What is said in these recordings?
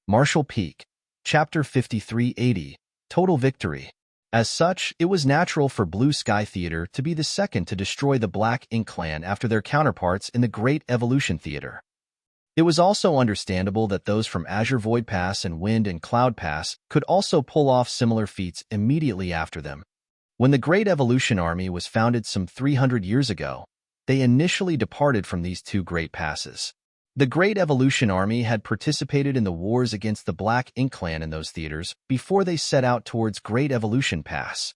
Marshall Peak, Chapter 5380, Total Victory. As such, it was natural for Blue Sky Theater to be the second to destroy the Black Ink Clan after their counterparts in the Great Evolution Theater. It was also understandable that those from Azure Void Pass and Wind and Cloud Pass could also pull off similar feats immediately after them. When the Great Evolution Army was founded some 300 years ago, they initially departed from these two Great Passes. The Great Evolution Army had participated in the wars against the Black Ink Clan in those theaters before they set out towards Great Evolution Pass.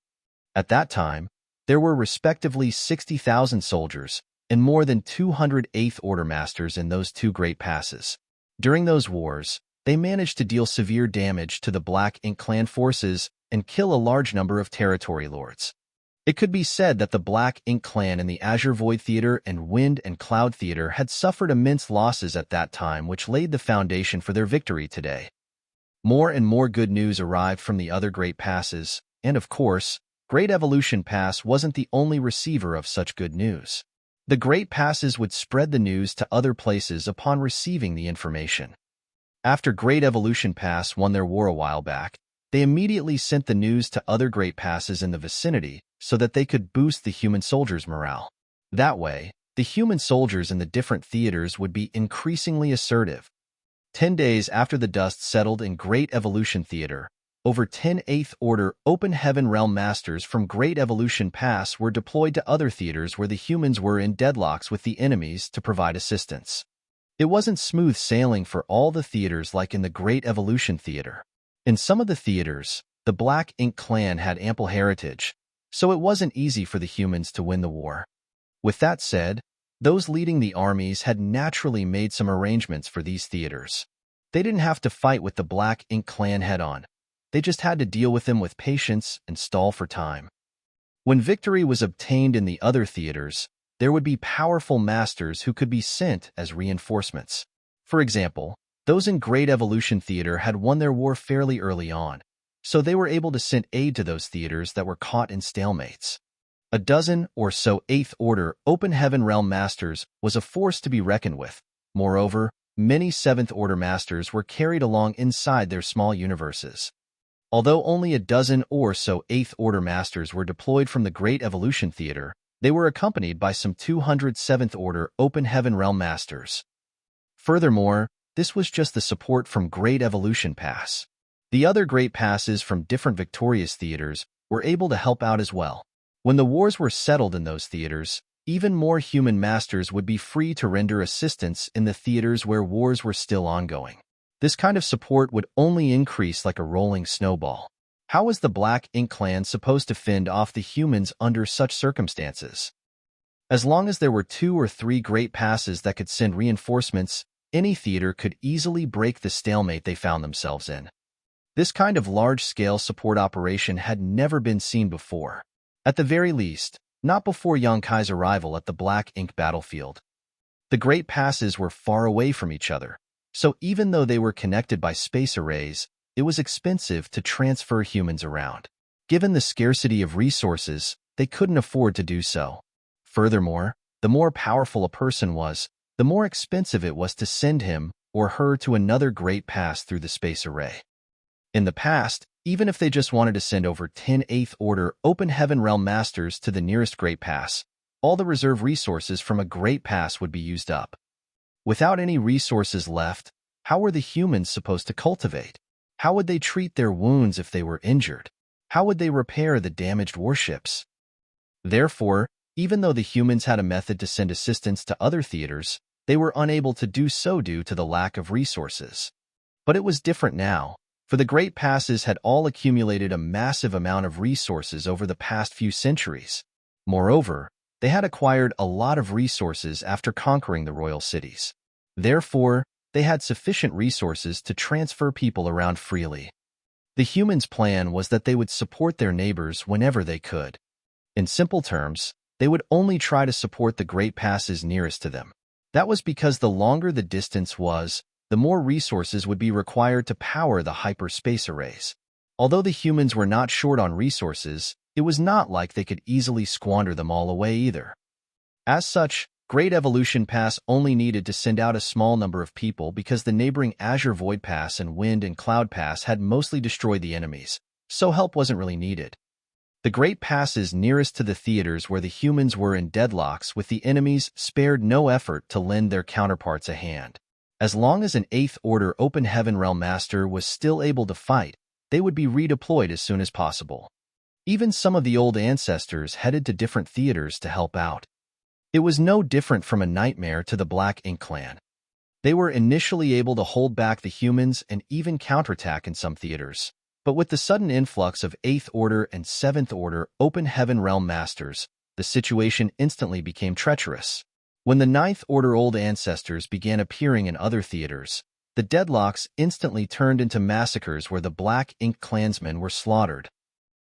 At that time, there were respectively 60,000 soldiers and more than 200 Eighth Order Masters in those two Great Passes. During those wars, they managed to deal severe damage to the Black Ink Clan forces and kill a large number of territory lords. It could be said that the Black Ink Clan in the Azure Void Theater and Wind and Cloud Theater had suffered immense losses at that time, which laid the foundation for their victory today. More and more good news arrived from the other Great Passes, and of course, Great Evolution Pass wasn't the only receiver of such good news. The Great Passes would spread the news to other places upon receiving the information. After Great Evolution Pass won their war a while back, they immediately sent the news to other Great Passes in the vicinity so that they could boost the human soldiers' morale. That way, the human soldiers in the different theaters would be increasingly assertive. 10 days after the dust settled in Great Evolution Theater, over 10 Eighth Order Open Heaven Realm Masters from Great Evolution Pass were deployed to other theaters where the humans were in deadlocks with the enemies to provide assistance. It wasn't smooth sailing for all the theaters like in the Great Evolution Theater. In some of the theaters, the Black Ink Clan had ample heritage, so it wasn't easy for the humans to win the war. With that said, those leading the armies had naturally made some arrangements for these theaters. They didn't have to fight with the Black Ink Clan head-on. They just had to deal with them with patience and stall for time. When victory was obtained in the other theaters, there would be powerful masters who could be sent as reinforcements. For example, those in Great Evolution Theater had won their war fairly early on, so they were able to send aid to those theaters that were caught in stalemates. A dozen or so Eighth Order Open Heaven Realm Masters was a force to be reckoned with. Moreover, many Seventh Order Masters were carried along inside their small universes. Although only a dozen or so Eighth Order Masters were deployed from the Great Evolution Theater, they were accompanied by some 200 Seventh Order Open Heaven Realm Masters. Furthermore, this was just the support from Great Evolution Pass. The other Great Passes from different victorious theaters were able to help out as well. When the wars were settled in those theaters, even more human masters would be free to render assistance in the theaters where wars were still ongoing. This kind of support would only increase like a rolling snowball. How was the Black Ink Clan supposed to fend off the humans under such circumstances? As long as there were 2 or 3 Great Passes that could send reinforcements, any theater could easily break the stalemate they found themselves in. This kind of large-scale support operation had never been seen before. At the very least, not before Yonkai's arrival at the Black Ink battlefield. The Great Passes were far away from each other, so even though they were connected by space arrays, it was expensive to transfer humans around. Given the scarcity of resources, they couldn't afford to do so. Furthermore, the more powerful a person was, the more expensive it was to send him or her to another Great Pass through the space array. In the past, even if they just wanted to send over 10 Eighth Order Open Heaven Realm Masters to the nearest Great Pass, all the reserve resources from a Great Pass would be used up. Without any resources left, how were the humans supposed to cultivate? How would they treat their wounds if they were injured? How would they repair the damaged warships? Therefore, even though the humans had a method to send assistance to other theaters, they were unable to do so due to the lack of resources. But it was different now, for the Great Passes had all accumulated a massive amount of resources over the past few centuries. Moreover, they had acquired a lot of resources after conquering the royal cities. Therefore, they had sufficient resources to transfer people around freely. The humans' plan was that they would support their neighbors whenever they could. In simple terms, they would only try to support the Great Passes nearest to them. That was because the longer the distance was, the more resources would be required to power the hyperspace arrays. Although the humans were not short on resources, it was not like they could easily squander them all away either. As such, Great Evolution Pass only needed to send out a small number of people because the neighboring Azure Void Pass and Wind and Cloud Pass had mostly destroyed the enemies, so help wasn't really needed. The Great Passes nearest to the theaters where the humans were in deadlocks with the enemies spared no effort to lend their counterparts a hand. As long as an 8th Order Open Heaven Realm Master was still able to fight, they would be redeployed as soon as possible. Even some of the old ancestors headed to different theaters to help out. It was no different from a nightmare to the Black Ink Clan. They were initially able to hold back the humans and even counterattack in some theaters. But with the sudden influx of 8th Order and 7th Order Open Heaven Realm Masters, the situation instantly became treacherous. When the 9th Order Old Ancestors began appearing in other theaters, the deadlocks instantly turned into massacres where the Black Ink clansmen were slaughtered.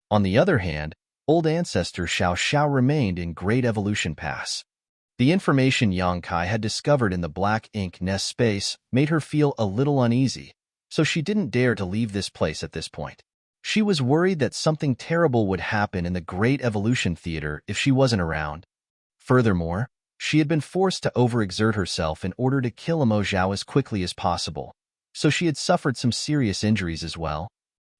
On the other hand, Old Ancestor Xiao Xiao remained in Great Evolution Pass. The information Yang Kai had discovered in the Black Ink nest space made her feel a little uneasy, so she didn't dare to leave this place at this point. She was worried that something terrible would happen in the Great Evolution Theater if she wasn't around. Furthermore, she had been forced to overexert herself in order to kill Emo Zhao as quickly as possible, so she had suffered some serious injuries as well.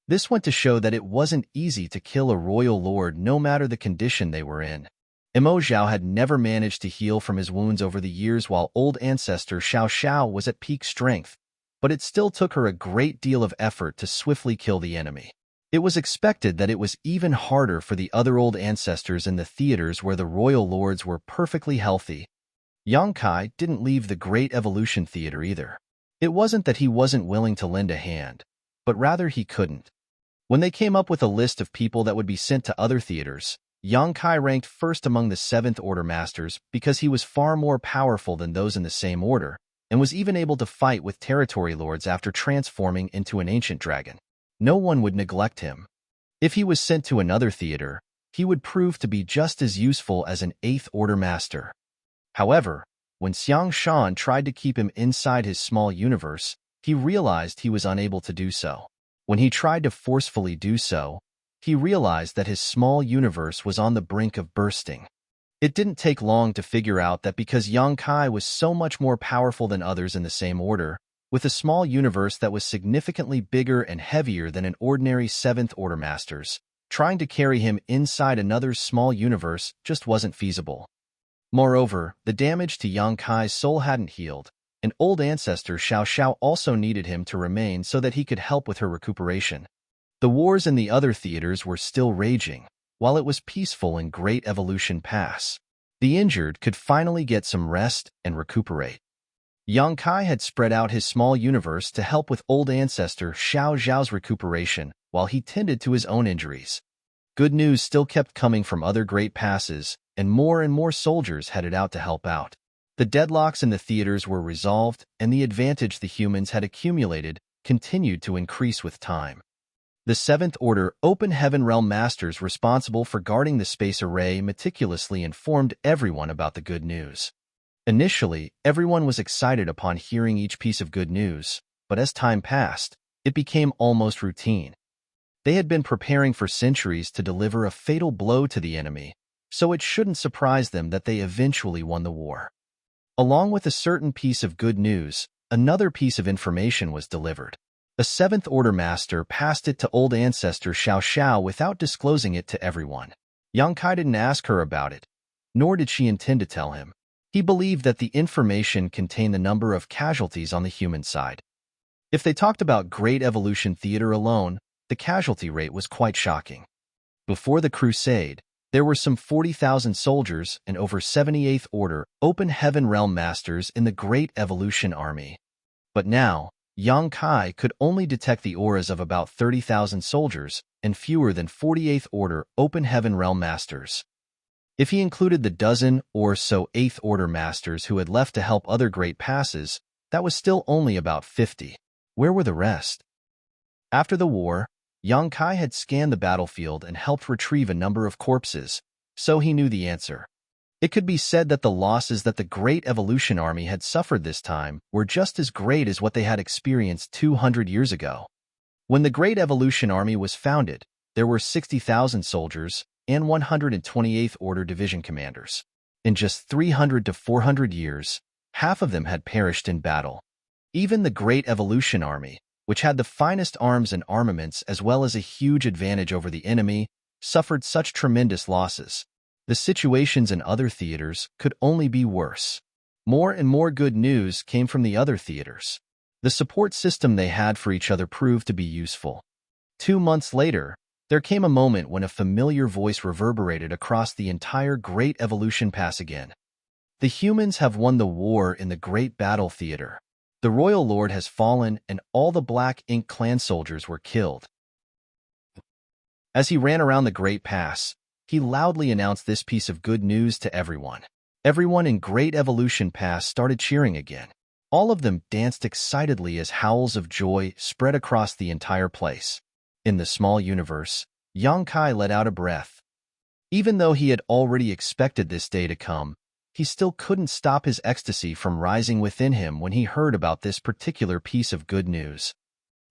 This went to show that it wasn't easy to kill a royal lord no matter the condition they were in. Emo Zhao had never managed to heal from his wounds over the years while Old Ancestor Xiao Xiao was at peak strength, but it still took her a great deal of effort to swiftly kill the enemy. It was expected that it was even harder for the other old ancestors in the theaters where the royal lords were perfectly healthy. Yang Kai didn't leave the Great Evolution Theater either. It wasn't that he wasn't willing to lend a hand, but rather he couldn't. When they came up with a list of people that would be sent to other theaters, Yang Kai ranked first among the 7th Order Masters because he was far more powerful than those in the same order, and was even able to fight with territory lords after transforming into an ancient dragon. No one would neglect him. If he was sent to another theater, he would prove to be just as useful as an 8th Order Master. However, when Xiang Shan tried to keep him inside his small universe, he realized he was unable to do so. When he tried to forcefully do so, he realized that his small universe was on the brink of bursting. It didn't take long to figure out that because Yang Kai was so much more powerful than others in the same order, with a small universe that was significantly bigger and heavier than an ordinary 7th Order Master's, trying to carry him inside another small universe just wasn't feasible. Moreover, the damage to Yang Kai's soul hadn't healed, and Old Ancestor Xiao Xiao also needed him to remain so that he could help with her recuperation. The wars in the other theaters were still raging, while it was peaceful in Great Evolution Pass. The injured could finally get some rest and recuperate. Yang Kai had spread out his small universe to help with Old Ancestor Xiao Xiao's recuperation while he tended to his own injuries. Good news still kept coming from other Great Passes, and more soldiers headed out to help out. The deadlocks in the theaters were resolved, and the advantage the humans had accumulated continued to increase with time. The 7th Order Open Heaven Realm Masters responsible for guarding the space array meticulously informed everyone about the good news. Initially, everyone was excited upon hearing each piece of good news, but as time passed, it became almost routine. They had been preparing for centuries to deliver a fatal blow to the enemy, so it shouldn't surprise them that they eventually won the war. Along with a certain piece of good news, another piece of information was delivered. A 7th Order Master passed it to Old Ancestor Xiao Xiao without disclosing it to everyone. Yang Kai didn't ask her about it, nor did she intend to tell him. He believed that the information contained the number of casualties on the human side. If they talked about Great Evolution Theater alone, the casualty rate was quite shocking. Before the Crusade, there were some 40,000 soldiers and over 78th Order Open Heaven Realm Masters in the Great Evolution Army. But now, Yang Kai could only detect the auras of about 30,000 soldiers and fewer than 48th Order Open Heaven Realm Masters. If he included the dozen or so 8th Order Masters who had left to help other Great Passes, that was still only about 50. Where were the rest? After the war, Yang Kai had scanned the battlefield and helped retrieve a number of corpses, so he knew the answer. It could be said that the losses that the Great Evolution Army had suffered this time were just as great as what they had experienced 200 years ago. When the Great Evolution Army was founded, there were 60,000 soldiers and 128th Order Division commanders. In just 300 to 400 years, half of them had perished in battle. Even the Great Evolution Army, which had the finest arms and armaments as well as a huge advantage over the enemy, suffered such tremendous losses. The situations in other theaters could only be worse. More and more good news came from the other theaters. The support system they had for each other proved to be useful. 2 months later, there came a moment when a familiar voice reverberated across the entire Great Evolution Pass again. The humans have won the war in the Great Battle Theater. The Royal Lord has fallen and all the Black Ink clan soldiers were killed. As he ran around the Great Pass, he loudly announced this piece of good news to everyone. Everyone in Great Evolution Pass started cheering again. All of them danced excitedly as howls of joy spread across the entire place. In the small universe, Yang Kai let out a breath. Even though he had already expected this day to come, he still couldn't stop his ecstasy from rising within him when he heard about this particular piece of good news.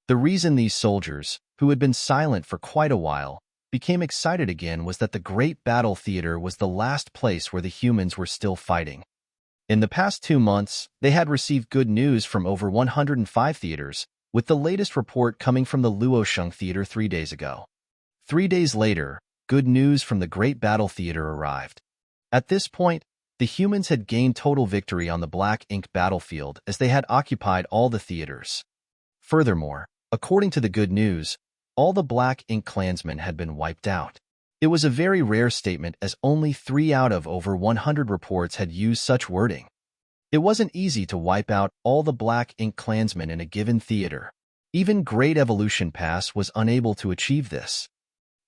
The reason these soldiers, who had been silent for quite a while, became excited again was that the Great Battle Theater was the last place where the humans were still fighting. In the past 2 months, they had received good news from over 105 theaters, with the latest report coming from the Luosheng Theater 3 days ago. 3 days later, good news from the Great Battle Theater arrived. At this point, the humans had gained total victory on the Black Ink battlefield as they had occupied all the theaters. Furthermore, according to the good news, all the Black Ink clansmen had been wiped out. It was a very rare statement as only 3 out of over 100 reports had used such wording. It wasn't easy to wipe out all the Black Ink clansmen in a given theater. Even Great Evolution Pass was unable to achieve this.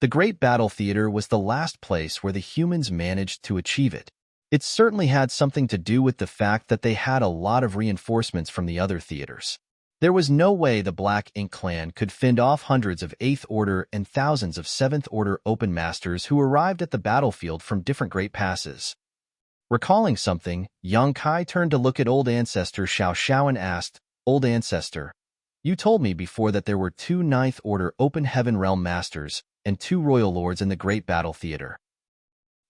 The Great Battle Theater was the last place where the humans managed to achieve it. It certainly had something to do with the fact that they had a lot of reinforcements from the other theaters. There was no way the Black Ink clan could fend off hundreds of 8th Order and thousands of 7th Order Open Masters who arrived at the battlefield from different Great Passes. Recalling something, Yang Kai turned to look at Old Ancestor Xiao Xiao and asked, "Old Ancestor, you told me before that there were 2 Ninth Order Open Heaven Realm Masters and 2 Royal Lords in the Great Battle Theater."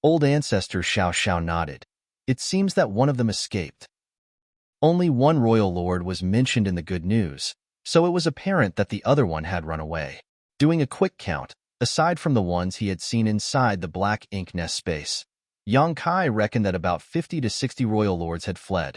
Old Ancestor Xiao Xiao nodded. It seems that one of them escaped. Only one Royal Lord was mentioned in the good news, so it was apparent that the other one had run away. Doing a quick count, aside from the ones he had seen inside the Black Ink nest space, Yang Kai reckoned that about 50 to 60 Royal Lords had fled.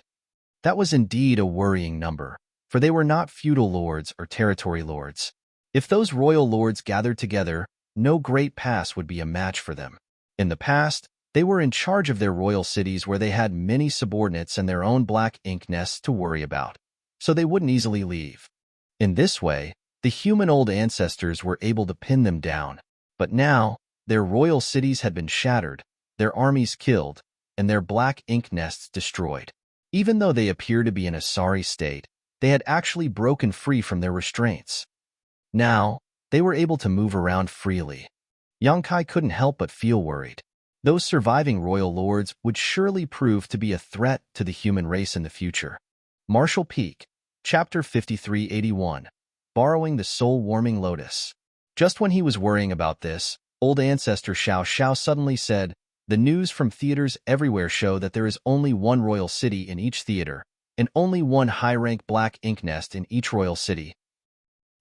That was indeed a worrying number, for they were not feudal lords or territory lords. If those Royal Lords gathered together, no Great Pass would be a match for them. In the past, they were in charge of their royal cities where they had many subordinates and their own Black Ink nests to worry about, so they wouldn't easily leave. In this way, the human old ancestors were able to pin them down, but now, their royal cities had been shattered, their armies killed, and their Black Ink nests destroyed. Even though they appear to be in a sorry state, they had actually broken free from their restraints. Now, they were able to move around freely. Yang Kai couldn't help but feel worried. Those surviving Royal Lords would surely prove to be a threat to the human race in the future. Marshall Peak, Chapter 5381, Borrowing the Soul-Warming Lotus. Just when he was worrying about this, Old Ancestor Xiao Xiao suddenly said, "The news from theaters everywhere show that there is only one royal city in each theater, and only one high-rank Black Ink nest in each royal city."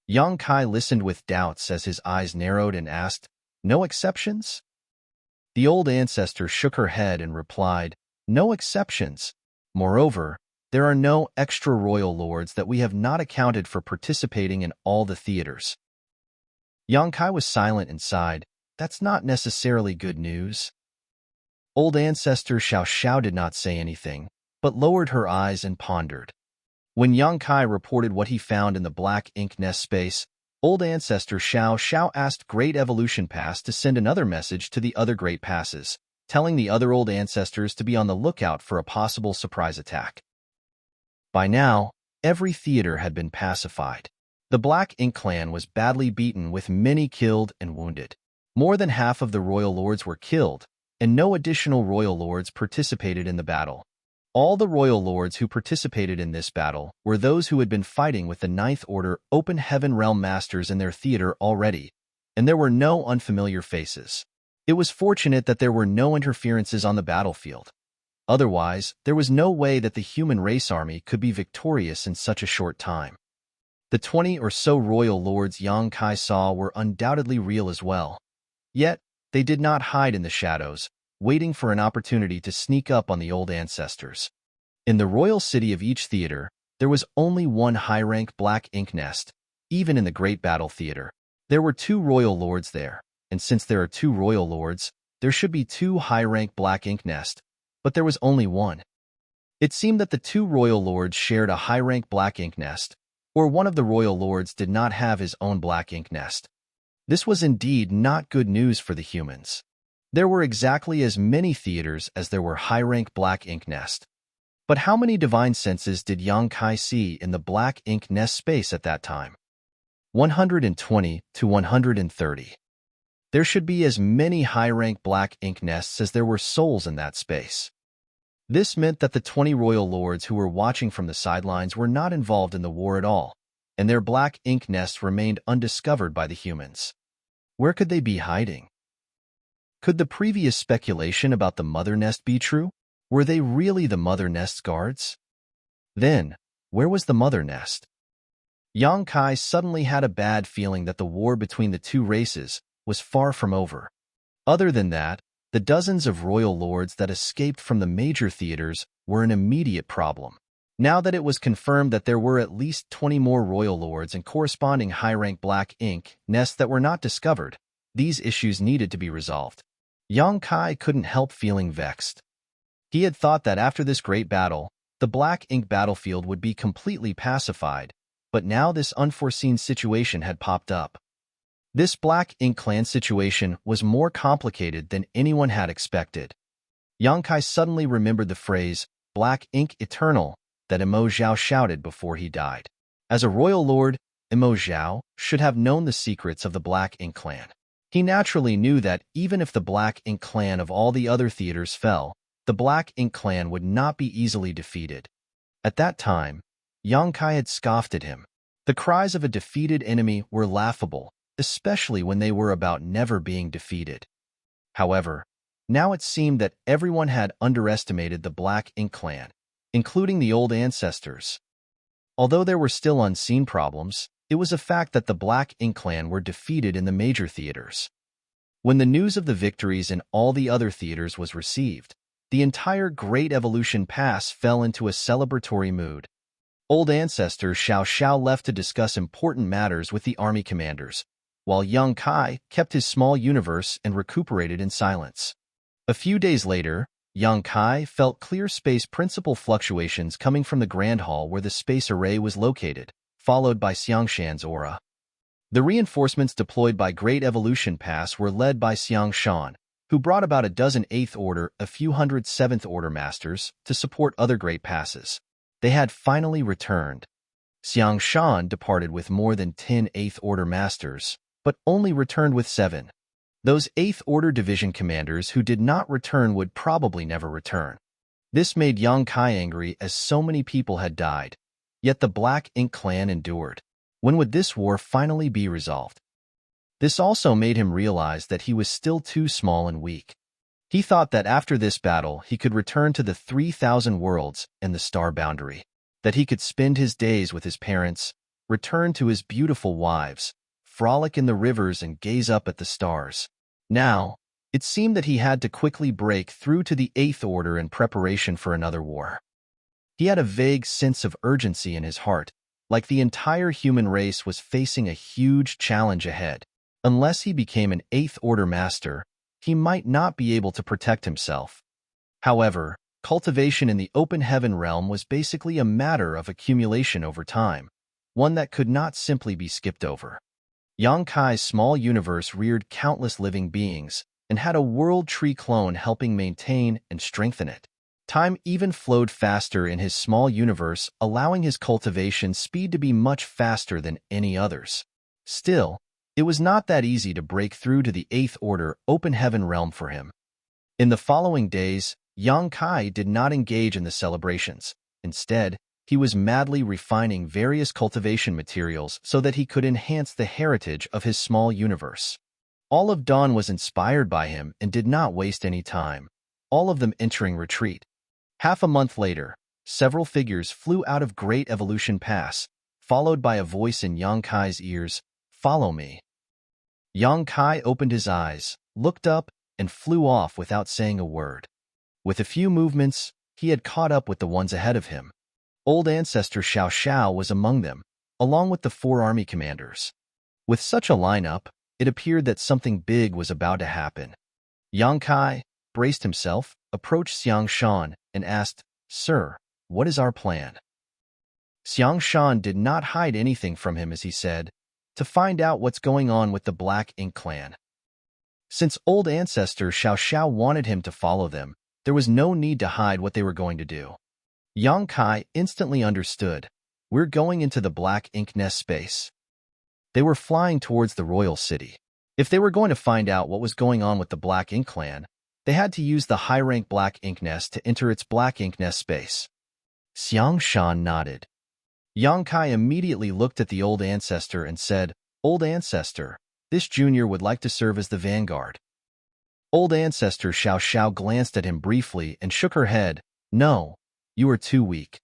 Yang Kai listened with doubts as his eyes narrowed and asked, "No exceptions?" The old ancestor shook her head and replied, "No exceptions. Moreover, there are no extra royal lords that we have not accounted for participating in all the theaters." Yang Kai was silent and sighed. "That's not necessarily good news." Old ancestor Xiao Xiao did not say anything, but lowered her eyes and pondered. When Yang Kai reported what he found in the Black Ink nest space, Old Ancestor Xiao Xiao asked Great Evolution Pass to send another message to the other Great Passes, telling the other Old Ancestors to be on the lookout for a possible surprise attack. By now, every theater had been pacified. The Black Ink clan was badly beaten with many killed and wounded. More than half of the Royal Lords were killed, and no additional Royal Lords participated in the battle. All the Royal Lords who participated in this battle were those who had been fighting with the Ninth Order Open Heaven Realm Masters in their theater already, and there were no unfamiliar faces. It was fortunate that there were no interferences on the battlefield. Otherwise, there was no way that the human race army could be victorious in such a short time. The 20 or so royal lords Yang Kai saw were undoubtedly real as well. Yet, they did not hide in the shadows, waiting for an opportunity to sneak up on the old ancestors. In the royal city of each theater, there was only one high-rank black ink nest, even in the great battle theater. There were 2 royal lords there, and since there are 2 royal lords, there should be 2 high-rank black ink nest, but there was only one. It seemed that the 2 royal lords shared a high-rank black ink nest, or one of the royal lords did not have his own black ink nest. This was indeed not good news for the humans. There were exactly as many theaters as there were high-rank black ink nest. But how many divine senses did Yang Kai see in the black ink nest space at that time? 120 to 130. There should be as many high-rank black ink nests as there were souls in that space. This meant that the 20 royal lords who were watching from the sidelines were not involved in the war at all, and their black ink nests remained undiscovered by the humans. Where could they be hiding? Could the previous speculation about the mother nest be true? Were they really the mother nest's guards? Then, where was the mother nest? Yang Kai suddenly had a bad feeling that the war between the 2 races was far from over. Other than that, the dozens of royal lords that escaped from the major theaters were an immediate problem. Now that it was confirmed that there were at least 20 more royal lords and corresponding high-rank black ink nests that were not discovered, these issues needed to be resolved. Yang Kai couldn't help feeling vexed. He had thought that after this great battle, the black ink battlefield would be completely pacified, but now this unforeseen situation had popped up. This black ink clan situation was more complicated than anyone had expected. Yang Kai suddenly remembered the phrase, "Black ink eternal," that Emo Zhao shouted before he died. As a royal lord, Emo Zhao should have known the secrets of the black ink clan. He naturally knew that even if the black ink clan of all the other theaters fell, the Black Ink clan would not be easily defeated. At that time, Yang Kai had scoffed at him. The cries of a defeated enemy were laughable, especially when they were about never being defeated. However, now it seemed that everyone had underestimated the Black Ink clan, including the old ancestors. Although there were still unseen problems, it was a fact that the Black Ink clan were defeated in the major theaters. When the news of the victories in all the other theaters was received, the entire Great Evolution Pass fell into a celebratory mood. Old ancestor Xiao Xiao left to discuss important matters with the army commanders, while Yang Kai kept his small universe and recuperated in silence. A few days later, Yang Kai felt clear space principal fluctuations coming from the Grand Hall where the space array was located, followed by Xiangshan's aura. The reinforcements deployed by Great Evolution Pass were led by Xiangshan, who brought about a dozen 8th Order, a few hundred 7th Order masters to support other great passes. They had finally returned. Xiangshan departed with more than 10 8th Order masters, but only returned with 7. Those 8th Order division commanders who did not return would probably never return. This made Yang Kai angry as so many people had died, yet the Black Ink clan endured. When would this war finally be resolved? This also made him realize that he was still too small and weak. He thought that after this battle he could return to the 3,000 worlds and the star boundary, that he could spend his days with his parents, return to his beautiful wives, frolic in the rivers and gaze up at the stars. Now, it seemed that he had to quickly break through to the 8th Order in preparation for another war. He had a vague sense of urgency in his heart, like the entire human race was facing a huge challenge ahead. Unless he became an 8th Order master, he might not be able to protect himself. However, cultivation in the open heaven realm was basically a matter of accumulation over time, one that could not simply be skipped over. Yang Kai's small universe reared countless living beings and had a world tree clone helping maintain and strengthen it. Time even flowed faster in his small universe, allowing his cultivation speed to be much faster than any others. Still, it was not that easy to break through to the 8th Order open heaven realm for him. In the following days, Yang Kai did not engage in the celebrations. Instead, he was madly refining various cultivation materials so that he could enhance the heritage of his small universe. All of Dawn was inspired by him and did not waste any time, all of them entering retreat. Half a month later, several figures flew out of Great Evolution Pass, followed by a voice in Yang Kai's ears, "Follow me." Yang Kai opened his eyes, looked up, and flew off without saying a word. With a few movements, he had caught up with the ones ahead of him. Old Ancestor Xiao Xiao was among them, along with the 4 army commanders. With such a lineup, it appeared that something big was about to happen. Yang Kai braced himself, approached Xiang Shan, and asked, "Sir, what is our plan?" Xiang Shan did not hide anything from him as he said, "To find out what's going on with the Black Ink clan." Since Old Ancestor Xiao Xiao wanted him to follow them, there was no need to hide what they were going to do. Yang Kai instantly understood. "We're going into the Black Ink Nest space." They were flying towards the royal city. If they were going to find out what was going on with the Black Ink clan, they had to use the high-rank Black Ink Nest to enter its Black Ink Nest space. Xiang Shan nodded. Yang Kai immediately looked at the Old Ancestor and said, "Old Ancestor, this junior would like to serve as the vanguard." Old Ancestor Xiao Xiao glanced at him briefly and shook her head. "No, you are too weak."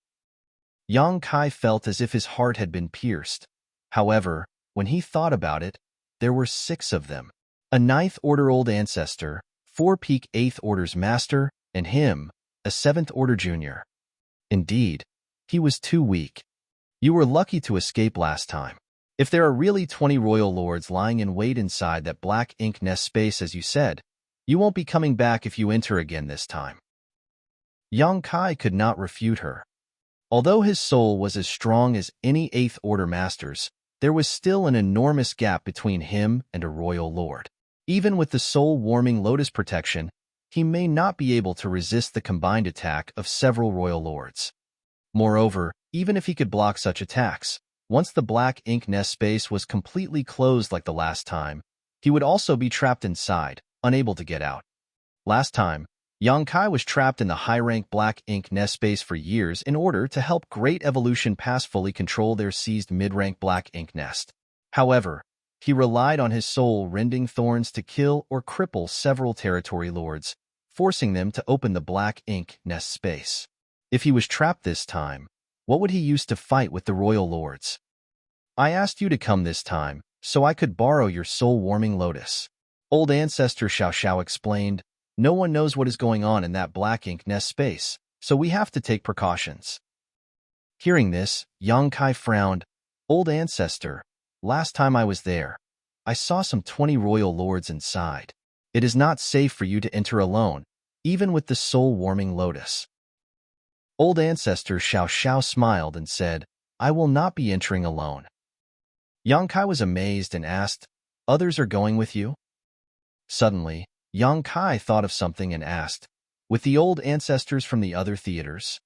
Yang Kai felt as if his heart had been pierced. However, when he thought about it, there were 6 of them. A 9th Order Old Ancestor, 4 Peak 8th Order's Master, and him, a 7th Order Junior. Indeed, he was too weak. You were lucky to escape last time. If there are really 20 Royal Lords lying in wait inside that Black Ink Nest space as you said, you won't be coming back if you enter again this time. Yang Kai could not refute her. Although his soul was as strong as any 8th Order Master's, there was still an enormous gap between him and a Royal Lord. Even with the soul-warming Lotus protection, he may not be able to resist the combined attack of several Royal Lords. Moreover, even if he could block such attacks, once the Black Ink Nest space was completely closed like the last time, he would also be trapped inside, unable to get out. Last time, Yang Kai was trapped in the high-rank Black Ink Nest space for years in order to help Great Evolution Pass fully control their seized mid-rank Black Ink Nest. However, he relied on his soul rending thorns to kill or cripple several territory lords, forcing them to open the Black Ink Nest space. If he was trapped this time, what would he use to fight with the Royal Lords? "I asked you to come this time, so I could borrow your soul-warming Lotus." Old Ancestor Xiao Xiao explained, "No one knows what is going on in that Black Ink Nest space, so we have to take precautions." Hearing this, Yang Kai frowned. "Old Ancestor, last time I was there, I saw some 20 Royal Lords inside. It is not safe for you to enter alone, even with the soul-warming Lotus." Old Ancestor Xiao Xiao smiled and said, "I will not be entering alone." Yang Kai was amazed and asked, "Others are going with you?" Suddenly, Yang Kai thought of something and asked, "With the old ancestors from the other theaters?"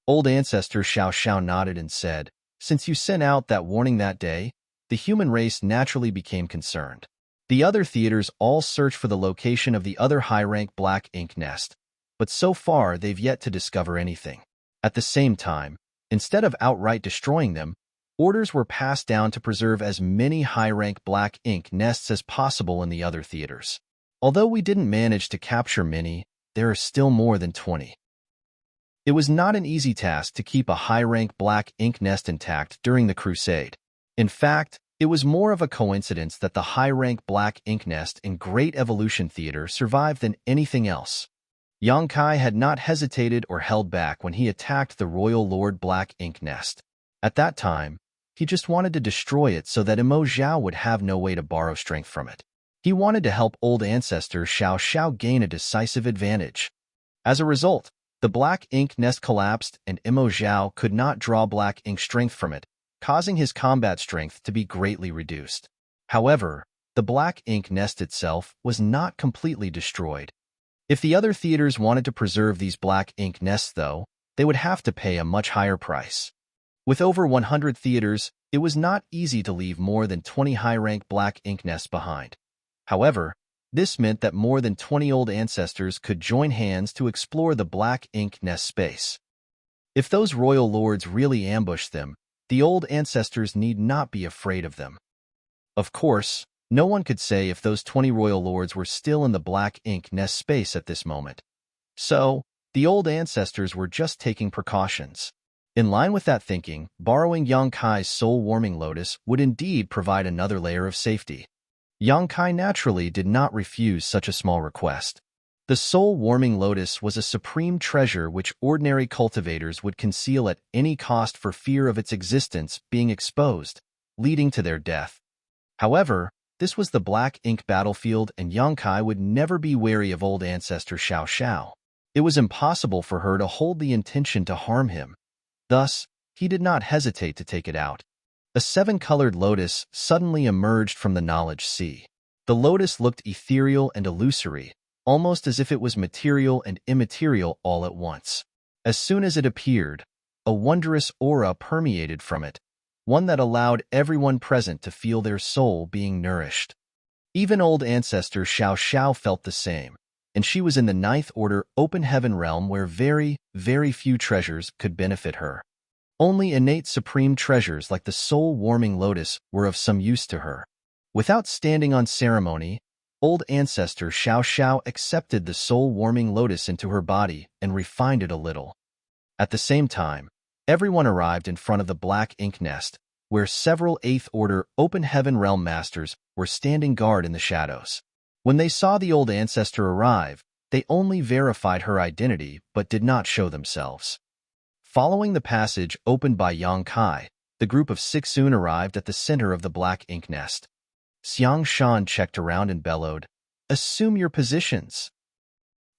Old Ancestor Xiao Xiao nodded and said, "Since you sent out that warning that day, the human race naturally became concerned. The other theaters all search for the location of the other high-rank Black Ink Nest, but so far they've yet to discover anything. At the same time, instead of outright destroying them, orders were passed down to preserve as many high-rank Black Ink Nests as possible in the other theaters. Although we didn't manage to capture many, there are still more than 20. It was not an easy task to keep a high-rank Black Ink Nest intact during the crusade. In fact, it was more of a coincidence that the high-rank Black Ink Nest in Great Evolution Theater survived than anything else. Yang Kai had not hesitated or held back when he attacked the Royal Lord Black Ink Nest. At that time, he just wanted to destroy it so that Imo Zhao would have no way to borrow strength from it. He wanted to help Old Ancestor Xiao Xiao gain a decisive advantage. As a result, the Black Ink Nest collapsed and Imo Zhao could not draw Black Ink strength from it, causing his combat strength to be greatly reduced. However, the Black Ink Nest itself was not completely destroyed. If the other theaters wanted to preserve these Black Ink Nests, though, they would have to pay a much higher price. With over 100 theaters, it was not easy to leave more than 20 high-rank Black Ink Nests behind. However, this meant that more than 20 old ancestors could join hands to explore the Black Ink Nest space. If those royal lords really ambushed them, the old ancestors need not be afraid of them. Of course, no one could say if those 20 royal lords were still in the Black Ink Nest space at this moment. So, The old ancestors were just taking precautions. In line with that thinking, borrowing Yang Kai's soul-warming lotus would indeed provide another layer of safety. Yang Kai naturally did not refuse such a small request. The soul-warming lotus was a supreme treasure which ordinary cultivators would conceal at any cost for fear of its existence being exposed, leading to their death. However, this was the black ink battlefield, and Yang Kai would never be wary of old ancestor Xiao Xiao. It was impossible for her to hold the intention to harm him. Thus, he did not hesitate to take it out. A seven-colored lotus suddenly emerged from the knowledge sea. The lotus looked ethereal and illusory, almost as if it was material and immaterial all at once. As soon as it appeared, a wondrous aura permeated from it, one that allowed everyone present to feel their soul being nourished. Even old ancestor Xiao Xiao felt the same, and she was in the ninth order open heaven realm where very, very few treasures could benefit her. Only innate supreme treasures like the soul-warming lotus were of some use to her. Without standing on ceremony, old ancestor Xiao Xiao accepted the soul-warming lotus into her body and refined it a little. At the same time, everyone arrived in front of the black ink nest, where several 8th Order Open Heaven Realm Masters were standing guard in the shadows. When they saw the old ancestor arrive, they only verified her identity but did not show themselves. Following the passage opened by Yang Kai, the group of 6 soon arrived at the center of the black ink nest. Xiang Shan checked around and bellowed, "Assume your positions."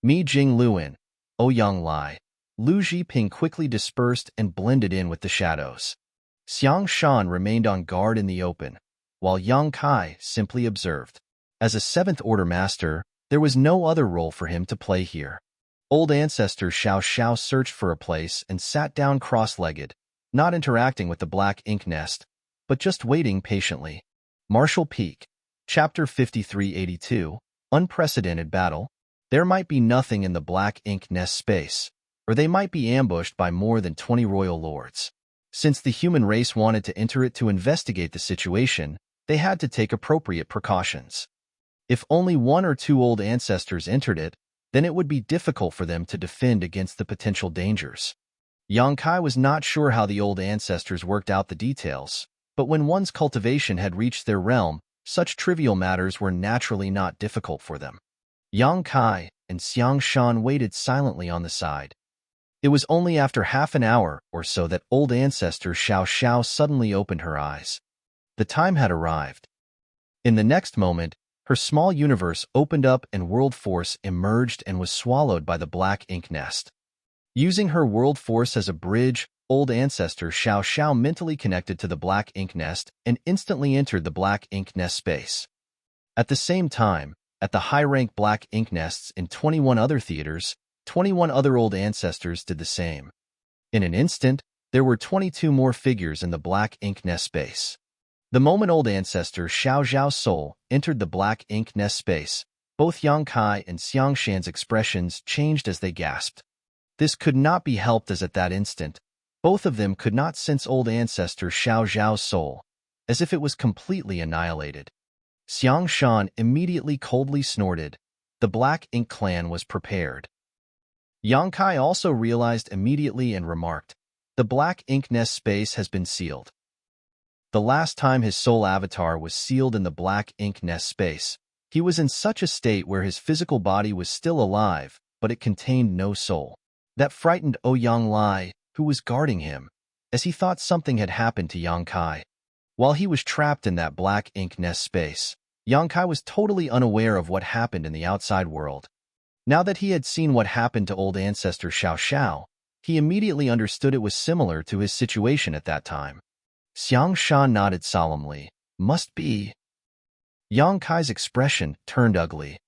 Mi Jing Luin, Ouyang Lai, Lu Zhiping quickly dispersed and blended in with the shadows. Xiang Shan remained on guard in the open, while Yang Kai simply observed. As a 7th Order Master, there was no other role for him to play here. Old ancestor Xiao Xiao searched for a place and sat down cross-legged, not interacting with the black ink nest, but just waiting patiently. Martial Peak, Chapter 5382, Unprecedented Battle. There might be nothing in the black ink nest space, or they might be ambushed by more than 20 royal lords. Since the human race wanted to enter it to investigate the situation, they had to take appropriate precautions. If only 1 or 2 old ancestors entered it, then it would be difficult for them to defend against the potential dangers. Yang Kai was not sure how the old ancestors worked out the details, but when one's cultivation had reached their realm, such trivial matters were naturally not difficult for them. Yang Kai and Xiang Shan waited silently on the side. It was only after half an hour or so that old ancestor Xiao Xiao suddenly opened her eyes. The time had arrived. In the next moment, her small universe opened up and world force emerged and was swallowed by the black ink nest. Using her world force as a bridge, old ancestor Xiao Xiao mentally connected to the black ink nest and instantly entered the black ink nest space. At the same time, at the high-rank black ink nests in 21 other theaters, 21 other old ancestors did the same. In an instant, there were 22 more figures in the black ink nest space. The moment old ancestor Xiao Zhao's soul entered the black ink nest space, both Yang Kai and Xiang Shan's expressions changed as they gasped. This could not be helped as at that instant, both of them could not sense old ancestor Xiao Zhao's soul, as if it was completely annihilated. Xiang Shan immediately coldly snorted. The black ink clan was prepared. Yang Kai also realized immediately and remarked, "The black ink nest space has been sealed." The last time his soul avatar was sealed in the black ink nest space, he was in such a state where his physical body was still alive, but it contained no soul. That frightened Ouyang Lai, who was guarding him, as he thought something had happened to Yang Kai. While he was trapped in that black ink nest space, Yang Kai was totally unaware of what happened in the outside world. Now that he had seen what happened to old ancestor Xiao Xiao, he immediately understood it was similar to his situation at that time. Xiang Shan nodded solemnly. "Must be." Yang Kai's expression turned ugly.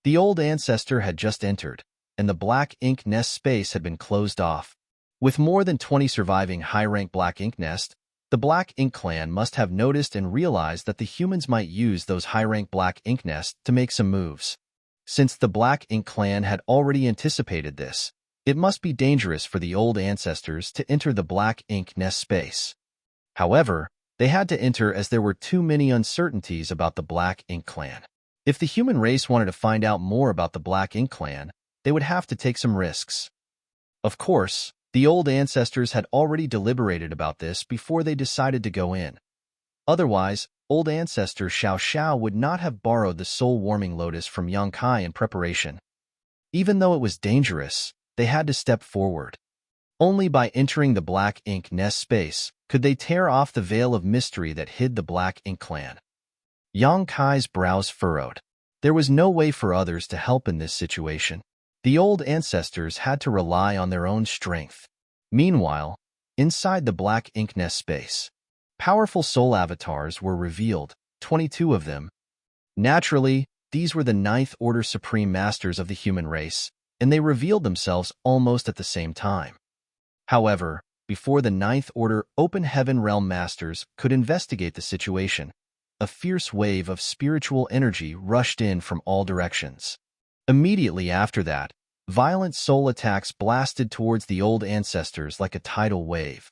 The old ancestor had just entered, and the black ink nest space had been closed off. With more than 20 surviving high-rank black ink nest, the black ink clan must have noticed and realized that the humans might use those high-rank black ink nests to make some moves. Since the black ink clan had already anticipated this, it must be dangerous for the old ancestors to enter the black ink nest space. However, they had to enter as there were too many uncertainties about the black ink clan. If the human race wanted to find out more about the black ink clan, they would have to take some risks. Of course, the old ancestors had already deliberated about this before they decided to go in. Otherwise, old ancestor Xiao Xiao would not have borrowed the soul-warming lotus from Yang Kai in preparation. Even though it was dangerous, they had to step forward. Only by entering the black ink nest space could they tear off the veil of mystery that hid the black ink clan. Yang Kai's brows furrowed. There was no way for others to help in this situation. The old ancestors had to rely on their own strength. Meanwhile, inside the black ink nest space, powerful soul avatars were revealed, 22 of them. Naturally, these were the Ninth Order Supreme Masters of the human race, and they revealed themselves almost at the same time. However, before the Ninth Order Open Heaven Realm Masters could investigate the situation, a fierce wave of spiritual energy rushed in from all directions. Immediately after that, violent soul attacks blasted towards the old ancestors like a tidal wave.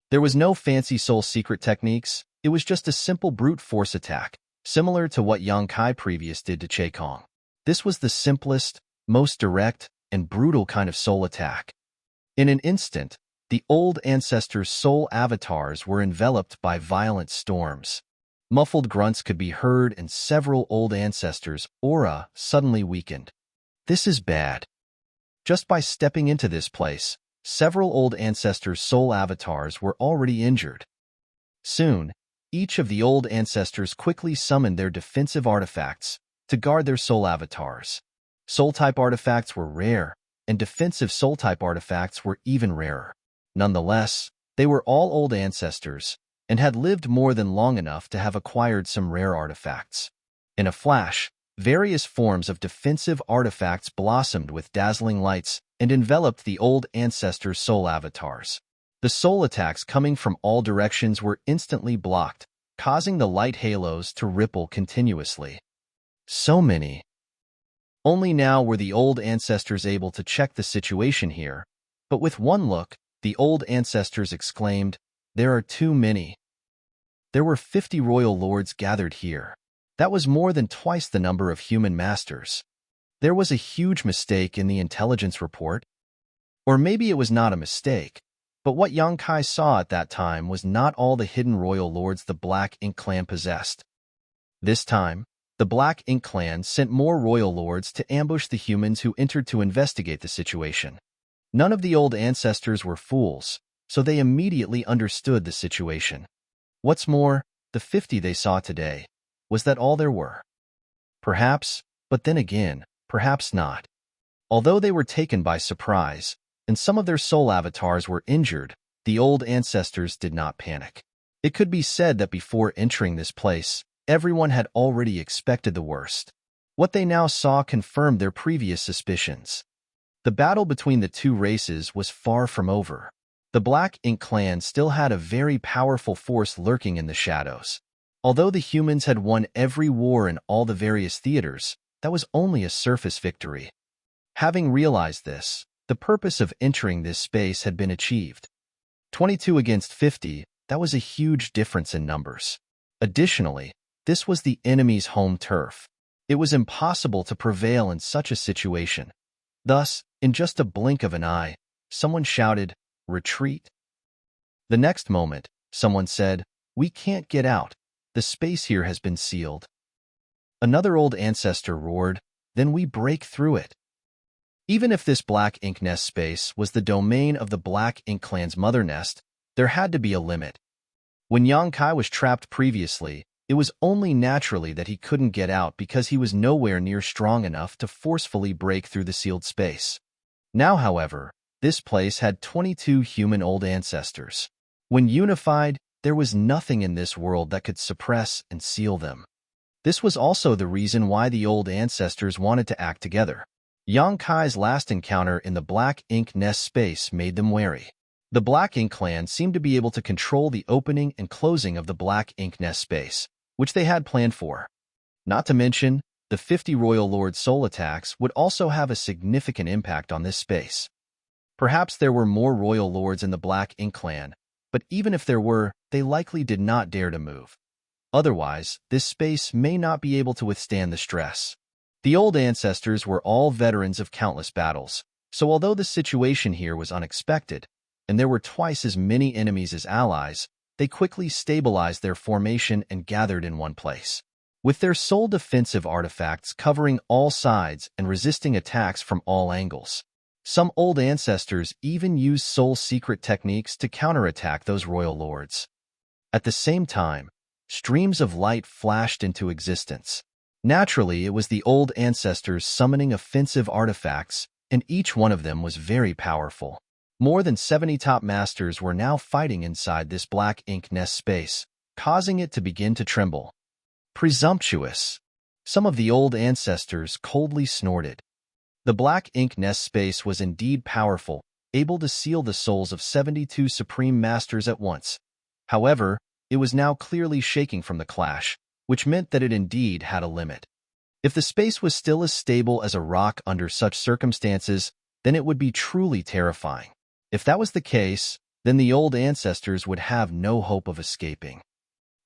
There was no fancy soul secret techniques, it was just a simple brute force attack, similar to what Yang Kai previous did to Che Kong. This was the simplest, most direct, and brutal kind of soul attack. In an instant, the old ancestors' soul avatars were enveloped by violent storms. Muffled grunts could be heard and several old ancestors' aura suddenly weakened. This is bad. Just by stepping into this place, several old ancestors' soul avatars were already injured. Soon, each of the old ancestors quickly summoned their defensive artifacts to guard their soul avatars. Soul-type artifacts were rare, and defensive soul-type artifacts were even rarer. Nonetheless, they were all old ancestors, and had lived more than long enough to have acquired some rare artifacts. In a flash, various forms of defensive artifacts blossomed with dazzling lights and enveloped the old ancestors' soul avatars. The soul attacks coming from all directions were instantly blocked, causing the light halos to ripple continuously. So many. Only now were the old ancestors able to check the situation here, but with one look, the old ancestors exclaimed, "There are too many." There were 50 royal lords gathered here. That was more than twice the number of human masters. There was a huge mistake in the intelligence report. Or maybe it was not a mistake, but what Yang Kai saw at that time was not all the hidden royal lords the Black Ink Clan possessed. This time, the Black Ink Clan sent more royal lords to ambush the humans who entered to investigate the situation. None of the old ancestors were fools, so they immediately understood the situation. What's more, the 50 they saw today, was that all there were? Perhaps, but then again, perhaps not. Although they were taken by surprise, and some of their soul avatars were injured, the old ancestors did not panic. It could be said that before entering this place, everyone had already expected the worst. What they now saw confirmed their previous suspicions. The battle between the two races was far from over. The Black Ink Clan still had a very powerful force lurking in the shadows. Although the humans had won every war in all the various theaters, that was only a surface victory. Having realized this, the purpose of entering this space had been achieved. 22 against 50, that was a huge difference in numbers. Additionally, this was the enemy's home turf. It was impossible to prevail in such a situation. Thus, in just a blink of an eye, someone shouted, "Retreat." The next moment, someone said, "We can't get out. The space here has been sealed." Another old ancestor roared, "Then we break through it." Even if this black ink nest space was the domain of the Black Ink Clan's mother nest, there had to be a limit. When Yang Kai was trapped previously, it was only naturally that he couldn't get out because he was nowhere near strong enough to forcefully break through the sealed space. Now, however, this place had 22 human old ancestors. When unified, there was nothing in this world that could suppress and seal them. This was also the reason why the old ancestors wanted to act together. Yang Kai's last encounter in the Black Ink Nest space made them wary. The Black Ink Clan seemed to be able to control the opening and closing of the Black Ink Nest space, which they had planned for. Not to mention, the 50 Royal Lord soul attacks would also have a significant impact on this space. Perhaps there were more Royal Lords in the Black Ink Clan, but even if there were, they likely did not dare to move. Otherwise, this space may not be able to withstand the stress. The old ancestors were all veterans of countless battles, So although the situation here was unexpected, and there were twice as many enemies as allies, they quickly stabilized their formation and gathered in one place. With their sole defensive artifacts covering all sides and resisting attacks from all angles. Some old ancestors even used soul secret techniques to counterattack those royal lords. At the same time, streams of light flashed into existence. Naturally, it was the old ancestors summoning offensive artifacts, and each one of them was very powerful. More than 70 top masters were now fighting inside this black ink nest space, causing it to begin to tremble. Presumptuous. Some of the old ancestors coldly snorted. The black ink nest space was indeed powerful, able to seal the souls of 72 supreme masters at once. However, it was now clearly shaking from the clash, which meant that it indeed had a limit. If the space was still as stable as a rock under such circumstances, then it would be truly terrifying. If that was the case, then the old ancestors would have no hope of escaping.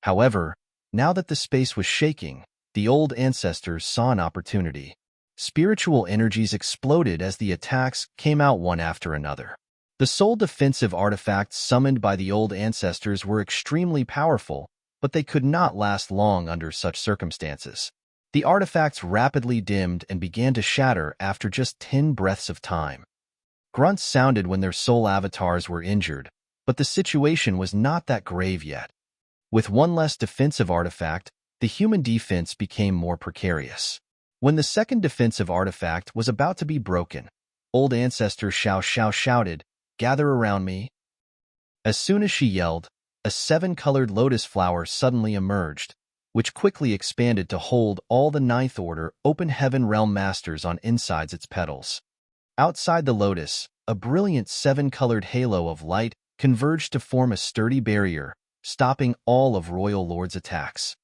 However, now that the space was shaking, the old ancestors saw an opportunity. Spiritual energies exploded as the attacks came out one after another. The sole defensive artifacts summoned by the old ancestors were extremely powerful, but they could not last long under such circumstances. The artifacts rapidly dimmed and began to shatter after just 10 breaths of time. Grunts sounded when their soul avatars were injured, but the situation was not that grave yet. With one less defensive artifact, the human defense became more precarious. When the second defensive artifact was about to be broken, old ancestor Xiao Xiao shouted, "Gather around me." As soon as she yelled, a 7-colored lotus flower suddenly emerged, which quickly expanded to hold all the Ninth Order Open Heaven Realm Masters on insides its petals. Outside the lotus, a brilliant 7-colored halo of light converged to form a sturdy barrier, stopping all of Royal Lord's attacks.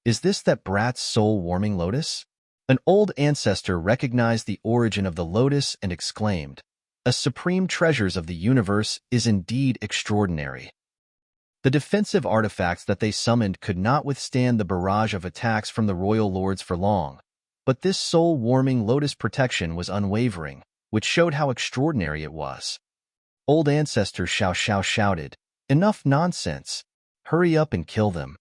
Is this that brat's soul-warming lotus? An old ancestor recognized the origin of the lotus and exclaimed, "A supreme treasures of the universe is indeed extraordinary." The defensive artifacts that they summoned could not withstand the barrage of attacks from the Royal Lords for long, but this soul-warming lotus protection was unwavering, which showed how extraordinary it was. Old ancestor Xiao Xiao shouted, "Enough nonsense! Hurry up and kill them."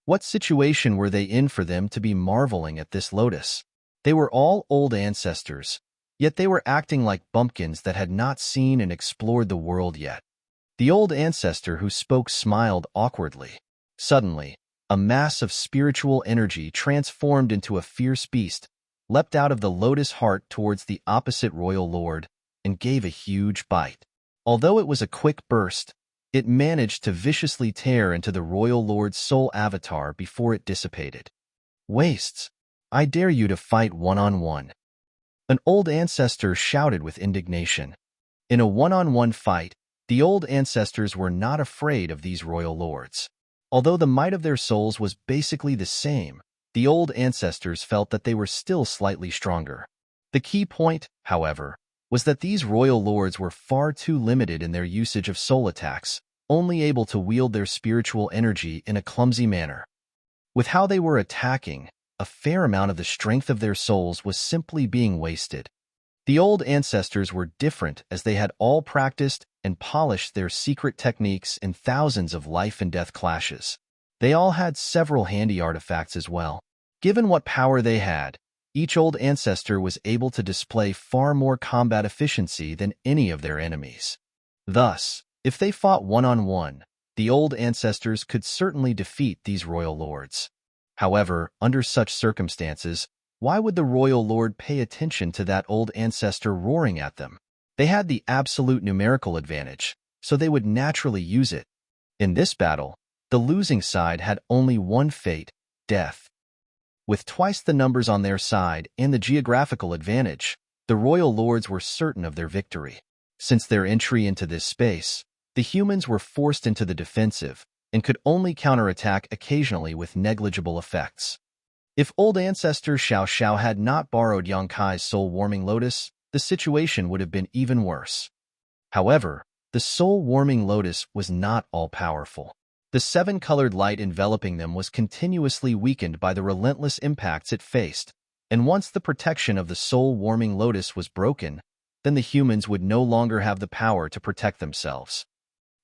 What situation were they in for them to be marveling at this lotus? They were all old ancestors, yet they were acting like bumpkins that had not seen and explored the world yet. The old ancestor who spoke smiled awkwardly. Suddenly, a mass of spiritual energy transformed into a fierce beast, leapt out of the lotus heart towards the opposite royal lord, and gave a huge bite. Although it was a quick burst, it managed to viciously tear into the royal lord's soul avatar before it dissipated. "Wastes! I dare you to fight one-on-one." An old ancestor shouted with indignation. In a one-on-one fight, the old ancestors were not afraid of these royal lords. Although the might of their souls was basically the same, the old ancestors felt that they were still slightly stronger. The key point, however, was that these royal lords were far too limited in their usage of soul attacks, only able to wield their spiritual energy in a clumsy manner. With how they were attacking, a fair amount of the strength of their souls was simply being wasted. The old ancestors were different as they had all practiced and polished their secret techniques in thousands of life and death clashes. They all had several handy artifacts as well. Given what power they had, each old ancestor was able to display far more combat efficiency than any of their enemies. Thus, if they fought one-on-one, the old ancestors could certainly defeat these royal lords. However, under such circumstances, why would the royal lord pay attention to that old ancestor roaring at them? They had the absolute numerical advantage, so they would naturally use it. In this battle, the losing side had only one fate, death. With twice the numbers on their side and the geographical advantage, the royal lords were certain of their victory. Since their entry into this space, the humans were forced into the defensive and could only counterattack occasionally with negligible effects. If old ancestor Xiao Xiao had not borrowed Yang Kai's soul-warming lotus, the situation would have been even worse. However, the soul-warming lotus was not all-powerful. The 7-colored light enveloping them was continuously weakened by the relentless impacts it faced, and once the protection of the soul-warming lotus was broken, then the humans would no longer have the power to protect themselves.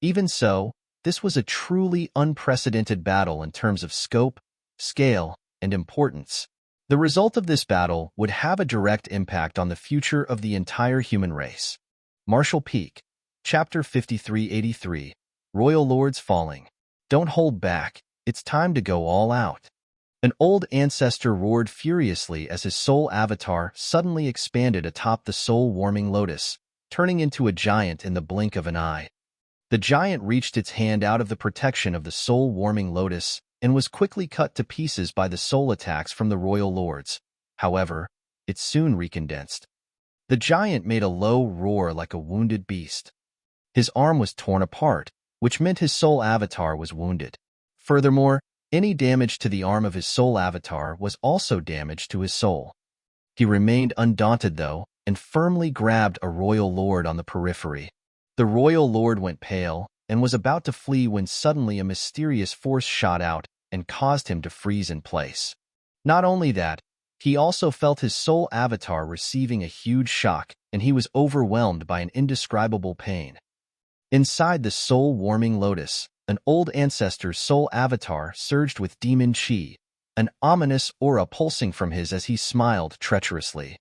Even so, this was a truly unprecedented battle in terms of scope, scale, and importance. The result of this battle would have a direct impact on the future of the entire human race. Marshall Peak, Chapter 5383, Royal Lords Falling. Don't hold back, it's time to go all out. An old ancestor roared furiously as his soul avatar suddenly expanded atop the soul-warming lotus, turning into a giant in the blink of an eye. The giant reached its hand out of the protection of the soul-warming lotus and was quickly cut to pieces by the soul attacks from the royal lords. However, it soon recondensed. The giant made a low roar like a wounded beast. His arm was torn apart, which meant his soul avatar was wounded. Furthermore, any damage to the arm of his soul avatar was also damage to his soul. He remained undaunted, though, and firmly grabbed a royal lord on the periphery. The royal lord went pale and was about to flee when suddenly a mysterious force shot out and caused him to freeze in place. Not only that, he also felt his soul avatar receiving a huge shock, and he was overwhelmed by an indescribable pain. Inside the soul-warming lotus, an old ancestor's soul avatar surged with demon chi, an ominous aura pulsing from his as he smiled treacherously.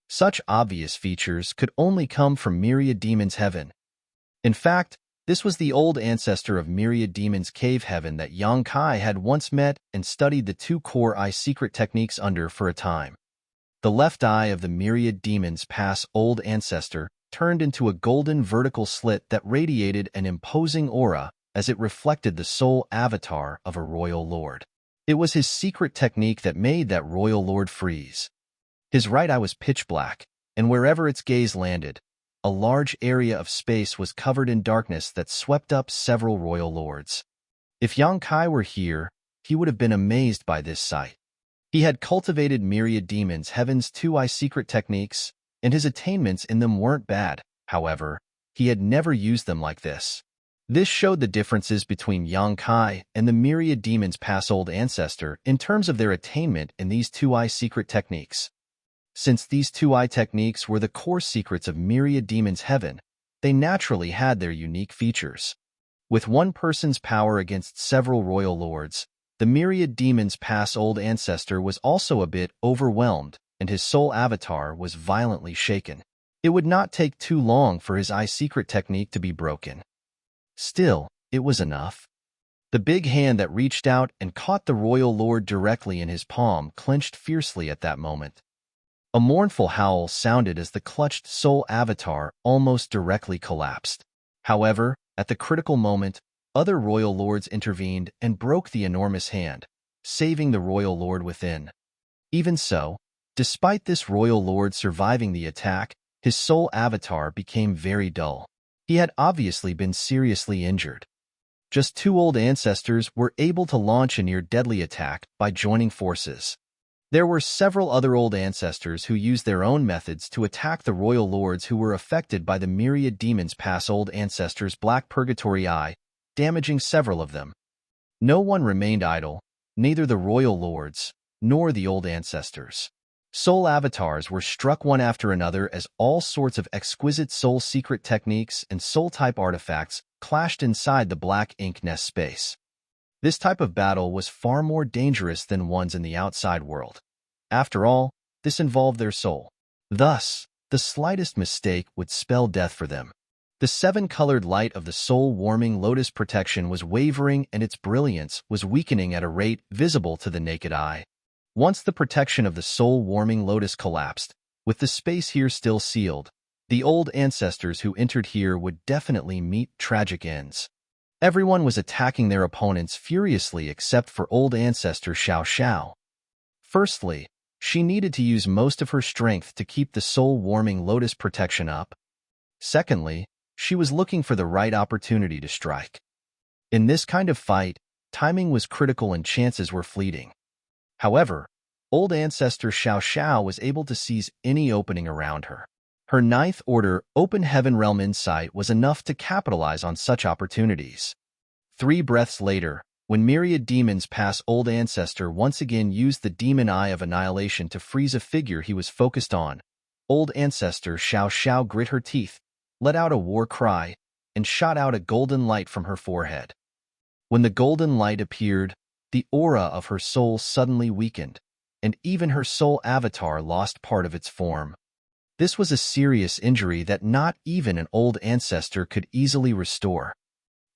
Such obvious features could only come from Myriad Demon's heaven. In fact, this was the old ancestor of Myriad Demon's cave heaven that Yang Kai had once met and studied the two core eye secret techniques under for a time. The left eye of the Myriad Demon's past old ancestor turned into a golden vertical slit that radiated an imposing aura as it reflected the soul avatar of a royal lord. It was his secret technique that made that royal lord freeze. His right eye was pitch black, and wherever its gaze landed, a large area of space was covered in darkness that swept up several royal lords. If Yang Kai were here, he would have been amazed by this sight. He had cultivated Myriad Demon's Heaven's two-eye secret techniques, and his attainments in them weren't bad. However, he had never used them like this. This showed the differences between Yang Kai and the Myriad Demon's past old ancestor in terms of their attainment in these two-eye secret techniques. Since these two-eye techniques were the core secrets of Myriad Demon's heaven, they naturally had their unique features. With one person's power against several royal lords, the Myriad Demon's past old ancestor was also a bit overwhelmed, and his soul avatar was violently shaken. It would not take too long for his eye secret technique to be broken. Still, it was enough. The big hand that reached out and caught the royal lord directly in his palm clenched fiercely at that moment. A mournful howl sounded as the clutched soul avatar almost directly collapsed. However, at the critical moment, other royal lords intervened and broke the enormous hand, saving the royal lord within. Even so, despite this royal lord surviving the attack, his soul avatar became very dull. He had obviously been seriously injured. Just two old ancestors were able to launch a near-deadly attack by joining forces. There were several other old ancestors who used their own methods to attack the royal lords who were affected by the Myriad Demon's past old ancestor's black purgatory eye, damaging several of them. No one remained idle, neither the royal lords nor the old ancestors. Soul avatars were struck one after another as all sorts of exquisite soul secret techniques and soul-type artifacts clashed inside the black ink nest space. This type of battle was far more dangerous than ones in the outside world. After all, this involved their soul. Thus, the slightest mistake would spell death for them. The seven-colored light of the soul-warming lotus protection was wavering and its brilliance was weakening at a rate visible to the naked eye. Once the protection of the soul-warming lotus collapsed, with the space here still sealed, the old ancestors who entered here would definitely meet tragic ends. Everyone was attacking their opponents furiously except for old ancestor Xiao Xiao. Firstly, she needed to use most of her strength to keep the soul-warming lotus protection up. Secondly, she was looking for the right opportunity to strike. In this kind of fight, timing was critical and chances were fleeting. However, old ancestor Xiao Xiao was able to seize any opening around her. Her ninth order open heaven realm insight was enough to capitalize on such opportunities. 3 breaths later, when Myriad Demon's past old ancestor once again used the demon eye of annihilation to freeze a figure he was focused on, Old ancestor Xiao Xiao grit her teeth, let out a war cry, and shot out a golden light from her forehead. When the golden light appeared, the aura of her soul suddenly weakened, and even her soul avatar lost part of its form. This was a serious injury that not even an old ancestor could easily restore.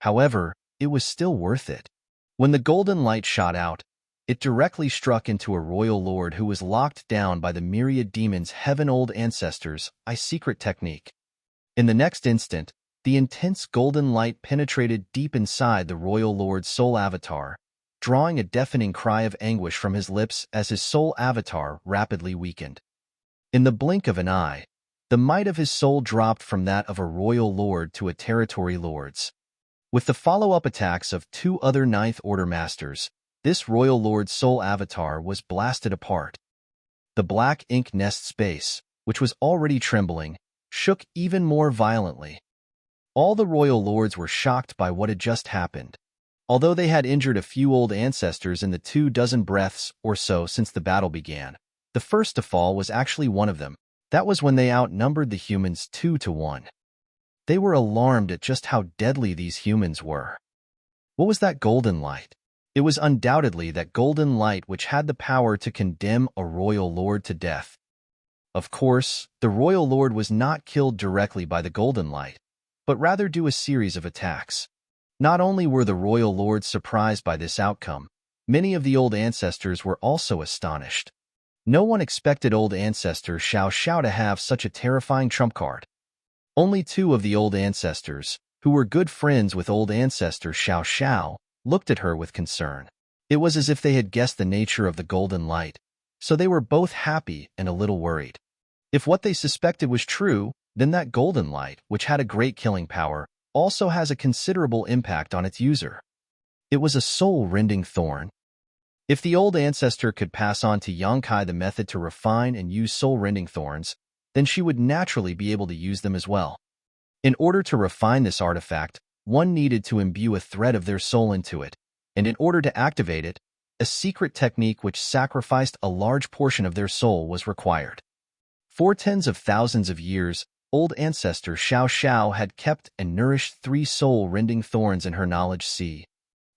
However, it was still worth it. When the golden light shot out, it directly struck into a royal lord who was locked down by the myriad demons heaven old ancestors, a secret technique. In the next instant, the intense golden light penetrated deep inside the royal lord's soul avatar, drawing a deafening cry of anguish from his lips as his soul avatar rapidly weakened. In the blink of an eye, the might of his soul dropped from that of a royal lord to a territory lord's. With the follow-up attacks of two other Ninth Order masters, this royal lord's soul avatar was blasted apart. The black ink nest space, which was already trembling, shook even more violently. All the royal lords were shocked by what had just happened. Although they had injured a few old ancestors in the 24 breaths or so since the battle began, the first to fall was actually one of them. That was when they outnumbered the humans 2-1. They were alarmed at just how deadly these humans were. What was that golden light? It was undoubtedly that golden light which had the power to condemn a royal lord to death. Of course, the royal lord was not killed directly by the golden light, but rather due a series of attacks. Not only were the royal lords surprised by this outcome, many of the old ancestors were also astonished. No one expected old ancestor Xiao Xiao to have such a terrifying trump card. Only two of the old ancestors, who were good friends with old ancestor Xiao Xiao, looked at her with concern. It was as if they had guessed the nature of the golden light, so they were both happy and a little worried. If what they suspected was true, then that golden light, which had a great killing power, also has a considerable impact on its user. It was a soul-rending thorn. If the old ancestor could pass on to Yangkai the method to refine and use soul-rending thorns, then she would naturally be able to use them as well. In order to refine this artifact, one needed to imbue a thread of their soul into it, and in order to activate it, a secret technique which sacrificed a large portion of their soul was required. For tens of thousands of years, old ancestor Xiao Xiao had kept and nourished 3 soul-rending thorns in her knowledge sea.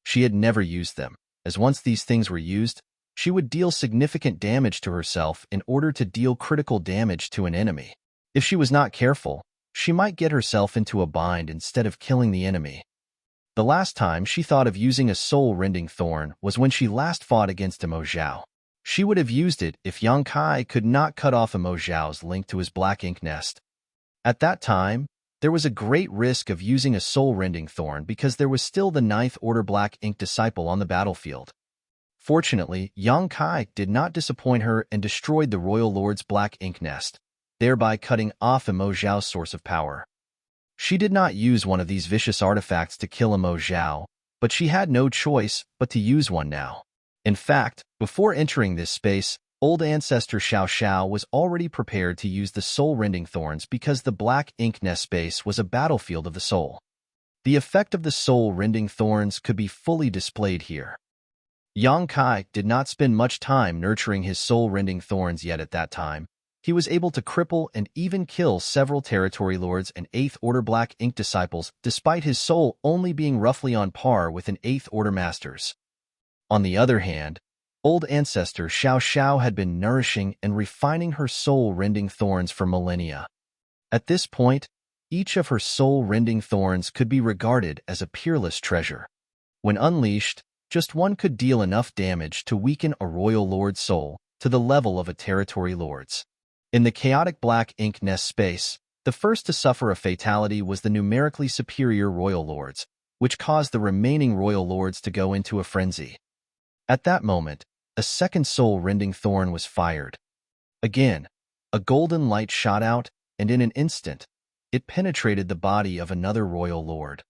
She had never used them, as once these things were used, she would deal significant damage to herself in order to deal critical damage to an enemy. If she was not careful, she might get herself into a bind instead of killing the enemy. The last time she thought of using a soul-rending thorn was when she last fought against Mo Zhao. She would have used it if Yang Kai could not cut off Mo Zhao's link to his black ink nest. At that time, there was a great risk of using a soul-rending thorn because there was still the Ninth Order black ink disciple on the battlefield. Fortunately, Yang Kai did not disappoint her and destroyed the royal lord's black ink nest, thereby cutting off Mo Zhao's source of power. She did not use one of these vicious artifacts to kill Mo Zhao, but she had no choice but to use one now. In fact, before entering this space, old ancestor Xiao Xiao was already prepared to use the soul-rending thorns because the black ink nest space was a battlefield of the soul. The effect of the soul-rending thorns could be fully displayed here. Yang Kai did not spend much time nurturing his soul-rending thorns yet at that time. He was able to cripple and even kill several territory lords and 8th Order black ink disciples despite his soul only being roughly on par with an 8th Order master's. On the other hand, old ancestor Xiao Xiao had been nourishing and refining her soul-rending thorns for millennia. At this point, each of her soul-rending thorns could be regarded as a peerless treasure. When unleashed, just one could deal enough damage to weaken a royal lord's soul to the level of a territory lord's. In the chaotic black ink nest space, the first to suffer a fatality was the numerically superior royal lords, which caused the remaining royal lords to go into a frenzy. At that moment, a second soul-rending thorn was fired. Again, a golden light shot out, and in an instant, it penetrated the body of another royal lord.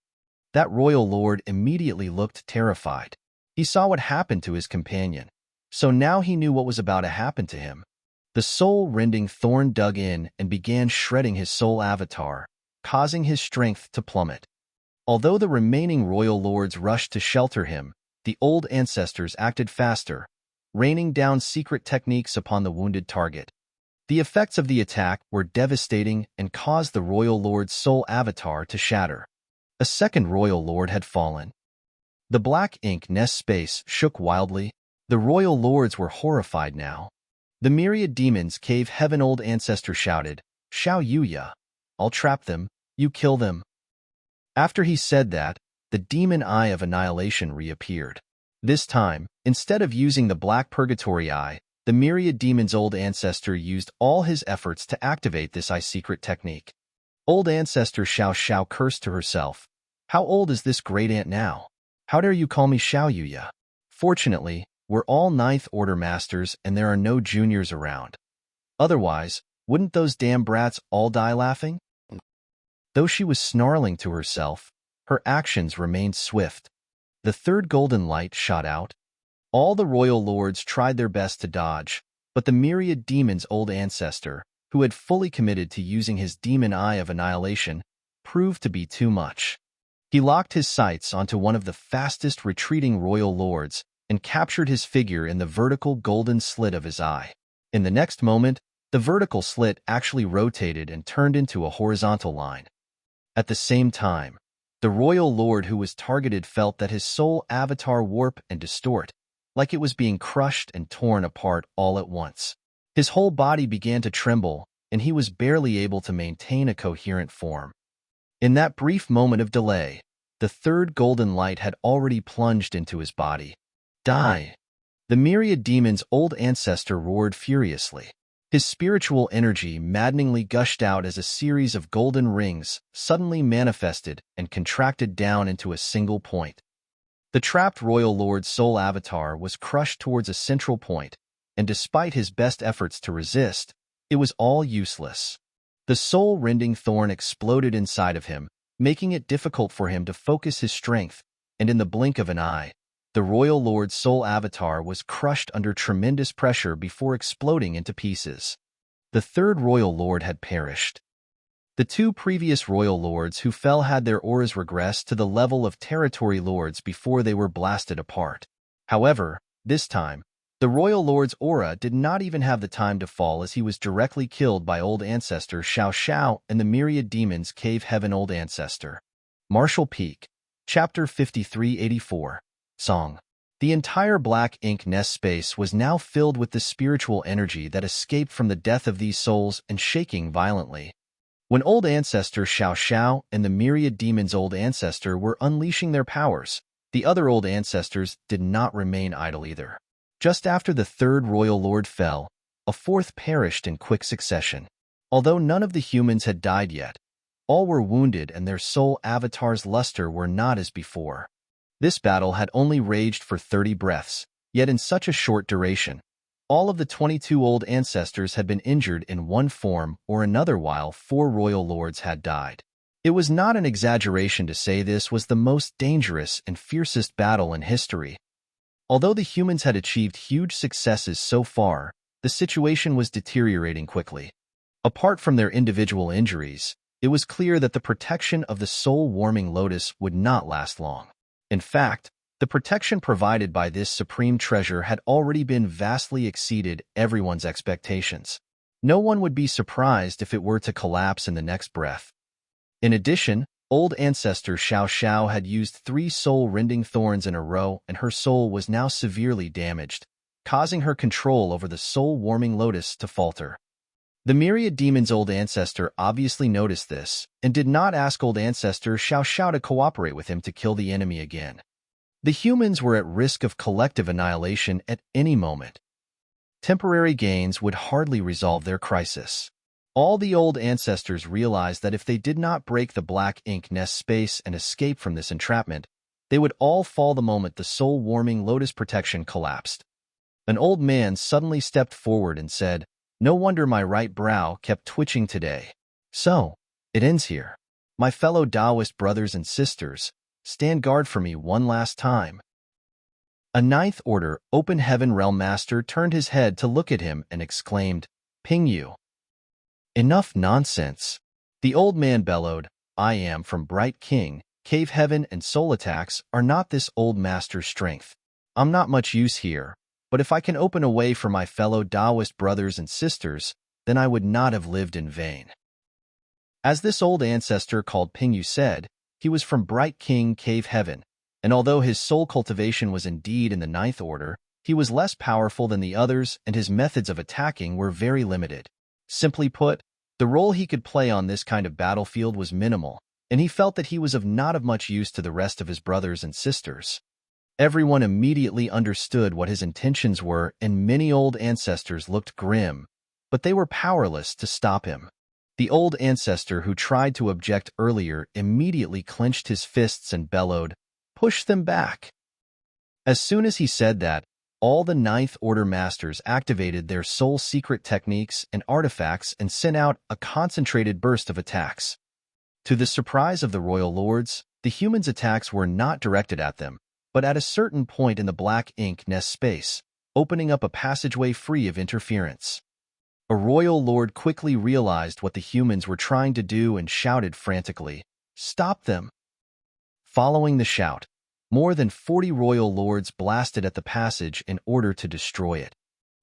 That royal lord immediately looked terrified. He saw what happened to his companion, so now he knew what was about to happen to him. The soul-rending thorn dug in and began shredding his soul avatar, causing his strength to plummet. Although the remaining royal lords rushed to shelter him, the old ancestors acted faster, raining down secret techniques upon the wounded target. The effects of the attack were devastating and caused the Royal Lord's soul avatar to shatter. A second Royal Lord had fallen. The black ink nest space shook wildly. The Royal Lords were horrified now. The myriad demons cave heaven old ancestor shouted, "Xiao Yuya, I'll trap them, you kill them." After he said that, the demon eye of annihilation reappeared. This time, instead of using the black purgatory eye, the myriad demon's old ancestor used all his efforts to activate this eye secret technique. Old ancestor Xiao Xiao cursed to herself. How old is this great aunt now? How dare you call me Xiao Yuya? Fortunately, we're all ninth order masters and there are no juniors around. Otherwise, wouldn't those damn brats all die laughing? Though she was snarling to herself, her actions remained swift. The third golden light shot out. All the royal lords tried their best to dodge, but the myriad demon's old ancestor, who had fully committed to using his demon eye of annihilation, proved to be too much. He locked his sights onto one of the fastest retreating royal lords and captured his figure in the vertical golden slit of his eye. In the next moment, the vertical slit actually rotated and turned into a horizontal line. At the same time, the royal lord who was targeted felt that his soul avatar warp and distort, like it was being crushed and torn apart all at once. His whole body began to tremble, and he was barely able to maintain a coherent form. In that brief moment of delay, the third golden light had already plunged into his body. Die! The myriad demon's old ancestor roared furiously. His spiritual energy maddeningly gushed out as a series of golden rings suddenly manifested and contracted down into a single point. The trapped royal lord's soul avatar was crushed towards a central point, and despite his best efforts to resist, it was all useless. The soul-rending thorn exploded inside of him, making it difficult for him to focus his strength, and in the blink of an eye, the royal lord's soul avatar was crushed under tremendous pressure before exploding into pieces. The third royal lord had perished. The two previous royal lords who fell had their auras regressed to the level of territory lords before they were blasted apart. However, this time, the royal lord's aura did not even have the time to fall as he was directly killed by old ancestor Xiao Xiao and the myriad demons cave heaven old ancestor. Martial Peak, Chapter 5384. Song. The entire black ink nest space was now filled with the spiritual energy that escaped from the death of these souls and shaking violently. When old ancestor Xiao Xiao and the myriad demons old ancestor were unleashing their powers, the other old ancestors did not remain idle either. Just after the third royal lord fell, a fourth perished in quick succession. Although none of the humans had died yet, all were wounded and their soul avatars' luster were not as before. This battle had only raged for 30 breaths, yet in such a short duration, all of the 22 old ancestors had been injured in one form or another while 4 royal lords had died. It was not an exaggeration to say this was the most dangerous and fiercest battle in history. Although the humans had achieved huge successes so far, the situation was deteriorating quickly. Apart from their individual injuries, it was clear that the protection of the soul-warming lotus would not last long. In fact, the protection provided by this supreme treasure had already been vastly exceeded everyone's expectations. No one would be surprised if it were to collapse in the next breath. In addition, old ancestor Xiao Xiao had used 3 soul-rending thorns in a row and her soul was now severely damaged, causing her control over the soul-warming lotus to falter. The myriad demon's old ancestor obviously noticed this and did not ask old ancestor Xiao Xiao to cooperate with him to kill the enemy again. The humans were at risk of collective annihilation at any moment. Temporary gains would hardly resolve their crisis. All the old ancestors realized that if they did not break the black ink nest space and escape from this entrapment, they would all fall the moment the soul-warming lotus protection collapsed. An old man suddenly stepped forward and said, "No wonder my right brow kept twitching today. So, it ends here. My fellow Taoist brothers and sisters, stand guard for me one last time." A ninth order, open heaven realm master turned his head to look at him and exclaimed, "Ping you." "Enough nonsense." The old man bellowed, "I am from Bright King. Cave heaven and soul attacks are not this old master's strength. I'm not much use here, but if I can open a way for my fellow Taoist brothers and sisters, then I would not have lived in vain. As this old ancestor called Pingyu said, he was from Bright King Cave Heaven, and although his soul cultivation was indeed in the ninth order, he was less powerful than the others and his methods of attacking were very limited. Simply put, the role he could play on this kind of battlefield was minimal, and he felt that he was not of much use to the rest of his brothers and sisters. Everyone immediately understood what his intentions were, and many old ancestors looked grim, but they were powerless to stop him. The old ancestor who tried to object earlier immediately clenched his fists and bellowed, "Push them back!" As soon as he said that, all the Ninth Order Masters activated their soul secret techniques and artifacts and sent out a concentrated burst of attacks. To the surprise of the Royal Lords, the humans' attacks were not directed at them, but at a certain point in the black ink nest space, opening up a passageway free of interference. A Royal Lord quickly realized what the humans were trying to do and shouted frantically, "Stop them!" Following the shout, more than 40 Royal Lords blasted at the passage in order to destroy it.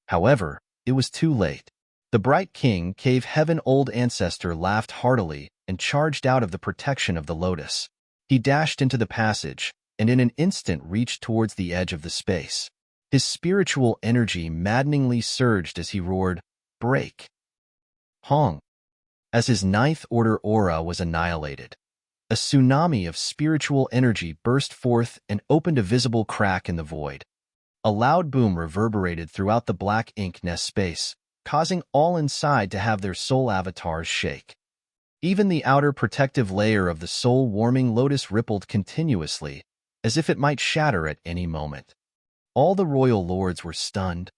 However, it was too late. The Bright King Cave Heaven old ancestor laughed heartily and charged out of the protection of the lotus. He dashed into the passage and in an instant reached towards the edge of the space. His spiritual energy maddeningly surged as he roared, "Break!" Hong! As his ninth order aura was annihilated, a tsunami of spiritual energy burst forth and opened a visible crack in the void. A loud boom reverberated throughout the black ink nest space, causing all inside to have their soul avatars shake. Even the outer protective layer of the soul-warming lotus rippled continuously, as if it might shatter at any moment. All the Royal Lords were stunned.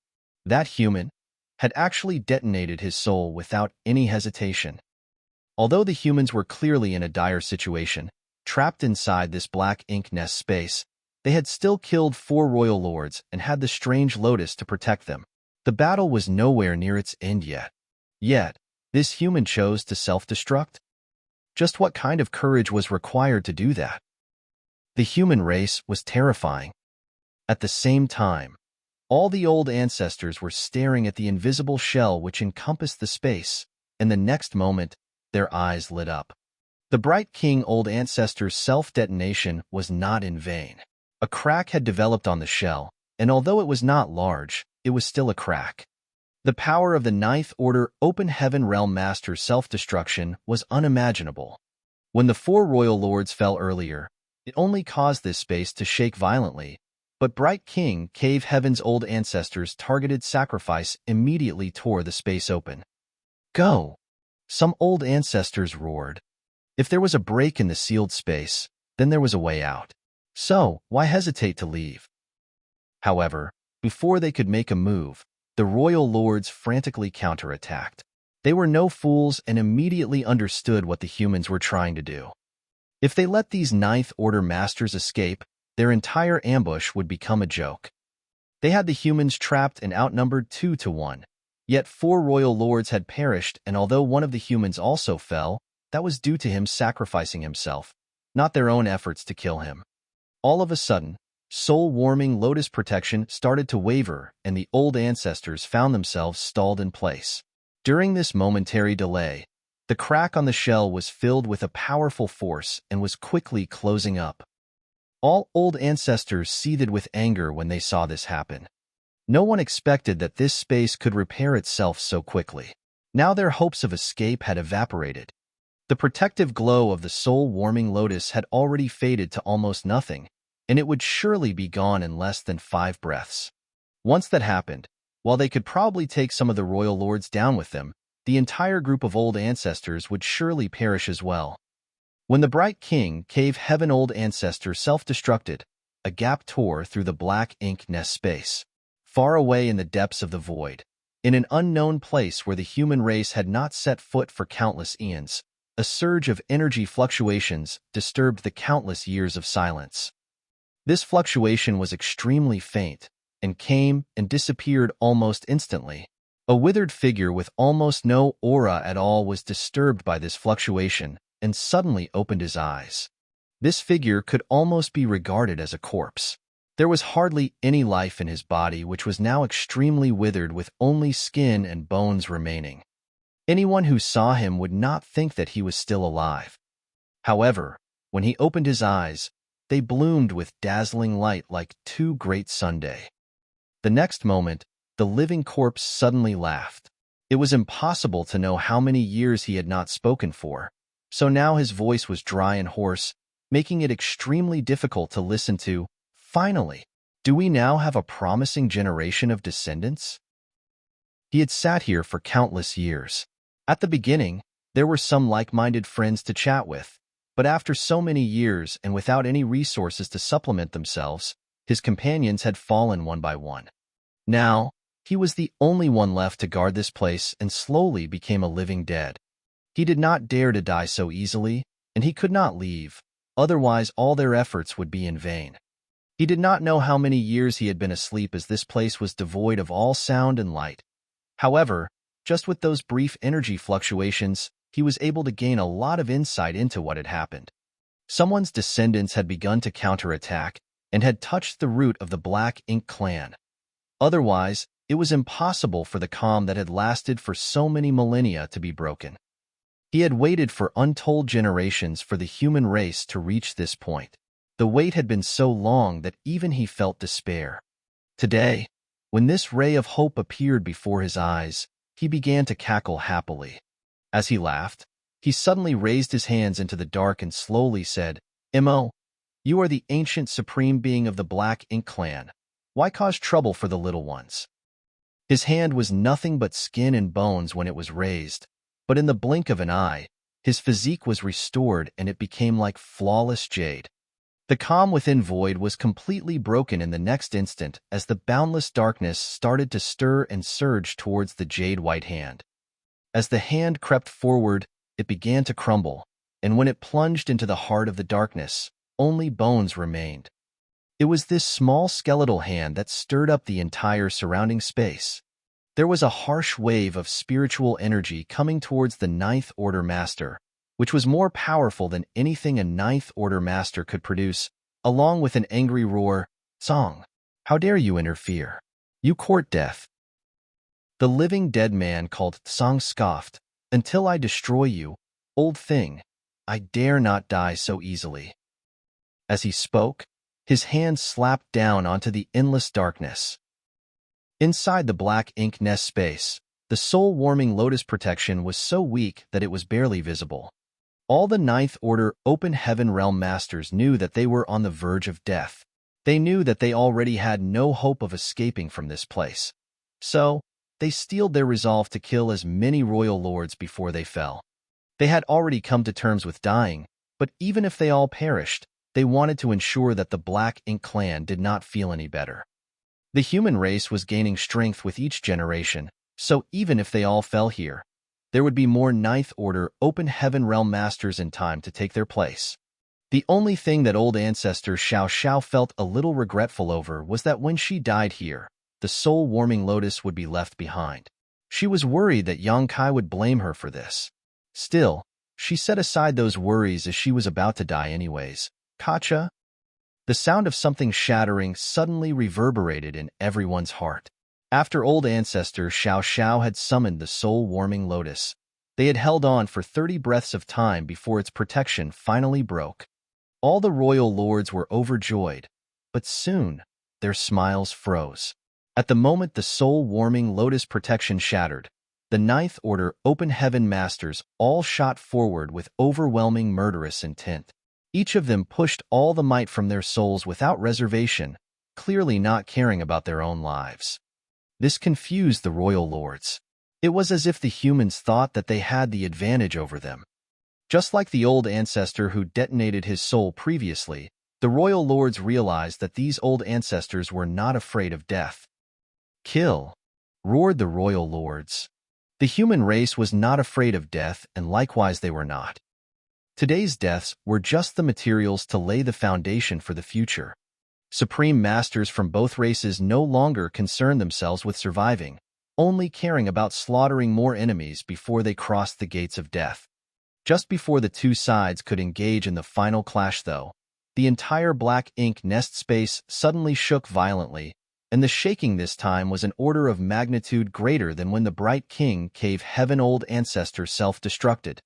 That human had actually detonated his soul without any hesitation. Although the humans were clearly in a dire situation, trapped inside this black ink nest space, they had still killed 4 Royal Lords and had the strange lotus to protect them. The battle was nowhere near its end yet. Yet, this human chose to self-destruct? Just what kind of courage was required to do that? The human race was terrifying. At the same time, all the old ancestors were staring at the invisible shell which encompassed the space, and the next moment, their eyes lit up. The Bright King old ancestor's self-detonation was not in vain. A crack had developed on the shell, and although it was not large, it was still a crack. The power of the Ninth Order Open Heaven Realm Master's self-destruction was unimaginable. When the 4 Royal Lords fell earlier, it only caused this space to shake violently, but Bright King Cave Heaven's old ancestors' targeted sacrifice immediately tore the space open. "Go!" Some old ancestors roared. If there was a break in the sealed space, then there was a way out. So, why hesitate to leave? However, before they could make a move, the Royal Lords frantically counterattacked. They were no fools and immediately understood what the humans were trying to do. If they let these Ninth Order Masters escape, their entire ambush would become a joke. They had the humans trapped and outnumbered 2 to 1. Yet 4 Royal Lords had perished, and although one of the humans also fell, that was due to him sacrificing himself, not their own efforts to kill him. All of a sudden, soul-warming lotus protection started to waver, and the old ancestors found themselves stalled in place. During this momentary delay, the crack on the shell was filled with a powerful force and was quickly closing up. All old ancestors seethed with anger when they saw this happen. No one expected that this space could repair itself so quickly. Now their hopes of escape had evaporated. The protective glow of the soul-warming lotus had already faded to almost nothing, and it would surely be gone in less than 5 breaths. Once that happened, while they could probably take some of the Royal Lords down with them, the entire group of old ancestors would surely perish as well. When the Bright King Cave Heaven old ancestor self-destructed, a gap tore through the black ink nest space. Far away in the depths of the void, in an unknown place where the human race had not set foot for countless eons, a surge of energy fluctuations disturbed the countless years of silence. This fluctuation was extremely faint, and came and disappeared almost instantly. A withered figure with almost no aura at all was disturbed by this fluctuation, and suddenly opened his eyes. This figure could almost be regarded as a corpse. There was hardly any life in his body, which was now extremely withered with only skin and bones remaining. Anyone who saw him would not think that he was still alive. However, when he opened his eyes, they bloomed with dazzling light like two great sundays. The next moment, the living corpse suddenly laughed. It was impossible to know how many years he had not spoken for, so now his voice was dry and hoarse, making it extremely difficult to listen to. Finally, do we now have a promising generation of descendants? He had sat here for countless years. At the beginning, there were some like-minded friends to chat with, but after so many years and without any resources to supplement themselves, his companions had fallen one by one. Now, he was the only one left to guard this place and slowly became a living dead. He did not dare to die so easily, and he could not leave, otherwise all their efforts would be in vain. He did not know how many years he had been asleep as this place was devoid of all sound and light. However, just with those brief energy fluctuations, he was able to gain a lot of insight into what had happened. Someone's descendants had begun to counterattack and had touched the root of the Black Ink clan. Otherwise, it was impossible for the calm that had lasted for so many millennia to be broken. He had waited for untold generations for the human race to reach this point. The wait had been so long that even he felt despair. Today, when this ray of hope appeared before his eyes, he began to cackle happily. As he laughed, he suddenly raised his hands into the dark and slowly said, "Mo, you are the ancient supreme being of the Black Ink clan. Why cause trouble for the little ones?" His hand was nothing but skin and bones when it was raised, but in the blink of an eye, his physique was restored and it became like flawless jade. The calm within Void was completely broken in the next instant as the boundless darkness started to stir and surge towards the jade-white hand. As the hand crept forward, it began to crumble, and when it plunged into the heart of the darkness, only bones remained. It was this small skeletal hand that stirred up the entire surrounding space. There was a harsh wave of spiritual energy coming towards the Ninth Order Master, which was more powerful than anything a Ninth Order Master could produce, along with an angry roar, "Song, how dare you interfere? You court death." The living dead man called Tsang scoffed, "Until I destroy you, old thing, I dare not die so easily." As he spoke, his hand slapped down onto the endless darkness. Inside the Black Ink nest space, the soul-warming lotus protection was so weak that it was barely visible. All the Ninth Order Open Heaven Realm Masters knew that they were on the verge of death. They knew that they already had no hope of escaping from this place. So, they steeled their resolve to kill as many royal lords before they fell. They had already come to terms with dying, but even if they all perished, they wanted to ensure that the Black Ink clan did not feel any better. The human race was gaining strength with each generation, so even if they all fell here, there would be more Ninth Order Open Heaven Realm Masters in time to take their place. The only thing that old ancestor Xiao Xiao felt a little regretful over was that when she died here, the soul-warming lotus would be left behind. She was worried that Yang Kai would blame her for this. Still, she set aside those worries as she was about to die anyways. "Kacha?" The sound of something shattering suddenly reverberated in everyone's heart. After old ancestor Xiao Xiao had summoned the soul-warming lotus, they had held on for 30 breaths of time before its protection finally broke. All the royal lords were overjoyed, but soon their smiles froze. At the moment the soul-warming lotus protection shattered, the Ninth Order Open Heaven Masters all shot forward with overwhelming murderous intent. Each of them pushed all the might from their souls without reservation, clearly not caring about their own lives. This confused the royal lords. It was as if the humans thought that they had the advantage over them. Just like the old ancestor who detonated his soul previously, the royal lords realized that these old ancestors were not afraid of death. "Kill!" roared the royal lords. The human race was not afraid of death, and likewise they were not. Today's deaths were just the materials to lay the foundation for the future. Supreme Masters from both races no longer concerned themselves with surviving, only caring about slaughtering more enemies before they crossed the gates of death. Just before the two sides could engage in the final clash though, the entire Black Ink nest space suddenly shook violently, and the shaking this time was an order of magnitude greater than when the Bright King Cave Heaven Old Ancestor self-destructed.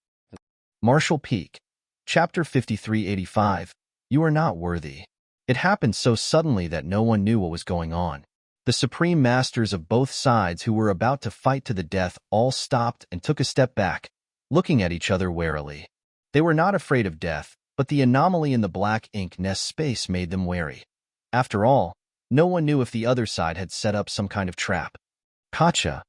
Marshall Peak, Chapter 5385. You are not worthy. It happened so suddenly that no one knew what was going on. The supreme masters of both sides who were about to fight to the death all stopped and took a step back, looking at each other warily. They were not afraid of death, but the anomaly in the black ink nest space made them wary. After all, no one knew if the other side had set up some kind of trap. Gotcha.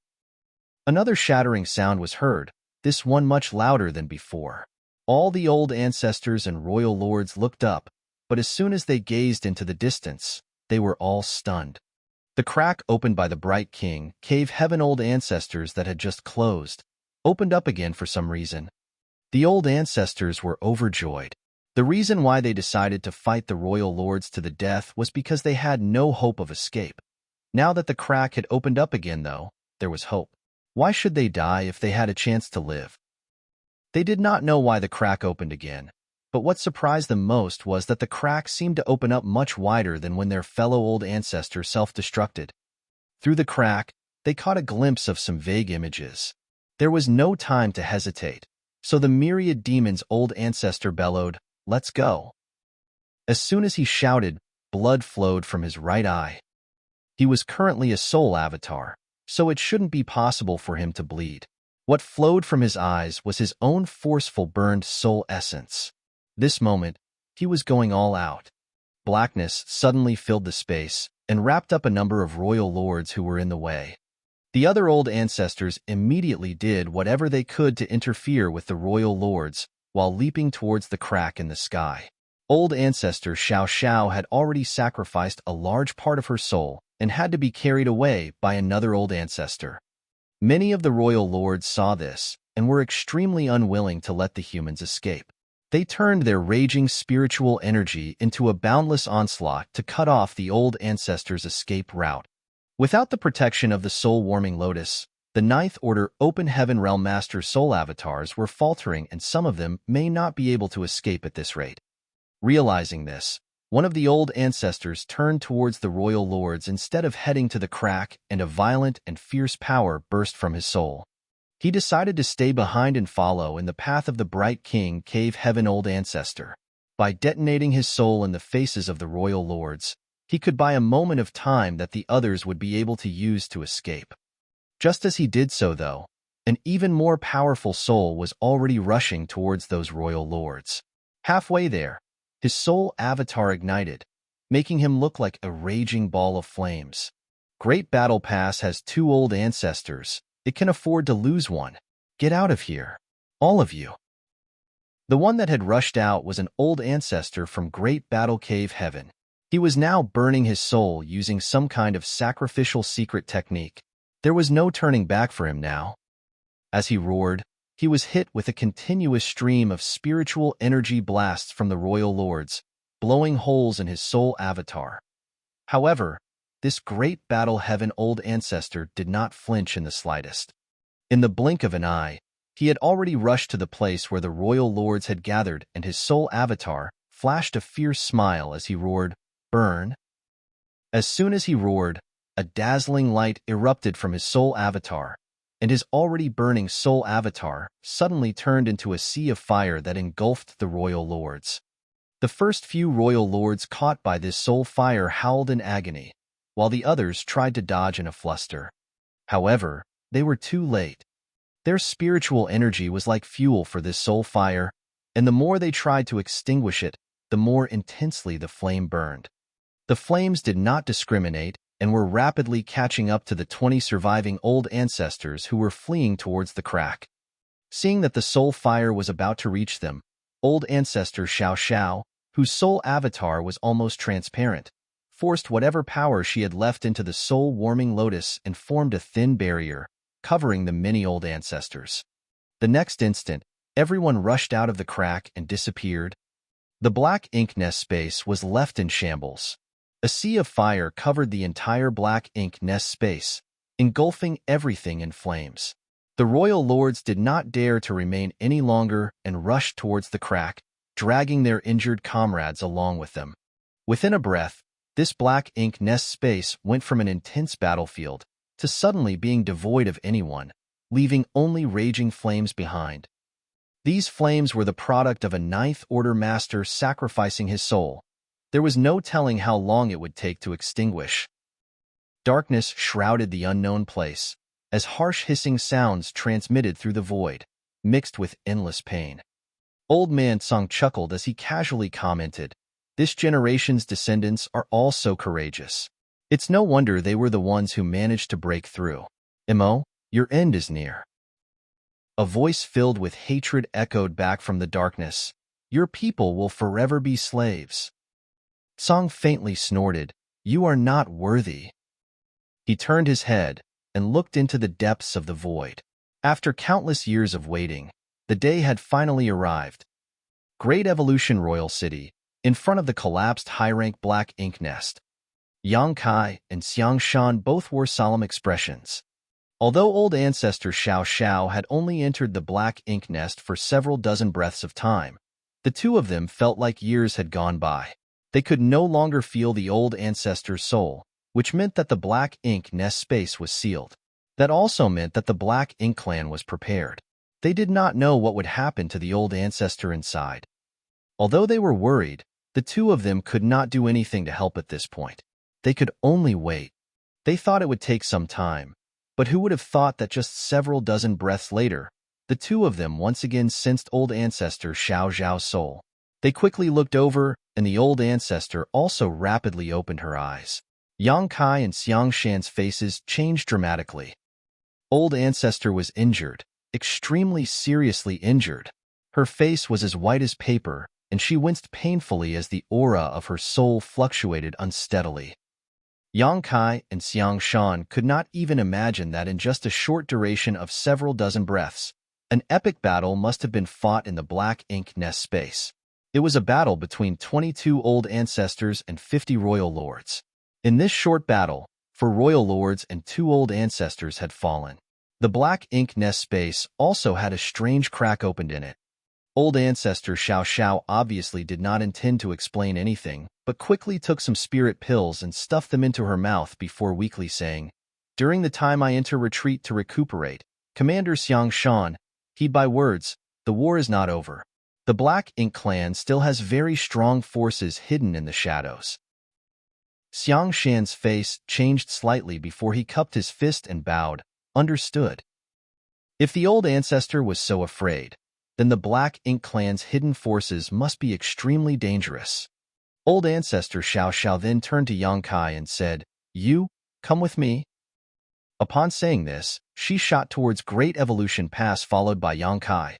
Another shattering sound was heard, this one much louder than before. All the old ancestors and royal lords looked up, but as soon as they gazed into the distance, they were all stunned. The crack opened by the Bright King Cave Heaven Old Ancestors that had just closed opened up again for some reason. The old ancestors were overjoyed. The reason why they decided to fight the royal lords to the death was because they had no hope of escape. Now that the crack had opened up again, though, there was hope. Why should they die if they had a chance to live? They did not know why the crack opened again, but what surprised them most was that the crack seemed to open up much wider than when their fellow old ancestor self-destructed. Through the crack, they caught a glimpse of some vague images. There was no time to hesitate, so the myriad demons' old ancestor bellowed, "Let's go." As soon as he shouted, blood flowed from his right eye. He was currently a soul avatar, so it shouldn't be possible for him to bleed. What flowed from his eyes was his own forceful burned soul essence. This moment, he was going all out. Blackness suddenly filled the space and wrapped up a number of royal lords who were in the way. The other old ancestors immediately did whatever they could to interfere with the royal lords while leaping towards the crack in the sky. Old ancestor Xiao Xiao had already sacrificed a large part of her soul and had to be carried away by another old ancestor. Many of the royal lords saw this and were extremely unwilling to let the humans escape. They turned their raging spiritual energy into a boundless onslaught to cut off the old ancestors' escape route. Without the protection of the soul-warming lotus, the Ninth Order Open Heaven Realm Master Soul Avatars were faltering, and some of them may not be able to escape at this rate. Realizing this, one of the old ancestors turned towards the royal lords instead of heading to the crack, and a violent and fierce power burst from his soul. He decided to stay behind and follow in the path of the Bright King Cave Heaven Old Ancestor. By detonating his soul in the faces of the royal lords, he could buy a moment of time that the others would be able to use to escape. Just as he did so, though, an even more powerful soul was already rushing towards those royal lords. Halfway there, his soul avatar ignited, making him look like a raging ball of flames. Great Battle Pass has two old ancestors. It can afford to lose one. Get out of here. All of you. The one that had rushed out was an old ancestor from Great Battle Cave Heaven. He was now burning his soul using some kind of sacrificial secret technique. There was no turning back for him now. As he roared, he was hit with a continuous stream of spiritual energy blasts from the royal lords, blowing holes in his soul avatar. However, this Great Battle Heaven Old Ancestor did not flinch in the slightest. In the blink of an eye, he had already rushed to the place where the royal lords had gathered, and his soul avatar flashed a fierce smile as he roared, "Burn!" As soon as he roared, a dazzling light erupted from his soul avatar, and his already burning soul avatar suddenly turned into a sea of fire that engulfed the royal lords. The first few royal lords caught by this soul fire howled in agony, while the others tried to dodge in a fluster. However, they were too late. Their spiritual energy was like fuel for this soul fire, and the more they tried to extinguish it, the more intensely the flame burned. The flames did not discriminate and were rapidly catching up to the 20 surviving old ancestors who were fleeing towards the crack. Seeing that the soul fire was about to reach them, old ancestor Xiao Xiao, whose soul avatar was almost transparent, forced whatever power she had left into the soul-warming lotus and formed a thin barrier, covering the many old ancestors. The next instant, everyone rushed out of the crack and disappeared. The black ink nest space was left in shambles. A sea of fire covered the entire black ink nest space, engulfing everything in flames. The royal lords did not dare to remain any longer and rushed towards the crack, dragging their injured comrades along with them. Within a breath, This black ink nest space went from an intense battlefield to suddenly being devoid of anyone, leaving only raging flames behind. These flames were the product of a Ninth Order master sacrificing his soul. There was no telling how long it would take to extinguish. Darkness shrouded the unknown place, as harsh hissing sounds transmitted through the void, mixed with endless pain. Old Man Song chuckled as he casually commented, "This generation's descendants are all so courageous. It's no wonder they were the ones who managed to break through. Mo, your end is near." A voice filled with hatred echoed back from the darkness, "Your people will forever be slaves." Song faintly snorted, "You are not worthy." He turned his head and looked into the depths of the void. After countless years of waiting, the day had finally arrived. Great Evolution Royal City, in front of the collapsed high-rank black ink nest. Yang Kai and Xiang Shan both wore solemn expressions. Although old ancestor Xiao Xiao had only entered the black ink nest for several dozen breaths of time, the two of them felt like years had gone by. They could no longer feel the old ancestor's soul, which meant that the black ink nest space was sealed. That also meant that the black ink clan was prepared. They did not know what would happen to the old ancestor inside. Although they were worried, the two of them could not do anything to help at this point. They could only wait. They thought it would take some time, but who would have thought that just several dozen breaths later, the two of them once again sensed old ancestor Xiao Zhao's soul. They quickly looked over, and the old ancestor also rapidly opened her eyes. Yang Kai and Xiang Shan's faces changed dramatically. Old ancestor was injured, extremely seriously injured. Her face was as white as paper, and she winced painfully as the aura of her soul fluctuated unsteadily. Yang Kai and Xiang Shan could not even imagine that in just a short duration of several dozen breaths, an epic battle must have been fought in the black ink nest space. It was a battle between 22 old ancestors and 50 royal lords. In this short battle, 4 royal lords and 2 old ancestors had fallen. The black ink nest space also had a strange crack opened in it. Old ancestor Xiao Xiao obviously did not intend to explain anything, but quickly took some spirit pills and stuffed them into her mouth before weakly saying, "During the time I enter retreat to recuperate, Commander Xiang Shan, heed my words, the war is not over. The Black Ink clan still has very strong forces hidden in the shadows." Xiang Shan's face changed slightly before he cupped his fist and bowed, "Understood." If the old ancestor was so afraid, then the Black Ink clan's hidden forces must be extremely dangerous. Old ancestor Xiao Xiao then turned to Yang Kai and said, "You, come with me." Upon saying this, she shot towards Great Evolution Pass followed by Yang Kai.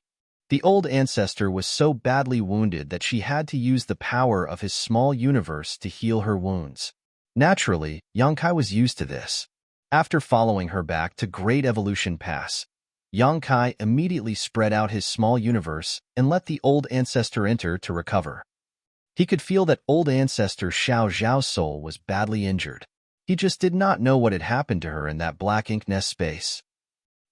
The old ancestor was so badly wounded that she had to use the power of his small universe to heal her wounds. Naturally, Yang Kai was used to this. After following her back to Great Evolution Pass, Yang Kai immediately spread out his small universe and let the old ancestor enter to recover. He could feel that old ancestor Xiao Zhao's soul was badly injured. He just did not know what had happened to her in that black ink nest space.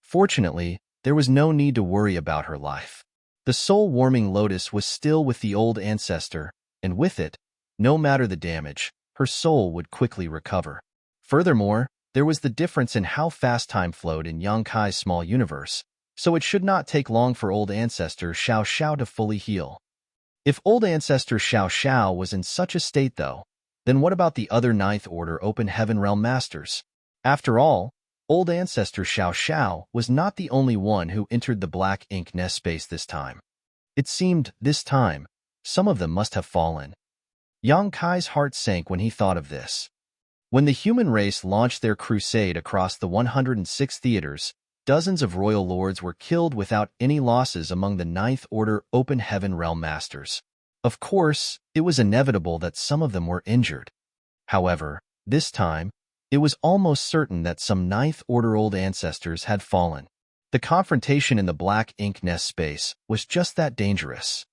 Fortunately, there was no need to worry about her life. The soul-warming lotus was still with the old ancestor, and with it, no matter the damage, her soul would quickly recover. Furthermore, there was the difference in how fast time flowed in Yang Kai's small universe, so it should not take long for old ancestor Xiao Xiao to fully heal. If old ancestor Xiao Xiao was in such a state though, then what about the other Ninth Order Open Heaven Realm Masters? After all, old ancestor Xiao Xiao was not the only one who entered the black ink nest space this time. It seemed, this time, some of them must have fallen. Yang Kai's heart sank when he thought of this. When the human race launched their crusade across the 106 theaters, dozens of royal lords were killed without any losses among the Ninth Order Open Heaven Realm Masters. Of course, it was inevitable that some of them were injured. However, this time, it was almost certain that some Ninth Order old ancestors had fallen. The confrontation in the black ink nest space was just that dangerous.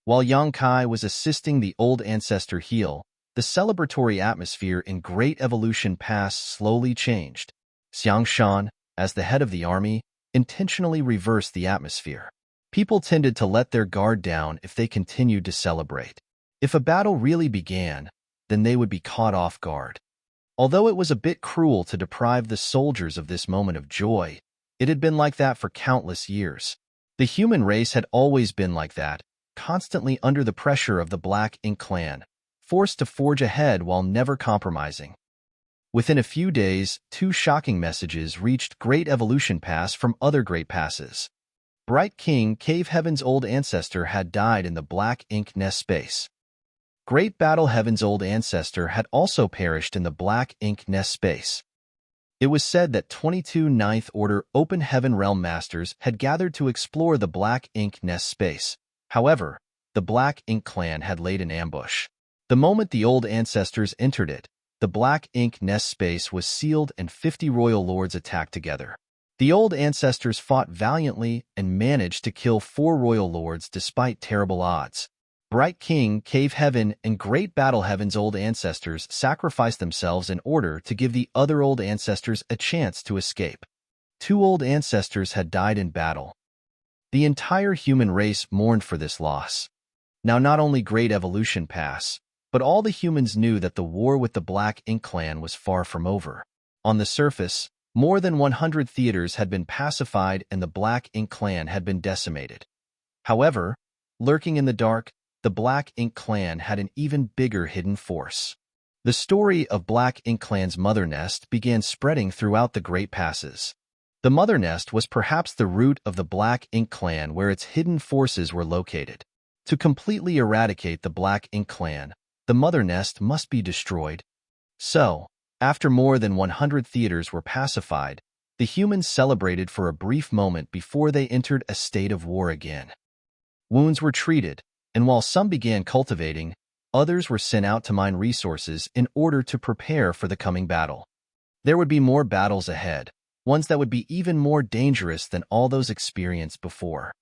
While Yang Kai was assisting the old ancestor heal, the celebratory atmosphere in Great Evolution Pass slowly changed. Xiang Shan, as the head of the army, intentionally reversed the atmosphere. People tended to let their guard down if they continued to celebrate. If a battle really began, then they would be caught off guard. Although it was a bit cruel to deprive the soldiers of this moment of joy, it had been like that for countless years. The human race had always been like that, constantly under the pressure of the Black Ink clan, forced to forge ahead while never compromising. Within a few days, two shocking messages reached Great Evolution Pass from other Great Passes. Bright King Cave Heaven's old ancestor had died in the Black Ink Nest space. Great Battle Heaven's old ancestor had also perished in the Black Ink Nest space. It was said that 22 Ninth Order Open Heaven Realm Masters had gathered to explore the Black Ink Nest space. However, the Black Ink clan had laid an ambush. The moment the old ancestors entered it, the Black Ink Nest space was sealed and 50 royal lords attacked together. The old ancestors fought valiantly and managed to kill 4 royal lords despite terrible odds. Bright King, Cave Heaven, and Great Battle Heaven's old ancestors sacrificed themselves in order to give the other old ancestors a chance to escape. 2 old ancestors had died in battle. The entire human race mourned for this loss. Now not only Great Evolution Pass, but all the humans knew that the war with the Black Ink clan was far from over. On the surface, more than 100 theaters had been pacified and the Black Ink clan had been decimated. However, lurking in the dark, the Black Ink clan had an even bigger hidden force. The story of Black Ink clan's mother nest began spreading throughout the Great Passes. The mother nest was perhaps the root of the Black Ink clan where its hidden forces were located. To completely eradicate the Black Ink clan, the mother nest must be destroyed. So, after more than 100 theaters were pacified, the humans celebrated for a brief moment before they entered a state of war again. Wounds were treated, and while some began cultivating, others were sent out to mine resources in order to prepare for the coming battle. There would be more battles ahead, ones that would be even more dangerous than all those experienced before.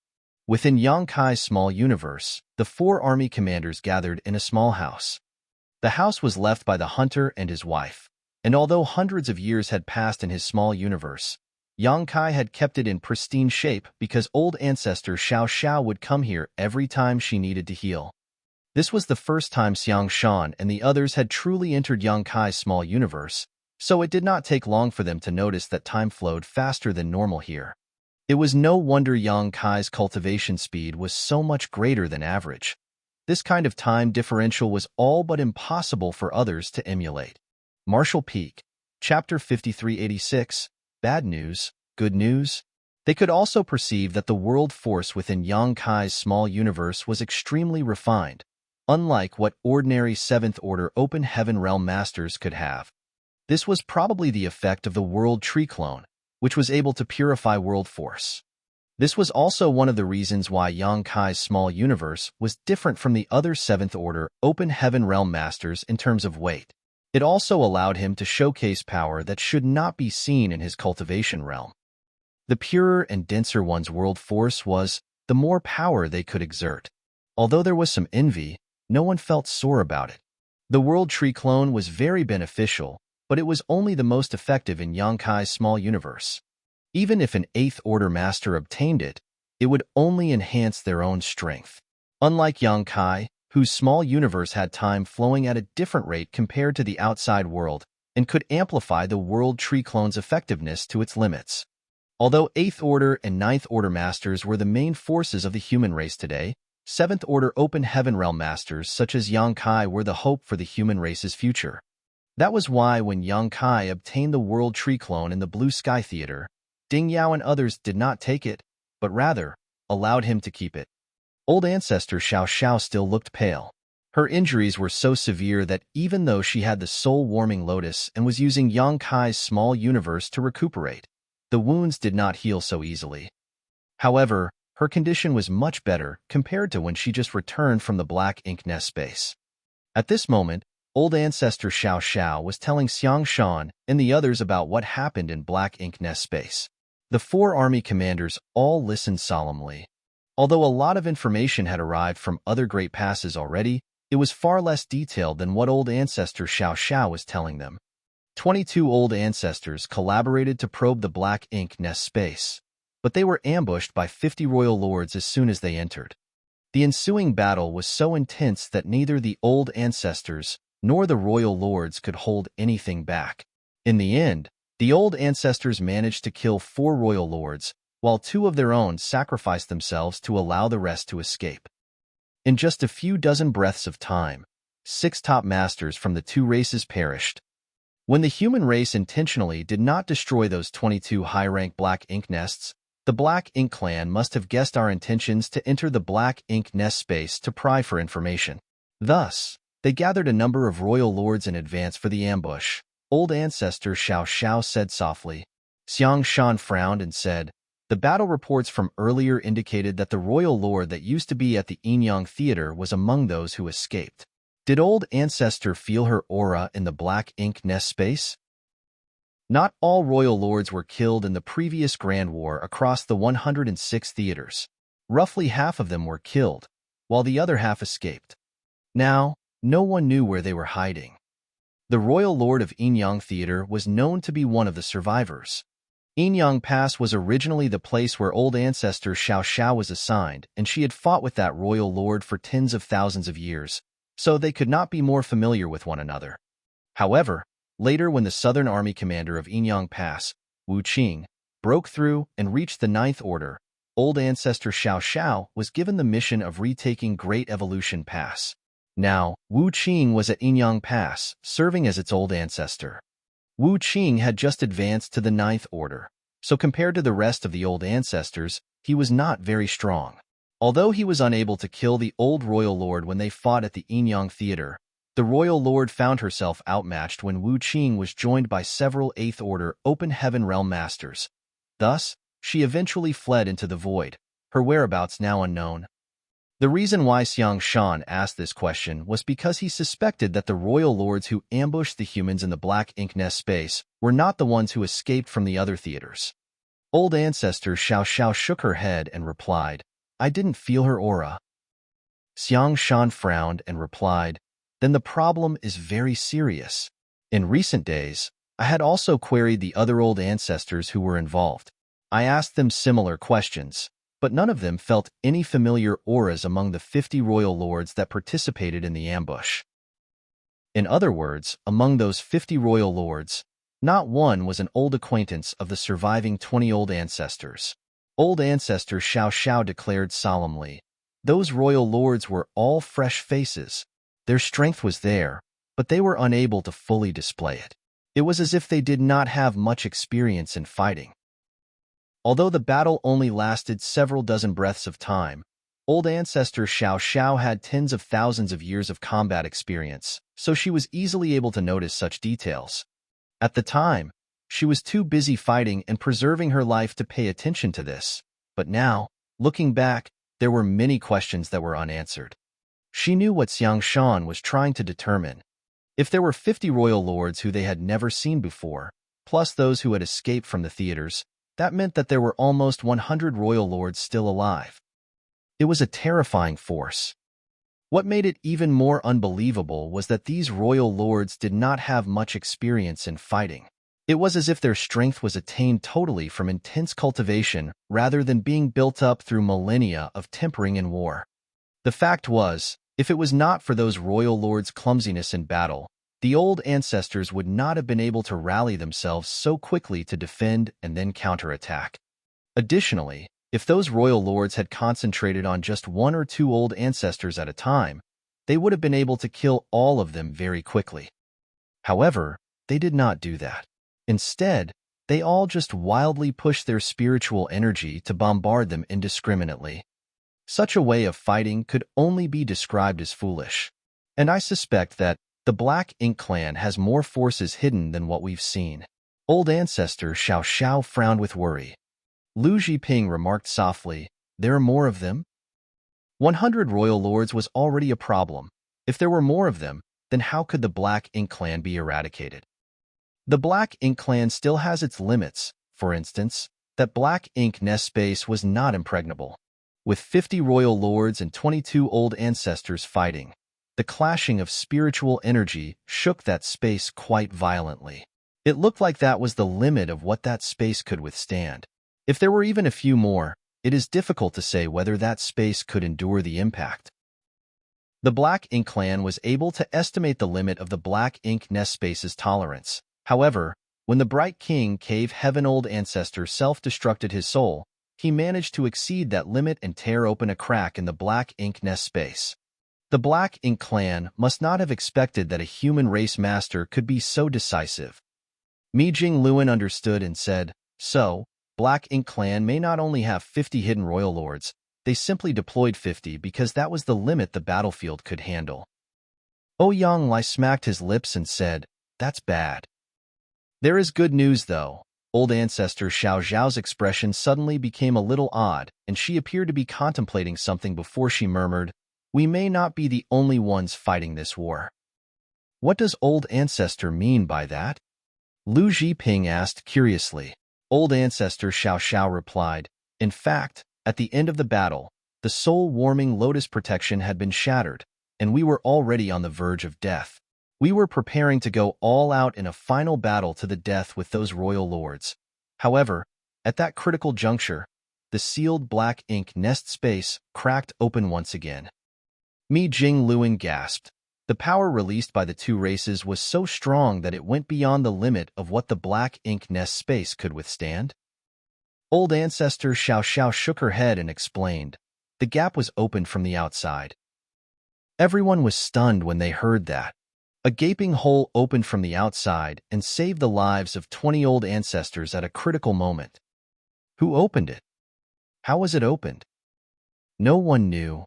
Within Yang Kai's small universe, the 4 army commanders gathered in a small house. The house was left by the hunter and his wife, and although hundreds of years had passed in his small universe, Yang Kai had kept it in pristine shape because old ancestor Xiao Xiao would come here every time she needed to heal. This was the first time Xiang Shan and the others had truly entered Yang Kai's small universe, so it did not take long for them to notice that time flowed faster than normal here. It was no wonder Yang Kai's cultivation speed was so much greater than average. This kind of time differential was all but impossible for others to emulate. Marshall Peak, Chapter 5386, Bad News, Good News. They could also perceive that the world force within Yang Kai's small universe was extremely refined, unlike what ordinary 7th Order Open Heaven Realm Masters could have. This was probably the effect of the World Tree Clone, which was able to purify world force. This was also one of the reasons why Yang Kai's small universe was different from the other 7th Order Open Heaven Realm Masters in terms of weight. It also allowed him to showcase power that should not be seen in his cultivation realm. The purer and denser one's world force was, the more power they could exert. Although there was some envy, no one felt sore about it. The World Tree Clone was very beneficial, but it was only the most effective in Yang Kai's small universe. Even if an 8th Order Master obtained it, it would only enhance their own strength. Unlike Yang Kai, whose small universe had time flowing at a different rate compared to the outside world and could amplify the World Tree Clone's effectiveness to its limits. Although 8th Order and 9th Order Masters were the main forces of the human race today, 7th Order Open Heaven Realm Masters such as Yang Kai were the hope for the human race's future. That was why when Yang Kai obtained the World Tree Clone in the Blue Sky Theater, Ding Yao and others did not take it, but rather allowed him to keep it. Old ancestor Xiao Xiao still looked pale. Her injuries were so severe that even though she had the soul-warming lotus and was using Yang Kai's small universe to recuperate, the wounds did not heal so easily. However, her condition was much better compared to when she just returned from the Black Ink Nest space. At this moment, old ancestor Xiao Xiao was telling Xiang Shan and the others about what happened in Black Ink Nest space. The 4 army commanders all listened solemnly. Although a lot of information had arrived from other Great Passes already, it was far less detailed than what old ancestor Xiao Xiao was telling them. 22 old ancestors collaborated to probe the Black Ink Nest space, but they were ambushed by 50 royal lords as soon as they entered. The ensuing battle was so intense that neither the old ancestors nor the royal lords could hold anything back. In the end, the old ancestors managed to kill 4 royal lords, while 2 of their own sacrificed themselves to allow the rest to escape. In just a few dozen breaths of time, 6 top masters from the 2 races perished. When the human race intentionally did not destroy those 22 high-rank black ink nests, the Black Ink Clan must have guessed our intentions to enter the Black Ink nest space to pry for information. Thus, they gathered a number of royal lords in advance for the ambush. Old ancestor Xiao Xiao said softly. Xiang Shan frowned and said, "The battle reports from earlier indicated that the royal lord that used to be at the Enyang Theater was among those who escaped. Did old ancestor feel her aura in the Black Ink nest space?" Not all royal lords were killed in the previous Grand War across the 106 theaters. Roughly half of them were killed, while the other half escaped. Now, no one knew where they were hiding. The royal lord of Enyang Theater was known to be one of the survivors. Enyang Pass was originally the place where old ancestor Xiao Xiao was assigned, and she had fought with that royal lord for tens of thousands of years, so they could not be more familiar with one another. However, later when the Southern Army commander of Enyang Pass, Wu Qing, broke through and reached the Ninth Order, old ancestor Xiao Xiao was given the mission of retaking Great Evolution Pass. Now, Wu Qing was at Enyang Pass, serving as its old ancestor. Wu Qing had just advanced to the Ninth Order, so compared to the rest of the old ancestors, he was not very strong. Although he was unable to kill the old royal lord when they fought at the Enyang Theater, the royal lord found herself outmatched when Wu Qing was joined by several Eighth Order Open Heaven Realm Masters. Thus, she eventually fled into the void, her whereabouts now unknown. The reason why Xiang Shan asked this question was because he suspected that the royal lords who ambushed the humans in the Black Ink nest space were not the ones who escaped from the other theaters. Old ancestor Xiao Xiao shook her head and replied, "I didn't feel her aura." Xiang Shan frowned and replied, "Then the problem is very serious. In recent days, I had also queried the other old ancestors who were involved. I asked them similar questions, but none of them felt any familiar auras among the 50 royal lords that participated in the ambush. In other words, among those 50 royal lords, not one was an old acquaintance of the surviving 20 old ancestors." Old ancestor Xiao Xiao declared solemnly, "Those royal lords were all fresh faces. Their strength was there, but they were unable to fully display it. It was as if they did not have much experience in fighting." Although the battle only lasted several dozen breaths of time, old ancestor Xiao Xiao had tens of thousands of years of combat experience, so she was easily able to notice such details. At the time, she was too busy fighting and preserving her life to pay attention to this, but now, looking back, there were many questions that were unanswered. She knew what Xiang Shan was trying to determine. If there were 50 royal lords who they had never seen before, plus those who had escaped from the theaters, that meant that there were almost 100 royal lords still alive. It was a terrifying force. What made it even more unbelievable was that these royal lords did not have much experience in fighting. It was as if their strength was attained totally from intense cultivation rather than being built up through millennia of tempering in war. The fact was, if it was not for those royal lords' clumsiness in battle, the old ancestors would not have been able to rally themselves so quickly to defend and then counterattack. Additionally, if those royal lords had concentrated on just 1 or 2 old ancestors at a time, they would have been able to kill all of them very quickly. However, they did not do that. Instead, they all just wildly pushed their spiritual energy to bombard them indiscriminately. Such a way of fighting could only be described as foolish. And I suspect that the Black Ink Clan has more forces hidden than what we've seen. Old ancestor Xiao Xiao frowned with worry. Lu Zhiping remarked softly, "There are more of them?" 100 royal lords was already a problem. If there were more of them, then how could the Black Ink Clan be eradicated? The Black Ink Clan still has its limits. For instance, that Black Ink nest space was not impregnable. With 50 royal lords and 22 old ancestors fighting, the clashing of spiritual energy shook that space quite violently. It looked like that was the limit of what that space could withstand. If there were even a few more, it is difficult to say whether that space could endure the impact. The Black Ink clan was able to estimate the limit of the Black Ink nest space's tolerance. However, when the Bright King Cave Heaven Old Ancestor self-destructed his soul, he managed to exceed that limit and tear open a crack in the Black Ink nest space. The Black Ink clan must not have expected that a human race master could be so decisive. Mi Jing Luan understood and said, "So, Black Ink clan may not only have 50 hidden royal lords, they simply deployed 50 because that was the limit the battlefield could handle." Ouyang Lai smacked his lips and said, "That's bad." There is good news, though. Old Ancestor Xiao Zhao's expression suddenly became a little odd, and she appeared to be contemplating something before she murmured, "We may not be the only ones fighting this war." "What does Old Ancestor mean by that?" Lu Zhiping asked curiously. Old Ancestor Xiao Xiao replied, "In fact, at the end of the battle, the soul-warming lotus protection had been shattered, and we were already on the verge of death. We were preparing to go all out in a final battle to the death with those royal lords. However, at that critical juncture, the sealed Black Ink nest space cracked open once again." Mi Jing Luan gasped. The power released by the two races was so strong that it went beyond the limit of what the Black Ink nest space could withstand. Old Ancestor Xiao Xiao shook her head and explained, "The gap was opened from the outside." Everyone was stunned when they heard that. A gaping hole opened from the outside and saved the lives of 20 old ancestors at a critical moment. Who opened it? How was it opened? No one knew.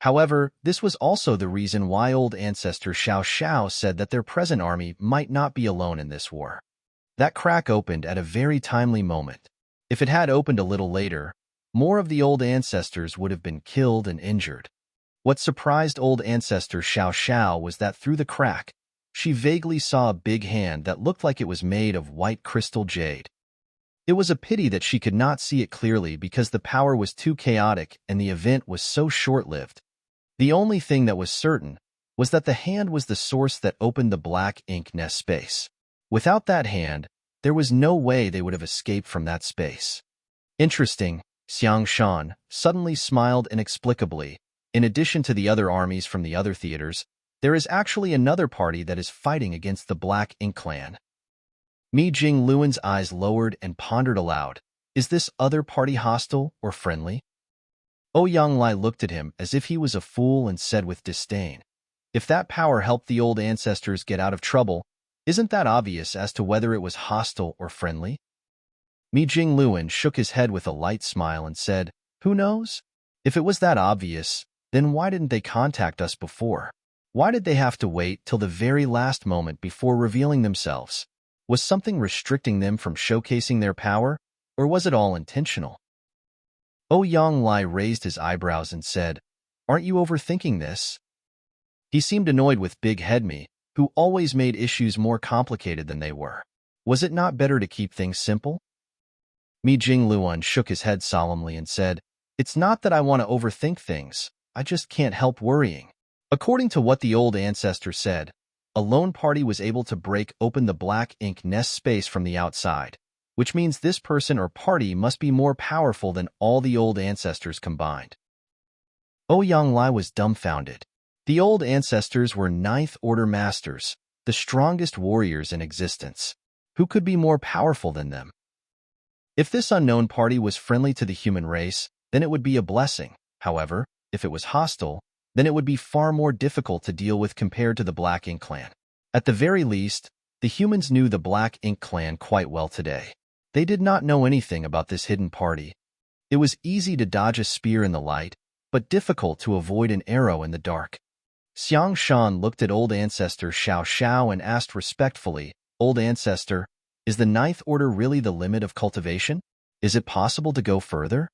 However, this was also the reason why Old Ancestor Xiao Xiao said that their present army might not be alone in this war. That crack opened at a very timely moment. If it had opened a little later, more of the old ancestors would have been killed and injured. What surprised Old Ancestor Xiao Xiao was that through the crack, she vaguely saw a big hand that looked like it was made of white crystal jade. It was a pity that she could not see it clearly because the power was too chaotic and the event was so short-lived. The only thing that was certain was that the hand was the source that opened the Black Ink nest space. Without that hand, there was no way they would have escaped from that space. Interesting, Xiang Shan suddenly smiled inexplicably. In addition to the other armies from the other theaters, there is actually another party that is fighting against the Black Ink clan. Mi Jing Luan's eyes lowered and pondered aloud. Is this other party hostile or friendly? Ouyang Lai looked at him as if he was a fool and said with disdain, "If that power helped the old ancestors get out of trouble, isn't that obvious as to whether it was hostile or friendly?" Mi Jing Luan shook his head with a light smile and said, "Who knows? If it was that obvious, then why didn't they contact us before? Why did they have to wait till the very last moment before revealing themselves? Was something restricting them from showcasing their power, or was it all intentional?" Ouyang Lai raised his eyebrows and said, "Aren't you overthinking this?" He seemed annoyed with Big Head Me, who always made issues more complicated than they were. Was it not better to keep things simple? Mi Jing Luan shook his head solemnly and said, "It's not that I want to overthink things, I just can't help worrying." According to what the old ancestor said, a lone party was able to break open the Black Ink nest space from the outside, which means this person or party must be more powerful than all the old ancestors combined. Ouyang Lai was dumbfounded. The old ancestors were Ninth Order masters, the strongest warriors in existence. Who could be more powerful than them? If this unknown party was friendly to the human race, then it would be a blessing. However, if it was hostile, then it would be far more difficult to deal with compared to the Black Ink clan. At the very least, the humans knew the Black Ink clan quite well today. They did not know anything about this hidden party. It was easy to dodge a spear in the light, but difficult to avoid an arrow in the dark. Xiang Shan looked at Old Ancestor Xiao Xiao and asked respectfully, "Old Ancestor, is the Ninth Order really the limit of cultivation? Is it possible to go further?"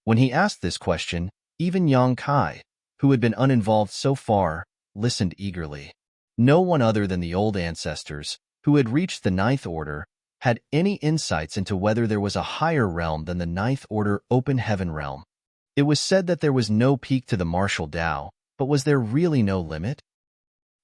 When he asked this question, even Yang Kai, who had been uninvolved so far, listened eagerly. No one other than the old ancestors, who had reached the Ninth Order, had any insights into whether there was a higher realm than the Ninth Order Open Heaven realm. It was said that there was no peak to the martial Tao, but was there really no limit?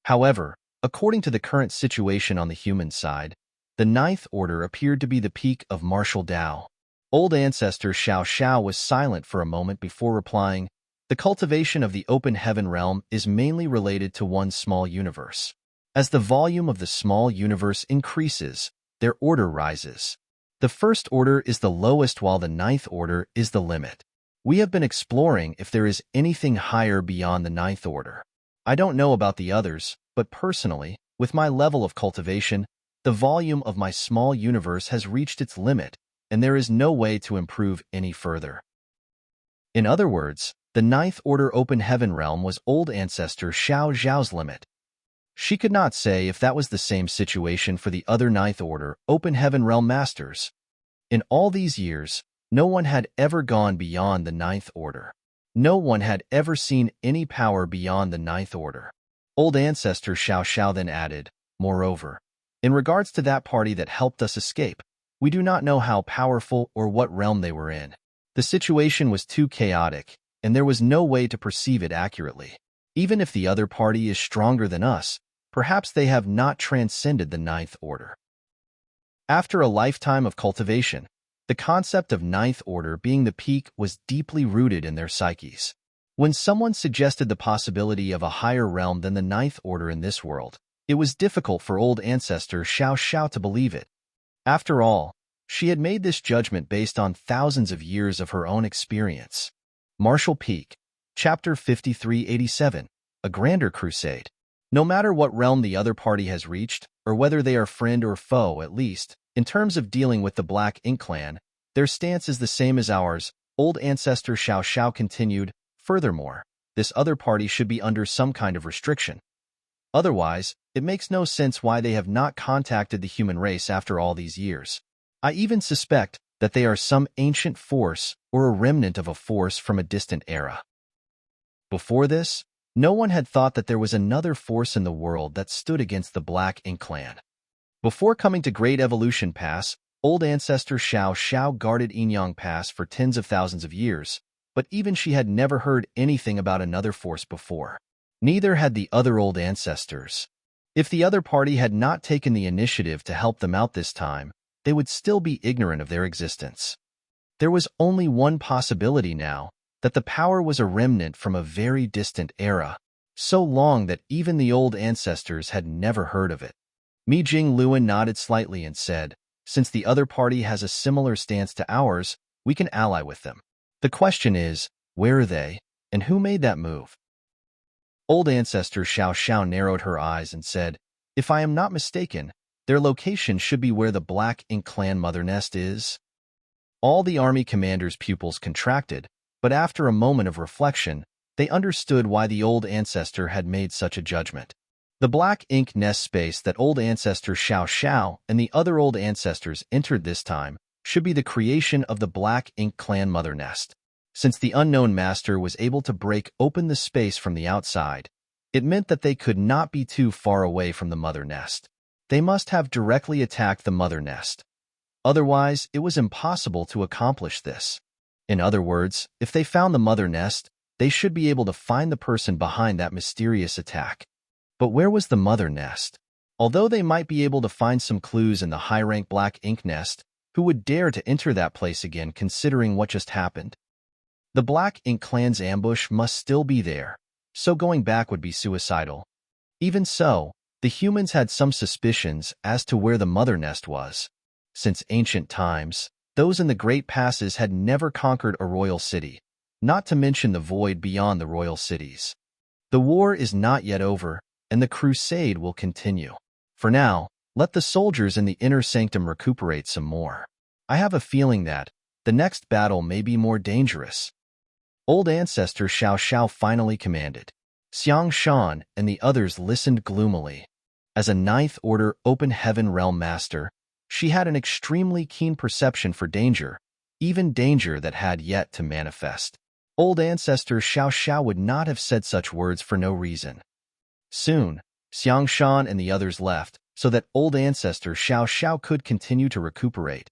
However, according to the current situation on the human side, the Ninth Order appeared to be the peak of martial Tao. Old Ancestor Xiao Xiao was silent for a moment before replying, The cultivation of the open heaven realm is mainly related to one small universe. As the volume of the small universe increases, their order rises. The first order is the lowest while the ninth order is the limit. We have been exploring if there is anything higher beyond the ninth order. I don't know about the others, but personally, with my level of cultivation, the volume of my small universe has reached its limit, and there is no way to improve any further. In other words, the ninth order open heaven realm was old ancestor Xiao Zhao's limit. She could not say if that was the same situation for the other ninth order open heaven realm masters. In all these years, no one had ever gone beyond the ninth order. No one had ever seen any power beyond the ninth order. Old ancestor Xiao Xiao then added, moreover, in regards to that party that helped us escape, we do not know how powerful or what realm they were in. The situation was too chaotic, and there was no way to perceive it accurately. Even if the other party is stronger than us, perhaps they have not transcended the ninth order. After a lifetime of cultivation, the concept of ninth order being the peak was deeply rooted in their psyches. When someone suggested the possibility of a higher realm than the ninth order in this world, it was difficult for old ancestor Xiao Xiao to believe it. After all, she had made this judgment based on thousands of years of her own experience. Martial Peak, Chapter 5387, A Grander Crusade. No matter what realm the other party has reached, or whether they are friend or foe at least, in terms of dealing with the Black Ink clan, their stance is the same as ours, old ancestor Xiao Xiao continued. Furthermore, this other party should be under some kind of restriction. Otherwise, it makes no sense why they have not contacted the human race after all these years. I even suspect that they are some ancient force or a remnant of a force from a distant era. Before this, no one had thought that there was another force in the world that stood against the Black Ink clan. Before coming to Great Evolution Pass, old ancestor Xiao Xiao guarded Yinyang Pass for tens of thousands of years, but even she had never heard anything about another force before. Neither had the other old ancestors. If the other party had not taken the initiative to help them out this time, they would still be ignorant of their existence. There was only one possibility now, that the power was a remnant from a very distant era, so long that even the old ancestors had never heard of it. Mi Jing Luan nodded slightly and said, since the other party has a similar stance to ours, we can ally with them. The question is, where are they, and who made that move? Old ancestor Xiao Xiao narrowed her eyes and said, if I am not mistaken, their location should be where the Black Ink clan mother nest is. All the army commander's pupils contracted, but after a moment of reflection, they understood why the old ancestor had made such a judgment. The Black Ink nest space that old ancestor Xiao Xiao and the other old ancestors entered this time should be the creation of the Black Ink clan mother nest. Since the unknown master was able to break open the space from the outside, it meant that they could not be too far away from the mother nest. They must have directly attacked the mother nest. Otherwise, it was impossible to accomplish this. In other words, if they found the mother nest, they should be able to find the person behind that mysterious attack. But where was the mother nest? Although they might be able to find some clues in the high-rank Black Ink nest, who would dare to enter that place again considering what just happened? The Black Ink clan's ambush must still be there, so going back would be suicidal. Even so, the humans had some suspicions as to where the mother nest was. Since ancient times, those in the Great Passes had never conquered a royal city, not to mention the void beyond the royal cities. The war is not yet over, and the crusade will continue. For now, let the soldiers in the inner sanctum recuperate some more. I have a feeling that the next battle may be more dangerous. Old ancestor Xiao Xiao finally commanded. Xiang Shan and the others listened gloomily. As a ninth order open heaven realm master, she had an extremely keen perception for danger, even danger that had yet to manifest. Old ancestor Xiao Xiao would not have said such words for no reason. Soon, Xiang Shan and the others left, so that old ancestor Xiao Xiao could continue to recuperate.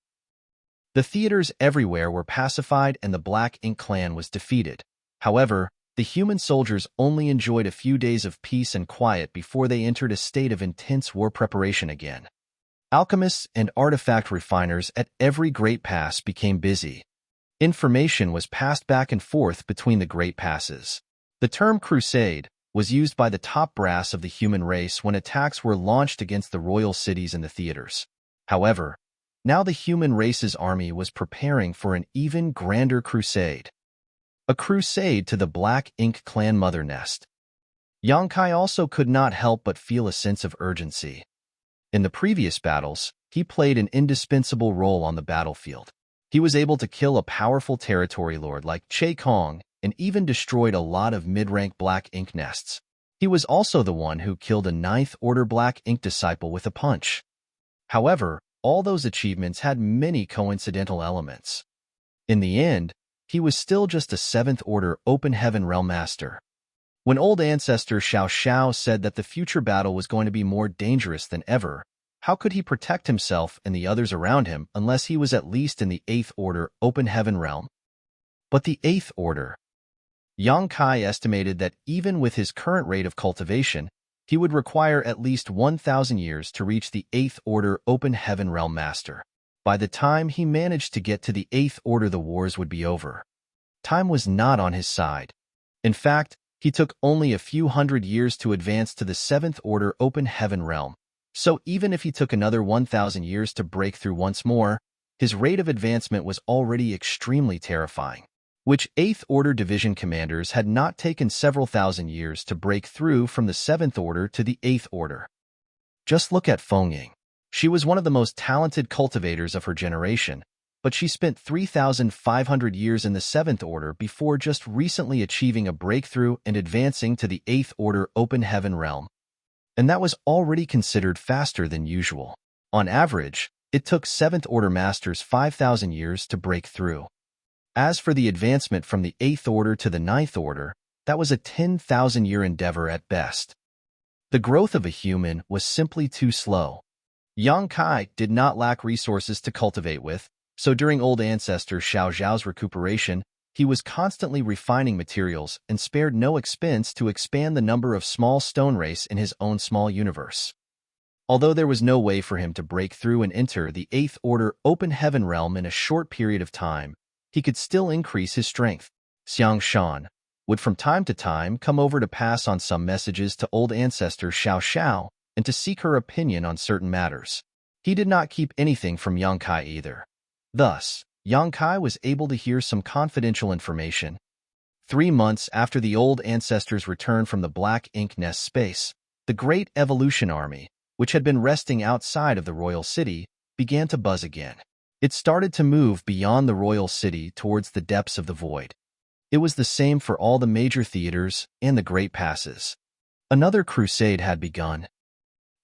The theaters everywhere were pacified and the Black Ink clan was defeated. However, the human soldiers only enjoyed a few days of peace and quiet before they entered a state of intense war preparation again. Alchemists and artifact refiners at every great pass became busy. Information was passed back and forth between the great passes. The term crusade was used by the top brass of the human race when attacks were launched against the royal cities and the theaters. However, now the human race's army was preparing for an even grander crusade. A crusade to the Black Ink clan mother nest. Yongkai also could not help but feel a sense of urgency. In the previous battles, he played an indispensable role on the battlefield. He was able to kill a powerful territory lord like Che Kong and even destroyed a lot of mid-rank Black Ink nests. He was also the one who killed a 9th Order Black Ink disciple with a punch. However, all those achievements had many coincidental elements. In the end, he was still just a 7th Order Open Heaven Realm Master. When old ancestor Xiao Xiao said that the future battle was going to be more dangerous than ever, how could he protect himself and the others around him unless he was at least in the 8th Order Open Heaven Realm? But the 8th Order. Yang Kai estimated that even with his current rate of cultivation, he would require at least 1,000 years to reach the 8th Order Open Heaven Realm Master. By the time he managed to get to the 8th Order, the wars would be over. Time was not on his side. In fact, he took only a few hundred years to advance to the 7th Order Open Heaven Realm. So even if he took another 1,000 years to break through once more, his rate of advancement was already extremely terrifying. Which 8th Order division commanders had not taken several thousand years to break through from the 7th Order to the 8th Order. Just look at Feng Ying. She was one of the most talented cultivators of her generation, but she spent 3,500 years in the 7th Order before just recently achieving a breakthrough and advancing to the 8th Order Open Heaven Realm. And that was already considered faster than usual. On average, it took 7th Order Masters 5,000 years to break through. As for the advancement from the 8th Order to the 9th Order, that was a 10,000-year endeavor at best. The growth of a human was simply too slow. Yang Kai did not lack resources to cultivate with, so during old ancestor Xiao Zhao's recuperation, he was constantly refining materials and spared no expense to expand the number of small stone race in his own small universe. Although there was no way for him to break through and enter the 8th Order Open Heaven Realm in a short period of time, he could still increase his strength. Xiang Shan would from time to time come over to pass on some messages to old ancestor Xiao Xiao and to seek her opinion on certain matters. He did not keep anything from Yang Kai either. Thus, Yang Kai was able to hear some confidential information. 3 months after the old ancestors returned from the Black Ink Nest space, the Great Evolution Army, which had been resting outside of the royal city, began to buzz again. It started to move beyond the royal city towards the depths of the void. It was the same for all the major theaters and the great passes. Another crusade had begun.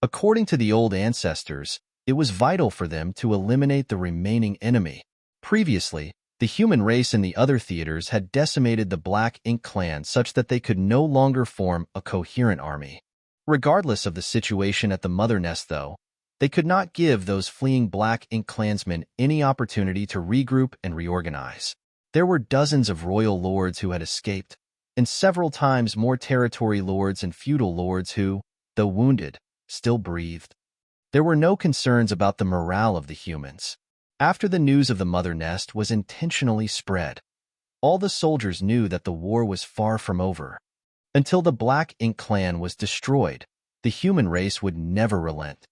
According to the old ancestors, it was vital for them to eliminate the remaining enemy. Previously, the human race in the other theaters had decimated the Black Ink clan such that they could no longer form a coherent army. Regardless of the situation at the mother nest, though, they could not give those fleeing Black Ink clansmen any opportunity to regroup and reorganize. There were dozens of royal lords who had escaped, and several times more territory lords and feudal lords who, though wounded, still breathed. There were no concerns about the morale of the humans. After the news of the mother nest was intentionally spread, all the soldiers knew that the war was far from over. Until the Black Ink clan was destroyed, the human race would never relent.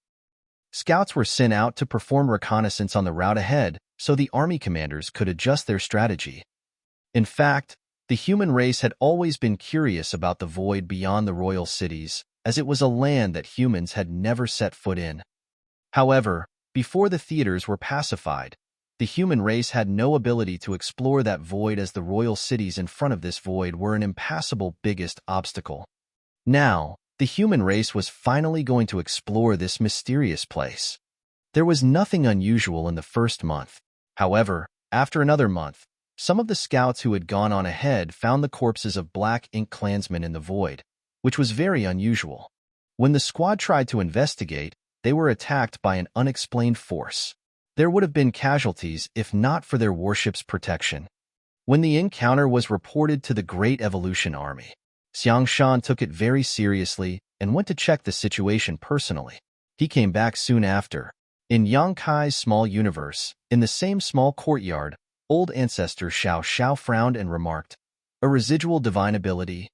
Scouts were sent out to perform reconnaissance on the route ahead so the army commanders could adjust their strategy. In fact, the human race had always been curious about the void beyond the royal cities, as it was a land that humans had never set foot in. However, before the theaters were pacified, the human race had no ability to explore that void as the royal cities in front of this void were an impassable biggest obstacle. Now, the human race was finally going to explore this mysterious place. There was nothing unusual in the first month. However, after another month, some of the scouts who had gone on ahead found the corpses of Black Ink clansmen in the void, which was very unusual. When the squad tried to investigate, they were attacked by an unexplained force. There would have been casualties if not for their warship's protection. When the encounter was reported to the Great Evolution Army, Xiang Shan took it very seriously and went to check the situation personally. He came back soon after. In Yang Kai's small universe, in the same small courtyard, Old ancestor Xiao Xiao frowned and remarked, "A residual divine ability?"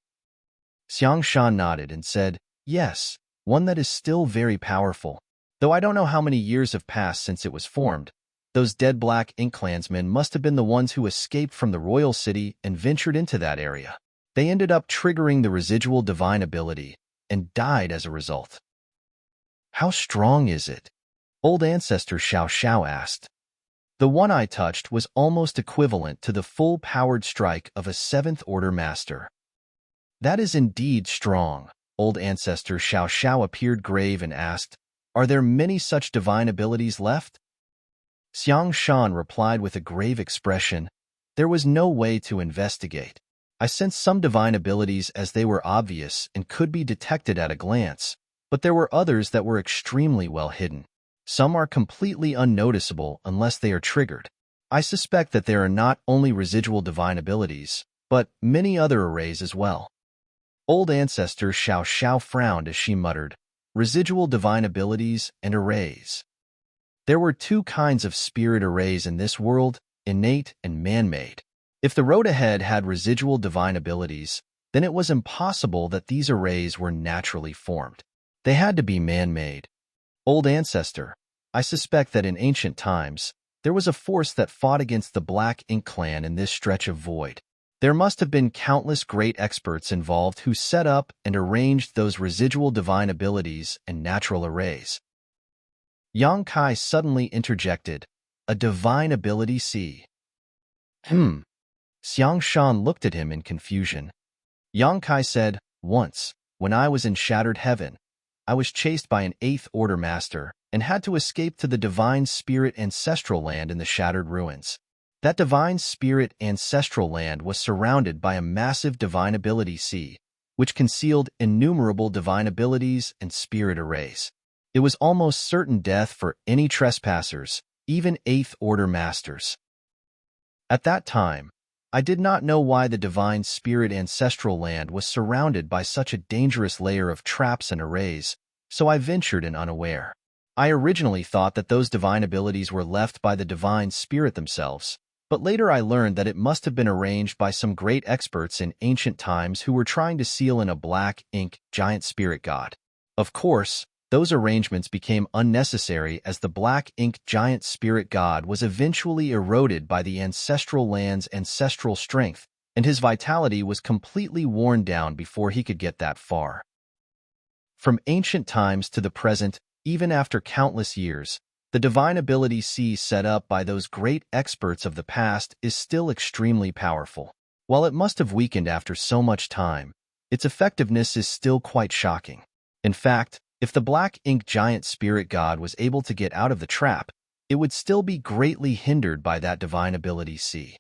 Xiang Shan nodded and said, "Yes, one that is still very powerful. Though I don't know how many years have passed since it was formed, those dead black ink clansmen must have been the ones who escaped from the royal city and ventured into that area. They ended up triggering the residual divine ability and died as a result." "How strong is it?" Old ancestor Xiao Xiao asked. "The one I touched was almost equivalent to the full-powered strike of a seventh-order master." "That is indeed strong." Old ancestor Xiao Xiao appeared grave and asked, "Are there many such divine abilities left?" Xiang Shan replied with a grave expression, "There was no way to investigate. I sensed some divine abilities as they were obvious and could be detected at a glance, but there were others that were extremely well hidden. Some are completely unnoticeable unless they are triggered. I suspect that there are not only residual divine abilities, but many other arrays as well." Old ancestor Xiao Xiao frowned as she muttered, "Residual divine abilities and arrays." There were two kinds of spirit arrays in this world, innate and man-made. If the road ahead had residual divine abilities, then it was impossible that these arrays were naturally formed. They had to be man-made. "Old ancestor, I suspect that in ancient times, there was a force that fought against the Black Ink clan in this stretch of void. There must have been countless great experts involved who set up and arranged those residual divine abilities and natural arrays." Yang Kai suddenly interjected, "A divine ability see." Xiang Shan looked at him in confusion. Yang Kai said, "Once, when I was in Shattered Heaven, I was chased by an Eighth-Order Master and had to escape to the Divine Spirit Ancestral Land in the Shattered Ruins. That Divine Spirit Ancestral Land was surrounded by a massive divine ability sea, which concealed innumerable divine abilities and spirit arrays. It was almost certain death for any trespassers, even Eighth-Order Masters. At that time, I did not know why the Divine Spirit Ancestral Land was surrounded by such a dangerous layer of traps and arrays, so I ventured in unaware. I originally thought that those divine abilities were left by the Divine Spirit themselves, but later I learned that it must have been arranged by some great experts in ancient times who were trying to seal in a black ink giant spirit god. Of course, those arrangements became unnecessary as the black ink giant spirit god was eventually eroded by the ancestral land's ancestral strength, and his vitality was completely worn down before he could get that far. From ancient times to the present, even after countless years, the divine ability sea set up by those great experts of the past is still extremely powerful. While it must have weakened after so much time, its effectiveness is still quite shocking. In fact, if the black ink giant spirit god was able to get out of the trap, it would still be greatly hindered by that divine ability sea.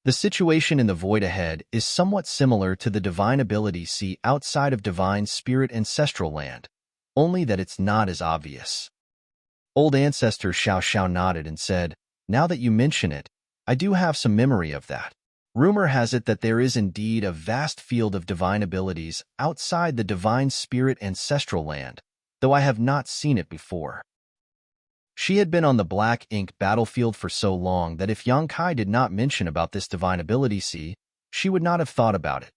The situation in the void ahead is somewhat similar to the divine ability sea outside of divine spirit ancestral land, only that it's not as obvious. Old ancestor Xiao Xiao nodded and said, "Now that you mention it, I do have some memory of that. Rumor has it that there is indeed a vast field of divine abilities outside the divine spirit ancestral land, though I have not seen it before." She had been on the black ink battlefield for so long that if Yang Kai did not mention about this divine ability sea, she would not have thought about it.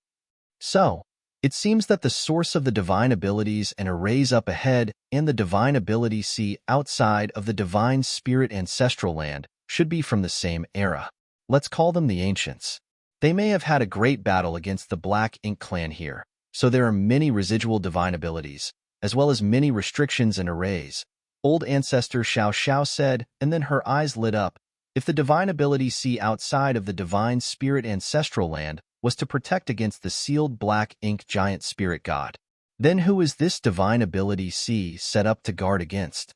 So, it seems that the source of the divine abilities and arrays up ahead and the divine ability sea outside of the divine spirit ancestral land should be from the same era. Let's call them the Ancients. They may have had a great battle against the Black Ink clan here, so there are many residual divine abilities, as well as many restrictions and arrays. Old ancestor Xiao Xiao said, and then her eyes lit up. If the divine ability sea outside of the divine spirit ancestral land was to protect against the sealed black ink giant spirit god, then who is this divine ability sea set up to guard against?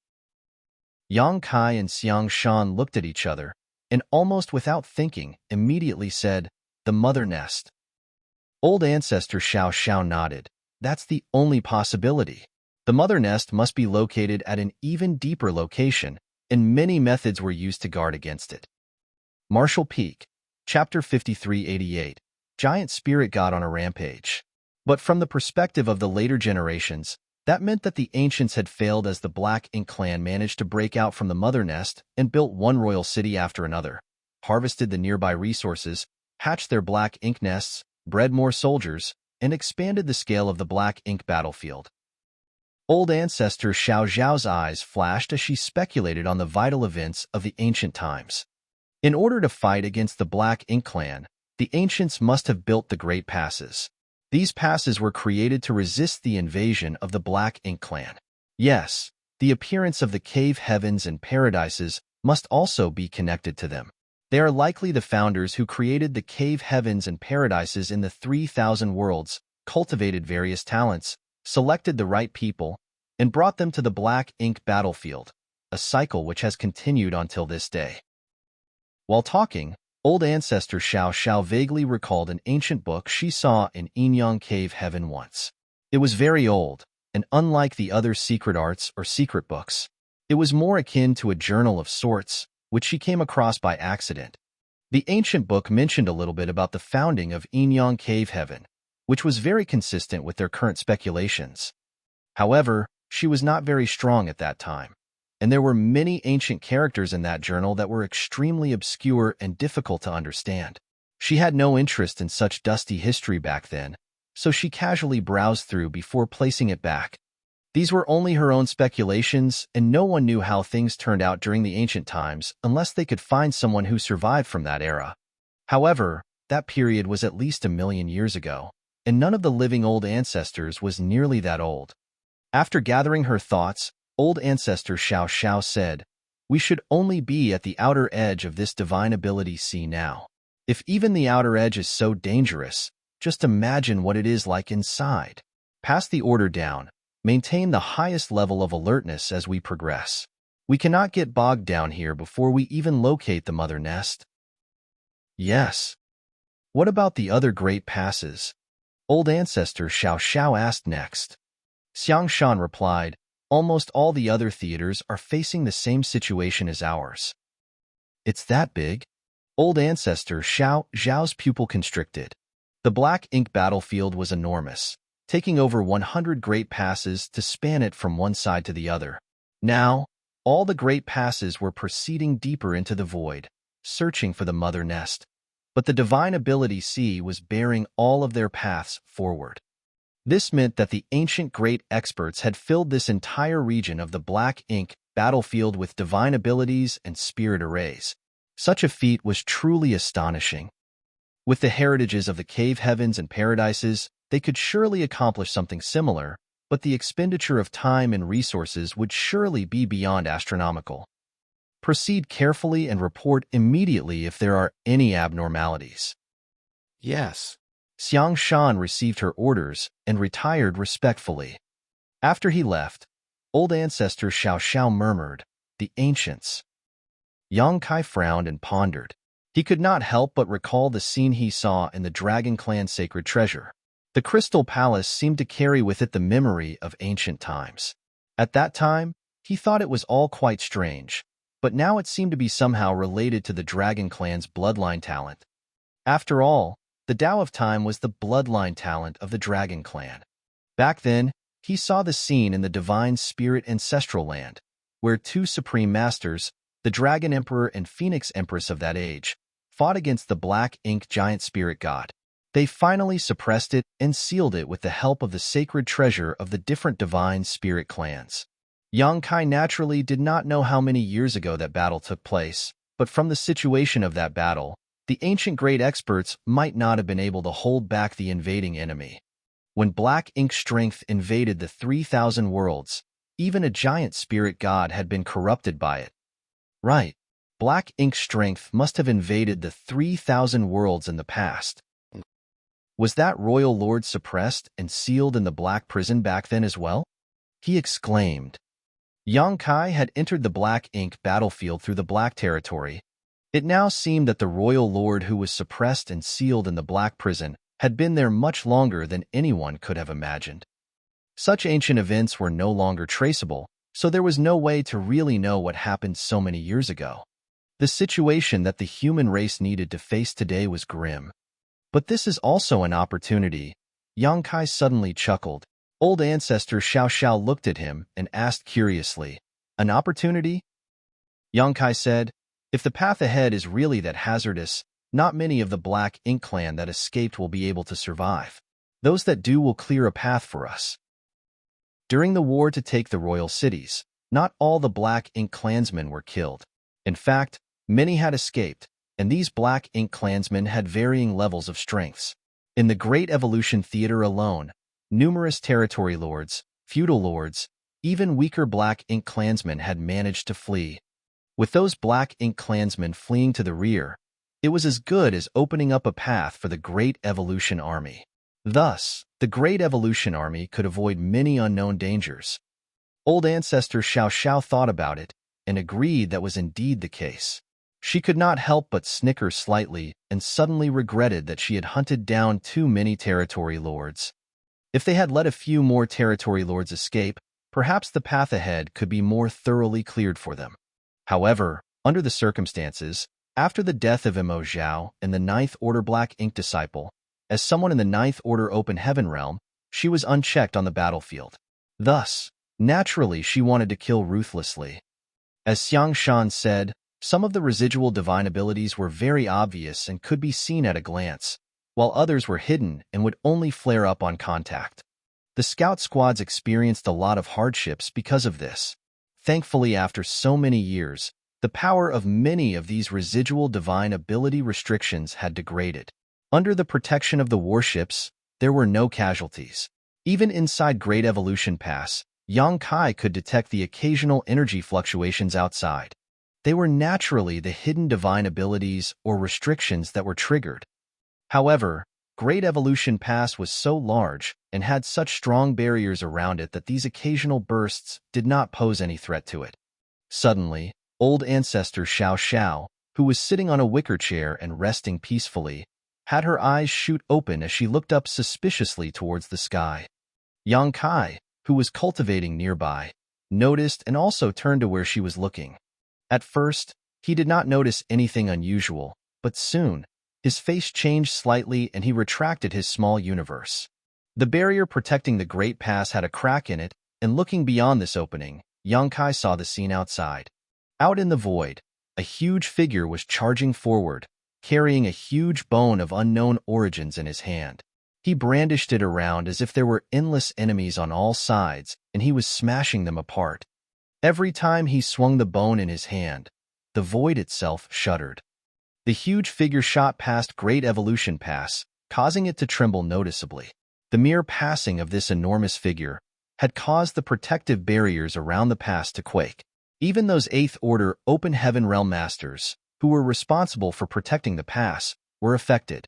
Yang Kai and Xiang Shan looked at each other, and almost without thinking, immediately said, "The Mother Nest." Old ancestor Xiao Xiao nodded. "That's the only possibility. The Mother Nest must be located at an even deeper location, and many methods were used to guard against it." Marshall Peak, Chapter 5388, Giant Spirit God on a Rampage. But from the perspective of the later generations, that meant that the Ancients had failed as the Black Ink clan managed to break out from the Mother Nest and built one royal city after another. harvested the nearby resources, hatched their black ink nests, bred more soldiers, and expanded the scale of the black ink battlefield. Old ancestor Xiao Zhao's eyes flashed as she speculated on the vital events of the ancient times. In order to fight against the Black Ink clan, the ancients must have built the Great Passes. These passes were created to resist the invasion of the Black Ink clan. Yes, the appearance of the cave heavens and paradises must also be connected to them. They are likely the founders who created the cave heavens and paradises in the 3,000 worlds, cultivated various talents, selected the right people, and brought them to the Black Ink battlefield, a cycle which has continued until this day. While talking, old ancestor Xiao Xiao vaguely recalled an ancient book she saw in Enyang Cave Heaven once. It was very old, and unlike the other secret arts or secret books, it was more akin to a journal of sorts, which she came across by accident. The ancient book mentioned a little bit about the founding of Enyang Cave Heaven, which was very consistent with their current speculations. However, she was not very strong at that time, and there were many ancient characters in that journal that were extremely obscure and difficult to understand. She had no interest in such dusty history back then, so she casually browsed through before placing it back. These were only her own speculations, and no one knew how things turned out during the ancient times unless they could find someone who survived from that era. However, that period was at least 1,000,000 years ago, and none of the living old ancestors was nearly that old. After gathering her thoughts, old ancestor Xiao Xiao said, "We should only be at the outer edge of this divine ability sea now. If even the outer edge is so dangerous, just imagine what it is like inside. Pass the order down. Maintain the highest level of alertness as we progress. We cannot get bogged down here before we even locate the mother nest." Yes. What about the other great passes? Old ancestor Xiao Xiao asked next. Xiang Shan replied, "Almost all the other theaters are facing the same situation as ours." It's that big? Old ancestor Xiao Zhao's pupil constricted. The Black Ink battlefield was enormous, taking over 100 great passes to span it from one side to the other. Now, all the great passes were proceeding deeper into the void, searching for the mother nest. But the divine ability sea was bearing all of their paths forward. This meant that the ancient great experts had filled this entire region of the Black Ink battlefield with divine abilities and spirit arrays. Such a feat was truly astonishing. With the heritages of the cave heavens and paradises, they could surely accomplish something similar, but the expenditure of time and resources would surely be beyond astronomical. Proceed carefully and report immediately if there are any abnormalities. Yes. Xiang Shan received her orders and retired respectfully. After he left, old ancestor Xiao Xiao murmured, "The ancients." Yang Kai frowned and pondered. He could not help but recall the scene he saw in the Dragon Clan's sacred treasure. The Crystal Palace seemed to carry with it the memory of ancient times. At that time, he thought it was all quite strange, but now it seemed to be somehow related to the Dragon Clan's bloodline talent. After all, the Tao of Time was the bloodline talent of the Dragon Clan. Back then, he saw the scene in the Divine Spirit Ancestral Land, where two supreme masters, the Dragon Emperor and Phoenix Empress of that age, fought against the Black Ink Giant Spirit God. They finally suppressed it and sealed it with the help of the sacred treasure of the different Divine Spirit clans. Yang Kai naturally did not know how many years ago that battle took place, but from the situation of that battle, the ancient great experts might not have been able to hold back the invading enemy. When Black Ink strength invaded the 3,000 worlds, even a giant spirit god had been corrupted by it. Right, Black Ink strength must have invaded the 3,000 worlds in the past. Was that royal lord suppressed and sealed in the Black Prison back then as well? He exclaimed. Yang Kai had entered the Black Ink battlefield through the Black territory. It now seemed that the royal lord who was suppressed and sealed in the Black Prison had been there much longer than anyone could have imagined. Such ancient events were no longer traceable, so there was no way to really know what happened so many years ago. The situation that the human race needed to face today was grim. But this is also an opportunity. Yang Kai suddenly chuckled. Old ancestor Xiao Xiao looked at him and asked curiously, "An opportunity?" Yang Kai said, If the path ahead is really that hazardous, not many of the Black Ink clan that escaped will be able to survive. Those that do will clear a path for us. During the war to take the royal cities, not all the Black Ink clansmen were killed. In fact, many had escaped, and these Black Ink clansmen had varying levels of strengths. In the Great Evolution Theater alone, numerous territory lords, feudal lords, even weaker Black Ink clansmen had managed to flee. With those Black Ink clansmen fleeing to the rear, it was as good as opening up a path for the Great Evolution Army. Thus, the Great Evolution Army could avoid many unknown dangers. Old Ancestor Xiao Xiao thought about it and agreed that was indeed the case. She could not help but snicker slightly and suddenly regretted that she had hunted down too many territory lords. If they had let a few more territory lords escape, perhaps the path ahead could be more thoroughly cleared for them. However, under the circumstances, after the death of Imo Zhao and the Ninth Order Black Ink disciple, as someone in the Ninth Order Open Heaven realm, she was unchecked on the battlefield. Thus, naturally she wanted to kill ruthlessly. As Xiang Shan said, some of the residual divine abilities were very obvious and could be seen at a glance, while others were hidden and would only flare up on contact. The scout squads experienced a lot of hardships because of this. Thankfully, after so many years, the power of many of these residual divine ability restrictions had degraded. Under the protection of the warships, there were no casualties. Even inside Great Evolution Pass, Yang Kai could detect the occasional energy fluctuations outside. They were naturally the hidden divine abilities or restrictions that were triggered. However, Great Evolution Pass was so large and had such strong barriers around it that these occasional bursts did not pose any threat to it. Suddenly, Old Ancestor Xiao Xiao, who was sitting on a wicker chair and resting peacefully, had her eyes shoot open as she looked up suspiciously towards the sky. Yang Kai, who was cultivating nearby, noticed and also turned to where she was looking. At first, he did not notice anything unusual, but soon, his face changed slightly and he retracted his small universe. The barrier protecting the Great Pass had a crack in it, and looking beyond this opening, Yang Kai saw the scene outside. Out in the void, a huge figure was charging forward, carrying a huge bone of unknown origins in his hand. He brandished it around as if there were endless enemies on all sides, and he was smashing them apart. Every time he swung the bone in his hand, the void itself shuddered. The huge figure shot past Great Evolution Pass, causing it to tremble noticeably. The mere passing of this enormous figure had caused the protective barriers around the pass to quake. Even those Eighth Order Open Heaven Realm Masters, who were responsible for protecting the pass, were affected.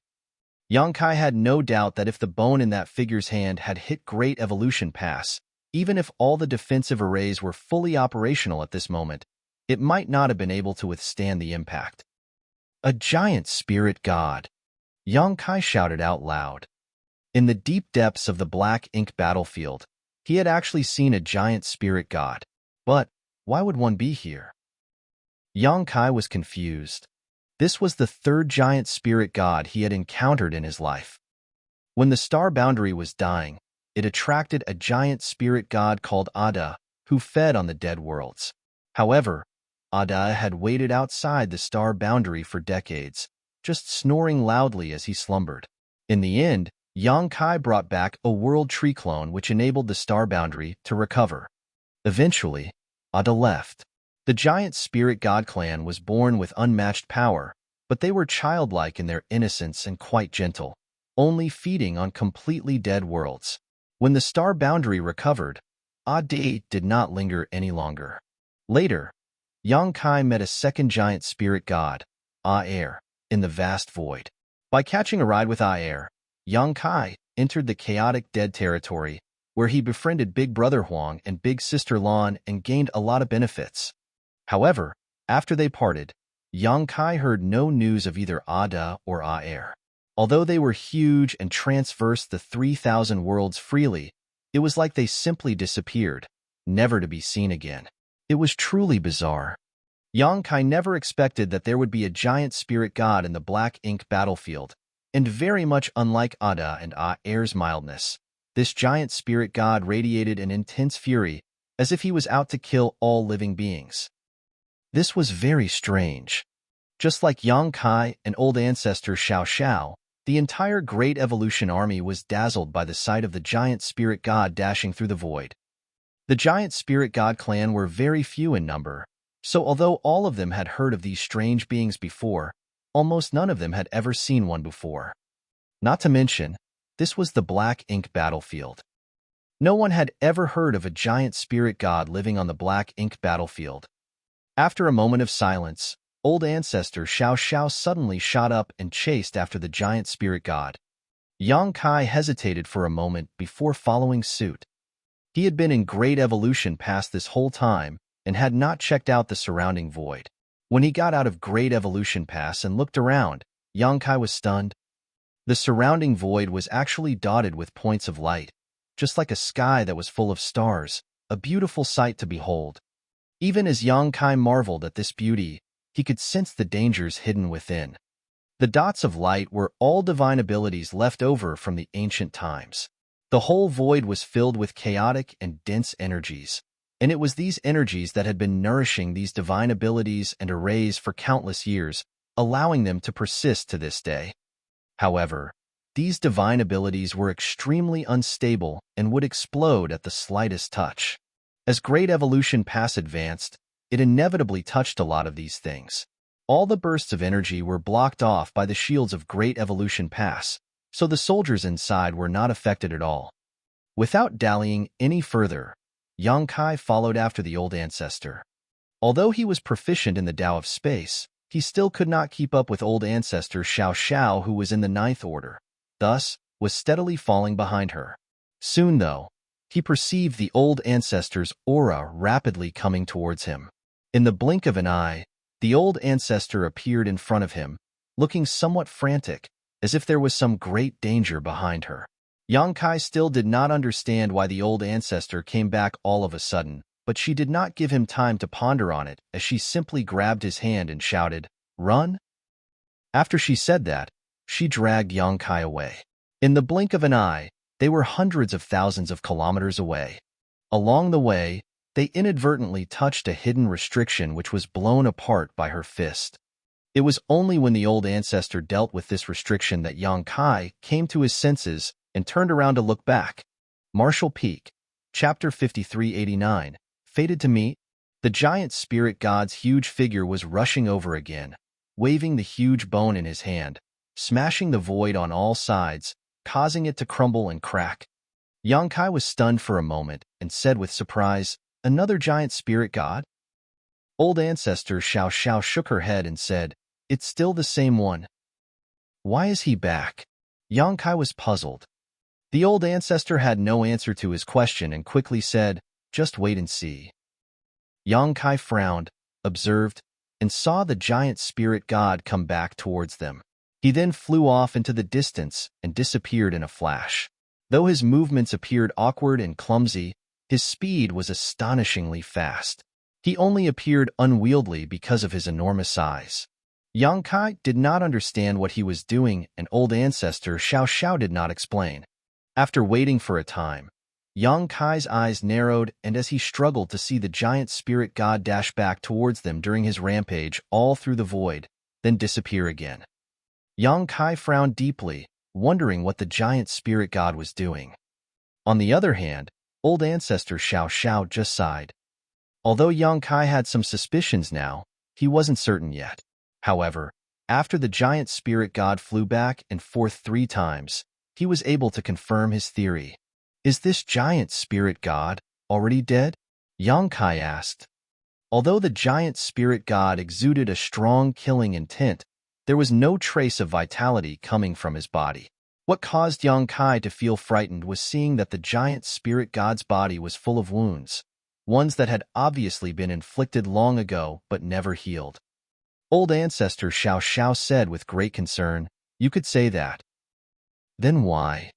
Yang Kai had no doubt that if the bone in that figure's hand had hit Great Evolution Pass, even if all the defensive arrays were fully operational at this moment, it might not have been able to withstand the impact. A giant spirit god! Yang Kai shouted out loud. In the deep depths of the Black Ink battlefield, he had actually seen a giant spirit god. But why would one be here? Yang Kai was confused. This was the third giant spirit god he had encountered in his life. When the star boundary was dying, it attracted a giant spirit god called Ada, who fed on the dead worlds. However, Ada had waited outside the star boundary for decades, just snoring loudly as he slumbered. In the end, Yang Kai brought back a world tree clone which enabled the star boundary to recover. Eventually, Ada left. The giant spirit god clan was born with unmatched power, but they were childlike in their innocence and quite gentle, only feeding on completely dead worlds. When the star boundary recovered, Ada did not linger any longer. Later, Yang Kai met a second giant spirit god, Aer, in the vast void. By catching a ride with Aer, Yang Kai entered the chaotic dead territory, where he befriended Big Brother Huang and Big Sister Lan and gained a lot of benefits. However, after they parted, Yang Kai heard no news of either Ada or Aer. Although they were huge and traversed the 3,000 worlds freely, it was like they simply disappeared, never to be seen again. It was truly bizarre. Yang Kai never expected that there would be a giant spirit god in the Black Ink battlefield, and very much unlike Ada and Aer's mildness, this giant spirit god radiated an intense fury, as if he was out to kill all living beings. This was very strange. Just like Yang Kai and old ancestor Xiao Xiao, the entire Great Evolution army was dazzled by the sight of the giant spirit god dashing through the void. The giant spirit god clan were very few in number, so although all of them had heard of these strange beings before, almost none of them had ever seen one before. Not to mention, this was the Black Ink battlefield. No one had ever heard of a giant spirit god living on the Black Ink battlefield. After a moment of silence, old ancestor Xiao Xiao suddenly shot up and chased after the giant spirit god. Yang Kai hesitated for a moment before following suit. He had been in Great Evolution past this whole time and had not checked out the surrounding void. When he got out of Great Evolution Pass and looked around, Yang Kai was stunned. The surrounding void was actually dotted with points of light, just like a sky that was full of stars, a beautiful sight to behold. Even as Yang Kai marveled at this beauty, he could sense the dangers hidden within. The dots of light were all divine abilities left over from the ancient times. The whole void was filled with chaotic and dense energies, and it was these energies that had been nourishing these divine abilities and arrays for countless years, allowing them to persist to this day. However, these divine abilities were extremely unstable and would explode at the slightest touch. As Great Evolution Pass advanced, it inevitably touched a lot of these things. All the bursts of energy were blocked off by the shields of Great Evolution Pass, so the soldiers inside were not affected at all. Without dallying any further, Yang Kai followed after the old ancestor. Although he was proficient in the Tao of Space, he still could not keep up with old ancestor Xiao Xiao, who was in the ninth order, thus was steadily falling behind her. Soon, though, he perceived the old ancestor's aura rapidly coming towards him. In the blink of an eye, the old ancestor appeared in front of him, looking somewhat frantic, as if there was some great danger behind her. Yang Kai still did not understand why the old ancestor came back all of a sudden, but she did not give him time to ponder on it as she simply grabbed his hand and shouted, "Run!" After she said that, she dragged Yang Kai away. In the blink of an eye, they were hundreds of thousands of kilometers away. Along the way, they inadvertently touched a hidden restriction which was blown apart by her fist. It was only when the old ancestor dealt with this restriction that Yang Kai came to his senses and turned around to look back. Martial Peak, Chapter 5389, Fated to Meet. The giant spirit god's huge figure was rushing over again, waving the huge bone in his hand, smashing the void on all sides, causing it to crumble and crack. Yang Kai was stunned for a moment and said with surprise, "Another giant spirit god?" Old ancestor Xiao Xiao shook her head and said, "It's still the same one." "Why is he back?" Yang Kai was puzzled. The old ancestor had no answer to his question and quickly said, "Just wait and see." Yang Kai frowned, observed, and saw the giant spirit god come back towards them. He then flew off into the distance and disappeared in a flash. Though his movements appeared awkward and clumsy, his speed was astonishingly fast. He only appeared unwieldy because of his enormous size. Yang Kai did not understand what he was doing, and old ancestor Xiao Xiao did not explain. After waiting for a time, Yang Kai's eyes narrowed, and as he struggled to see the giant spirit god dash back towards them during his rampage all through the void, then disappear again. Yang Kai frowned deeply, wondering what the giant spirit god was doing. On the other hand, old ancestor Xiao Xiao just sighed. Although Yang Kai had some suspicions now, he wasn't certain yet. However, after the giant spirit god flew back and forth 3 times, he was able to confirm his theory. "Is this giant spirit god already dead?" Yang Kai asked. Although the giant spirit god exuded a strong killing intent, there was no trace of vitality coming from his body. What caused Yang Kai to feel frightened was seeing that the giant spirit god's body was full of wounds, ones that had obviously been inflicted long ago but never healed. Old ancestor Xiao Xiao said with great concern, "You could say that. Then why?"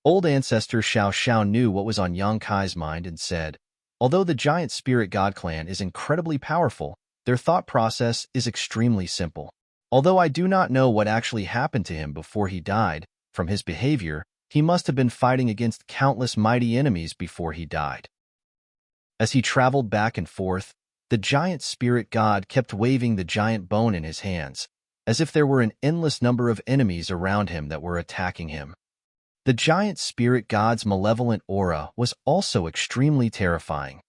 Old ancestor Xiao Xiao knew what was on Yang Kai's mind and said, "Although the giant spirit god clan is incredibly powerful, their thought process is extremely simple. Although I do not know what actually happened to him before he died, from his behavior, he must have been fighting against countless mighty enemies before he died." As he traveled back and forth, The giant spirit god kept waving the giant bone in his hands, as if there were an endless number of enemies around him that were attacking him. The giant spirit god's malevolent aura was also extremely terrifying.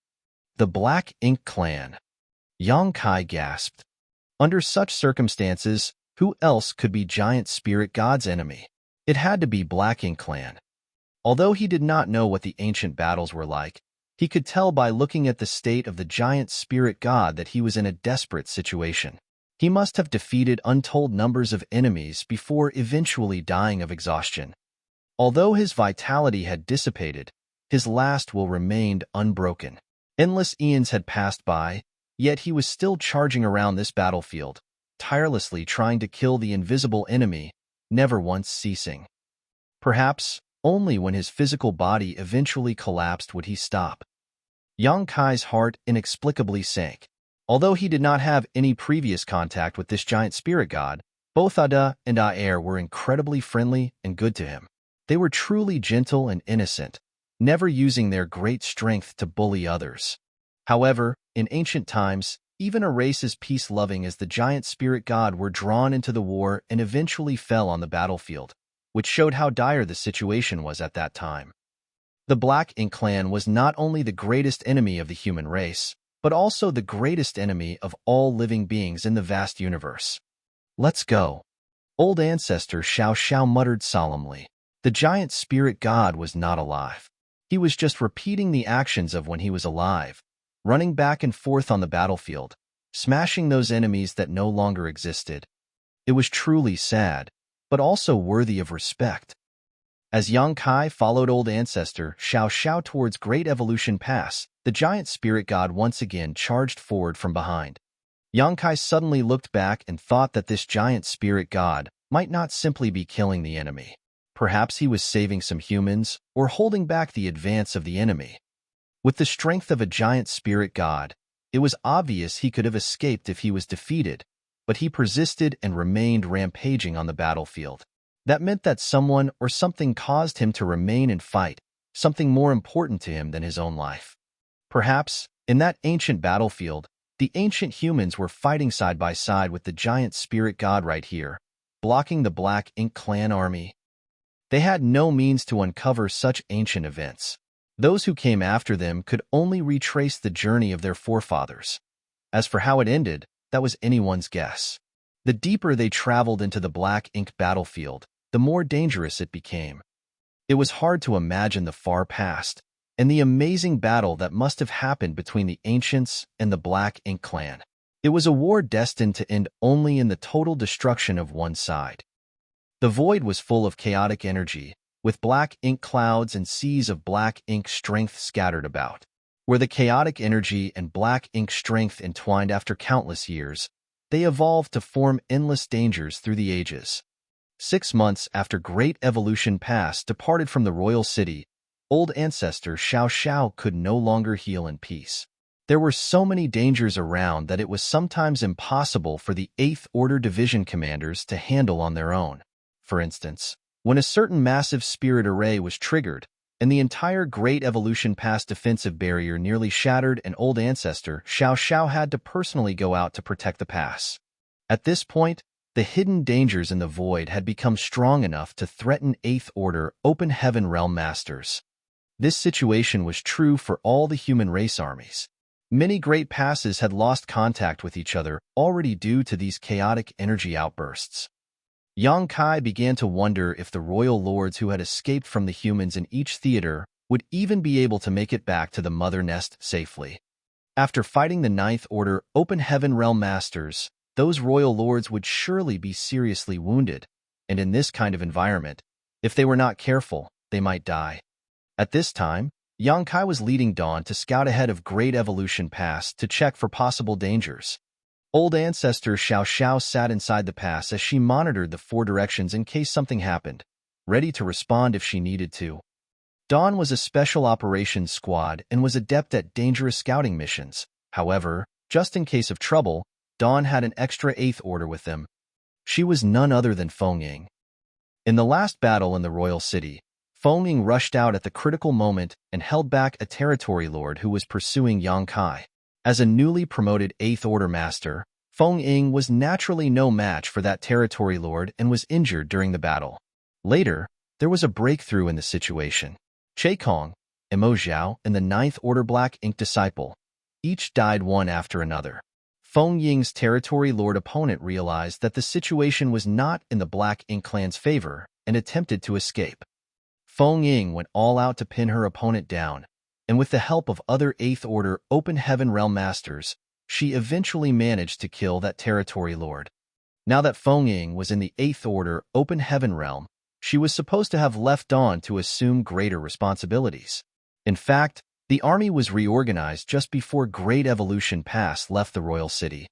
The Black Ink Clan. Yang Kai gasped. Under such circumstances, who else could be giant spirit god's enemy? It had to be Black Ink Clan. Although he did not know what the ancient battles were like, he could tell by looking at the state of the giant spirit god that he was in a desperate situation. He must have defeated untold numbers of enemies before eventually dying of exhaustion. Although his vitality had dissipated, his last will remained unbroken. Endless eons had passed by, yet he was still charging around this battlefield, tirelessly trying to kill the invisible enemy, never once ceasing. Perhaps only when his physical body eventually collapsed would he stop. Yang Kai's heart inexplicably sank. Although he did not have any previous contact with this giant spirit god, both Ada and Aer were incredibly friendly and good to him. They were truly gentle and innocent, never using their great strength to bully others. However, in ancient times, even a race as peace-loving as the giant spirit god were drawn into the war and eventually fell on the battlefield, which showed how dire the situation was at that time. The Black Ink Clan was not only the greatest enemy of the human race, but also the greatest enemy of all living beings in the vast universe. "Let's go." Old ancestor Xiao Xiao muttered solemnly. The giant spirit god was not alive. He was just repeating the actions of when he was alive, running back and forth on the battlefield, smashing those enemies that no longer existed. It was truly sad, but also worthy of respect. As Yang Kai followed old ancestor Xiao Xiao towards Great Evolution Pass, the giant spirit god once again charged forward from behind. Yang Kai suddenly looked back and thought that this giant spirit god might not simply be killing the enemy. Perhaps he was saving some humans or holding back the advance of the enemy. With the strength of a giant spirit god, it was obvious he could have escaped if he was defeated, but he persisted and remained rampaging on the battlefield. That meant that someone or something caused him to remain and fight, something more important to him than his own life. Perhaps, in that ancient battlefield, the ancient humans were fighting side by side with the giant spirit god right here, blocking the Black Ink Clan army. They had no means to uncover such ancient events. Those who came after them could only retrace the journey of their forefathers. As for how it ended, that was anyone's guess. The deeper they traveled into the Black Ink battlefield, the more dangerous it became. It was hard to imagine the far past, and the amazing battle that must have happened between the ancients and the Black Ink Clan. It was a war destined to end only in the total destruction of one side. The void was full of chaotic energy, with black ink clouds and seas of black ink strength scattered about. Where the chaotic energy and black ink strength entwined after countless years, they evolved to form endless dangers through the ages. 6 months after Great Evolution Pass departed from the royal city, old ancestor Xiao Xiao could no longer heal in peace. There were so many dangers around that it was sometimes impossible for the 8th Order Division commanders to handle on their own. For instance, when a certain massive spirit array was triggered, and the entire Great Evolution Pass defensive barrier nearly shattered, and old ancestor Xiao Xiao had to personally go out to protect the pass. At this point, the hidden dangers in the void had become strong enough to threaten 8th Order Open Heaven Realm Masters. This situation was true for all the human race armies. Many great passes had lost contact with each other already due to these chaotic energy outbursts. Yang Kai began to wonder if the royal lords who had escaped from the humans in each theater would even be able to make it back to the mother nest safely. After fighting the 9th Order Open Heaven Realm Masters, those royal lords would surely be seriously wounded, and in this kind of environment, if they were not careful, they might die. At this time, Yang Kai was leading Dawn to scout ahead of Great Evolution Pass to check for possible dangers. Old ancestor Xiao Xiao sat inside the pass as she monitored the 4 directions in case something happened, ready to respond if she needed to. Dawn was a special operations squad and was adept at dangerous scouting missions. However, just in case of trouble, Dawn had an extra 8th Order with them. She was none other than Feng Ying. In the last battle in the royal city, Feng Ying rushed out at the critical moment and held back a territory lord who was pursuing Yang Kai. As a newly promoted 8th Order Master, Feng Ying was naturally no match for that territory lord and was injured during the battle. Later, there was a breakthrough in the situation. Che Kong, Emo Zhao, and the 9th Order Black Ink Disciple each died one after another. Feng Ying's territory lord opponent realized that the situation was not in the Black Ink clan's favor and attempted to escape. Feng Ying went all out to pin her opponent down, and with the help of other 8th Order Open Heaven Realm Masters, she eventually managed to kill that territory lord. Now that Feng Ying was in the 8th Order Open Heaven Realm, she was supposed to have left on to assume greater responsibilities. In fact, the army was reorganized just before Great Evolution Pass left the royal city.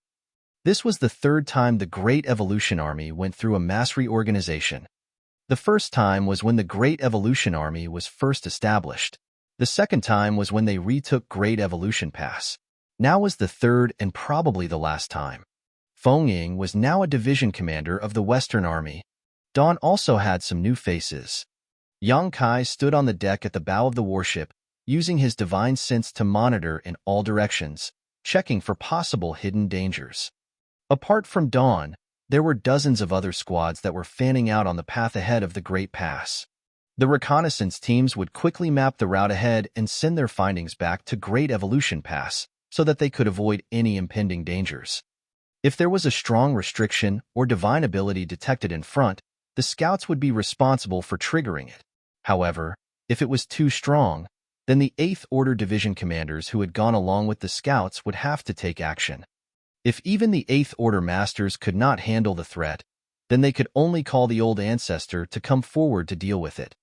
This was the third time the Great Evolution Army went through a mass reorganization. The first time was when the Great Evolution Army was first established. The second time was when they retook Great Evolution Pass. Now was the third and probably the last time. Feng Ying was now a division commander of the Western Army. Dawn also had some new faces. Yang Kai stood on the deck at the bow of the warship, using his divine sense to monitor in all directions, checking for possible hidden dangers. Apart from Dawn, there were dozens of other squads that were fanning out on the path ahead of the Great Pass. The reconnaissance teams would quickly map the route ahead and send their findings back to Great Evolution Pass so that they could avoid any impending dangers. If there was a strong restriction or divine ability detected in front, the scouts would be responsible for triggering it. However, if it was too strong, then the 8th Order Division commanders who had gone along with the scouts would have to take action. If even the 8th Order Masters could not handle the threat, then they could only call the Old Ancestor to come forward to deal with it.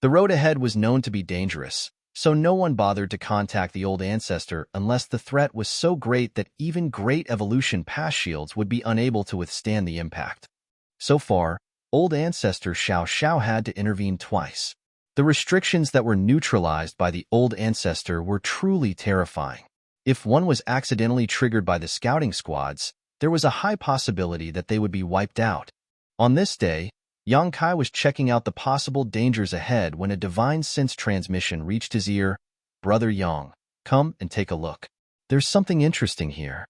The road ahead was known to be dangerous, so no one bothered to contact the Old Ancestor unless the threat was so great that even Great Evolution Pass shields would be unable to withstand the impact. So far, Old Ancestor Xiao Xiao had to intervene twice. The restrictions that were neutralized by the Old Ancestor were truly terrifying. If one was accidentally triggered by the scouting squads, there was a high possibility that they would be wiped out. On this day, Yang Kai was checking out the possible dangers ahead when a divine sense transmission reached his ear. "Brother Yang, come and take a look. There's something interesting here."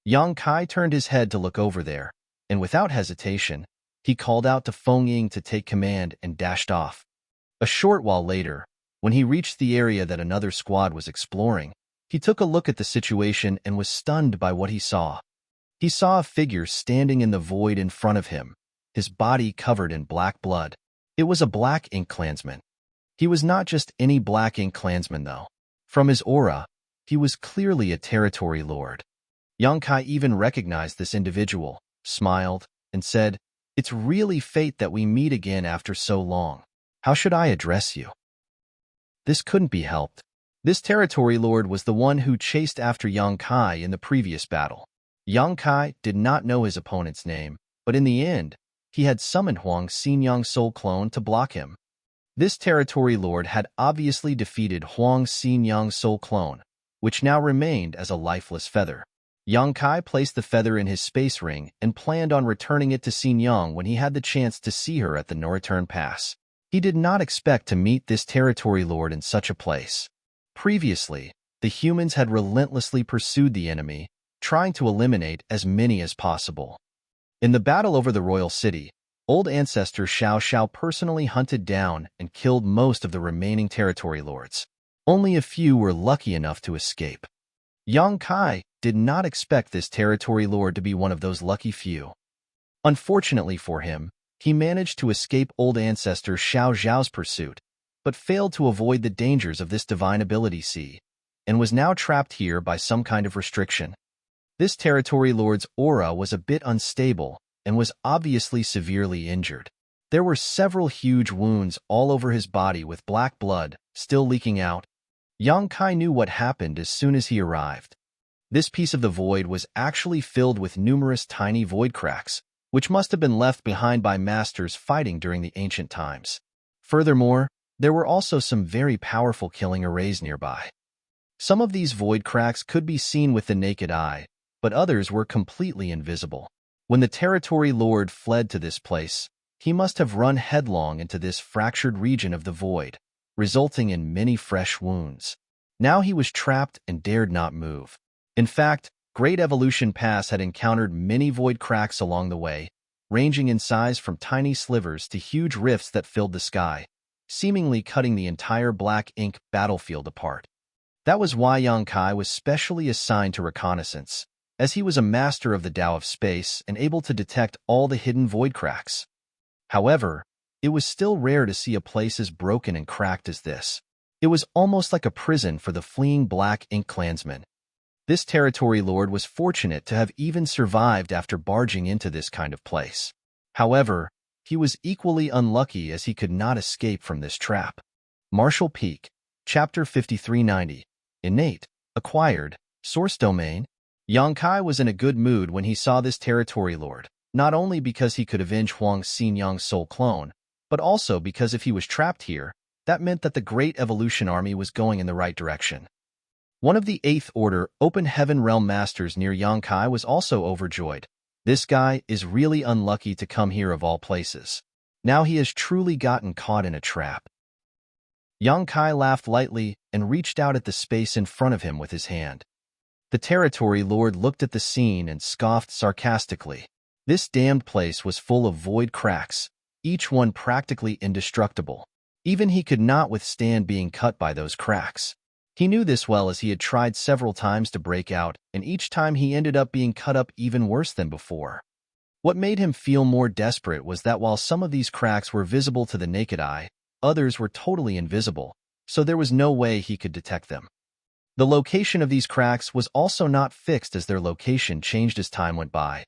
Yang Kai turned his head to look over there, and without hesitation, he called out to Feng Ying to take command and dashed off. A short while later, when he reached the area that another squad was exploring, he took a look at the situation and was stunned by what he saw. He saw a figure standing in the void in front of him, his body covered in black blood. It was a Black Ink clansman. He was not just any Black Ink clansman, though. From his aura, he was clearly a territory lord. Yang Kai even recognized this individual, smiled, and said, "It's really fate that we meet again after so long. How should I address you?" This couldn't be helped. This territory lord was the one who chased after Yang Kai in the previous battle. Yang Kai did not know his opponent's name, but in the end, he had summoned Huang Xinyang's soul clone to block him. This territory lord had obviously defeated Huang Xinyang's soul clone, which now remained as a lifeless feather. Yang Kai placed the feather in his space ring and planned on returning it to Xinyang when he had the chance to see her at the no-return pass. He did not expect to meet this territory lord in such a place. Previously, the humans had relentlessly pursued the enemy, trying to eliminate as many as possible. In the battle over the royal city, Old Ancestor Xiao Xiao personally hunted down and killed most of the remaining territory lords. Only a few were lucky enough to escape. Yang Kai did not expect this territory lord to be one of those lucky few. Unfortunately for him, he managed to escape Old Ancestor Xiao Zhao's pursuit, but failed to avoid the dangers of this divine ability sea, and was now trapped here by some kind of restriction. This territory lord's aura was a bit unstable and was obviously severely injured. There were several huge wounds all over his body with black blood still leaking out. Yang Kai knew what happened as soon as he arrived. This piece of the void was actually filled with numerous tiny void cracks, which must have been left behind by masters fighting during the ancient times. Furthermore, there were also some very powerful killing arrays nearby. Some of these void cracks could be seen with the naked eye, but others were completely invisible. When the territory lord fled to this place, he must have run headlong into this fractured region of the void, resulting in many fresh wounds. Now he was trapped and dared not move. In fact, Great Evolution Pass had encountered many void cracks along the way, ranging in size from tiny slivers to huge rifts that filled the sky, seemingly cutting the entire black ink battlefield apart. That was why Yang Kai was specially assigned to reconnaissance, as he was a master of the Tao of space and able to detect all the hidden void cracks. However, it was still rare to see a place as broken and cracked as this. It was almost like a prison for the fleeing black ink clansmen. This territory lord was fortunate to have even survived after barging into this kind of place. However, he was equally unlucky as he could not escape from this trap. Martial Peak, Chapter 5390. Innate, Acquired, Source Domain. Yang Kai was in a good mood when he saw this territory lord, not only because he could avenge Huang Xinyang's soul clone, but also because if he was trapped here, that meant that the Great Evolution Army was going in the right direction. One of the 8th Order Open Heaven Realm Masters near Yang Kai was also overjoyed. This guy is really unlucky to come here of all places. Now he has truly gotten caught in a trap. Yang Kai laughed lightly and reached out at the space in front of him with his hand. The territory lord looked at the scene and scoffed sarcastically. This damned place was full of void cracks, each one practically indestructible. Even he could not withstand being cut by those cracks. He knew this well as he had tried several times to break out, and each time he ended up being cut up even worse than before. What made him feel more desperate was that while some of these cracks were visible to the naked eye, others were totally invisible, so there was no way he could detect them. The location of these cracks was also not fixed as their location changed as time went by.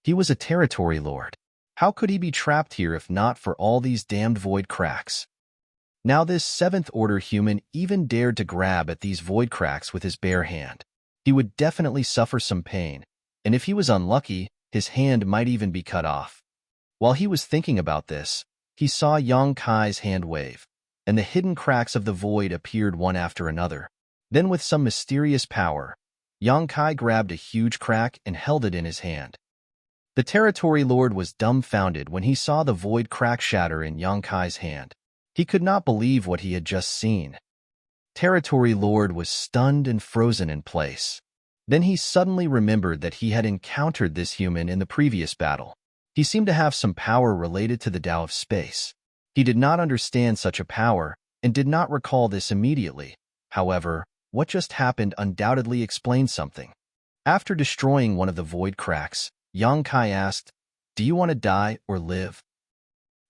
He was a territory lord. How could he be trapped here if not for all these damned void cracks? Now this 7th Order human even dared to grab at these void cracks with his bare hand. He would definitely suffer some pain, and if he was unlucky, his hand might even be cut off. While he was thinking about this, he saw Yang Kai's hand wave, and the hidden cracks of the void appeared one after another. Then with some mysterious power, Yang Kai grabbed a huge crack and held it in his hand. The territory lord was dumbfounded when he saw the void crack shatter in Yang Kai's hand. He could not believe what he had just seen. Territory lord was stunned and frozen in place. Then he suddenly remembered that he had encountered this human in the previous battle. He seemed to have some power related to the Tao of space. He did not understand such a power and did not recall this immediately. However, what just happened undoubtedly explained something. After destroying one of the void cracks, Yang Kai asked, "Do you want to die or live?"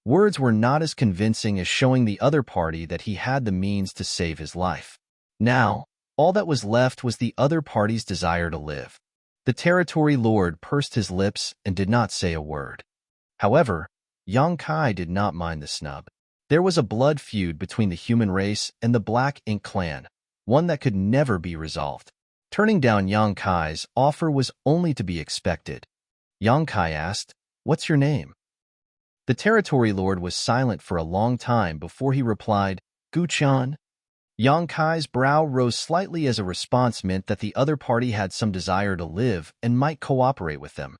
Words were not as convincing as showing the other party that he had the means to save his life. Now, all that was left was the other party's desire to live. The territory lord pursed his lips and did not say a word. However, Yang Kai did not mind the snub. There was a blood feud between the human race and the Black Ink clan, one that could never be resolved. Turning down Yang Kai's offer was only to be expected. Yang Kai asked, "What's your name?" The territory lord was silent for a long time before he replied, "Guchan." Yang Kai's brow rose slightly as a response meant that the other party had some desire to live and might cooperate with them.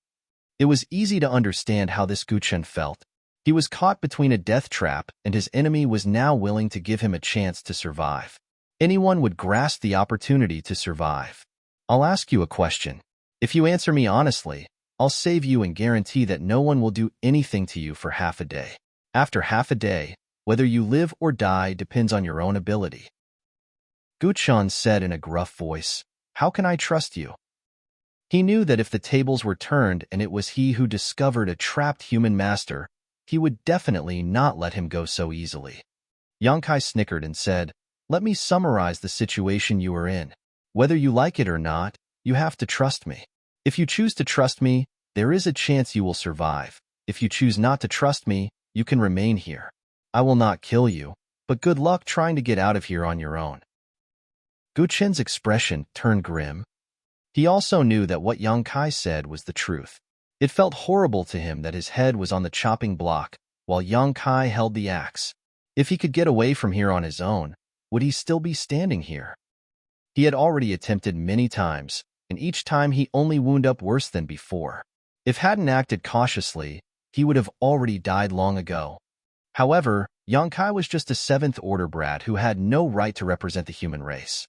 It was easy to understand how this Guchan felt. He was caught between a death trap, and his enemy was now willing to give him a chance to survive. Anyone would grasp the opportunity to survive. "I'll ask you a question. If you answer me honestly, I'll save you and guarantee that no one will do anything to you for half a day. After half a day, whether you live or die depends on your own ability." Guchan said in a gruff voice, "How can I trust you?" He knew that if the tables were turned and it was he who discovered a trapped human master, he would definitely not let him go so easily. Yang Kai snickered and said, "Let me summarize the situation you are in. Whether you like it or not, you have to trust me. If you choose to trust me, there is a chance you will survive. If you choose not to trust me, you can remain here. I will not kill you, but good luck trying to get out of here on your own." Guchen's expression turned grim. He also knew that what Yang Kai said was the truth. It felt horrible to him that his head was on the chopping block, while Yang Kai held the axe. If he could get away from here on his own, would he still be standing here? He had already attempted many times, and each time he only wound up worse than before. If hadn't acted cautiously, he would have already died long ago. However, Yang Kai was just a 7th Order brat who had no right to represent the human race.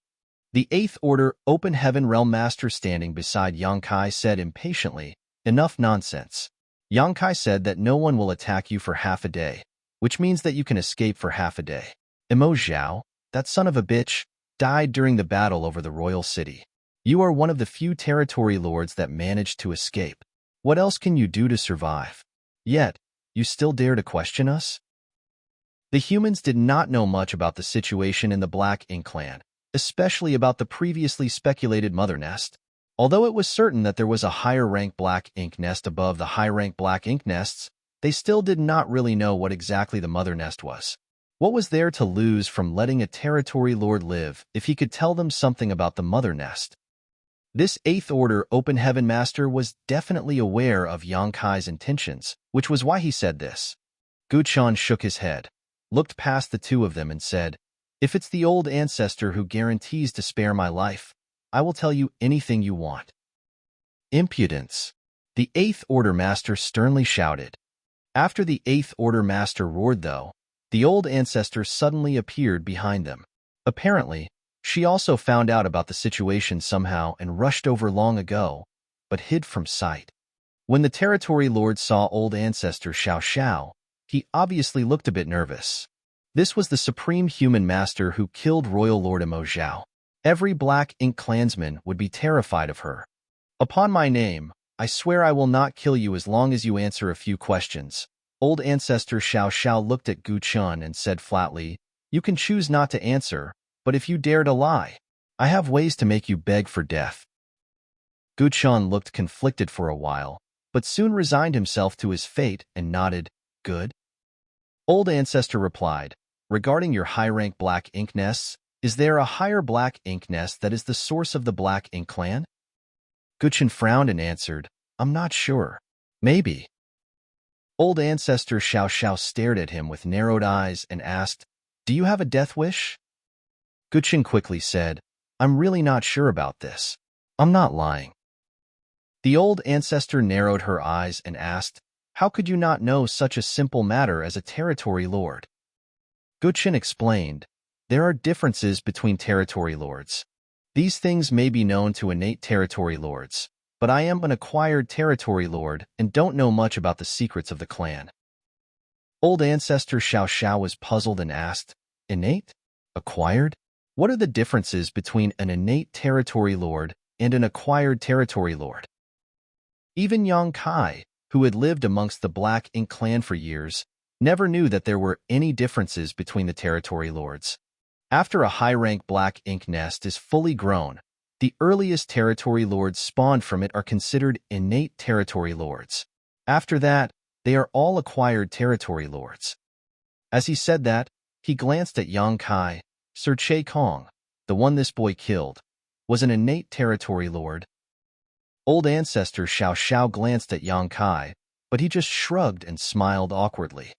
The Eighth Order Open Heaven Realm Master standing beside Yang Kai said impatiently, "Enough nonsense." Yang Kai said that no one will attack you for half a day, which means that you can escape for half a day. Emo Zhao, that son of a bitch, died during the battle over the royal city. You are one of the few territory lords that managed to escape. What else can you do to survive? Yet, you still dare to question us? The humans did not know much about the situation in the Black Ink clan, especially about the previously speculated mother nest. Although it was certain that there was a higher-rank Black Ink nest above the high-rank Black Ink nests, they still did not really know what exactly the mother nest was. What was there to lose from letting a territory lord live if he could tell them something about the mother nest? This Eighth Order Open Heaven Master was definitely aware of Yang Kai's intentions, which was why he said this. Guchan shook his head, looked past the two of them and said, "If it's the old ancestor who guarantees to spare my life, I will tell you anything you want." Impudence! The Eighth Order Master sternly shouted. After the Eighth Order Master roared, though, the old ancestor suddenly appeared behind them. Apparently, she also found out about the situation somehow and rushed over long ago, but hid from sight. When the territory lord saw old ancestor Xiao Xiao, he obviously looked a bit nervous. This was the supreme human master who killed Royal Lord Emo Zhao. Every Black Ink clansman would be terrified of her. "Upon my name, I swear I will not kill you as long as you answer a few questions." Old ancestor Xiao Xiao looked at Gu Chun and said flatly, "You can choose not to answer, but if you dare to lie, I have ways to make you beg for death." Gu Chun looked conflicted for a while, but soon resigned himself to his fate and nodded, "Good." Old ancestor replied, "Regarding your high-rank Black Ink nests, is there a higher Black Ink nest that is the source of the Black Ink clan?" Guchen frowned and answered, "I'm not sure. Maybe." Old ancestor Xiao Xiao stared at him with narrowed eyes and asked, "Do you have a death wish?" Guchen quickly said, "I'm really not sure about this. I'm not lying." The old ancestor narrowed her eyes and asked, "How could you not know such a simple matter as a territory lord?" Guchen explained, "There are differences between territory lords. These things may be known to innate territory lords, but I am an acquired territory lord and don't know much about the secrets of the clan." Old ancestor Xiao Xiao was puzzled and asked, "Innate? Acquired? What are the differences between an innate territory lord and an acquired territory lord?" Even Yang Kai, who had lived amongst the Black Ink clan for years, never knew that there were any differences between the territory lords. After a high-rank Black Ink nest is fully grown, the earliest territory lords spawned from it are considered innate territory lords. After that, they are all acquired territory lords. As he said that, he glanced at Yang Kai. Sir Che Kong, the one this boy killed, was an innate territory lord. Old ancestor Xiao Xiao glanced at Yang Kai, but he just shrugged and smiled awkwardly.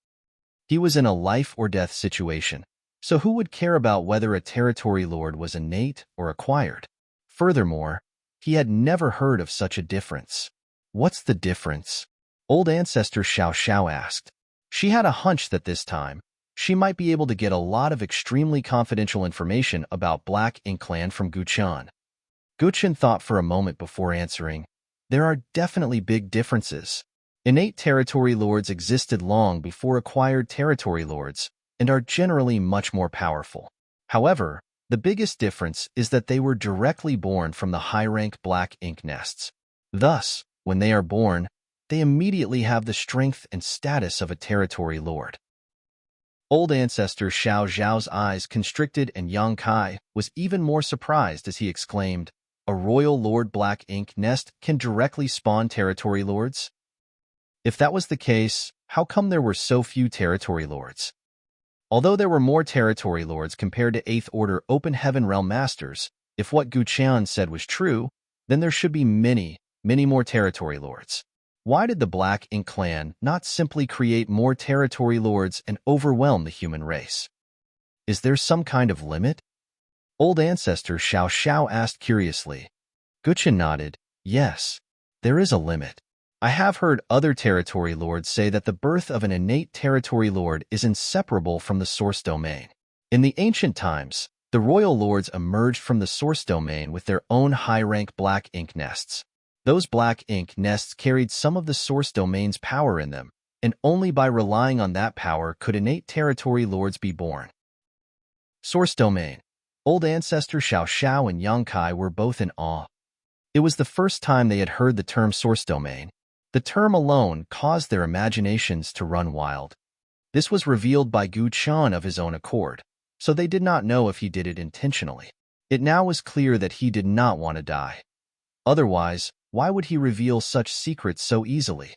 He was in a life-or-death situation, so who would care about whether a territory lord was innate or acquired? Furthermore, he had never heard of such a difference. "What's the difference?" Old ancestor Xiao Xiao asked. She had a hunch that this time, she might be able to get a lot of extremely confidential information about Black Ink clan from Guchan. Guchen thought for a moment before answering, "There are definitely big differences. Innate territory lords existed long before acquired territory lords, and are generally much more powerful. However, the biggest difference is that they were directly born from the high-rank Black Ink nests. Thus, when they are born, they immediately have the strength and status of a territory lord." Old ancestor Xiao Zhao's eyes constricted and Yang Kai was even more surprised as he exclaimed, "A royal lord Black Ink nest can directly spawn territory lords?" If that was the case, how come there were so few territory lords? Although there were more territory lords compared to Eighth Order Open Heaven Realm Masters, if what Gu Qian said was true, then there should be many, many more territory lords. Why did the Black Ink clan not simply create more territory lords and overwhelm the human race? Is there some kind of limit? Old ancestor Xiao Xiao asked curiously. Guchen nodded, "Yes, there is a limit. I have heard other territory lords say that the birth of an innate territory lord is inseparable from the source domain. In the ancient times, The royal lords emerged from the source domain with their own high-rank black ink nests. Those black ink nests carried some of the source domain's power in them, and only by relying on that power could innate territory lords be born. Source domain. Old ancestor Xiao Xiao and Yang Kai were both in awe. It was the first time they had heard the term source domain. The term alone caused their imaginations to run wild. This was revealed by Gu Qian of his own accord, so they did not know if he did it intentionally. It now was clear that he did not want to die. Otherwise, why would he reveal such secrets so easily?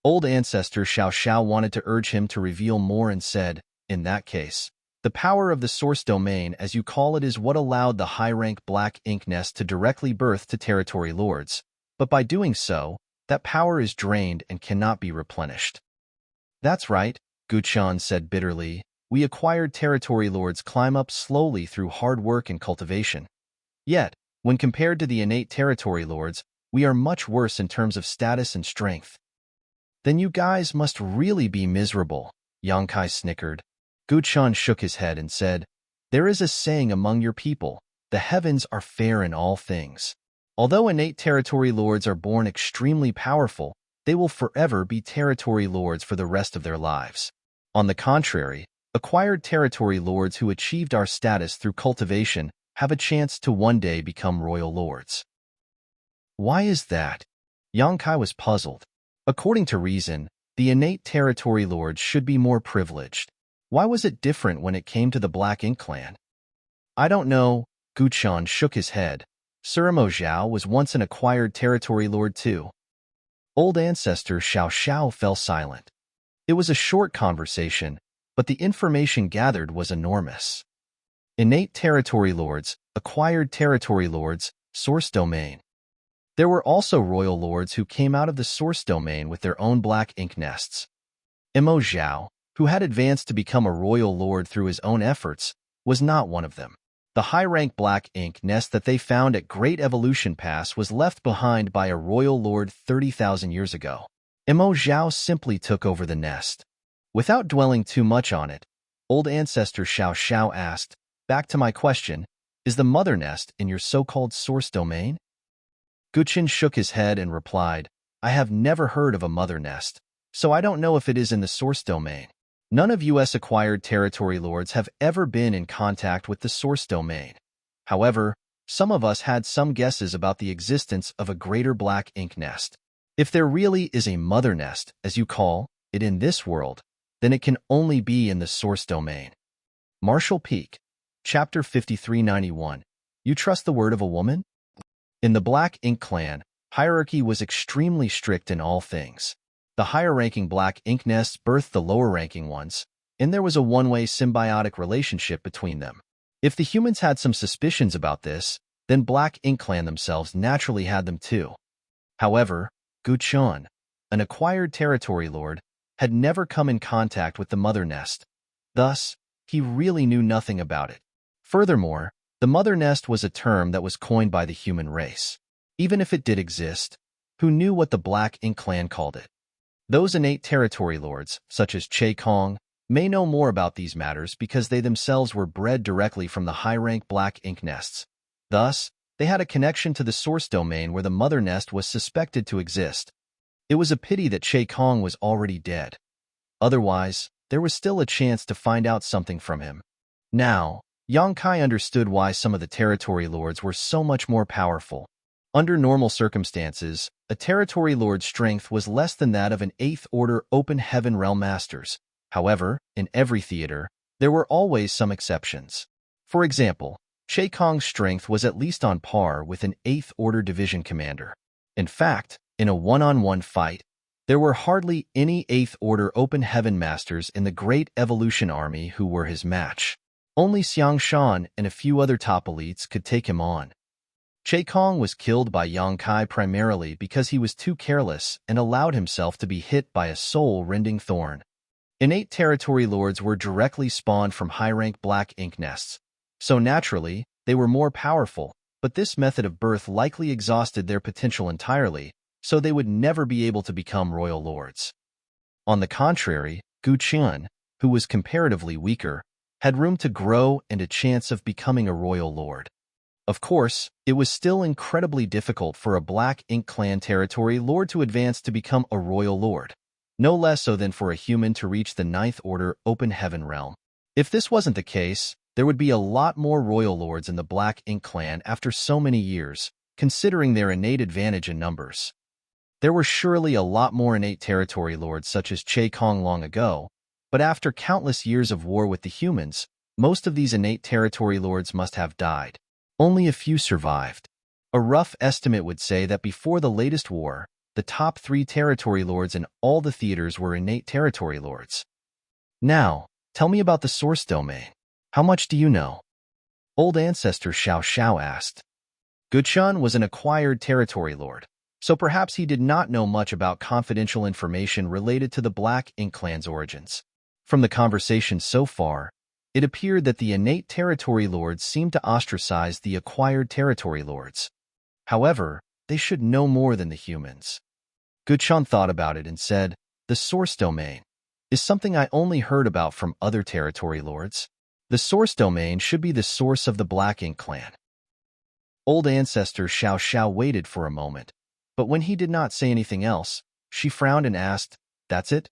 Old ancestor Xiao Xiao wanted to urge him to reveal more and said, in that case, the power of the source domain, as you call it, is what allowed the high-rank black ink nest to directly birth to territory lords, but by doing so, that power is drained and cannot be replenished. That's right, Gu Qian said bitterly. We acquired territory lords climb up slowly through hard work and cultivation. Yet, when compared to the innate territory lords, we are much worse in terms of status and strength. Then you guys must really be miserable, Yang Kai snickered. Gu Qian shook his head and said, there is a saying among your people, the heavens are fair in all things. Although innate territory lords are born extremely powerful, they will forever be territory lords for the rest of their lives. On the contrary, acquired territory lords who achieved our status through cultivation have a chance to one day become royal lords. Why is that? Yang Kai was puzzled. According to reason, the innate territory lords should be more privileged. Why was it different when it came to the Black Ink clan? I don't know, Gu Qian shook his head. Surimo Zhao was once an acquired territory lord too. Old ancestor Xiao Xiao fell silent. It was a short conversation, but the information gathered was enormous. Innate territory lords, acquired territory lords, source domain. There were also royal lords who came out of the source domain with their own black ink nests. Imo Zhao, who had advanced to become a royal lord through his own efforts, was not one of them. The high-rank black ink nest that they found at Great Evolution Pass was left behind by a royal lord 30,000 years ago. Imo Zhao simply took over the nest. Without dwelling too much on it, old ancestor Xiao Xiao asked, back to my question, is the mother nest in your so-called source domain? Guqin shook his head and replied, I have never heard of a mother nest, so I don't know if it is in the source domain. None of US acquired territory lords have ever been in contact with the source domain. However, some of us had some guesses about the existence of a greater black ink nest. If there really is a mother nest, as you call it in this world, then it can only be in the source domain. Marshall Peak, Chapter 5391. You trust the word of a woman? In the Black Ink clan, hierarchy was extremely strict in all things. The higher-ranking black ink nests birthed the lower-ranking ones, and there was a one-way symbiotic relationship between them. If the humans had some suspicions about this, then Black Ink clan themselves naturally had them too. However, Gu Qian, an acquired territory lord, had never come in contact with the mother nest. Thus, he really knew nothing about it. Furthermore, the mother nest was a term that was coined by the human race. Even if it did exist, who knew what the Black Ink clan called it? Those innate territory lords, such as Che Kong, may know more about these matters because they themselves were bred directly from the high-rank black ink nests. Thus, they had a connection to the source domain where the mother nest was suspected to exist. It was a pity that Che Kong was already dead. Otherwise, there was still a chance to find out something from him. Now, Yang Kai understood why some of the territory lords were so much more powerful. Under normal circumstances, a territory lord's strength was less than that of an 8th Order Open Heaven Realm Master's. However, in every theater, there were always some exceptions. For example, Che Kong's strength was at least on par with an 8th Order Division Commander. In fact, in a one-on-one fight, there were hardly any 8th Order Open Heaven Masters in the Great Evolution Army who were his match. Only Xiang Shan and a few other top elites could take him on. Che Kong was killed by Yang Kai primarily because he was too careless and allowed himself to be hit by a soul-rending thorn. Innate territory lords were directly spawned from high-rank black ink nests, so naturally, they were more powerful, but this method of birth likely exhausted their potential entirely, so they would never be able to become royal lords. On the contrary, Gu Qian, who was comparatively weaker, had room to grow and a chance of becoming a royal lord. Of course, it was still incredibly difficult for a Black Ink Clan territory lord to advance to become a royal lord, no less so than for a human to reach the Ninth Order Open Heaven realm. If this wasn't the case, there would be a lot more royal lords in the Black Ink Clan after so many years, considering their innate advantage in numbers. There were surely a lot more innate territory lords such as Che Kong long ago, but after countless years of war with the humans, most of these innate territory lords must have died. Only a few survived. A rough estimate would say that before the latest war, the top 3 territory lords in all the theaters were innate territory lords. Now, tell me about the source domain. How much do you know? Old Ancestor Xiao Xiao asked. Guchun was an acquired territory lord, so perhaps he did not know much about confidential information related to the Black Ink Clan's origins. From the conversation so far, it appeared that the innate territory lords seemed to ostracize the acquired territory lords. However, they should know more than the humans. Guchun thought about it and said, the source domain is something I only heard about from other territory lords. The source domain should be the source of the Black Ink Clan. Old Ancestor Xiao Xiao waited for a moment, but when he did not say anything else, she frowned and asked, that's it?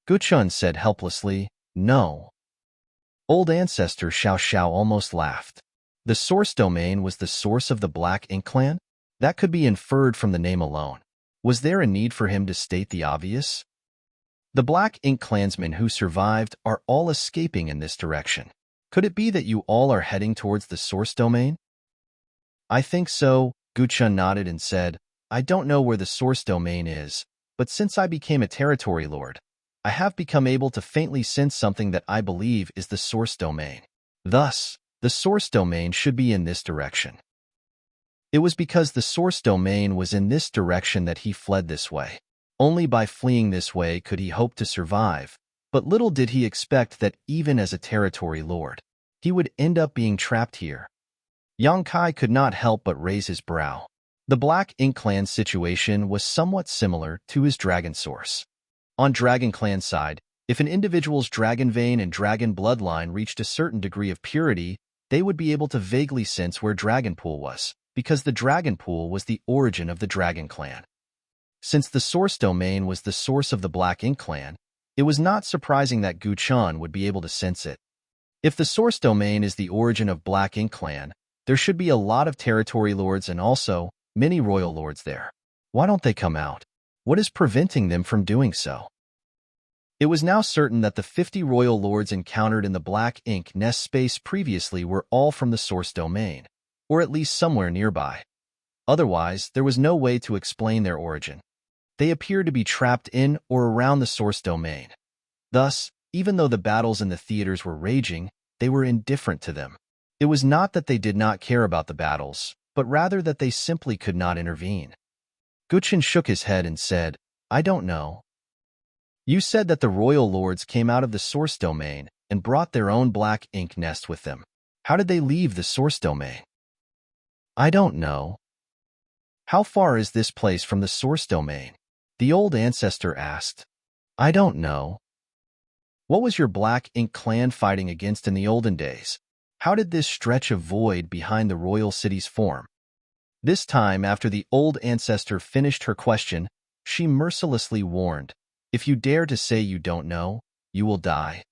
Guchun said helplessly, no. Old Ancestor Xiao Xiao almost laughed. The source domain was the source of the Black Ink Clan? That could be inferred from the name alone. Was there a need for him to state the obvious? The Black Ink Clansmen who survived are all escaping in this direction. Could it be that you all are heading towards the source domain? I think so, Guchun nodded and said, I don't know where the source domain is, but since I became a territory lord, I have become able to faintly sense something that I believe is the source domain. Thus, the source domain should be in this direction. It was because the source domain was in this direction that he fled this way. Only by fleeing this way could he hope to survive, but little did he expect that even as a territory lord, he would end up being trapped here. Yang Kai could not help but raise his brow. The Black Ink Clan's situation was somewhat similar to his dragon source. On Dragon Clan's side, if an individual's dragon vein and dragon bloodline reached a certain degree of purity, they would be able to vaguely sense where Dragon Pool was, because the Dragon Pool was the origin of the Dragon Clan. Since the source domain was the source of the Black Ink Clan, it was not surprising that Guchun would be able to sense it. If the source domain is the origin of Black Ink Clan, there should be a lot of territory lords and also many royal lords there. Why don't they come out? What is preventing them from doing so? It was now certain that the 50 royal lords encountered in the Black Ink Nest space previously were all from the source domain, or at least somewhere nearby. Otherwise, there was no way to explain their origin. They appeared to be trapped in or around the source domain. Thus, even though the battles in the theaters were raging, they were indifferent to them. It was not that they did not care about the battles, but rather that they simply could not intervene. Guchun shook his head and said, I don't know. You said that the royal lords came out of the source domain and brought their own Black Ink Nest with them. How did they leave the source domain? I don't know. How far is this place from the source domain? The old ancestor asked. I don't know. What was your Black Ink Clan fighting against in the olden days? How did this stretch of void behind the royal cities form? This time, after the old ancestor finished her question, she mercilessly warned, if you dare to say you don't know, you will die.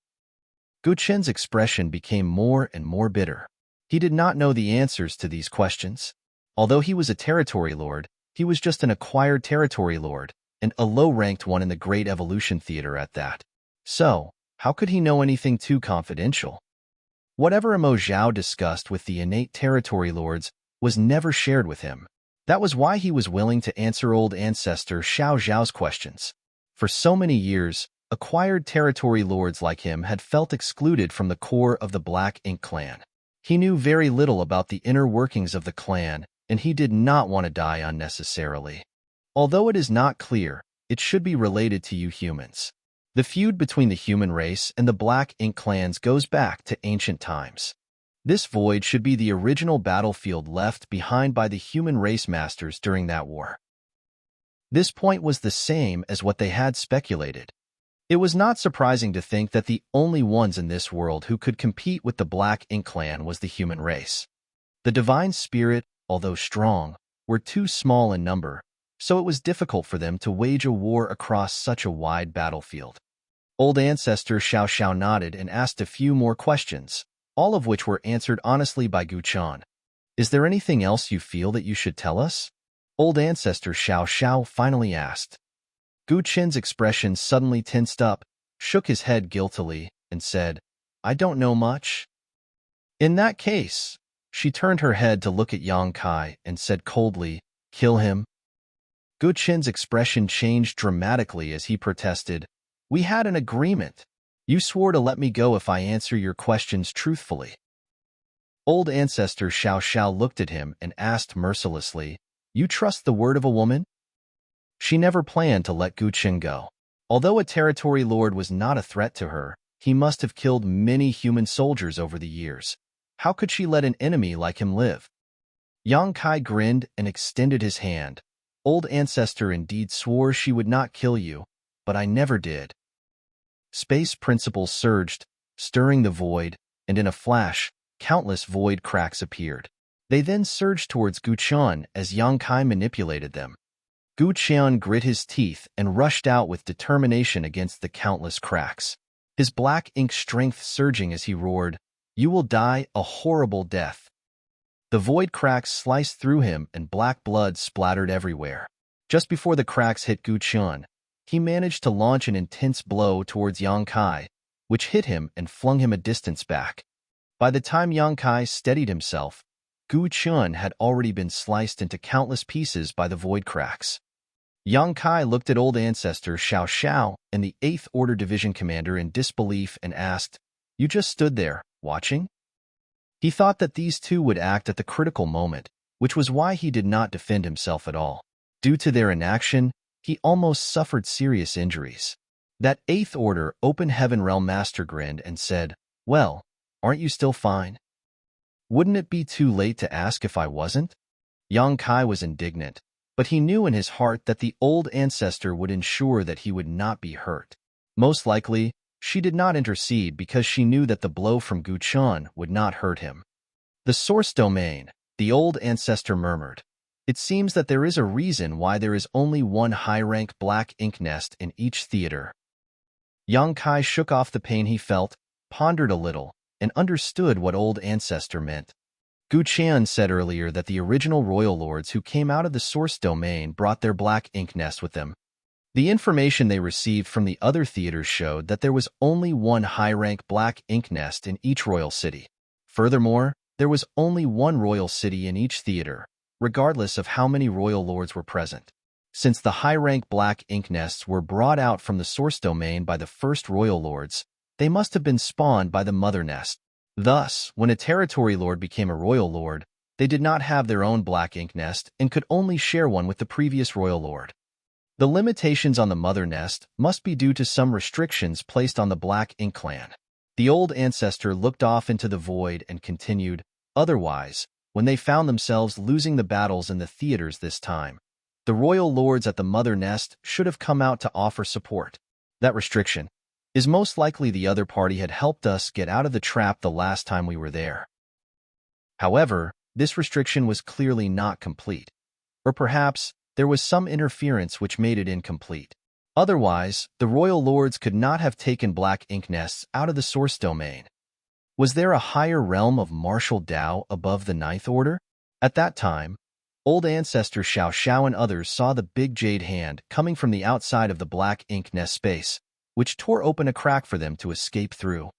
Guchun's expression became more and more bitter. He did not know the answers to these questions. Although he was a territory lord, he was just an acquired territory lord, and a low-ranked one in the Great Evolution Theater at that. So, how could he know anything too confidential? Whatever Mo Zhao discussed with the innate territory lords was never shared with him. That was why he was willing to answer old ancestor Xiao Zhao's questions. For so many years, acquired territory lords like him had felt excluded from the core of the Black Ink Clan. He knew very little about the inner workings of the clan, and he did not want to die unnecessarily. Although it is not clear, it should be related to you humans. The feud between the human race and the Black Ink Clans goes back to ancient times. This void should be the original battlefield left behind by the human race masters during that war. This point was the same as what they had speculated. It was not surprising to think that the only ones in this world who could compete with the Black Ink clan was the human race. The divine spirit, although strong, were too small in number, so it was difficult for them to wage a war across such a wide battlefield. Old Ancestor Xiao Xiao nodded and asked a few more questions, all of which were answered honestly by Gu Qian. Is there anything else you feel that you should tell us? Old Ancestor Xiao Xiao finally asked. Gu Qian's expression suddenly tensed up, shook his head guiltily, and said, I don't know much. In that case, she turned her head to look at Yang Kai and said coldly, kill him. Gu Qian's expression changed dramatically as he protested, we had an agreement. You swore to let me go if I answer your questions truthfully. Old Ancestor Xiao Xiao looked at him and asked mercilessly, you trust the word of a woman? She never planned to let Gu Qian go. Although a territory lord was not a threat to her, he must have killed many human soldiers over the years. How could she let an enemy like him live? Yang Kai grinned and extended his hand. Old Ancestor indeed swore she would not kill you, but I never did. Space principles surged, stirring the void, and in a flash, countless void cracks appeared. They then surged towards Gu Qian as Yang Kai manipulated them. Gu Qian grit his teeth and rushed out with determination against the countless cracks. His black ink strength surging as he roared, you will die a horrible death. The void cracks sliced through him and black blood splattered everywhere. Just before the cracks hit Gu Qian, he managed to launch an intense blow towards Yang Kai, which hit him and flung him a distance back. By the time Yang Kai steadied himself, Gu Qian had already been sliced into countless pieces by the void cracks. Yang Kai looked at Old Ancestor Xiao Xiao and the 8th Order Division Commander in disbelief and asked, you just stood there, watching? He thought that these two would act at the critical moment, which was why he did not defend himself at all. Due to their inaction, he almost suffered serious injuries. That 8th Order Open Heaven Realm Master grinned and said, well, aren't you still fine? Wouldn't it be too late to ask if I wasn't? Yang Kai was indignant, but he knew in his heart that the old ancestor would ensure that he would not be hurt. Most likely, she did not intercede because she knew that the blow from Gu Qian would not hurt him. The source domain, the old ancestor murmured. It seems that there is a reason why there is only one high-rank black ink nest in each theater. Yang Kai shook off the pain he felt, pondered a little, and understood what old ancestor meant. Gu Qian said earlier that the original royal lords who came out of the source domain brought their black ink nest with them. The information they received from the other theaters showed that there was only one high-rank black ink nest in each royal city. Furthermore, there was only one royal city in each theater, regardless of how many royal lords were present. Since the high-rank black ink nests were brought out from the source domain by the first royal lords, they must have been spawned by the mother nest. Thus, when a territory lord became a royal lord, they did not have their own black ink nest and could only share one with the previous royal lord. The limitations on the mother nest must be due to some restrictions placed on the black ink clan. The old ancestor looked off into the void and continued, otherwise, when they found themselves losing the battles in the theaters this time, the royal lords at the mother nest should have come out to offer support. That restriction is most likely the other party had helped us get out of the trap the last time we were there. However, this restriction was clearly not complete. Or perhaps, there was some interference which made it incomplete. Otherwise, the royal lords could not have taken black ink nests out of the source domain. Was there a higher realm of martial Dao above the Ninth Order? At that time, old ancestor Xiao Xiao and others saw the big jade hand coming from the outside of the black ink nest space, which tore open a crack for them to escape through.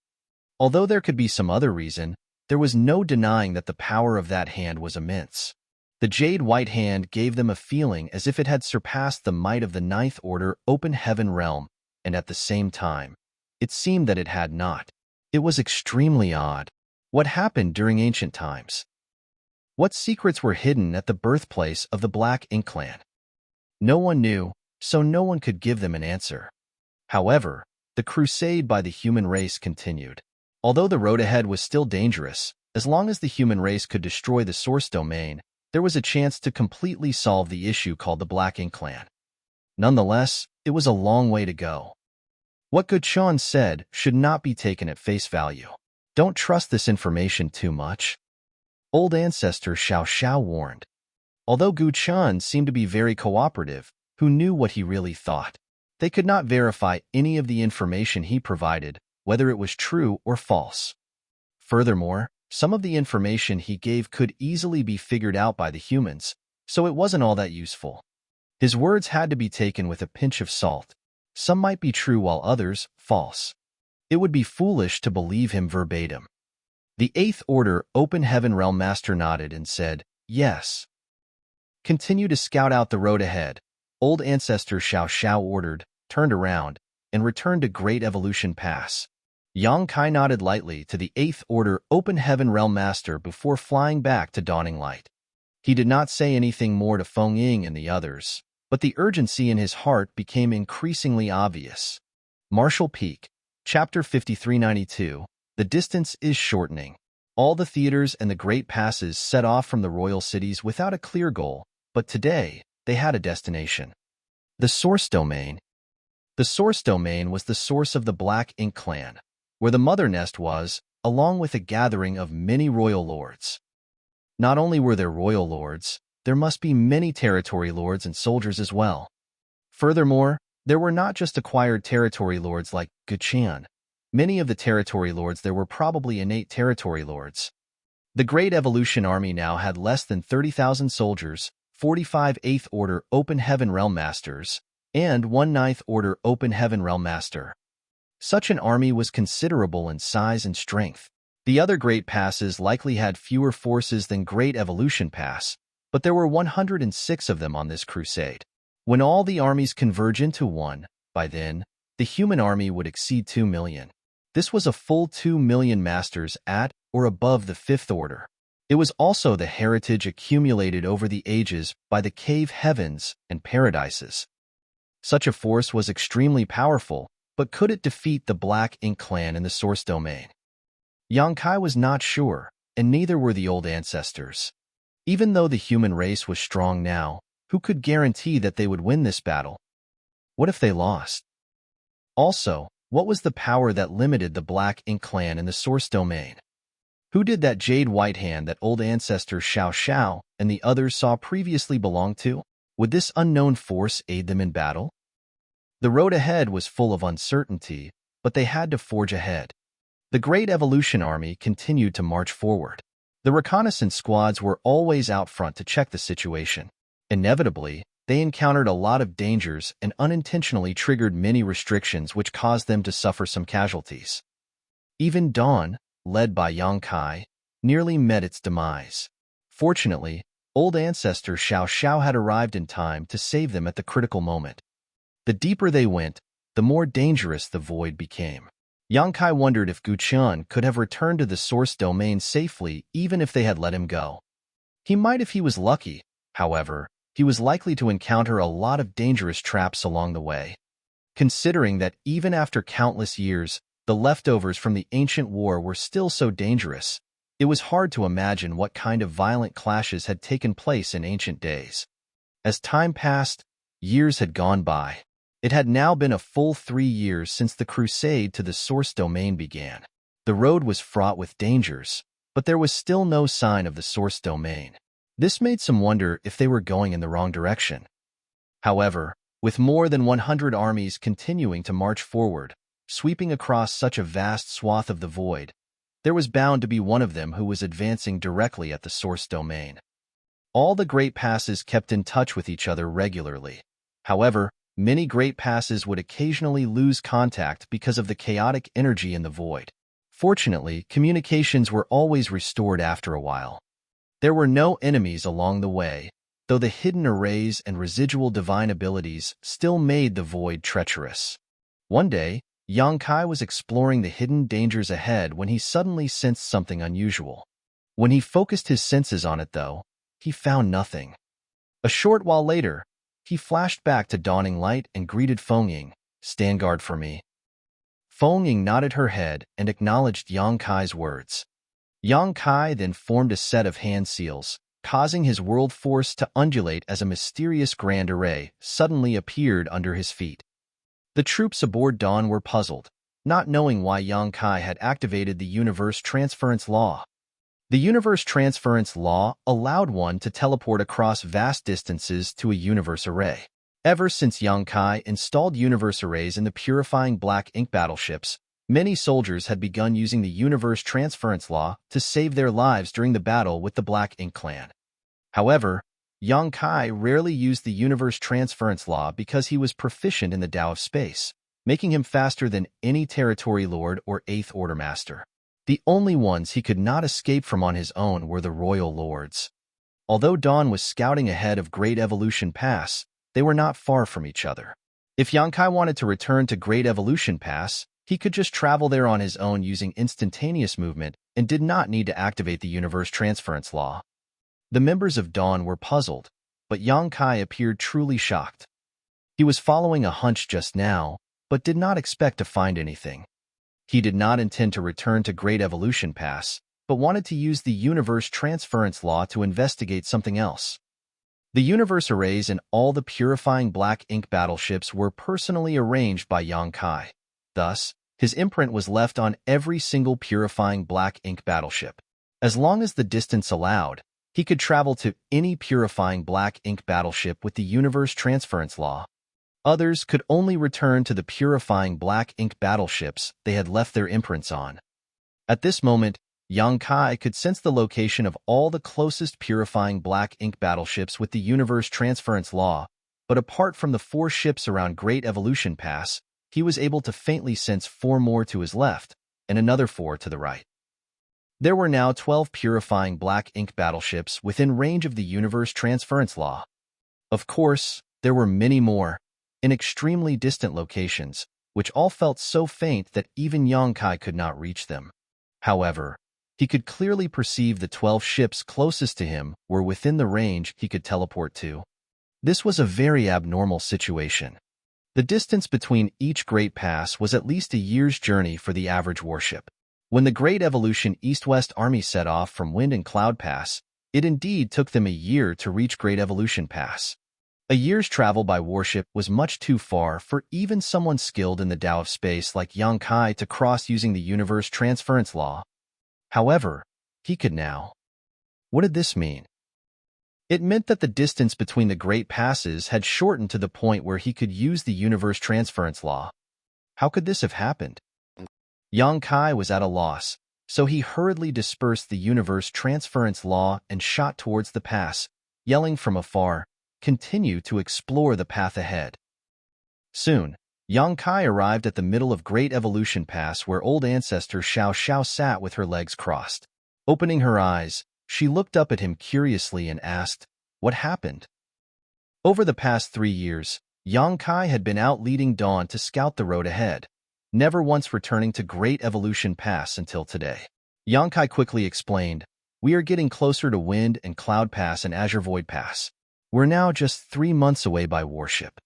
Although there could be some other reason, there was no denying that the power of that hand was immense. The jade white hand gave them a feeling as if it had surpassed the might of the Ninth Order Open Heaven Realm, and at the same time, it seemed that it had not. It was extremely odd. What happened during ancient times? What secrets were hidden at the birthplace of the Black Ink Clan? No one knew, so no one could give them an answer. However, the crusade by the human race continued. Although the road ahead was still dangerous, as long as the human race could destroy the source domain, there was a chance to completely solve the issue called the Black Ink Clan. Nonetheless, it was a long way to go. What Guqian said should not be taken at face value. Don't trust this information too much. Old ancestor Xiao Xiao warned. Although Guqian seemed to be very cooperative, who knew what he really thought? They could not verify any of the information he provided, whether it was true or false. Furthermore, some of the information he gave could easily be figured out by the humans, so it wasn't all that useful. His words had to be taken with a pinch of salt. Some might be true while others, false. It would be foolish to believe him verbatim. The Eighth Order Open Heaven Realm Master nodded and said, "Yes." "Continue to scout out the road ahead," Old Ancestor Xiao Xiao ordered, turned around, and returned to Great Evolution Pass. Yang Kai nodded lightly to the Eighth Order Open Heaven Realm Master before flying back to Dawning Light. He did not say anything more to Feng Ying and the others, but the urgency in his heart became increasingly obvious. Marshall Peak, Chapter 5392, The distance is shortening. All the theaters and the great passes set off from the royal cities without a clear goal, but today, they had a destination. The Source Domain. The Source Domain was the source of the Black Ink clan, where the mother nest was, along with a gathering of many royal lords. Not only were there royal lords, there must be many territory lords and soldiers as well. Furthermore, there were not just acquired territory lords like Guqian. Many of the territory lords there were probably innate territory lords. The Great Evolution Army now had less than 30,000 soldiers, 45 Eighth Order Open Heaven Realm Masters, and 1 Ninth Order Open Heaven Realm Master. Such an army was considerable in size and strength. The other Great Passes likely had fewer forces than Great Evolution Pass, but there were 106 of them on this crusade. When all the armies converge into one, by then, the human army would exceed 2 million. This was a full 2 million masters at or above the Fifth Order. It was also the heritage accumulated over the ages by the cave heavens and paradises. Such a force was extremely powerful, but could it defeat the Black Ink clan in the Source Domain? Yang Kai was not sure, and neither were the old ancestors. Even though the human race was strong now, who could guarantee that they would win this battle? What if they lost? Also, what was the power that limited the Black Ink clan in the Source Domain? Who did that jade white hand that old ancestor Xiao Xiao and the others saw previously belong to? Would this unknown force aid them in battle? The road ahead was full of uncertainty, but they had to forge ahead. The Great Evolution Army continued to march forward. The reconnaissance squads were always out front to check the situation. Inevitably, they encountered a lot of dangers and unintentionally triggered many restrictions which caused them to suffer some casualties. Even Dawn, led by Yang Kai, nearly met its demise. Fortunately, old ancestor Xiao Xiao had arrived in time to save them at the critical moment. The deeper they went, the more dangerous the void became. Yang Kai wondered if Guqian could have returned to the Source Domain safely even if they had let him go. He might if he was lucky, however, he was likely to encounter a lot of dangerous traps along the way. Considering that even after countless years, the leftovers from the ancient war were still so dangerous, it was hard to imagine what kind of violent clashes had taken place in ancient days. As time passed, years had gone by. It had now been a full 3 years since the crusade to the Source Domain began. The road was fraught with dangers, but there was still no sign of the Source Domain. This made some wonder if they were going in the wrong direction. However, with more than 100 armies continuing to march forward, sweeping across such a vast swath of the void, there was bound to be one of them who was advancing directly at the Source Domain. All the Great Passes kept in touch with each other regularly. However, many Great Passes would occasionally lose contact because of the chaotic energy in the void. Fortunately, communications were always restored after a while. There were no enemies along the way, though the hidden arrays and residual divine abilities still made the void treacherous. One day, Yang Kai was exploring the hidden dangers ahead when he suddenly sensed something unusual. When he focused his senses on it, though, he found nothing. A short while later, he flashed back to Dawning Light and greeted Feng Ying, "Stand guard for me." Feng Ying nodded her head and acknowledged Yang Kai's words. Yang Kai then formed a set of hand seals, causing his world force to undulate as a mysterious grand array suddenly appeared under his feet. The troops aboard Dawn were puzzled, not knowing why Yang Kai had activated the universe transference law. The universe transference law allowed one to teleport across vast distances to a universe array. Ever since Yang Kai installed universe arrays in the purifying black ink battleships, many soldiers had begun using the universe transference law to save their lives during the battle with the Black Ink clan. However, Yang Kai rarely used the universe transference law because he was proficient in the Tao of space, making him faster than any territory lord or Eighth Order master. The only ones he could not escape from on his own were the royal lords. Although Dawn was scouting ahead of Great Evolution Pass, they were not far from each other. If Yang Kai wanted to return to Great Evolution Pass, he could just travel there on his own using instantaneous movement and did not need to activate the universe transference law. The members of Dawn were puzzled, but Yang Kai appeared truly shocked. He was following a hunch just now, but did not expect to find anything. He did not intend to return to Great Evolution Pass, but wanted to use the universe transference law to investigate something else. The universe arrays in all the purifying black ink battleships were personally arranged by Yang Kai. Thus, his imprint was left on every single purifying black ink battleship. As long as the distance allowed, he could travel to any purifying black ink battleship with the universe transference law. Others could only return to the purifying black ink battleships they had left their imprints on. At this moment, Yang Kai could sense the location of all the closest purifying black ink battleships with the universe transference law, but apart from the 4 ships around Great Evolution Pass, he was able to faintly sense 4 more to his left and another 4 to the right. There were now 12 purifying black ink battleships within range of the universe transference law. Of course, there were many more, in extremely distant locations, which all felt so faint that even Yang Kai could not reach them. However, he could clearly perceive the 12 ships closest to him were within the range he could teleport to. This was a very abnormal situation. The distance between each Great Pass was at least a year's journey for the average warship. When the Great Evolution East-West Army set off from Wind and Cloud Pass, it indeed took them a year to reach Great Evolution Pass. A year's travel by warship was much too far for even someone skilled in the Tao of space like Yang Kai to cross using the universe transference law. However, he could now. What did this mean? It meant that the distance between the Great Passes had shortened to the point where he could use the universe transference law. How could this have happened? Yang Kai was at a loss, so he hurriedly dispersed the universe transference law and shot towards the pass, yelling from afar, "Continue to explore the path ahead." Soon, Yang Kai arrived at the middle of Great Evolution Pass where old ancestor Xiao Xiao sat with her legs crossed. Opening her eyes, she looked up at him curiously and asked, "What happened?" Over the past 3 years, Yang Kai had been out leading Dawn to scout the road ahead, never once returning to Great Evolution Pass until today. Yang Kai quickly explained, "We are getting closer to Wind and Cloud Pass and Azure Void Pass. We're now just 3 months away by warship."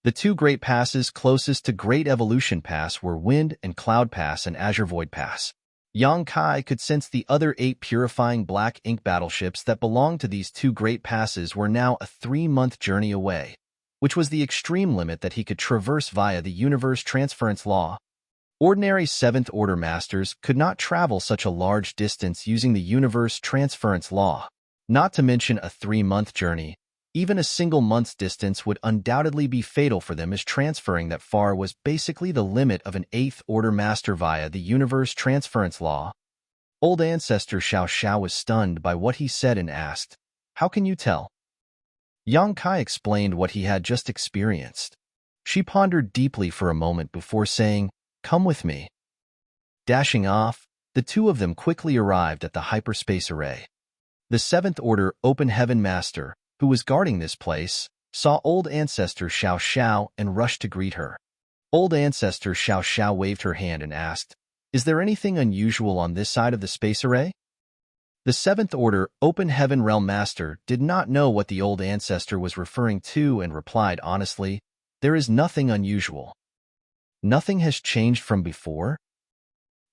The 2 Great Passes closest to Great Evolution Pass were Wind and Cloud Pass and Azure Void Pass. Yang Kai could sense the other 8 purifying black ink battleships that belonged to these 2 Great Passes were now a 3-month journey away, which was the extreme limit that he could traverse via the universe transference law. Ordinary 7th Order masters could not travel such a large distance using the universe transference law. Not to mention a 3-month journey, even a single month's distance would undoubtedly be fatal for them, as transferring that far was basically the limit of an 8th Order master via the universe transference law. Old ancestor Xiao Xiao was stunned by what he said and asked, "How can you tell?" Yang Kai explained what he had just experienced. She pondered deeply for a moment before saying, "Come with me." Dashing off, the 2 of them quickly arrived at the hyperspace array. The 7th Order Open Heaven Master, who was guarding this place, saw old ancestor Xiao Xiao and rushed to greet her. Old ancestor Xiao Xiao waved her hand and asked, "Is there anything unusual on this side of the space array?" The 7th Order Open Heaven Realm Master did not know what the old ancestor was referring to and replied honestly, "There is nothing unusual." "Nothing has changed from before?"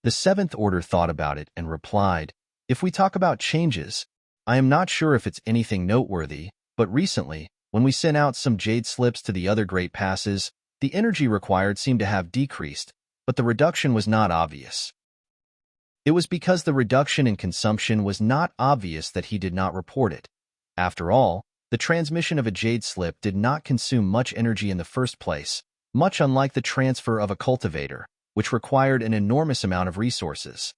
The 7th Order thought about it and replied, "If we talk about changes, I am not sure if it's anything noteworthy, but recently, when we sent out some jade slips to the other Great Passes, The energy required seemed to have decreased, but the reduction was not obvious. It was because the reduction in consumption was not obvious that he did not report it. After all, the transmission of a jade slip did not consume much energy in the first place, much unlike the transfer of a cultivator, which required an enormous amount of resources.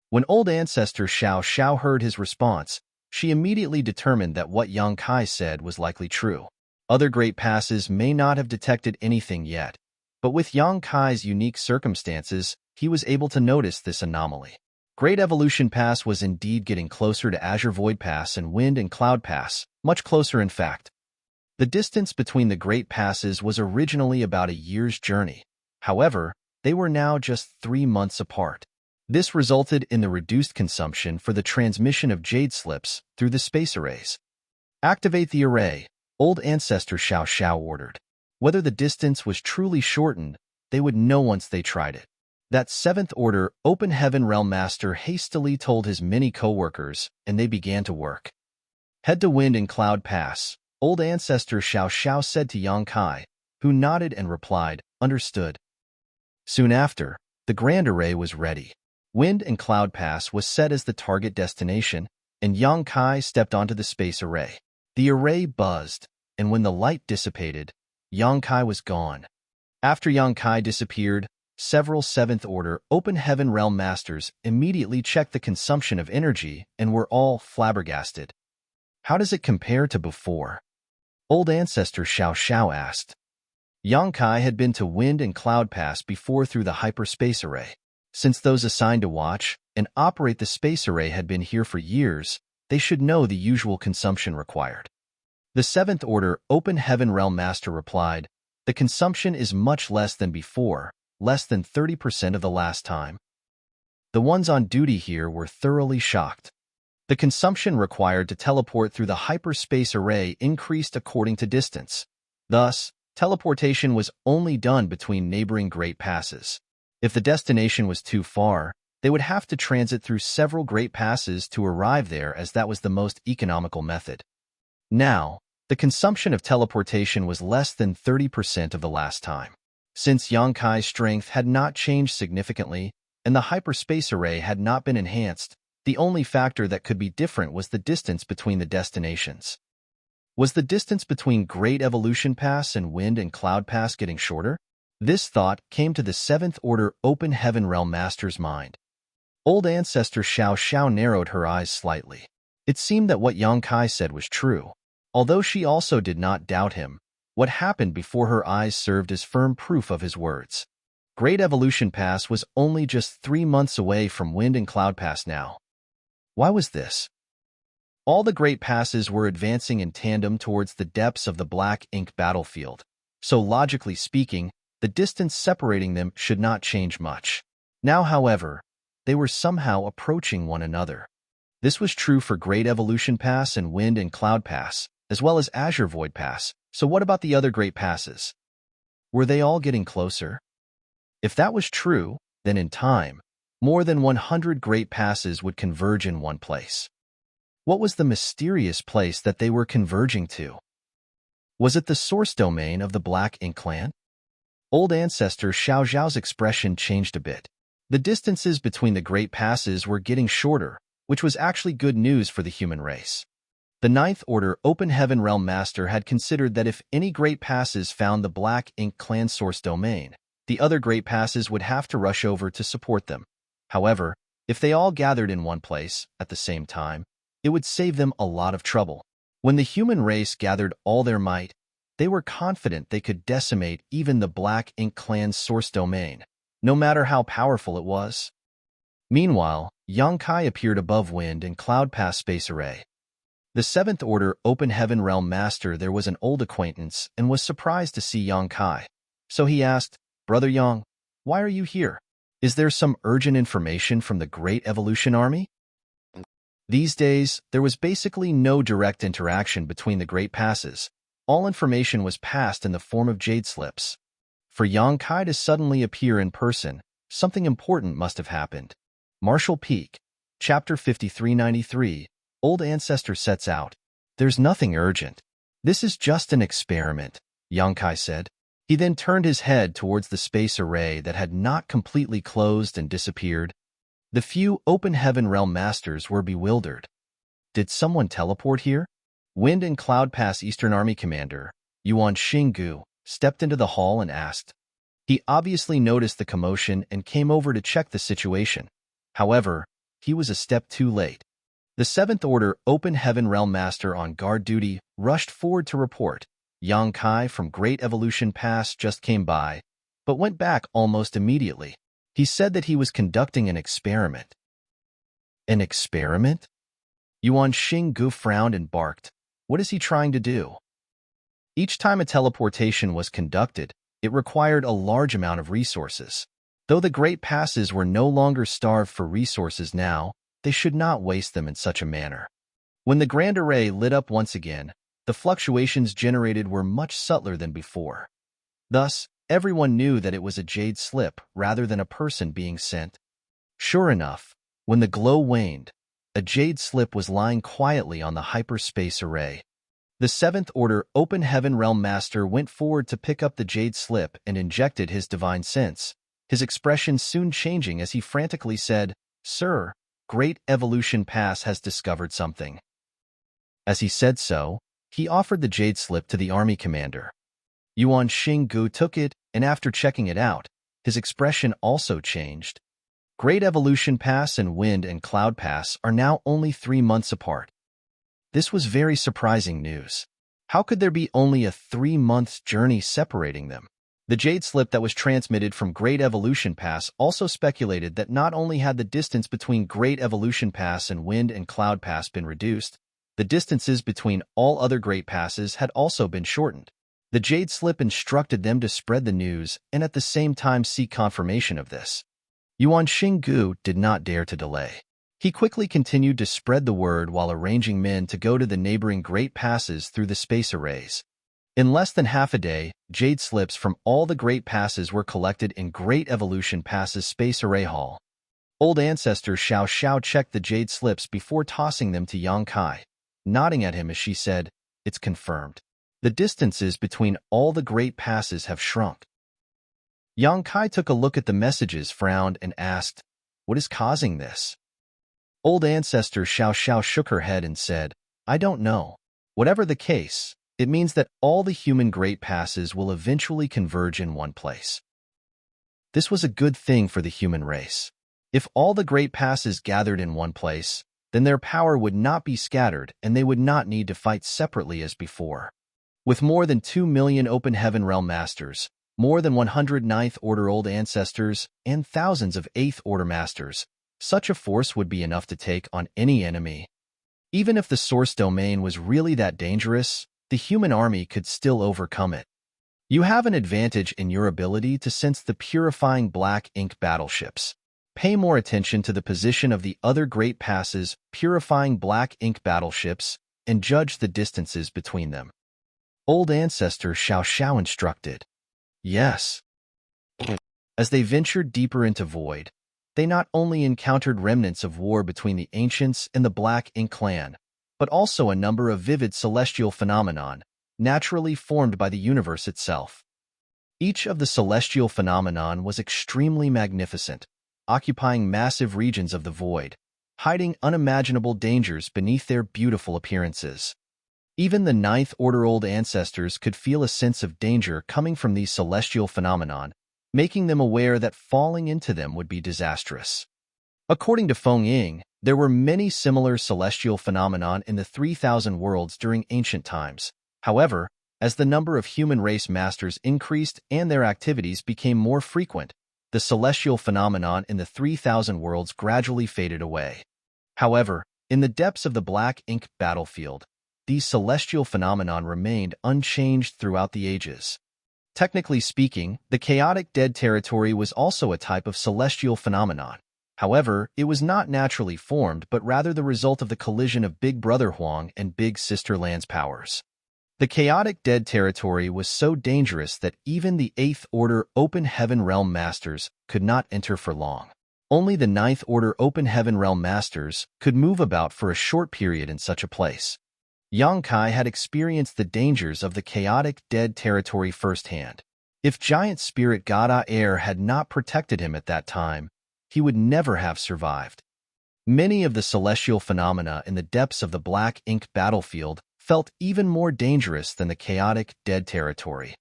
When old ancestor Xiao Xiao heard his response, she immediately determined that what Yang Kai said was likely true. Other great passes may not have detected anything yet, but with Yang Kai's unique circumstances, he was able to notice this anomaly. Great Evolution Pass was indeed getting closer to Azure Void Pass and Wind and Cloud Pass, much closer in fact. The distance between the Great Passes was originally about a year's journey. However, they were now just 3 months apart. This resulted in the reduced consumption for the transmission of jade slips through the space arrays. Activate the array, old ancestor Xiao Xiao ordered. Whether the distance was truly shortened, they would know once they tried it. That 7th Order Open Heaven Realm Master hastily told his many co-workers, and they began to work. Head to Wind and Cloud Pass, old ancestor Xiao Xiao said to Yang Kai, who nodded and replied, understood. Soon after, the Grand Array was ready. Wind and Cloud Pass was set as the target destination, and Yang Kai stepped onto the space array. The array buzzed, and when the light dissipated, Yang Kai was gone. After Yang Kai disappeared, several 7th Order Open Heaven Realm Masters immediately checked the consumption of energy and were all flabbergasted. How does it compare to before? Old ancestor Xiao Xiao asked. Yang Kai had been to Wind and Cloud Pass before through the hyperspace array. Since those assigned to watch and operate the space array had been here for years, they should know the usual consumption required. The 7th Order Open Heaven Realm Master replied, the consumption is much less than before, less than 30% of the last time. The ones on duty here were thoroughly shocked. The consumption required to teleport through the hyperspace array increased according to distance. Thus, teleportation was only done between neighboring Great Passes. If the destination was too far, they would have to transit through several Great Passes to arrive there, as that was the most economical method. Now, the consumption of teleportation was less than 30% of the last time. Since Yang Kai's strength had not changed significantly and the hyperspace array had not been enhanced, the only factor that could be different was the distance between the destinations. Was the distance between Great Evolution Pass and Wind and Cloud Pass getting shorter? This thought came to the 7th Order Open Heaven Realm Master's mind. Old ancestor Xiao Xiao narrowed her eyes slightly. It seemed that what Yang Kai said was true. Although she also did not doubt him, what happened before her eyes served as firm proof of his words. Great Evolution Pass was only just 3 months away from Wind and Cloud Pass now. Why was this? All the Great Passes were advancing in tandem towards the depths of the black ink battlefield, so logically speaking, the distance separating them should not change much. Now, however, they were somehow approaching one another. This was true for Great Evolution Pass and Wind and Cloud Pass, as well as Azure Void Pass. So what about the other Great Passes? Were they all getting closer? If that was true, then in time, more than 100 Great Passes would converge in one place. What was the mysterious place that they were converging to? Was it the source domain of the Black Ink Clan? Old ancestor Xiao Zhao's expression changed a bit. The distances between the Great Passes were getting shorter, which was actually good news for the human race. The 9th Order Open Heaven Realm Master had considered that if any Great Passes found the Black Ink Clan source domain, the other Great Passes would have to rush over to support them. However, if they all gathered in one place at the same time, it would save them a lot of trouble. When the human race gathered all their might, they were confident they could decimate even the Black Ink Clan's source domain, no matter how powerful it was. Meanwhile, Yang Kai appeared above Wind and Cloud Pass space array. The 7th Order Open Heaven Realm Master there was an old acquaintance and was surprised to see Yang Kai. So he asked, Brother Yang, why are you here? Is there some urgent information from the Great Evolution Army? These days, there was basically no direct interaction between the Great Passes. All information was passed in the form of jade slips. For Yang Kai to suddenly appear in person, something important must have happened. Marshall Peak, Chapter 5393, Old Ancestor sets out. There's nothing urgent. This is just an experiment, Yang Kai said. He then turned his head towards the space array that had not completely closed and disappeared. The few open heaven realm masters were bewildered. Did someone teleport here? Wind and Cloud Pass Eastern Army Commander, Yuan Xinggu, stepped into the hall and asked. He obviously noticed the commotion and came over to check the situation. However, he was a step too late. The 7th Order Open Heaven Realm Master on guard duty rushed forward to report. Yang Kai from Great Evolution Pass just came by, but went back almost immediately. He said that he was conducting an experiment. An experiment? Yuan Xinggu frowned and barked. What is he trying to do? Each time a teleportation was conducted, it required a large amount of resources. Though the Great Passes were no longer starved for resources now, they should not waste them in such a manner. When the Grand Array lit up once again, the fluctuations generated were much subtler than before. Thus, everyone knew that it was a jade slip rather than a person being sent. Sure enough, when the glow waned, a jade slip was lying quietly on the hyperspace array. The 7th Order Open Heaven Realm Master went forward to pick up the jade slip and injected his divine sense, his expression soon changing as he frantically said, "Sir, Great Evolution Pass has discovered something." As he said so, he offered the jade slip to the army commander. Yuan Xinggu took it, and after checking it out, his expression also changed. Great Evolution Pass and Wind and Cloud Pass are now only 3 months apart. This was very surprising news. How could there be only a 3-month journey separating them? The jade slip that was transmitted from Great Evolution Pass also speculated that not only had the distance between Great Evolution Pass and Wind and Cloud Pass been reduced, the distances between all other Great Passes had also been shortened. The jade slip instructed them to spread the news and at the same time seek confirmation of this. Yuan Xinggu did not dare to delay. He quickly continued to spread the word while arranging men to go to the neighboring Great Passes through the space arrays. In less than half a day, jade slips from all the Great Passes were collected in Great Evolution Pass's Space Array Hall. Old Ancestor Xiao Xiao checked the jade slips before tossing them to Yang Kai, nodding at him as she said, "It's confirmed. The distances between all the Great Passes have shrunk." Yang Kai took a look at the messages, frowned, and asked, "What is causing this?" Old Ancestor Xiao Xiao shook her head and said, "I don't know. Whatever the case, it means that all the human Great Passes will eventually converge in one place." This was a good thing for the human race. If all the Great Passes gathered in one place, then their power would not be scattered and they would not need to fight separately as before. With more than 2 million Open Heaven Realm Masters, more than 100 Ninth Order Old Ancestors, and thousands of 8th Order Masters, such a force would be enough to take on any enemy. Even if the source domain was really that dangerous, the human army could still overcome it. You have an advantage in your ability to sense the purifying black ink battleships. Pay more attention to the position of the other Great Passes purifying black ink battleships and judge the distances between them. Old Ancestor Xiao Xiao instructed. Yes. As they ventured deeper into Void, they not only encountered remnants of war between the Ancients and the Black Ink clan, but also a number of vivid celestial phenomenon, naturally formed by the universe itself. Each of the celestial phenomenon was extremely magnificent, occupying massive regions of the void, hiding unimaginable dangers beneath their beautiful appearances. Even the Ninth Order Old Ancestors could feel a sense of danger coming from these celestial phenomenon, making them aware that falling into them would be disastrous. According to Feng Ying, there were many similar celestial phenomenon in the 3,000 worlds during ancient times. However, as the number of human race masters increased and their activities became more frequent, the celestial phenomenon in the 3,000 worlds gradually faded away. However, in the depths of the Black Ink battlefield, these celestial phenomenon remained unchanged throughout the ages. Technically speaking, the chaotic dead territory was also a type of celestial phenomenon. However, it was not naturally formed but rather the result of the collision of Big Brother Huang and Big Sister Lan's powers. The chaotic dead territory was so dangerous that even the 8th Order Open Heaven Realm Masters could not enter for long. Only the 9th Order Open Heaven Realm Masters could move about for a short period in such a place. Yang Kai had experienced the dangers of the chaotic dead territory firsthand. If giant spirit Gada Air had not protected him at that time, he would never have survived. Many of the celestial phenomena in the depths of the black ink battlefield felt even more dangerous than the chaotic, dead territory.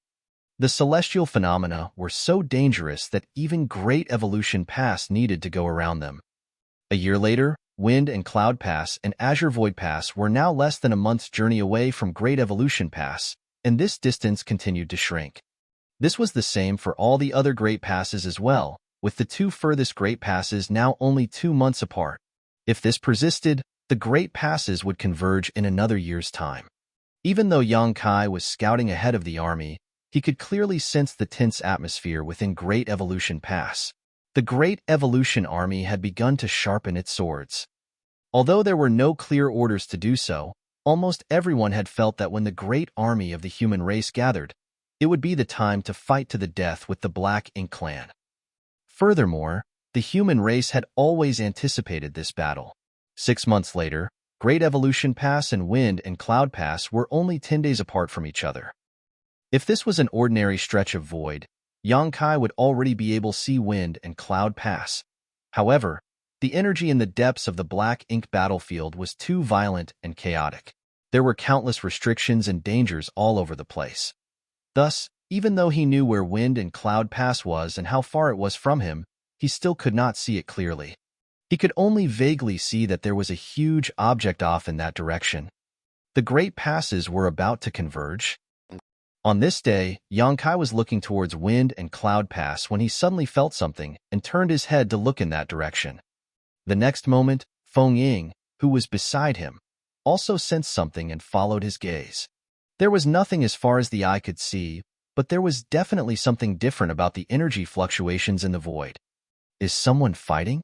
The celestial phenomena were so dangerous that even Great Evolution Pass needed to go around them. A year later, Wind and Cloud Pass and Azure Void Pass were now less than a month's journey away from Great Evolution Pass, and this distance continued to shrink. This was the same for all the other Great Passes as well, with the two furthest Great Passes now only 2 months apart. If this persisted, the Great Passes would converge in another year's time. Even though Yang Kai was scouting ahead of the army, he could clearly sense the tense atmosphere within Great Evolution Pass. The Great Evolution Army had begun to sharpen its swords. Although there were no clear orders to do so, almost everyone had felt that when the great army of the human race gathered, it would be the time to fight to the death with the Black Ink Clan. Furthermore, the human race had always anticipated this battle. 6 months later, Great Evolution Pass and Wind and Cloud Pass were only 10 days apart from each other. If this was an ordinary stretch of void, Yang Kai would already be able to see Wind and Cloud Pass. However, the energy in the depths of the black ink battlefield was too violent and chaotic. There were countless restrictions and dangers all over the place. Thus, even though he knew where Wind and Cloud Pass was and how far it was from him, he still could not see it clearly. He could only vaguely see that there was a huge object off in that direction. The great passes were about to converge. On this day, Yang Kai was looking towards Wind and Cloud Pass when he suddenly felt something and turned his head to look in that direction. The next moment, Feng Ying, who was beside him, also sensed something and followed his gaze. There was nothing as far as the eye could see, but there was definitely something different about the energy fluctuations in the void. Is someone fighting?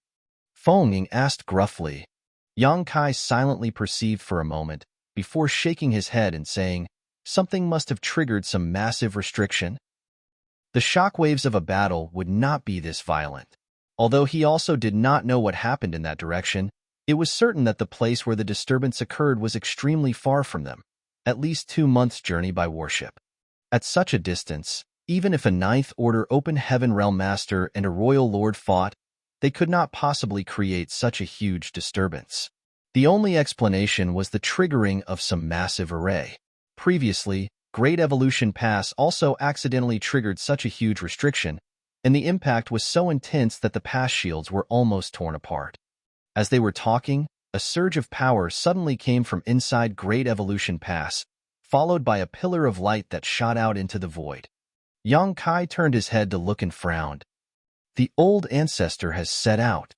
Feng Ying asked gruffly. Yang Kai silently perceived for a moment, before shaking his head and saying, something must have triggered some massive restriction. The shockwaves of a battle would not be this violent. Although he also did not know what happened in that direction, it was certain that the place where the disturbance occurred was extremely far from them, at least 2 months' journey by warship. At such a distance, even if a Ninth Order Open Heaven Realm Master and a Royal Lord fought, they could not possibly create such a huge disturbance. The only explanation was the triggering of some massive array. Previously, Great Evolution Pass also accidentally triggered such a huge restriction, and the impact was so intense that the pass shields were almost torn apart. As they were talking, a surge of power suddenly came from inside Great Evolution Pass, followed by a pillar of light that shot out into the void. Yang Kai turned his head to look and frowned. The old ancestor has set out.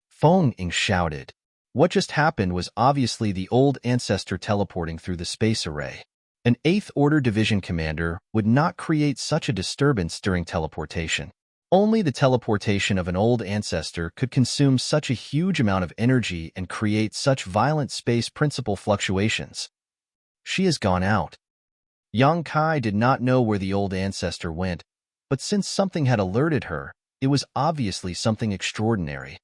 Feng Ying shouted. What just happened was obviously the old ancestor teleporting through the space array. An 8th Order Division commander would not create such a disturbance during teleportation. Only the teleportation of an old ancestor could consume such a huge amount of energy and create such violent space principle fluctuations. She has gone out. Yang Kai did not know where the old ancestor went, but since something had alerted her, it was obviously something extraordinary.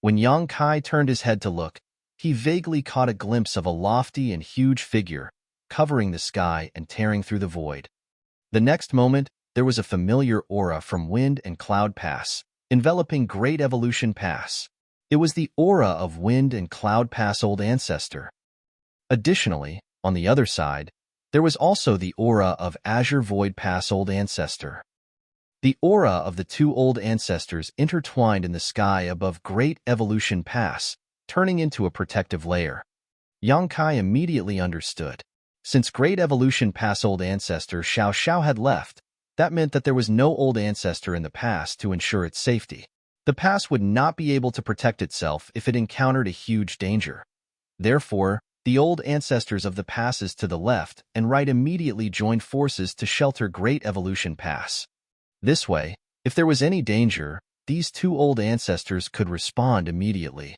When Yang Kai turned his head to look, he vaguely caught a glimpse of a lofty and huge figure, covering the sky and tearing through the void. The next moment, there was a familiar aura from Wind and Cloud Pass, enveloping Great Evolution Pass. It was the aura of Wind and Cloud Pass Old Ancestor. Additionally, on the other side, there was also the aura of Azure Void Pass Old Ancestor. The aura of the two old ancestors intertwined in the sky above Great Evolution Pass, turning into a protective layer. Yang Kai immediately understood. Since Great Evolution Pass Old Ancestor Xiao Xiao had left, that meant that there was no old ancestor in the pass to ensure its safety. The pass would not be able to protect itself if it encountered a huge danger. Therefore, the old ancestors of the passes to the left and right immediately joined forces to shelter Great Evolution Pass. This way, if there was any danger, these two old ancestors could respond immediately.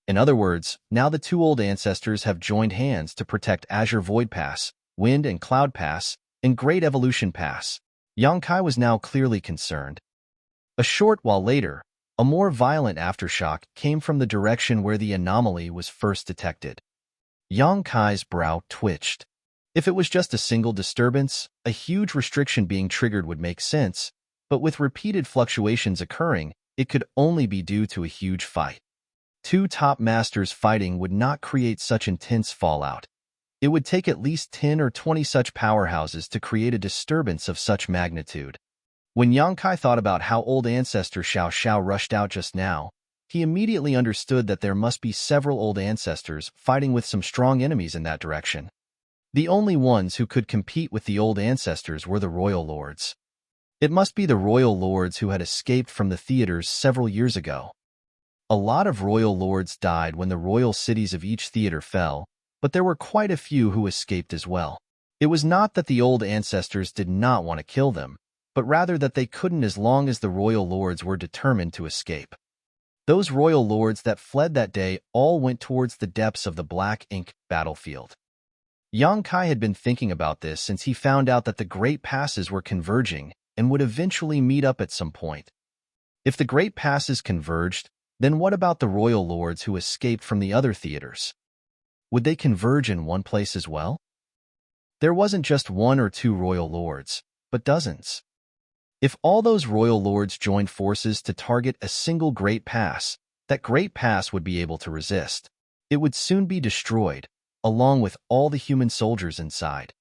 In other words, now the two old ancestors have joined hands to protect Azure Void Pass, Wind and Cloud Pass, and Great Evolution Pass. Yang Kai was now clearly concerned. A short while later, a more violent aftershock came from the direction where the anomaly was first detected. Yang Kai's brow twitched. If it was just a single disturbance, a huge restriction being triggered would make sense, but with repeated fluctuations occurring, it could only be due to a huge fight. Two top masters fighting would not create such intense fallout. It would take at least 10 or 20 such powerhouses to create a disturbance of such magnitude. When Yang Kai thought about how old ancestor Xiao Xiao rushed out just now, he immediately understood that there must be several old ancestors fighting with some strong enemies in that direction. The only ones who could compete with the old ancestors were the royal lords. It must be the royal lords who had escaped from the theaters several years ago. A lot of royal lords died when the royal cities of each theater fell, but there were quite a few who escaped as well. It was not that the old ancestors did not want to kill them, but rather that they couldn't as long as the royal lords were determined to escape. Those royal lords that fled that day all went towards the depths of the black ink battlefield. Yang Kai had been thinking about this since he found out that the Great Passes were converging and would eventually meet up at some point. If the Great Passes converged, then what about the royal lords who escaped from the other theaters? Would they converge in one place as well? There wasn't just one or two royal lords, but dozens. If all those royal lords joined forces to target a single Great Pass, that Great Pass would be able to resist. It would soon be destroyed, along with all the human soldiers inside.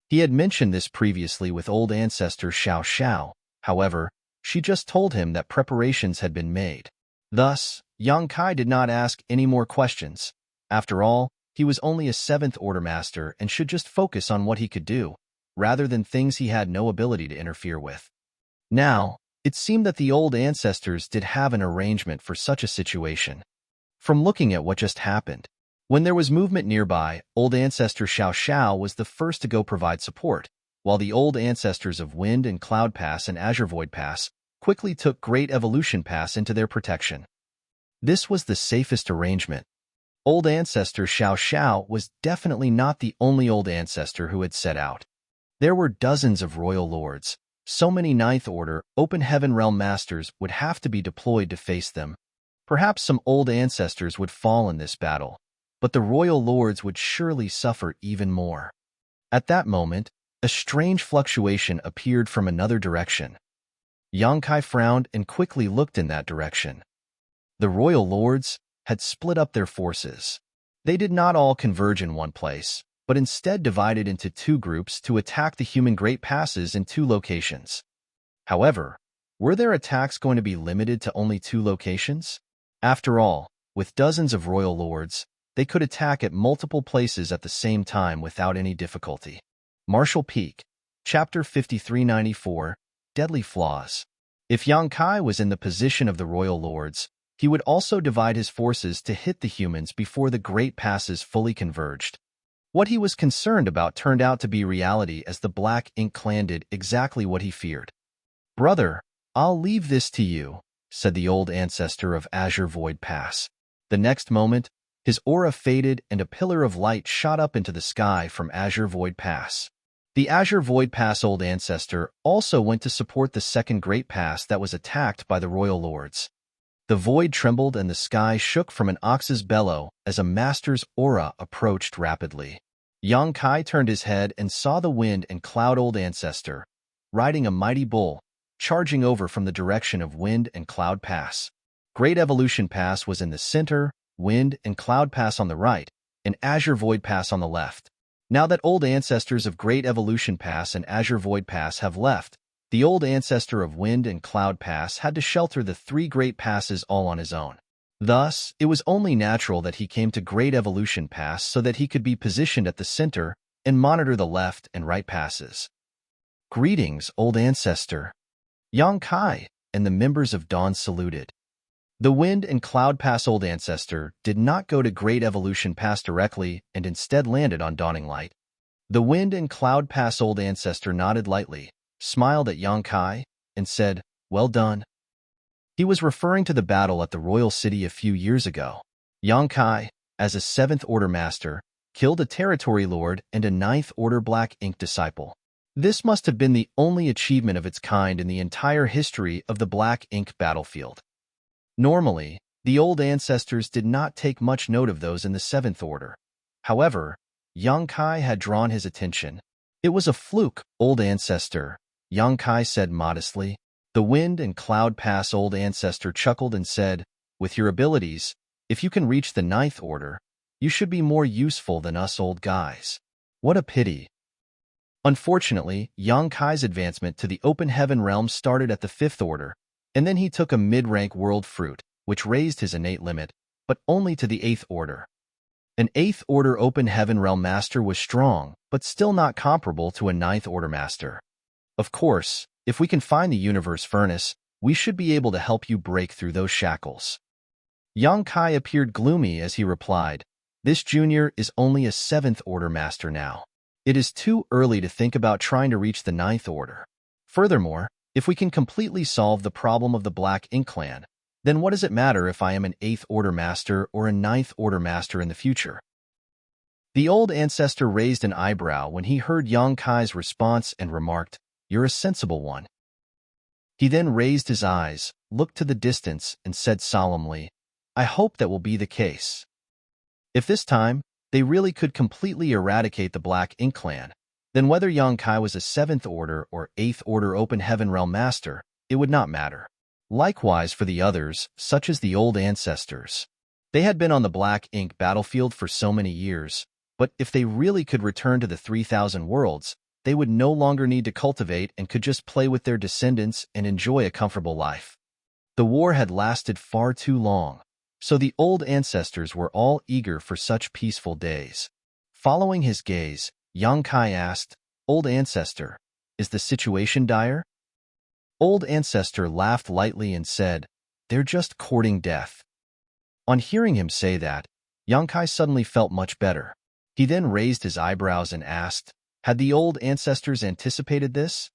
He had mentioned this previously with old ancestor Xiao Xiao, however, she just told him that preparations had been made. Thus, Yang Kai did not ask any more questions. After all, he was only a 7th Order Master and should just focus on what he could do, rather than things he had no ability to interfere with. Now, it seemed that the old ancestors did have an arrangement for such a situation. From looking at what just happened, when there was movement nearby, old ancestor Xiao Xiao was the first to go provide support, while the old ancestors of Wind and Cloud Pass and Azure Void Pass quickly took Great Evolution Pass into their protection. This was the safest arrangement. Old ancestor Xiao Xiao was definitely not the only old ancestor who had set out. There were dozens of royal lords. So many Ninth Order, Open Heaven Realm Masters would have to be deployed to face them. Perhaps some old ancestors would fall in this battle, but the royal lords would surely suffer even more. At that moment, a strange fluctuation appeared from another direction. Yang Kai frowned and quickly looked in that direction. The royal lords had split up their forces. They did not all converge in one place, but instead divided into two groups to attack the human Great Passes in two locations. However, were their attacks going to be limited to only two locations? After all, with dozens of royal lords, they could attack at multiple places at the same time without any difficulty. Martial Peak, Chapter 5394, Deadly Flaws. If Yang Kai was in the position of the royal lords, he would also divide his forces to hit the humans before the Great Passes fully converged. What he was concerned about turned out to be reality as the Black Ink Clan did exactly what he feared. "Brother, I'll leave this to you," said the old ancestor of Azure Void Pass. The next moment, his aura faded and a pillar of light shot up into the sky from Azure Void Pass. The Azure Void Pass old ancestor also went to support the second Great Pass that was attacked by the royal lords. The void trembled and the sky shook from an ox's bellow as a master's aura approached rapidly. Yang Kai turned his head and saw the Wind and Cloud old ancestor, riding a mighty bull, charging over from the direction of Wind and Cloud Pass. Great Evolution Pass was in the center, Wind and Cloud Pass on the right, and Azure Void Pass on the left. Now that old ancestors of Great Evolution Pass and Azure Void Pass have left, the old ancestor of Wind and Cloud Pass had to shelter the three Great Passes all on his own. Thus, it was only natural that he came to Great Evolution Pass so that he could be positioned at the center and monitor the left and right passes. "Greetings, old ancestor." Yang Kai and the members of Dawn saluted. The Wind and Cloud Pass old ancestor did not go to Great Evolution Pass directly and instead landed on Dawning Light. The Wind and Cloud Pass old ancestor nodded lightly, smiled at Yang Kai, and said, "Well done." He was referring to the battle at the Royal City a few years ago. Yang Kai, as a 7th Order Master, killed a Territory Lord and a 9th Order Black Ink Disciple. This must have been the only achievement of its kind in the entire history of the Black Ink battlefield. Normally, the old ancestors did not take much note of those in the 7th Order. However, Yang Kai had drawn his attention. It was a fluke, old ancestor, Yang Kai said modestly. The wind and cloud pass old ancestor chuckled and said, with your abilities, if you can reach the ninth order, you should be more useful than us old guys. What a pity. Unfortunately, Yang Kai's advancement to the open heaven realm started at the fifth order, and then he took a mid-rank world fruit, which raised his innate limit, but only to the eighth order. An eighth order open heaven realm master was strong, but still not comparable to a ninth order master. Of course, if we can find the universe furnace, we should be able to help you break through those shackles. Yang Kai appeared gloomy as he replied, this junior is only a seventh order master now. It is too early to think about trying to reach the ninth order. Furthermore, if we can completely solve the problem of the Black Ink clan, then what does it matter if I am an eighth order master or a ninth order master in the future? The old ancestor raised an eyebrow when he heard Yang Kai's response and remarked, you're a sensible one. He then raised his eyes, looked to the distance, and said solemnly, I hope that will be the case. If this time, they really could completely eradicate the Black Ink clan, then whether Yang Kai was a seventh order or eighth order open heaven realm master, it would not matter. Likewise for the others, such as the old ancestors. They had been on the Black Ink battlefield for so many years, but if they really could return to the 3,000 worlds, they would no longer need to cultivate and could just play with their descendants and enjoy a comfortable life. The war had lasted far too long, so the old ancestors were all eager for such peaceful days. Following his gaze, Yang Kai asked, Old ancestor, is the situation dire? Old ancestor laughed lightly and said, they're just courting death. On hearing him say that, Yang Kai suddenly felt much better. He then raised his eyebrows and asked, had the old ancestors anticipated this?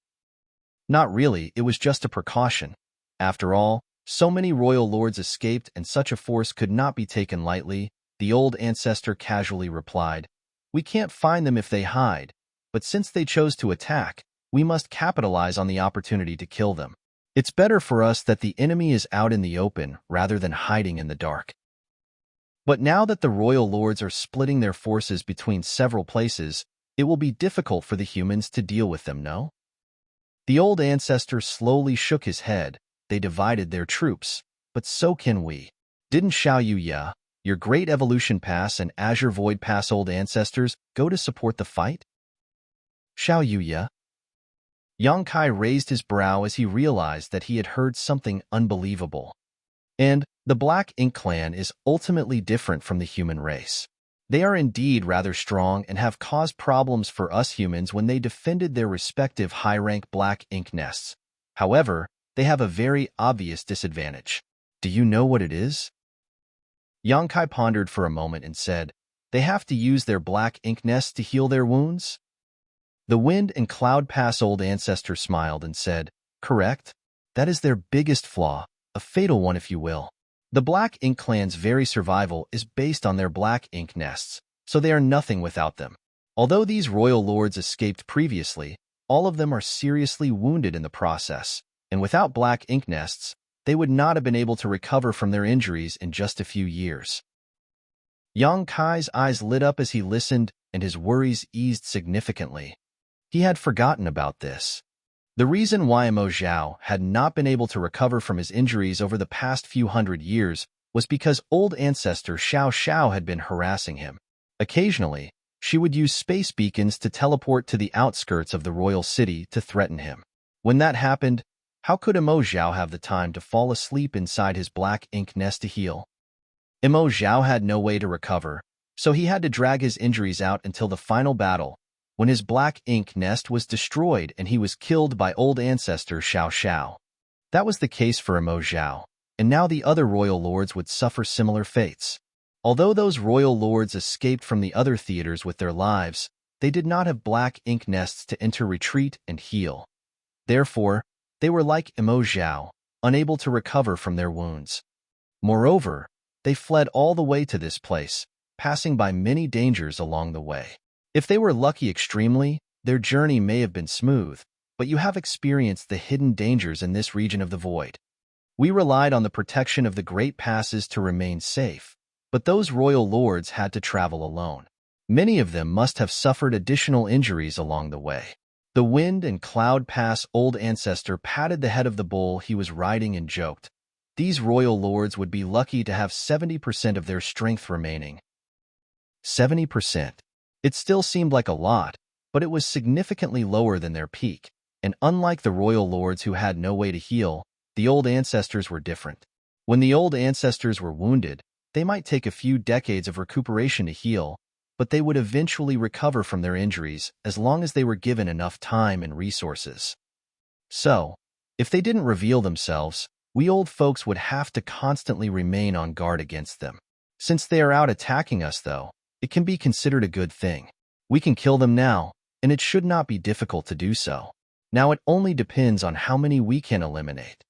Not really, it was just a precaution. After all, so many royal lords escaped and such a force could not be taken lightly, the old ancestor casually replied. We can't find them if they hide, but since they chose to attack, we must capitalize on the opportunity to kill them. It's better for us that the enemy is out in the open rather than hiding in the dark. But now that the royal lords are splitting their forces between several places, it will be difficult for the humans to deal with them, no? The old ancestor slowly shook his head. They divided their troops, but so can we. Didn't Xiao Yuya, your Great Evolution Pass and Azure Void Pass old ancestors go to support the fight? Xiao Yuya? Yang Kai raised his brow as he realized that he had heard something unbelievable. And the Black Ink clan is ultimately different from the human race. They are indeed rather strong and have caused problems for us humans when they defended their respective high-rank Black Ink nests. However, they have a very obvious disadvantage. Do you know what it is? Yang Kai pondered for a moment and said, they have to use their Black Ink nests to heal their wounds? The wind and cloud pass old ancestor smiled and said, correct. That is their biggest flaw, a fatal one if you will. The Black Ink clan's very survival is based on their Black Ink nests, so they are nothing without them. Although these royal lords escaped previously, all of them are seriously wounded in the process, and without Black Ink nests, they would not have been able to recover from their injuries in just a few years. Yang Kai's eyes lit up as he listened, and his worries eased significantly. He had forgotten about this. The reason why Mo Zhao had not been able to recover from his injuries over the past few hundred years was because old ancestor Xiao Xiao had been harassing him. Occasionally, she would use space beacons to teleport to the outskirts of the royal city to threaten him. When that happened, how could Mo Zhao have the time to fall asleep inside his Black Ink nest to heal? Mo Zhao had no way to recover, so he had to drag his injuries out until the final battle, when his Black Ink nest was destroyed and he was killed by old ancestor Xiao Xiao. That was the case for Mo Zhao, and now the other royal lords would suffer similar fates. Although those royal lords escaped from the other theaters with their lives, they did not have Black Ink nests to enter retreat and heal. Therefore, they were like Mo Zhao, unable to recover from their wounds. Moreover, they fled all the way to this place, passing by many dangers along the way. If they were lucky extremely, their journey may have been smooth, but you have experienced the hidden dangers in this region of the void. We relied on the protection of the great passes to remain safe, but those royal lords had to travel alone. Many of them must have suffered additional injuries along the way. The Wind and Cloud Pass old ancestor patted the head of the bull he was riding and joked. These royal lords would be lucky to have 70% of their strength remaining. 70%. It still seemed like a lot, but it was significantly lower than their peak, and unlike the royal lords who had no way to heal, the old ancestors were different. When the old ancestors were wounded, they might take a few decades of recuperation to heal, but they would eventually recover from their injuries as long as they were given enough time and resources. So, if they didn't reveal themselves, we old folks would have to constantly remain on guard against them. Since they are out attacking us, though, it can be considered a good thing. We can kill them now, and it should not be difficult to do so. Now it only depends on how many we can eliminate.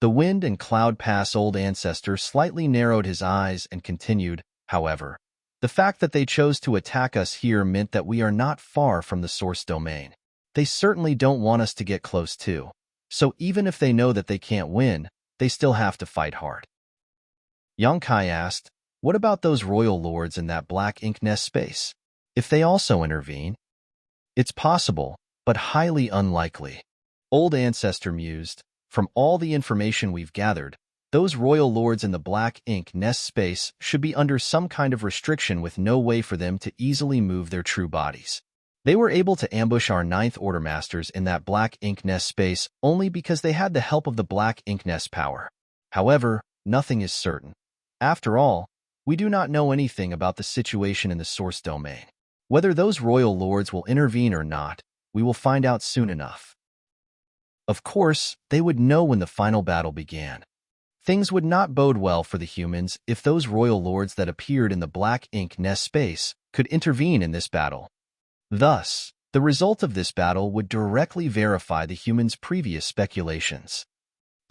The Wind and Cloud Pass old ancestor slightly narrowed his eyes and continued, however. The fact that they chose to attack us here meant that we are not far from the source domain. They certainly don't want us to get close too. So even if they know that they can't win, they still have to fight hard. Yongkai asked, what about those royal lords in that black ink nest space? If they also intervene? It's possible, but highly unlikely. Old ancestor mused, from all the information we've gathered, those royal lords in the black ink nest space should be under some kind of restriction with no way for them to easily move their true bodies. They were able to ambush our Ninth Order masters in that black ink nest space only because they had the help of the black ink nest power. However, nothing is certain. After all, we do not know anything about the situation in the source domain. Whether those royal lords will intervene or not, we will find out soon enough. Of course, they would know when the final battle began. Things would not bode well for the humans if those royal lords that appeared in the black ink nest space could intervene in this battle. Thus, the result of this battle would directly verify the humans' previous speculations.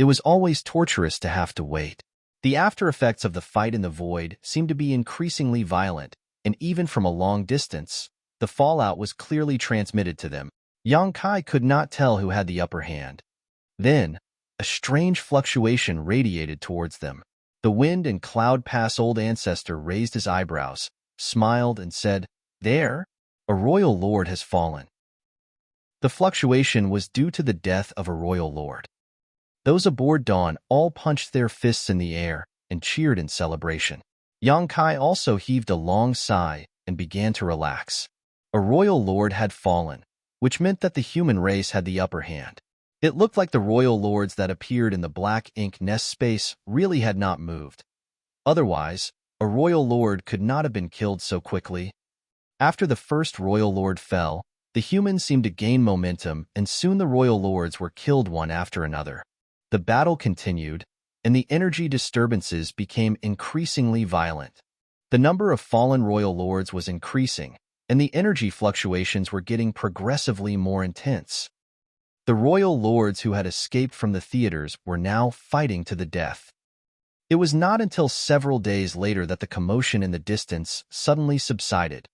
It was always torturous to have to wait. The after-effects of the fight in the void seemed to be increasingly violent, and even from a long distance, the fallout was clearly transmitted to them. Yongkai could not tell who had the upper hand. Then, a strange fluctuation radiated towards them. The Wind and Cloud Pass old ancestor raised his eyebrows, smiled, and said, "There, a royal lord has fallen." The fluctuation was due to the death of a royal lord. Those aboard Dawn all punched their fists in the air and cheered in celebration. Yongkai also heaved a long sigh and began to relax. A royal lord had fallen, which meant that the human race had the upper hand. It looked like the royal lords that appeared in the black ink nest space really had not moved. Otherwise, a royal lord could not have been killed so quickly. After the first royal lord fell, the humans seemed to gain momentum, and soon the royal lords were killed one after another. The battle continued, and the energy disturbances became increasingly violent. The number of fallen royal lords was increasing, and the energy fluctuations were getting progressively more intense. The royal lords who had escaped from the theaters were now fighting to the death. It was not until several days later that the commotion in the distance suddenly subsided.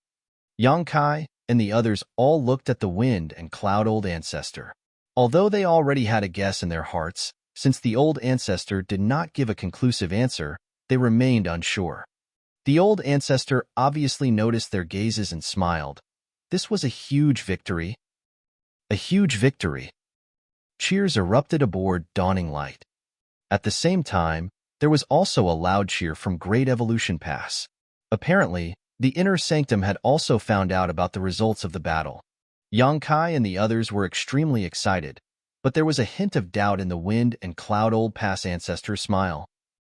Yongkai and the others all looked at the Wind and Cloud old ancestor. Although they already had a guess in their hearts, since the old ancestor did not give a conclusive answer, they remained unsure. The old ancestor obviously noticed their gazes and smiled. This was a huge victory. A huge victory. Cheers erupted aboard Dawning Light. At the same time, there was also a loud cheer from Great Evolution Pass. Apparently, the Inner Sanctum had also found out about the results of the battle. Yongkai and the others were extremely excited, but there was a hint of doubt in the Wind and Cloud old Pass ancestor's smile.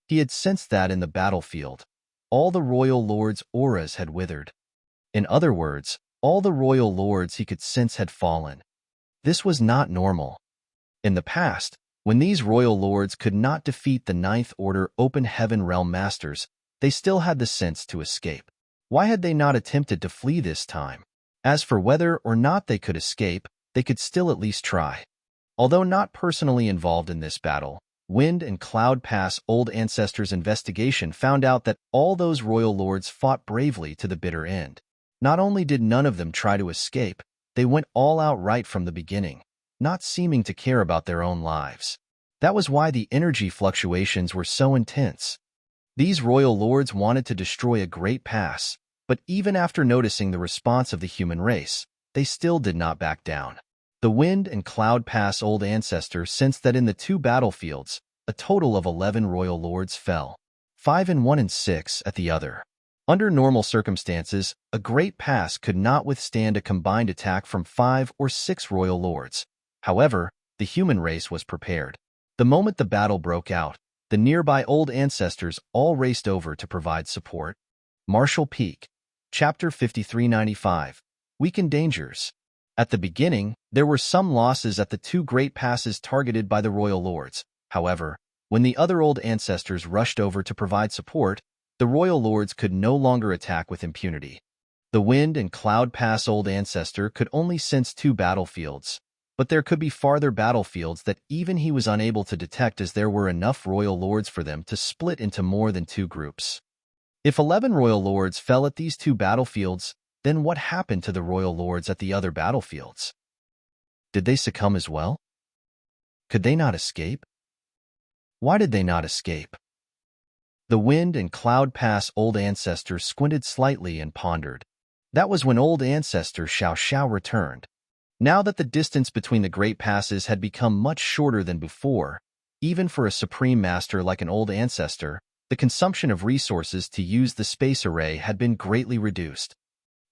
He had sensed that in the battlefield, all the royal lords' auras had withered. In other words, all the royal lords he could sense had fallen. This was not normal. In the past, when these royal lords could not defeat the Ninth Order Open Heaven Realm Masters, they still had the sense to escape. Why had they not attempted to flee this time? As for whether or not they could escape, they could still at least try. Although not personally involved in this battle, Wind and Cloud Pass old ancestors' investigation found out that all those royal lords fought bravely to the bitter end. Not only did none of them try to escape, they went all out right from the beginning, not seeming to care about their own lives. That was why the energy fluctuations were so intense. These royal lords wanted to destroy a great pass, But even after noticing the response of the human race, they still did not back down. The Wind and Cloud Pass Old Ancestor sensed that in the two battlefields, a total of 11 royal lords fell, 5 in one and 6 at the other. Under normal circumstances, a great pass could not withstand a combined attack from 5 or 6 royal lords. However, the human race was prepared. The moment the battle broke out, the nearby old ancestors all raced over to provide support. Marshall Peak, Chapter 5395, Weakened Dangers. At the beginning, there were some losses at the two great passes targeted by the royal lords. However, when the other old ancestors rushed over to provide support, the royal lords could no longer attack with impunity. The Wind and Cloud Pass Old Ancestor could only sense two battlefields, but there could be farther battlefields that even he was unable to detect, as there were enough royal lords for them to split into more than two groups. If 11 royal lords fell at these two battlefields, then what happened to the royal lords at the other battlefields? Did they succumb as well? Could they not escape? Why did they not escape? The Wind and Cloud Pass Old Ancestor squinted slightly and pondered. That was when Old Ancestor Xiao Xiao returned. Now that the distance between the great passes had become much shorter than before, even for a supreme master like an old ancestor, the consumption of resources to use the space array had been greatly reduced.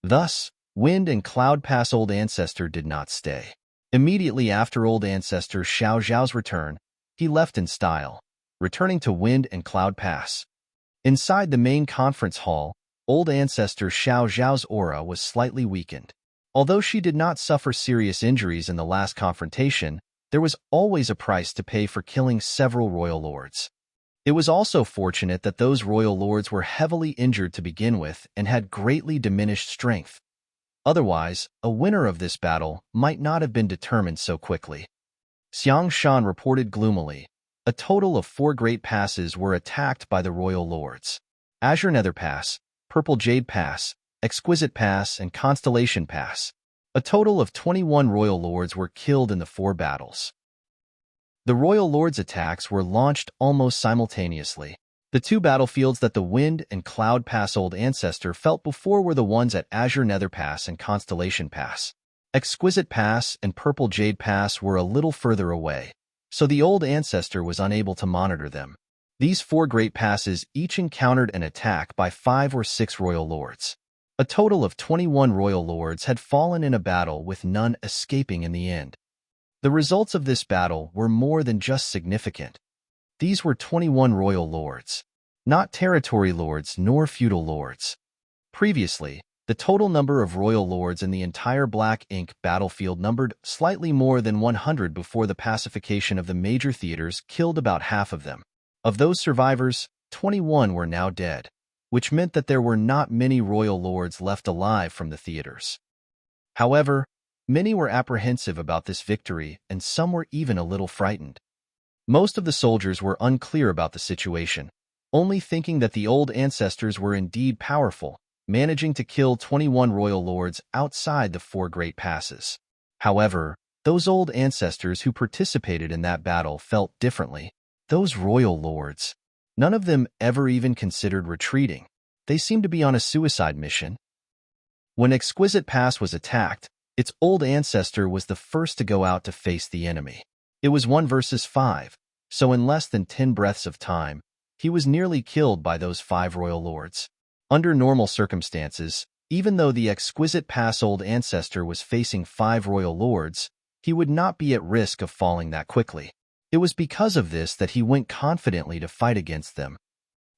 Thus, Wind and Cloud Pass Old Ancestor did not stay. Immediately after Old Ancestor Xiao Xiao's return, he left in style, returning to Wind and Cloud Pass. Inside the main conference hall, Old Ancestor Xiao Xiao's aura was slightly weakened. Although she did not suffer serious injuries in the last confrontation, there was always a price to pay for killing several royal lords. It was also fortunate that those royal lords were heavily injured to begin with and had greatly diminished strength. Otherwise, a winner of this battle might not have been determined so quickly. Xiang Shan reported gloomily. A total of 4 great passes were attacked by the royal lords: Azure Nether Pass, Purple Jade Pass, Exquisite Pass, and Constellation Pass. A total of 21 royal lords were killed in the 4 battles. The royal lords' attacks were launched almost simultaneously. The 2 battlefields that the Wind and Cloud Pass Old Ancestor felt before were the ones at Azure Nether Pass and Constellation Pass. Exquisite Pass and Purple Jade Pass were a little further away, so the old ancestor was unable to monitor them. These 4 great passes each encountered an attack by 5 or 6 royal lords. A total of 21 royal lords had fallen in a battle, with none escaping in the end. The results of this battle were more than just significant. These were 21 royal lords, not territory lords nor feudal lords. Previously, the total number of royal lords in the entire Black Ink battlefield numbered slightly more than 100 before the pacification of the major theaters killed about half of them. Of those survivors, 21 were now dead, which meant that there were not many royal lords left alive from the theaters. However, many were apprehensive about this victory, and some were even a little frightened. Most of the soldiers were unclear about the situation, only thinking that the old ancestors were indeed powerful, managing to kill 21 royal lords outside the 4 great passes. However, those old ancestors who participated in that battle felt differently. Those royal lords, none of them ever even considered retreating. They seemed to be on a suicide mission. When Exquisite Pass was attacked, its old ancestor was the first to go out to face the enemy. It was 1 versus 5, so in less than 10 breaths of time, he was nearly killed by those 5 royal lords. Under normal circumstances, even though the Exquisite Pass Old Ancestor was facing 5 royal lords, he would not be at risk of falling that quickly. It was because of this that he went confidently to fight against them.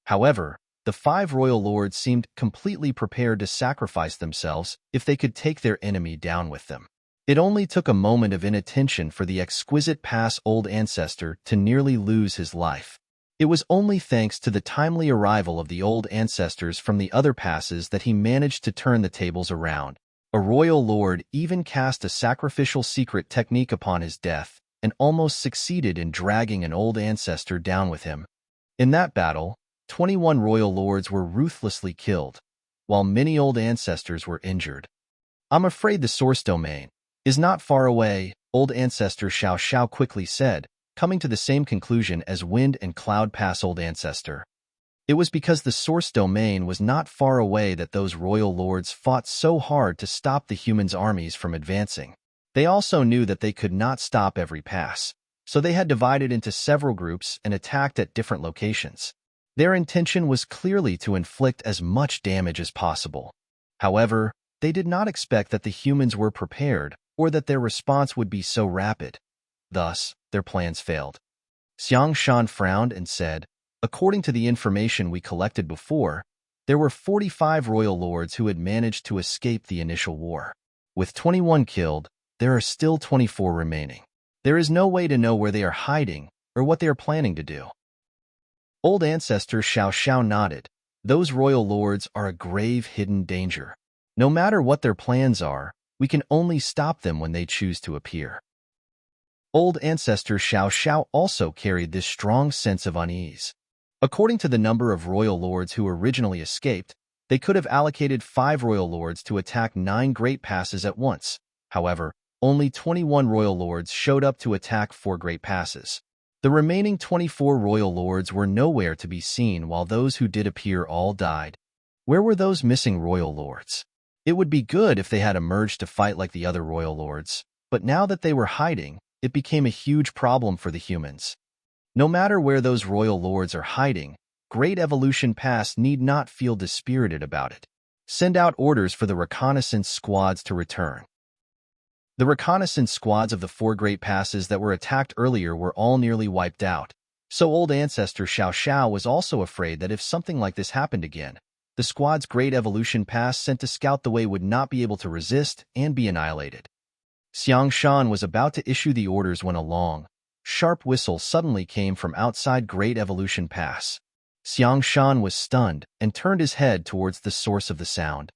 However, the 5 royal lords seemed completely prepared to sacrifice themselves if they could take their enemy down with them. It only took a moment of inattention for the Exquisite Pass Old Ancestor to nearly lose his life. It was only thanks to the timely arrival of the old ancestors from the other passes that he managed to turn the tables around. A royal lord even cast a sacrificial secret technique upon his death, and almost succeeded in dragging an old ancestor down with him. In that battle, 21 royal lords were ruthlessly killed, while many old ancestors were injured. "I'm afraid the source domain is not far away," Old Ancestor Xiao Xiao quickly said, coming to the same conclusion as Wind and Cloud Pass Old Ancestor. It was because the source domain was not far away that those royal lords fought so hard to stop the humans' armies from advancing. They also knew that they could not stop every pass, so they had divided into several groups and attacked at different locations. Their intention was clearly to inflict as much damage as possible. However, they did not expect that the humans were prepared or that their response would be so rapid. Thus, their plans failed. Xiang Shan frowned and said, "According to the information we collected before, there were 45 royal lords who had managed to escape the initial war. With 21 killed, there are still 24 remaining. There is no way to know where they are hiding or what they are planning to do." Old ancestor Xiao Xiao nodded. "Those royal lords are a grave hidden danger. No matter what their plans are, we can only stop them when they choose to appear." Old ancestor Xiao Xiao also carried this strong sense of unease. According to the number of royal lords who originally escaped, they could have allocated 5 royal lords to attack 9 great passes at once. However, only 21 royal lords showed up to attack 4 great passes. The remaining 24 royal lords were nowhere to be seen, while those who did appear all died. Where were those missing royal lords? It would be good if they had emerged to fight like the other royal lords, but now that they were hiding, it became a huge problem for the humans. No matter where those royal lords are hiding, Great Evolution Pass need not feel dispirited about it. Send out orders for the reconnaissance squads to return. The reconnaissance squads of the 4 great passes that were attacked earlier were all nearly wiped out, so old ancestor Xiao Xiao was also afraid that if something like this happened again, the squad's Great Evolution Pass sent to scout the way would not be able to resist and be annihilated. Xiang Shan was about to issue the orders when a long, sharp whistle suddenly came from outside Great Evolution Pass. Xiang Shan was stunned and turned his head towards the source of the sound.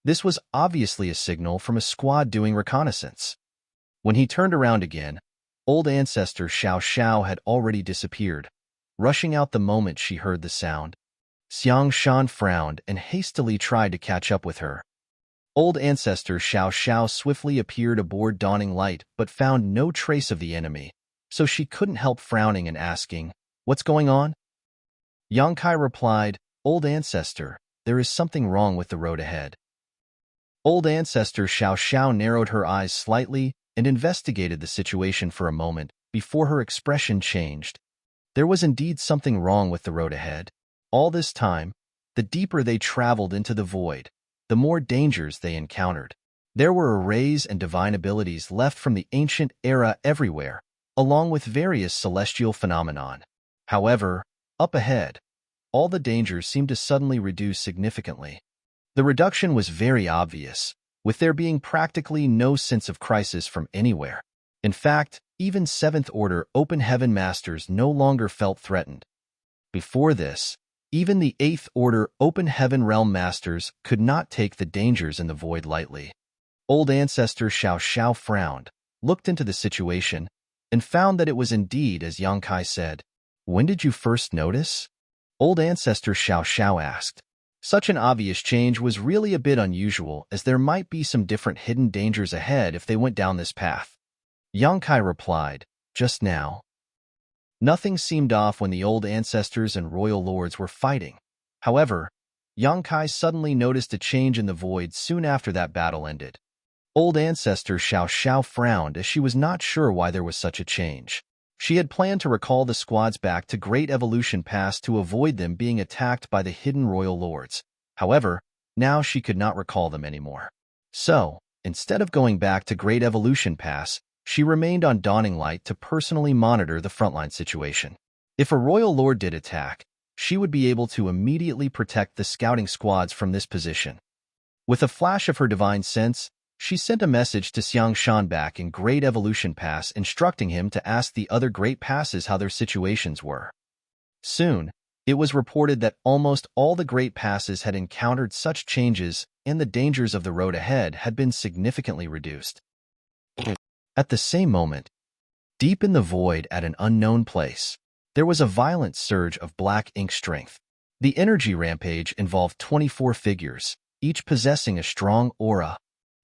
This was obviously a signal from a squad doing reconnaissance. When he turned around again, old ancestor Xiao Xiao had already disappeared, rushing out the moment she heard the sound. Xiang Shan frowned and hastily tried to catch up with her. Old ancestor Xiao Xiao swiftly appeared aboard Dawning Light but found no trace of the enemy, so she couldn't help frowning and asking, "What's going on?" Yang Kai replied, "Old ancestor, there is something wrong with the road ahead." Old ancestor Xiao Xiao narrowed her eyes slightly and investigated the situation for a moment before her expression changed. There was indeed something wrong with the road ahead. All this time, the deeper they traveled into the void, the more dangers they encountered. There were arrays and divine abilities left from the ancient era everywhere, along with various celestial phenomenon. However, up ahead, all the dangers seemed to suddenly reduce significantly. The reduction was very obvious, with there being practically no sense of crisis from anywhere. In fact, even 7th Order Open Heaven Masters no longer felt threatened. Before this, even the 8th Order Open Heaven Realm Masters could not take the dangers in the void lightly. Old ancestor Xiao Xiao frowned, looked into the situation, and found that it was indeed as Yang Kai said. "When did you first notice?" Old ancestor Xiao Xiao asked. Such an obvious change was really a bit unusual, as there might be some different hidden dangers ahead if they went down this path. Yang Kai replied, "Just now." Nothing seemed off when the old ancestors and royal lords were fighting. However, Yang Kai suddenly noticed a change in the void soon after that battle ended. Old ancestor Xiao Xiao frowned as she was not sure why there was such a change. She had planned to recall the squads back to Great Evolution Pass to avoid them being attacked by the hidden royal lords. However, now she could not recall them anymore. So, instead of going back to Great Evolution Pass, she remained on Dawning Light to personally monitor the frontline situation. If a royal lord did attack, she would be able to immediately protect the scouting squads from this position. With a flash of her divine sense, she sent a message to Xiang Shan back in Great Evolution Pass instructing him to ask the other great passes how their situations were. Soon, it was reported that almost all the great passes had encountered such changes and the dangers of the road ahead had been significantly reduced. At the same moment, deep in the void at an unknown place, there was a violent surge of black ink strength. The energy rampage involved 24 figures, each possessing a strong aura.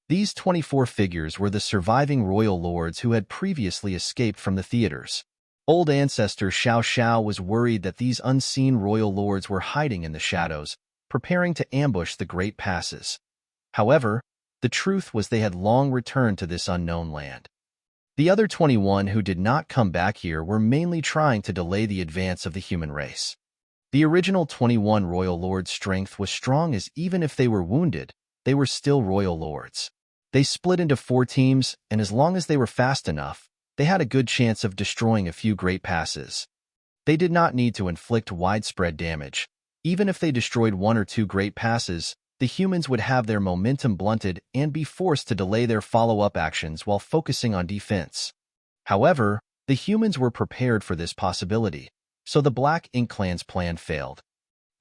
These 24 figures were the surviving royal lords who had previously escaped from the theaters. Old ancestor Xiao Xiao was worried that these unseen royal lords were hiding in the shadows, preparing to ambush the great passes. However, the truth was they had long returned to this unknown land. The other 21 who did not come back here were mainly trying to delay the advance of the human race. The original 21 royal lords' strength was strong, as even if they were wounded, they were still royal lords. They split into 4 teams, and as long as they were fast enough, they had a good chance of destroying a few great passes. They did not need to inflict widespread damage. Even if they destroyed 1 or 2 great passes, the humans would have their momentum blunted and be forced to delay their follow-up actions while focusing on defense. However, the humans were prepared for this possibility, so the Black Ink Clan's plan failed.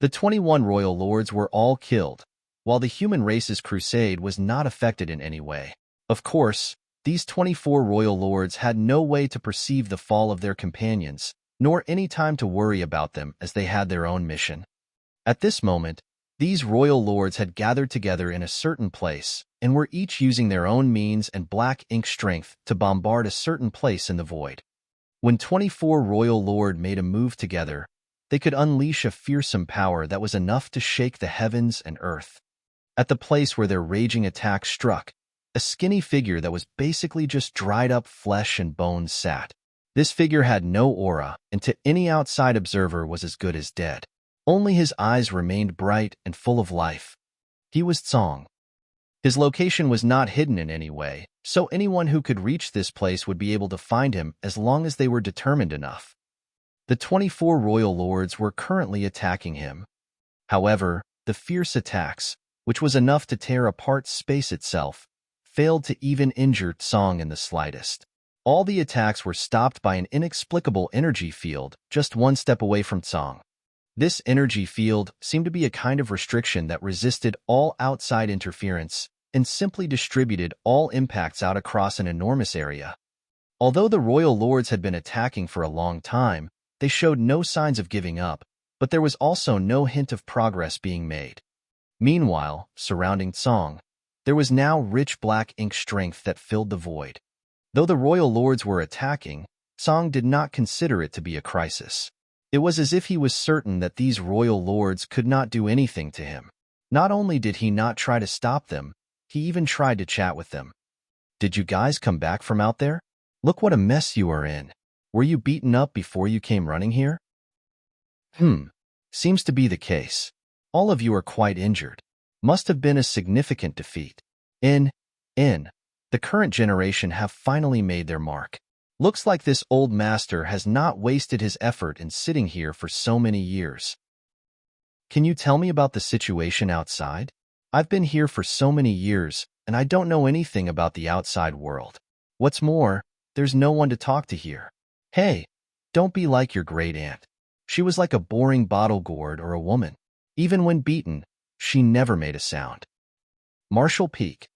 The 21 royal lords were all killed, while the human race's crusade was not affected in any way. Of course, these 24 royal lords had no way to perceive the fall of their companions, nor any time to worry about them, as they had their own mission. At this moment, these royal lords had gathered together in a certain place and were each using their own means and black ink strength to bombard a certain place in the void. When 24 royal lords made a move together, they could unleash a fearsome power that was enough to shake the heavens and earth. At the place where their raging attack struck, a skinny figure that was basically just dried up flesh and bones sat. This figure had no aura, and to any outside observer was as good as dead. Only his eyes remained bright and full of life. He was Tsong. His location was not hidden in any way, so anyone who could reach this place would be able to find him as long as they were determined enough. The 24 royal lords were currently attacking him. However, the fierce attacks, which was enough to tear apart space itself, failed to even injure Tsong in the slightest. All the attacks were stopped by an inexplicable energy field just 1 step away from Tsong. This energy field seemed to be a kind of restriction that resisted all outside interference and simply distributed all impacts out across an enormous area. Although the royal lords had been attacking for a long time, they showed no signs of giving up, but there was also no hint of progress being made. Meanwhile, surrounding Tsong, there was now rich black ink strength that filled the void. Though the royal lords were attacking, Tsong did not consider it to be a crisis. It was as if he was certain that these royal lords could not do anything to him. Not only did he not try to stop them, he even tried to chat with them. "Did you guys come back from out there? Look what a mess you are in. Were you beaten up before you came running here?" Seems to be the case. All of you are quite injured. Must have been a significant defeat. The current generation have finally made their mark. Looks like this old master has not wasted his effort in sitting here for so many years. Can you tell me about the situation outside? I've been here for so many years, and I don't know anything about the outside world. What's more, there's no one to talk to here. Hey, don't be like your great aunt. She was like a boring bottle gourd or a woman. Even when beaten, she never made a sound. Marshall Peak.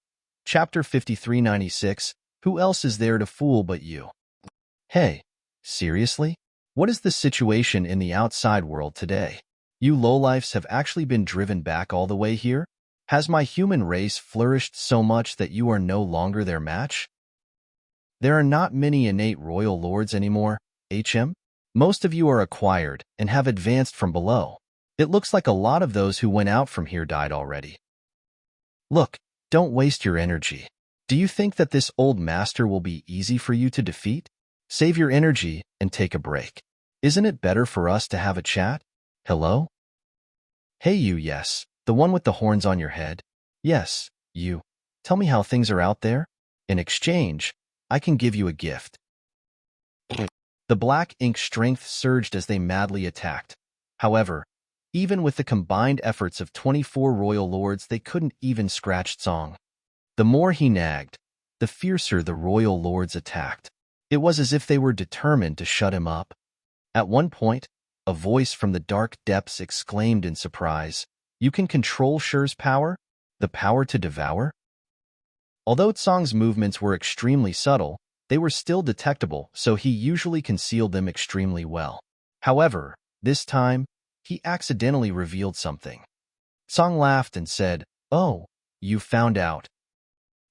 Chapter 5396. Who else is there to fool but you? Hey, seriously? What is the situation in the outside world today? You lowlifes have actually been driven back all the way here? Has my human race flourished so much that you are no longer their match? There are not many innate royal lords anymore, HM. Most of you are acquired and have advanced from below. It looks like a lot of those who went out from here died already. Look, don't waste your energy. Do you think that this old master will be easy for you to defeat? Save your energy and take a break. Isn't it better for us to have a chat? Hello? Hey you, yes, the one with the horns on your head. Yes, you. Tell me how things are out there. In exchange, I can give you a gift. The black ink strength surged as they madly attacked. However, even with the combined efforts of 24 royal lords, they couldn't even scratch Tsong. The more he nagged, the fiercer the royal lords attacked. It was as if they were determined to shut him up. At one point, a voice from the dark depths exclaimed in surprise, "You can control Shur's power? The power to devour?" Although Tsong's movements were extremely subtle, they were still detectable, so he usually concealed them extremely well. However, this time, he accidentally revealed something. Tsong laughed and said, "Oh, you found out."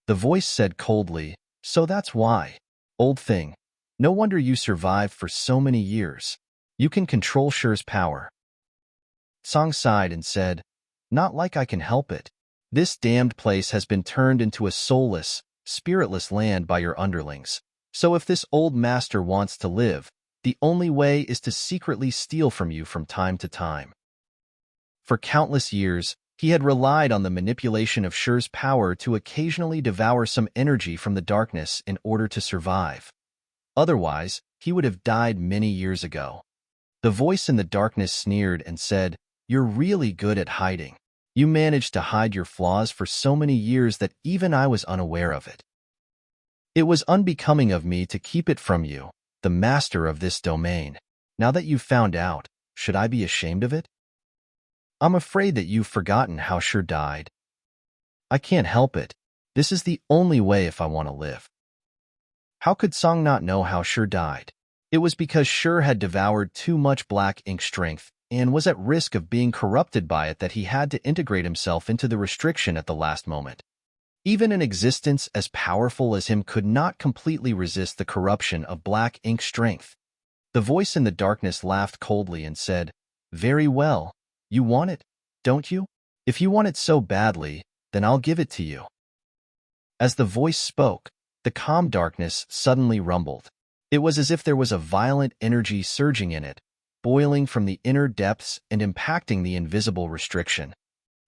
The voice said coldly, "So that's why. Old thing, No wonder you survived for so many years. You can control Shur's power. Song sighed and said, Not like I can help it. This damned place has been turned into a soulless, spiritless land by your underlings. So if this old master wants to live, the only way is to secretly steal from you from time to time. For countless years, he had relied on the manipulation of Shur's power to occasionally devour some energy from the darkness in order to survive. Otherwise, he would have died many years ago. The voice in the darkness sneered and said, You're really good at hiding. You managed to hide your flaws for so many years that even I was unaware of it. It was unbecoming of me to keep it from you, the master of this domain. Now that you've found out, should I be ashamed of it? I'm afraid that you've forgotten how Shur died. I can't help it. This is the only way if I want to live. How could Song not know how Shur died? It was because Shur had devoured too much black ink strength and was at risk of being corrupted by it that he had to integrate himself into the restriction at the last moment. Even an existence as powerful as him could not completely resist the corruption of black ink strength. The voice in the darkness laughed coldly and said, Very well, you want it, don't you? If you want it so badly, then I'll give it to you. As the voice spoke, the calm darkness suddenly rumbled. It was as if there was a violent energy surging in it, boiling from the inner depths and impacting the invisible restriction.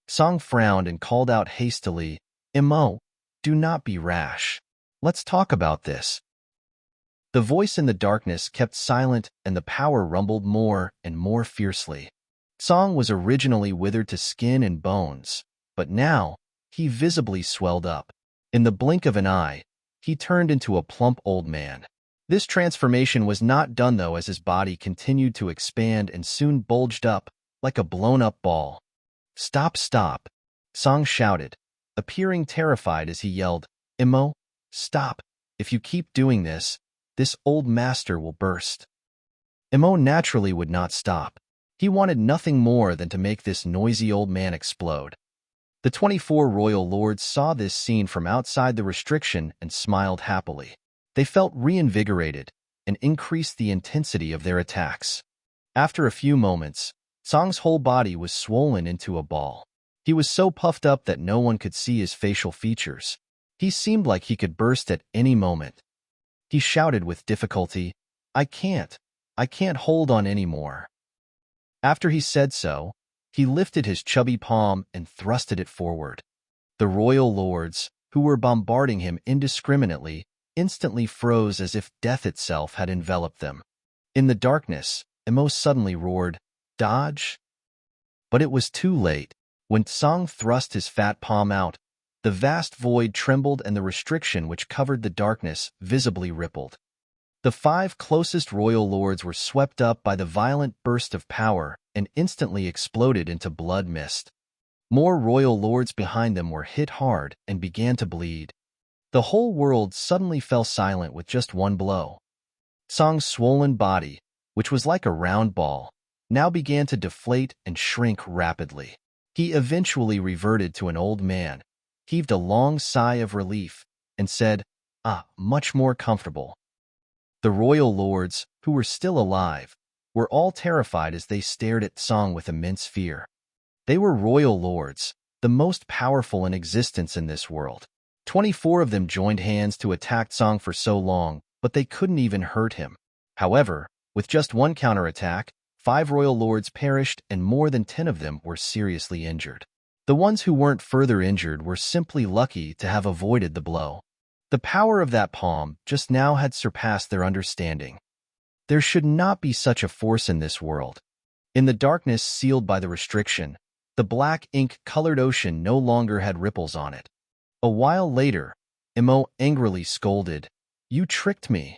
Song frowned and called out hastily, Emo, do not be rash. Let's talk about this. The voice in the darkness kept silent and the power rumbled more and more fiercely. Song was originally withered to skin and bones, but now he visibly swelled up. In the blink of an eye, he turned into a plump old man. This transformation was not done, though, as his body continued to expand and soon bulged up like a blown-up ball. Stop, stop, Song shouted, appearing terrified as he yelled, Emo, stop. If you keep doing this, this old master will burst. Emo naturally would not stop. He wanted nothing more than to make this noisy old man explode. The 24 royal lords saw this scene from outside the restriction and smiled happily. They felt reinvigorated and increased the intensity of their attacks. After a few moments, Song's whole body was swollen into a ball. He was so puffed up that no one could see his facial features. He seemed like he could burst at any moment. He shouted with difficulty, I can't hold on anymore. After he said so, he lifted his chubby palm and thrusted it forward. The royal lords, who were bombarding him indiscriminately, instantly froze as if death itself had enveloped them. In the darkness, Emo suddenly roared, Dodge? But it was too late. When Song thrust his fat palm out, the vast void trembled and the restriction which covered the darkness visibly rippled. The 5 closest royal lords were swept up by the violent burst of power and instantly exploded into blood mist. More royal lords behind them were hit hard and began to bleed. The whole world suddenly fell silent with just one blow. Song's swollen body, which was like a round ball, now began to deflate and shrink rapidly. He eventually reverted to an old man, heaved a long sigh of relief, and said, much more comfortable. The royal lords, who were still alive, were all terrified as they stared at Song with immense fear. They were royal lords, the most powerful in existence in this world. 24 of them joined hands to attack Song for so long, but they couldn't even hurt him. However, with just one counterattack, 5 royal lords perished and more than 10 of them were seriously injured. The ones who weren't further injured were simply lucky to have avoided the blow. The power of that palm just now had surpassed their understanding. There should not be such a force in this world. In the darkness sealed by the restriction, the black ink-colored ocean no longer had ripples on it. A while later, Emo angrily scolded, You tricked me.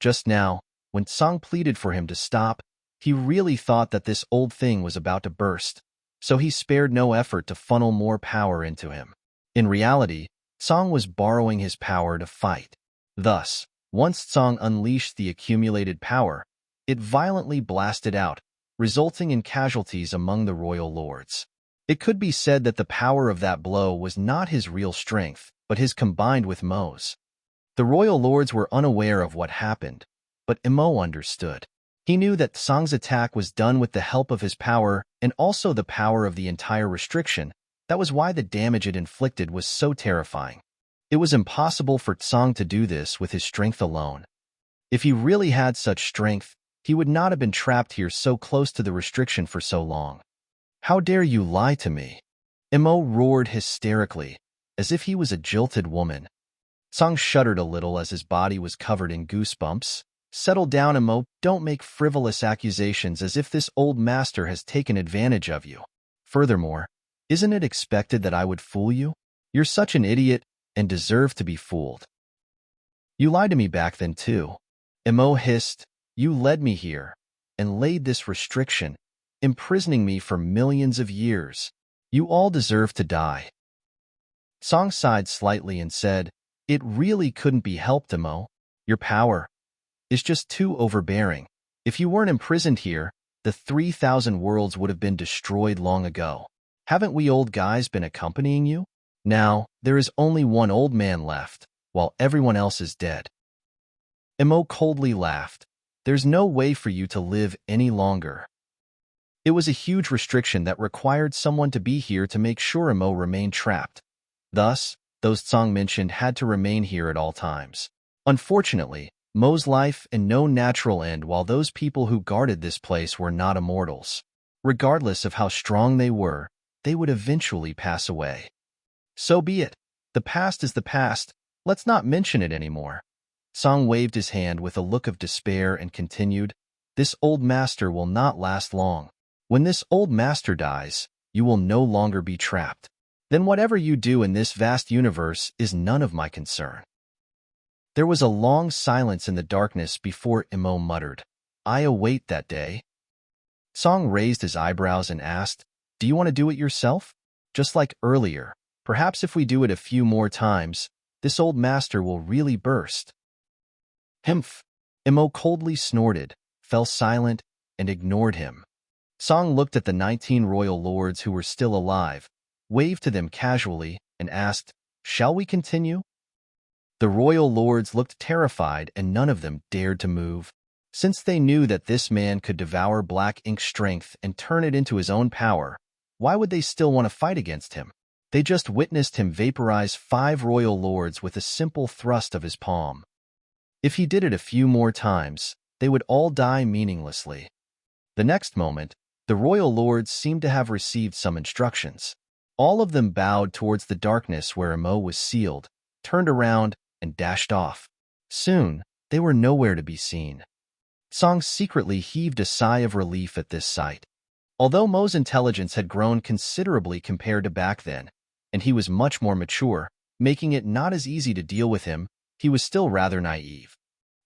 Just now, when Song pleaded for him to stop, he really thought that this old thing was about to burst, so he spared no effort to funnel more power into him. In reality, Song was borrowing his power to fight. Thus, once Song unleashed the accumulated power, it violently blasted out, resulting in casualties among the royal lords. It could be said that the power of that blow was not his real strength, but his combined with Mo's. The royal lords were unaware of what happened, but Emo understood. He knew that Song's attack was done with the help of his power and also the power of the entire restriction. That was why the damage it inflicted was so terrifying. It was impossible for Tsong to do this with his strength alone. If he really had such strength, he would not have been trapped here so close to the restriction for so long. How dare you lie to me? Emo roared hysterically, as if he was a jilted woman. Tsong shuddered a little as his body was covered in goosebumps. Settle down, Emo. Don't make frivolous accusations as if this old master has taken advantage of you. Furthermore, isn't it expected that I would fool you? You're such an idiot and deserve to be fooled. You lied to me back then, too. Emo hissed. You led me here and laid this restriction, imprisoning me for millions of years. You all deserve to die. Song sighed slightly and said, It really couldn't be helped, Emo. Your power is just too overbearing. If you weren't imprisoned here, the 3,000 worlds would have been destroyed long ago. Haven't we old guys been accompanying you? Now, there is only one old man left, while everyone else is dead. Emo coldly laughed. There's no way for you to live any longer. It was a huge restriction that required someone to be here to make sure Emo remained trapped. Thus, those Tsong mentioned had to remain here at all times. Unfortunately, Mo's life and no natural end while those people who guarded this place were not immortals. Regardless of how strong they were, they would eventually pass away. So be it. The past is the past. Let's not mention it anymore. Song waved his hand with a look of despair and continued, This old master will not last long. When this old master dies, you will no longer be trapped. Then whatever you do in this vast universe is none of my concern. There was a long silence in the darkness before Emo muttered, I await that day. Song raised his eyebrows and asked, Do you want to do it yourself? Just like earlier, perhaps if we do it a few more times, this old master will really burst. Humph! Emo coldly snorted, fell silent, and ignored him. Song looked at the 19 royal lords who were still alive, waved to them casually, and asked, Shall we continue? The royal lords looked terrified and none of them dared to move. Since they knew that this man could devour black ink's strength and turn it into his own power, why would they still want to fight against him? They just witnessed him vaporize 5 royal lords with a simple thrust of his palm. If he did it a few more times, they would all die meaninglessly. The next moment, the royal lords seemed to have received some instructions. All of them bowed towards the darkness where Emo was sealed, turned around, and dashed off. Soon, they were nowhere to be seen. Song secretly heaved a sigh of relief at this sight. Although Mo's intelligence had grown considerably compared to back then, and he was much more mature, making it not as easy to deal with him, he was still rather naive.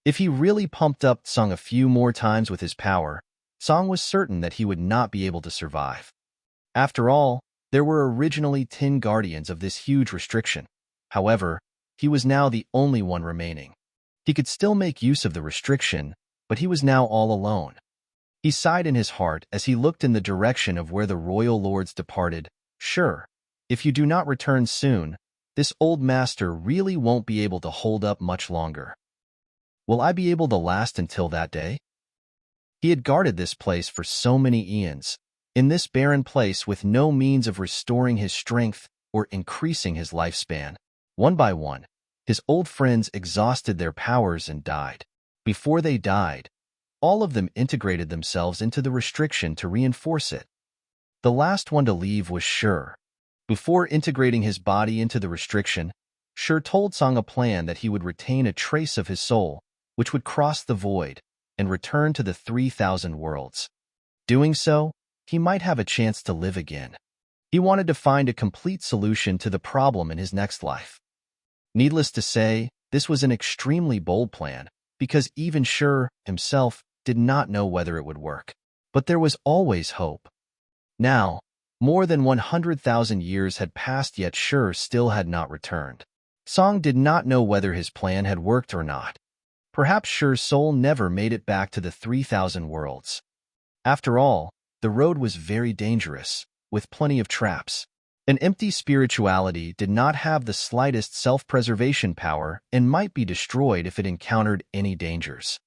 If he really pumped up Song a few more times with his power, Song was certain that he would not be able to survive. After all, there were originally 10 guardians of this huge restriction. However, he was now the only one remaining. He could still make use of the restriction, but he was now all alone. He sighed in his heart as he looked in the direction of where the royal lords departed. Sure, if you do not return soon, this old master really won't be able to hold up much longer. Will I be able to last until that day? He had guarded this place for so many eons, in this barren place with no means of restoring his strength or increasing his lifespan. One by one, his old friends exhausted their powers and died. Before they died, all of them integrated themselves into the restriction to reinforce it. The last one to leave was Sure. Before integrating his body into the restriction, Sure told Song a plan that he would retain a trace of his soul, which would cross the void and return to the 3,000 worlds. Doing so, he might have a chance to live again. He wanted to find a complete solution to the problem in his next life. Needless to say, this was an extremely bold plan, because even Sure himself did not know whether it would work. But there was always hope. Now, more than 100,000 years had passed yet Sure still had not returned. Song did not know whether his plan had worked or not. Perhaps Sure's soul never made it back to the 3,000 worlds. After all, the road was very dangerous, with plenty of traps. An empty spirituality did not have the slightest self-preservation power and might be destroyed if it encountered any dangers.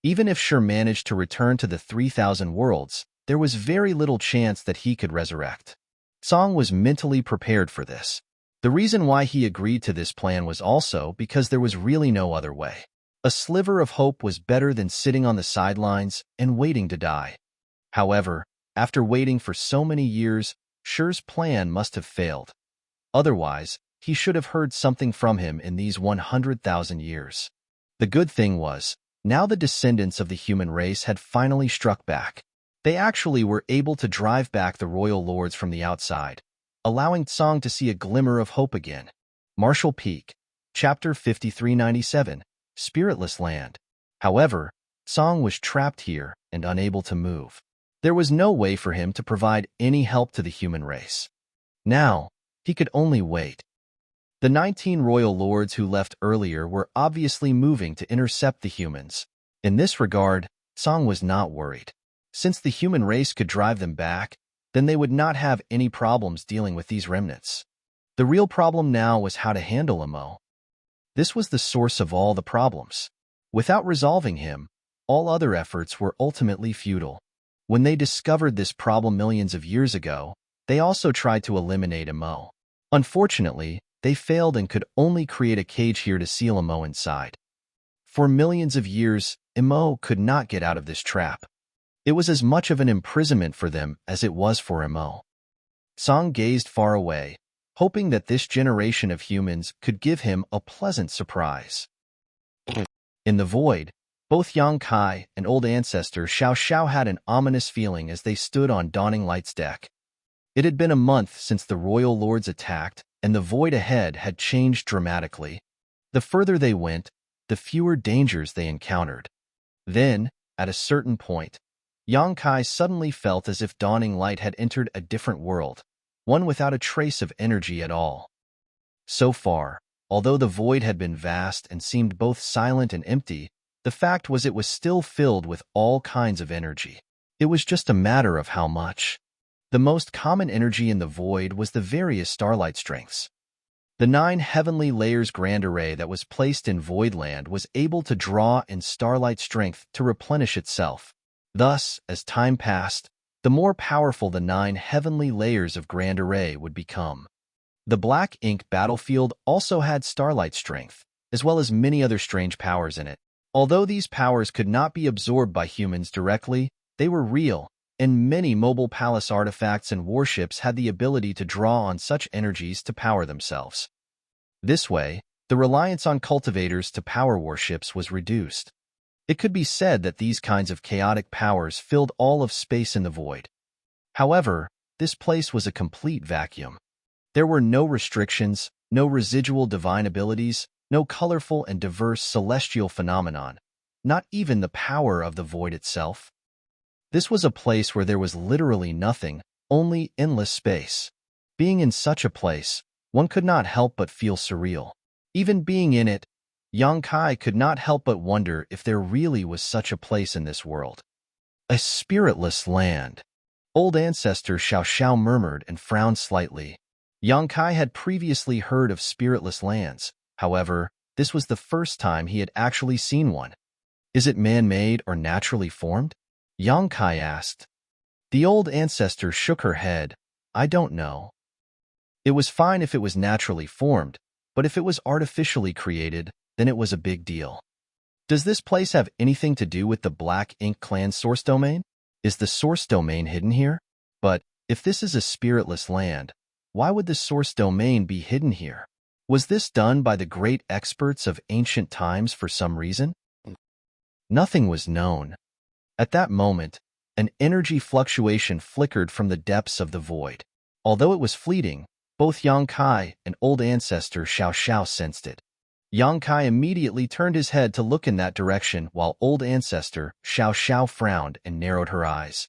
Even if Shur managed to return to the 3,000 worlds, there was very little chance that he could resurrect. Song was mentally prepared for this. The reason why he agreed to this plan was also because there was really no other way. A sliver of hope was better than sitting on the sidelines and waiting to die. However, after waiting for so many years, Shur's plan must have failed. Otherwise, he should have heard something from him in these 100,000 years. The good thing was, now the descendants of the human race had finally struck back. They actually were able to drive back the royal lords from the outside, allowing Tsang to see a glimmer of hope again. Marshall Peak, Chapter 5397, Spiritless Land. However, Tsang was trapped here and unable to move. There was no way for him to provide any help to the human race. Now, he could only wait. The 19 royal lords who left earlier were obviously moving to intercept the humans. In this regard, Tsang was not worried. Since the human race could drive them back, then they would not have any problems dealing with these remnants. The real problem now was how to handle Emo. This was the source of all the problems. Without resolving him, all other efforts were ultimately futile. When they discovered this problem millions of years ago, they also tried to eliminate Emo. Unfortunately, they failed and could only create a cage here to seal Emo inside. For millions of years, Emo could not get out of this trap. It was as much of an imprisonment for them as it was for Emo. Tsang gazed far away, hoping that this generation of humans could give him a pleasant surprise. In the void, both Yang Kai and old ancestor Xiao Xiao had an ominous feeling as they stood on Dawning Light's deck. It had been a month since the royal lords attacked, and the void ahead had changed dramatically. The further they went, the fewer dangers they encountered. Then, at a certain point, Yang Kai suddenly felt as if Dawning Light had entered a different world, one without a trace of energy at all. So far, although the void had been vast and seemed both silent and empty, the fact was it was still filled with all kinds of energy. It was just a matter of how much. The most common energy in the void was the various starlight strengths. The 9 heavenly layers grand array that was placed in Voidland was able to draw in starlight strength to replenish itself. Thus, as time passed, the more powerful the 9 heavenly layers of grand array would become. The black ink battlefield also had starlight strength, as well as many other strange powers in it. Although these powers could not be absorbed by humans directly, they were real, and many mobile palace artifacts and warships had the ability to draw on such energies to power themselves. This way, the reliance on cultivators to power warships was reduced. It could be said that these kinds of chaotic powers filled all of space in the void. However, this place was a complete vacuum. There were no restrictions, no residual divine abilities, no colorful and diverse celestial phenomenon, not even the power of the void itself. This was a place where there was literally nothing, only endless space. Being in such a place, one could not help but feel surreal. Even being in it, Yang Kai could not help but wonder if there really was such a place in this world. A spiritless land. Old ancestor Xiao Xiao murmured and frowned slightly. Yang Kai had previously heard of spiritless lands. However, this was the first time he had actually seen one. Is it man-made or naturally formed? Yang Kai asked. The old ancestor shook her head. I don't know. It was fine if it was naturally formed, but if it was artificially created, then it was a big deal. Does this place have anything to do with the Black Ink clan's source domain? Is the source domain hidden here? But, if this is a spiritless land, why would the source domain be hidden here? Was this done by the great experts of ancient times for some reason? Nothing was known. At that moment, an energy fluctuation flickered from the depths of the void. Although it was fleeting, both Yang Kai and old ancestor Xiao Xiao sensed it. Yang Kai immediately turned his head to look in that direction while old ancestor Xiao Xiao frowned and narrowed her eyes.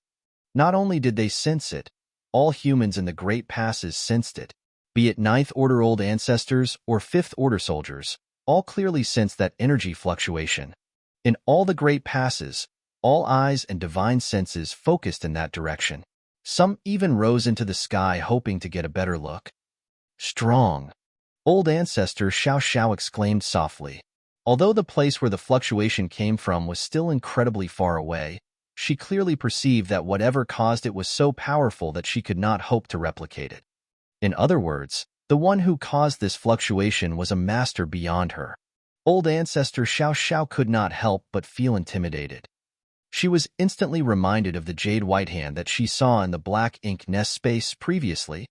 Not only did they sense it, all humans in the Great Passes sensed it. Be it Ninth Order old ancestors or Fifth Order soldiers, all clearly sensed that energy fluctuation. In all the Great Passes, all eyes and divine senses focused in that direction. Some even rose into the sky hoping to get a better look. Strong. Old ancestor Xiao Xiao exclaimed softly. Although the place where the fluctuation came from was still incredibly far away, she clearly perceived that whatever caused it was so powerful that she could not hope to replicate it. In other words, the one who caused this fluctuation was a master beyond her. Old ancestor Xiao Xiao could not help but feel intimidated. She was instantly reminded of the jade white hand that she saw in the black ink nest space previously.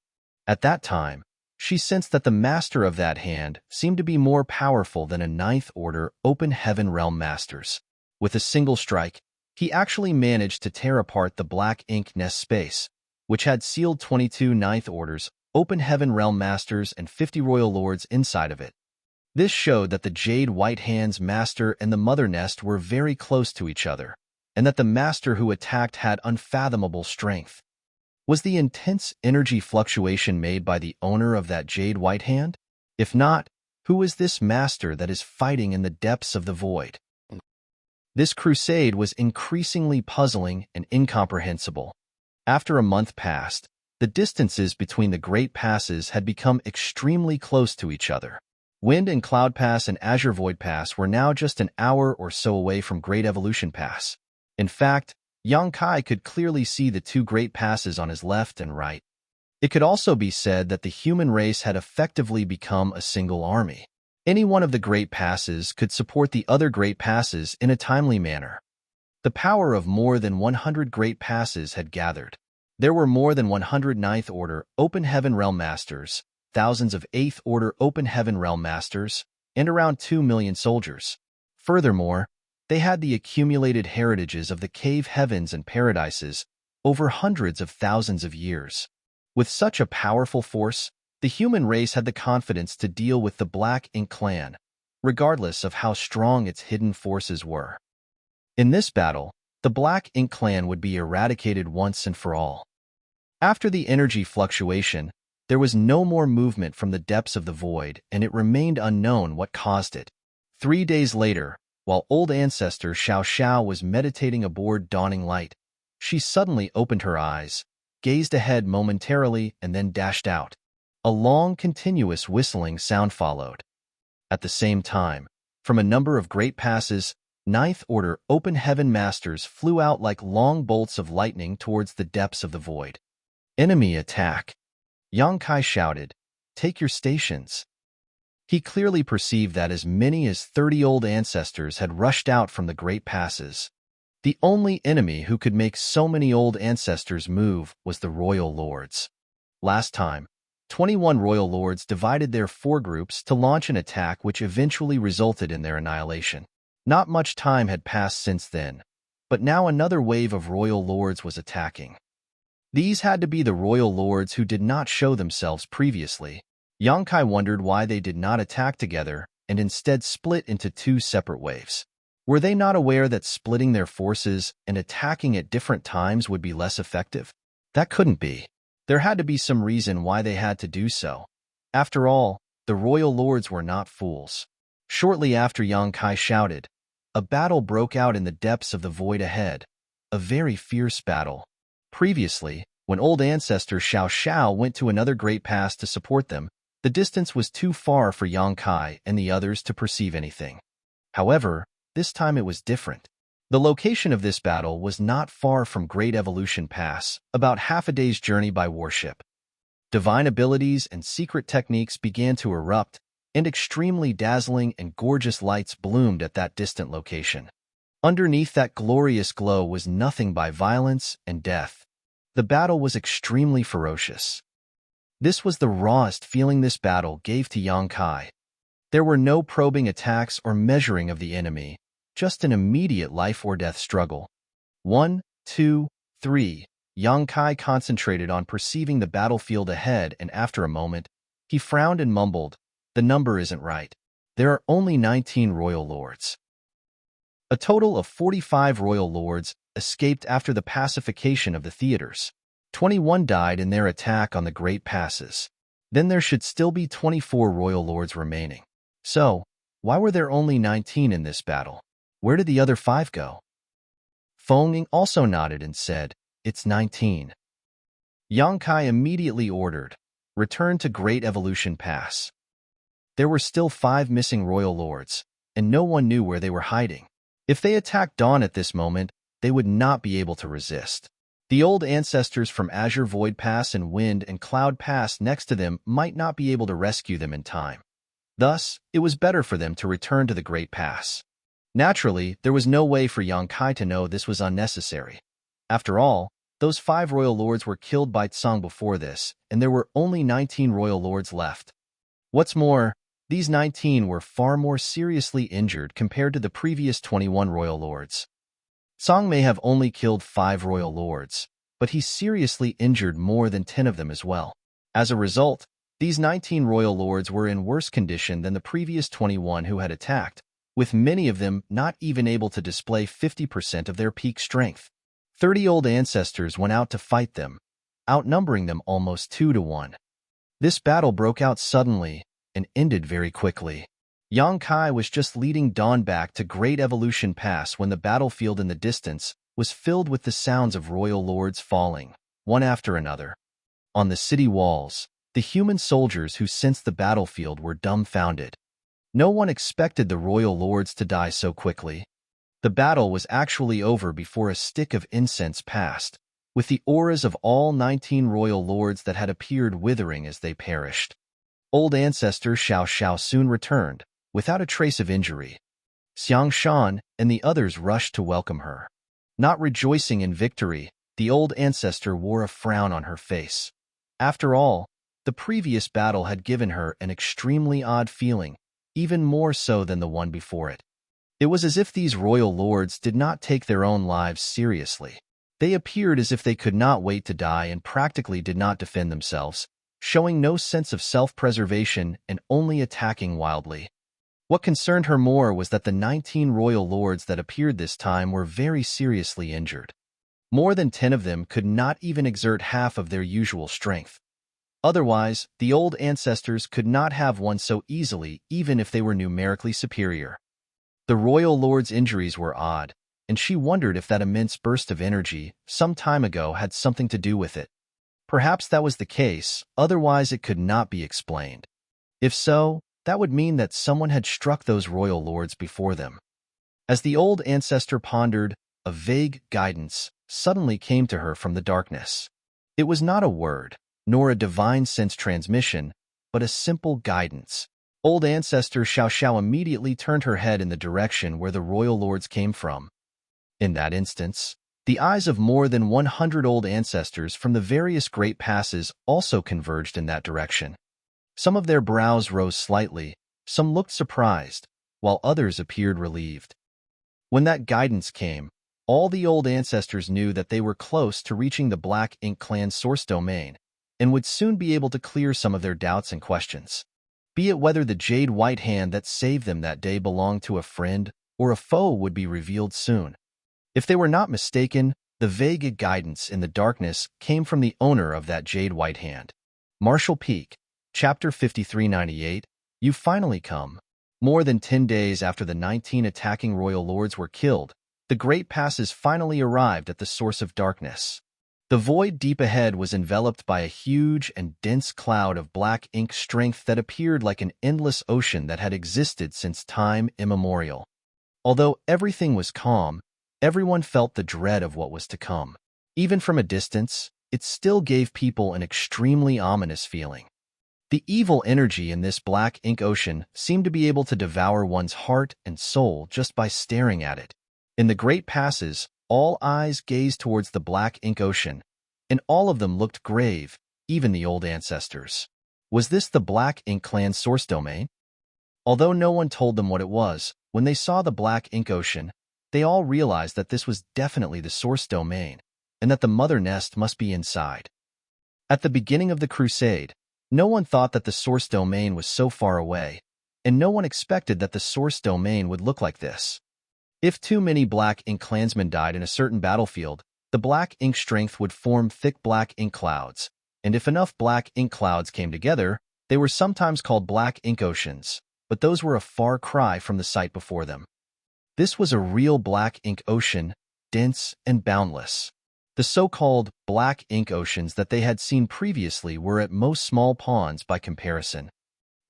At that time, she sensed that the master of that hand seemed to be more powerful than a ninth order open heaven realm masters. With a single strike, he actually managed to tear apart the black ink nest space, which had sealed 22 ninth orders, open heaven realm masters, and 50 royal lords inside of it. This showed that the jade white hand's master and the mother nest were very close to each other, and that the master who attacked had unfathomable strength. Was the intense energy fluctuation made by the owner of that jade white hand? If not, who is this master that is fighting in the depths of the void? This crusade was increasingly puzzling and incomprehensible. After a month passed, the distances between the great passes had become extremely close to each other. Wind and Cloud Pass and Azure Void Pass were now just an hour or so away from Great Evolution Pass. In fact, Yang Kai could clearly see the two great passes on his left and right. It could also be said that the human race had effectively become a single army. Any one of the great passes could support the other great passes in a timely manner. The power of more than 100 great passes had gathered. There were more than 100 ninth order open heaven realm masters, thousands of 8th order open heaven realm masters, and around 2 million soldiers. Furthermore, they had the accumulated heritages of the cave heavens and paradises over hundreds of thousands of years. With such a powerful force, the human race had the confidence to deal with the Black Ink clan, regardless of how strong its hidden forces were. In this battle, the Black Ink clan would be eradicated once and for all. After the energy fluctuation, there was no more movement from the depths of the void, and it remained unknown what caused it. 3 days later, while old ancestor Xiao Xiao was meditating aboard dawning light, she suddenly opened her eyes, gazed ahead momentarily, and then dashed out. A long, continuous whistling sound followed. At the same time, from a number of great passes, ninth order open heaven masters flew out like long bolts of lightning towards the depths of the void. Enemy attack! Yang Kai shouted, "Take your stations." He clearly perceived that as many as 30 old ancestors had rushed out from the great passes. The only enemy who could make so many old ancestors move was the royal lords. Last time, 21 royal lords divided their 4 groups to launch an attack which eventually resulted in their annihilation. Not much time had passed since then, but now another wave of royal lords was attacking. These had to be the royal lords who did not show themselves previously. Yang Kai wondered why they did not attack together and instead split into 2 separate waves. Were they not aware that splitting their forces and attacking at different times would be less effective? That couldn't be. There had to be some reason why they had to do so. After all, the royal lords were not fools. Shortly after Yang Kai shouted, a battle broke out in the depths of the void ahead. A very fierce battle. Previously, when old ancestor Xiao Xiao went to another great pass to support them, the distance was too far for Yang Kai and the others to perceive anything. However, this time it was different. The location of this battle was not far from Great Evolution Pass, about half a day's journey by warship. Divine abilities and secret techniques began to erupt, and extremely dazzling and gorgeous lights bloomed at that distant location. Underneath that glorious glow was nothing but violence and death. The battle was extremely ferocious. This was the rawest feeling this battle gave to Yang Kai. There were no probing attacks or measuring of the enemy, just an immediate life-or-death struggle. 1, 2, 3. Yang Kai concentrated on perceiving the battlefield ahead, and after a moment, he frowned and mumbled, "The number isn't right. There are only 19 royal lords." A total of 45 royal lords escaped after the pacification of the theaters. 21 died in their attack on the Great Passes. Then there should still be 24 royal lords remaining. So, why were there only 19 in this battle? Where did the other 5 go? Feng Ying also nodded and said, "It's 19. Yongkai immediately ordered, "Return to Great Evolution Pass." There were still 5 missing royal lords, and no one knew where they were hiding. If they attacked Dawn at this moment, they would not be able to resist. The old ancestors from Azure Void Pass and Wind and Cloud Pass next to them might not be able to rescue them in time. Thus, it was better for them to return to the Great Pass. Naturally, there was no way for Yongkai to know this was unnecessary. After all, those 5 royal lords were killed by Tsang before this, and there were only 19 royal lords left. What's more, these 19 were far more seriously injured compared to the previous 21 royal lords. Tsang may have only killed 5 royal lords, but he seriously injured more than 10 of them as well. As a result, these 19 royal lords were in worse condition than the previous 21 who had attacked, with many of them not even able to display 50% of their peak strength. 30 old ancestors went out to fight them, outnumbering them almost 2 to 1. This battle broke out suddenly and ended very quickly. Yongkai was just leading Dawn back to Great Evolution Pass when the battlefield in the distance was filled with the sounds of royal lords falling, one after another. On the city walls, the human soldiers who sensed the battlefield were dumbfounded. No one expected the royal lords to die so quickly. The battle was actually over before a stick of incense passed, with the auras of all 19 royal lords that had appeared withering as they perished. Old ancestor Xiao Xiao soon returned, without a trace of injury. Xiang Shan and the others rushed to welcome her. Not rejoicing in victory, the old ancestor wore a frown on her face. After all, the previous battle had given her an extremely odd feeling, even more so than the one before it. It was as if these royal lords did not take their own lives seriously. They appeared as if they could not wait to die and practically did not defend themselves, showing no sense of self-preservation and only attacking wildly. What concerned her more was that the 19 royal lords that appeared this time were very seriously injured. More than 10 of them could not even exert half of their usual strength. Otherwise, the old ancestors could not have won so easily even if they were numerically superior. The royal lord's injuries were odd, and she wondered if that immense burst of energy some time ago had something to do with it. Perhaps that was the case, otherwise it could not be explained. If so, that would mean that someone had struck those royal lords before them. As the old ancestor pondered, a vague guidance suddenly came to her from the darkness. It was not a word, nor a divine sense transmission, but a simple guidance. Old ancestor Xiao Xiao immediately turned her head in the direction where the royal lords came from. In that instance, the eyes of more than 100 old ancestors from the various great passes also converged in that direction. Some of their brows rose slightly, some looked surprised, while others appeared relieved. When that guidance came, all the old ancestors knew that they were close to reaching the Black Ink Clan's source domain, and would soon be able to clear some of their doubts and questions. Be it whether the jade white hand that saved them that day belonged to a friend or a foe would be revealed soon. If they were not mistaken, the vague guidance in the darkness came from the owner of that jade white hand. Marshall Peak, Chapter 5398, You Finally Come. More than 10 days after the 19 attacking royal lords were killed, the great passes finally arrived at the source of darkness. The void deep ahead was enveloped by a huge and dense cloud of black ink strength that appeared like an endless ocean that had existed since time immemorial. Although everything was calm, everyone felt the dread of what was to come. Even from a distance, it still gave people an extremely ominous feeling. The evil energy in this black ink ocean seemed to be able to devour one's heart and soul just by staring at it. In the great passes, all eyes gazed towards the black ink ocean, and all of them looked grave, even the old ancestors. Was this the Black Ink Clan's source domain? Although no one told them what it was, when they saw the black ink ocean, they all realized that this was definitely the source domain, and that the mother nest must be inside. At the beginning of the crusade, no one thought that the source domain was so far away, and no one expected that the source domain would look like this. If too many Black Ink clansmen died in a certain battlefield, the black ink strength would form thick black ink clouds, and if enough black ink clouds came together, they were sometimes called black ink oceans, but those were a far cry from the sight before them. This was a real black ink ocean, dense and boundless. The so-called black ink oceans that they had seen previously were at most small ponds by comparison.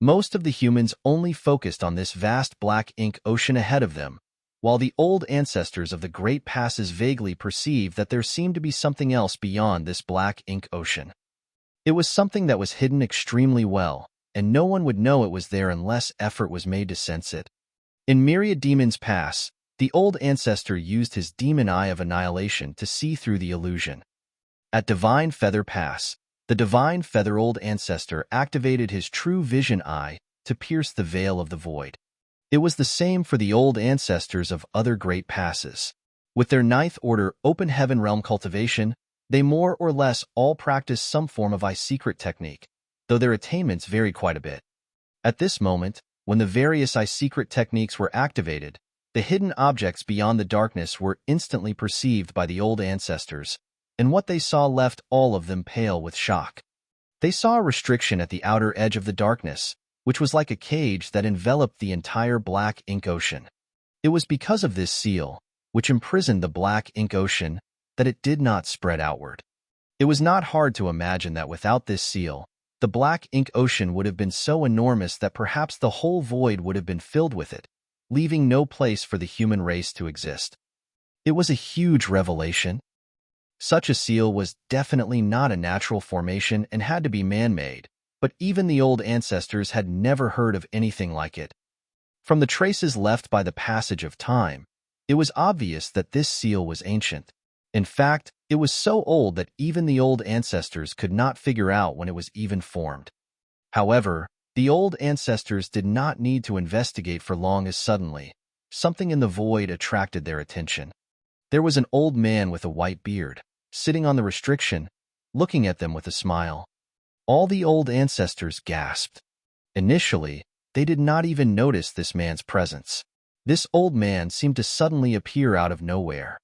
Most of the humans only focused on this vast black ink ocean ahead of them, while the old ancestors of the Great Passes vaguely perceived that there seemed to be something else beyond this black ink ocean. It was something that was hidden extremely well, and no one would know it was there unless effort was made to sense it. In Myriad Demon's Pass, the old ancestor used his demon eye of annihilation to see through the illusion. At Divine Feather Pass, the Divine Feather Old Ancestor activated his true vision eye to pierce the veil of the void. It was the same for the old ancestors of other great passes. With their ninth order open heaven realm cultivation, they more or less all practiced some form of eye-secret technique, though their attainments vary quite a bit. At this moment, when the various eye-secret techniques were activated, the hidden objects beyond the darkness were instantly perceived by the old ancestors, and what they saw left all of them pale with shock. They saw a restriction at the outer edge of the darkness, which was like a cage that enveloped the entire black ink ocean. It was because of this seal, which imprisoned the black ink ocean, that it did not spread outward. It was not hard to imagine that without this seal, the black ink ocean would have been so enormous that perhaps the whole void would have been filled with it, leaving no place for the human race to exist. It was a huge revelation. Such a seal was definitely not a natural formation and had to be man-made, but even the old ancestors had never heard of anything like it. From the traces left by the passage of time, it was obvious that this seal was ancient. In fact, it was so old that even the old ancestors could not figure out when it was even formed. However, the old ancestors did not need to investigate for long as suddenly, something in the void attracted their attention. There was an old man with a white beard, sitting on the restriction, looking at them with a smile. All the old ancestors gasped. Initially, they did not even notice this man's presence. This old man seemed to suddenly appear out of nowhere.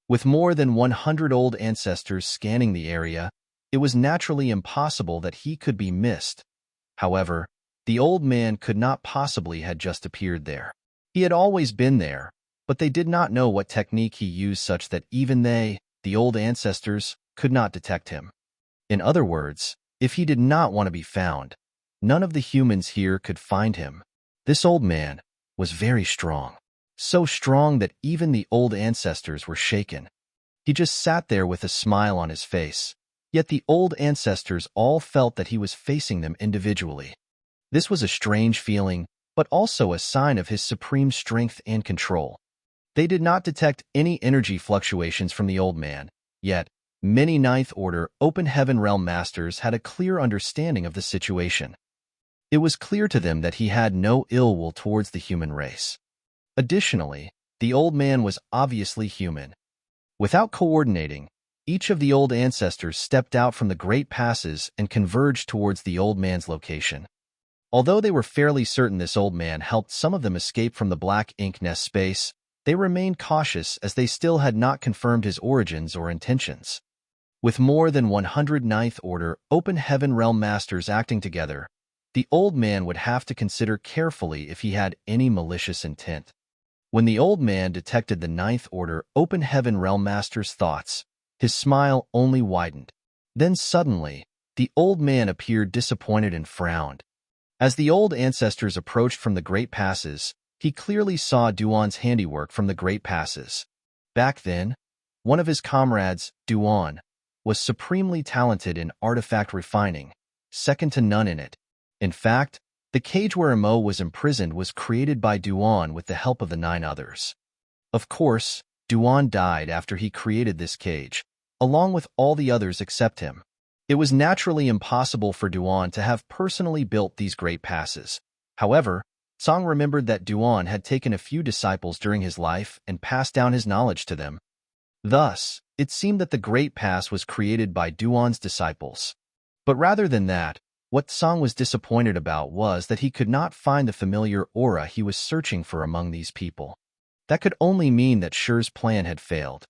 With more than 100 old ancestors scanning the area, it was naturally impossible that he could be missed. However, the old man could not possibly have just appeared there. He had always been there, but they did not know what technique he used such that even they, the old ancestors, could not detect him. In other words, if he did not want to be found, none of the humans here could find him. This old man was very strong. So strong that even the old ancestors were shaken. He just sat there with a smile on his face, yet the old ancestors all felt that he was facing them individually. This was a strange feeling, but also a sign of his supreme strength and control. They did not detect any energy fluctuations from the old man, yet many Ninth Order Open Heaven Realm Masters had a clear understanding of the situation. It was clear to them that he had no ill will towards the human race. Additionally, the old man was obviously human. Without coordinating, each of the old ancestors stepped out from the great passes and converged towards the old man's location. Although they were fairly certain this old man helped some of them escape from the black ink nest space, they remained cautious as they still had not confirmed his origins or intentions. With more than 100 Ninth Order Open Heaven Realm Masters acting together, the old man would have to consider carefully if he had any malicious intent. When the old man detected the Ninth Order Open Heaven Realm Master's thoughts, his smile only widened. Then suddenly, the old man appeared disappointed and frowned. As the old ancestors approached from the Great Passes, he clearly saw Duan's handiwork from the Great Passes. Back then, one of his comrades, Duan, was supremely talented in artifact refining, second to none in it. In fact, the cage where Emo was imprisoned was created by Duan with the help of the 9 others. Of course, Duan died after he created this cage, along with all the others except him. It was naturally impossible for Duan to have personally built these great passes. However, Song remembered that Duan had taken a few disciples during his life and passed down his knowledge to them. Thus, it seemed that the Great Pass was created by Duan's disciples. But rather than that, what Song was disappointed about was that he could not find the familiar aura he was searching for among these people. That could only mean that Shur's plan had failed.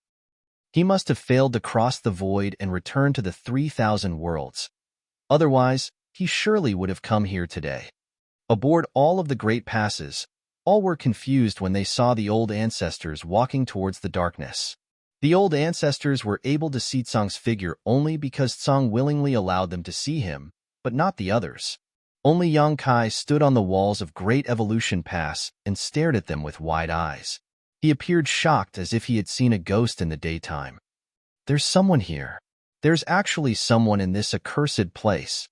He must have failed to cross the void and return to the 3,000 worlds. Otherwise, he surely would have come here today. Aboard all of the Great Passes, all were confused when they saw the old ancestors walking towards the darkness. The old ancestors were able to see Tsang's figure only because Tsang willingly allowed them to see him, but not the others. Only Yang Kai stood on the walls of Great Evolution Pass and stared at them with wide eyes. He appeared shocked as if he had seen a ghost in the daytime. There's someone here. There's actually someone in this accursed place.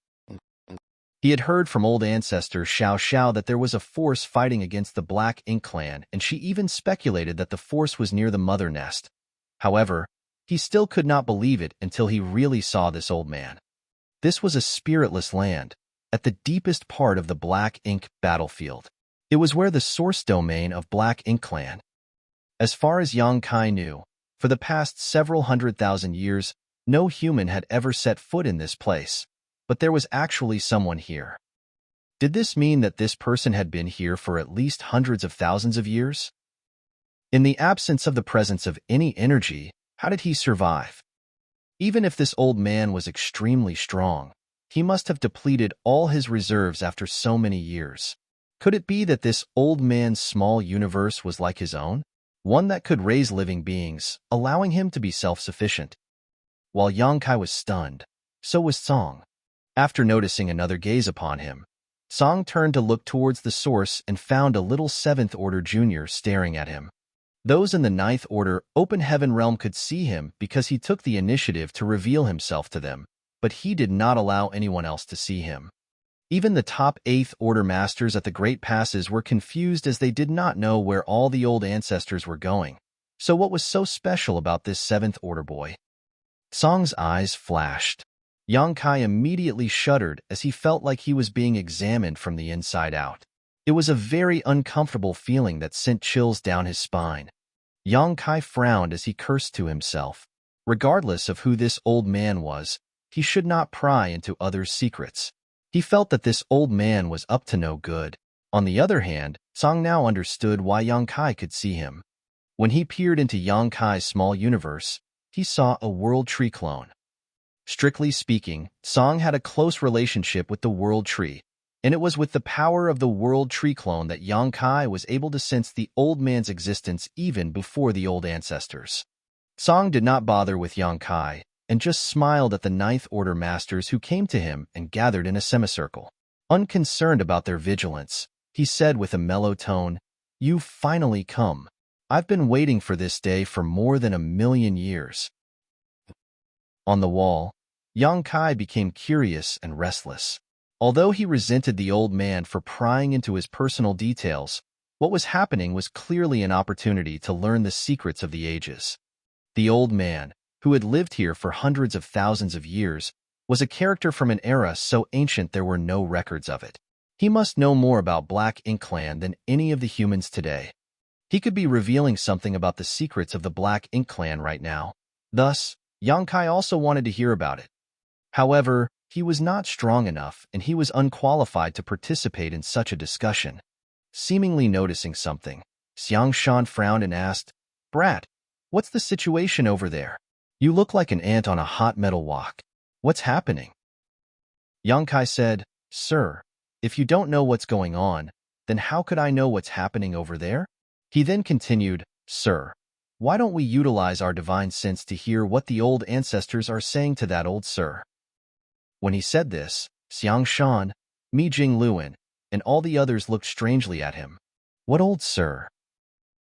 He had heard from old ancestor Xiao Xiao that there was a force fighting against the Black Ink clan, and she even speculated that the force was near the mother nest. However, he still could not believe it until he really saw this old man. This was a spiritless land, at the deepest part of the Black Ink battlefield. It was where the source domain of Black Ink clan. As far as Yang Kai knew, for the past several 100,000 years, no human had ever set foot in this place, but there was actually someone here. Did this mean that this person had been here for at least hundreds of thousands of years? In the absence of the presence of any energy, how did he survive? Even if this old man was extremely strong, he must have depleted all his reserves after so many years. Could it be that this old man's small universe was like his own? One that could raise living beings, allowing him to be self-sufficient. While Yang Kai was stunned, so was Tsang. After noticing another gaze upon him, Tsang turned to look towards the source and found a little 7th Order junior staring at him. Those in the 9th Order Open Heaven Realm could see him because he took the initiative to reveal himself to them, but he did not allow anyone else to see him. Even the top 8th Order Masters at the Great Passes were confused as they did not know where all the old ancestors were going. So what was so special about this 7th Order boy? Tsang's eyes flashed. Yang Kai immediately shuddered as he felt like he was being examined from the inside out. It was a very uncomfortable feeling that sent chills down his spine. Yang Kai frowned as he cursed to himself. Regardless of who this old man was, he should not pry into others' secrets. He felt that this old man was up to no good. On the other hand, Tsang now understood why Yang Kai could see him. When he peered into Yang Kai's small universe, he saw a World Tree clone. Strictly speaking, Tsang had a close relationship with the World Tree, and it was with the power of the World Tree clone that Yang Kai was able to sense the old man's existence even before the old ancestors. Tsang did not bother with Yang Kai, and just smiled at the 9th Order Masters who came to him and gathered in a semicircle. Unconcerned about their vigilance, he said with a mellow tone, "You've finally come. I've been waiting for this day for more than 1,000,000 years." On the wall, Yang Kai became curious and restless. Although he resented the old man for prying into his personal details, what was happening was clearly an opportunity to learn the secrets of the ages. The old man, who had lived here for hundreds of thousands of years, was a character from an era so ancient there were no records of it. He must know more about Black Ink clan than any of the humans today. He could be revealing something about the secrets of the Black Ink clan right now. Thus, Yang Kai also wanted to hear about it. However, he was not strong enough and he was unqualified to participate in such a discussion. Seemingly noticing something, Xiang Shan frowned and asked, "Brat, what's the situation over there? You look like an ant on a hot metal wok. What's happening?" Yang Kai said, "Sir, if you don't know what's going on, then how could I know what's happening over there?" He then continued, "Sir, why don't we utilize our divine sense to hear what the old ancestors are saying to that old sir?" When he said this, Xiang Shan, Mi Jing Luan, and all the others looked strangely at him. What old sir?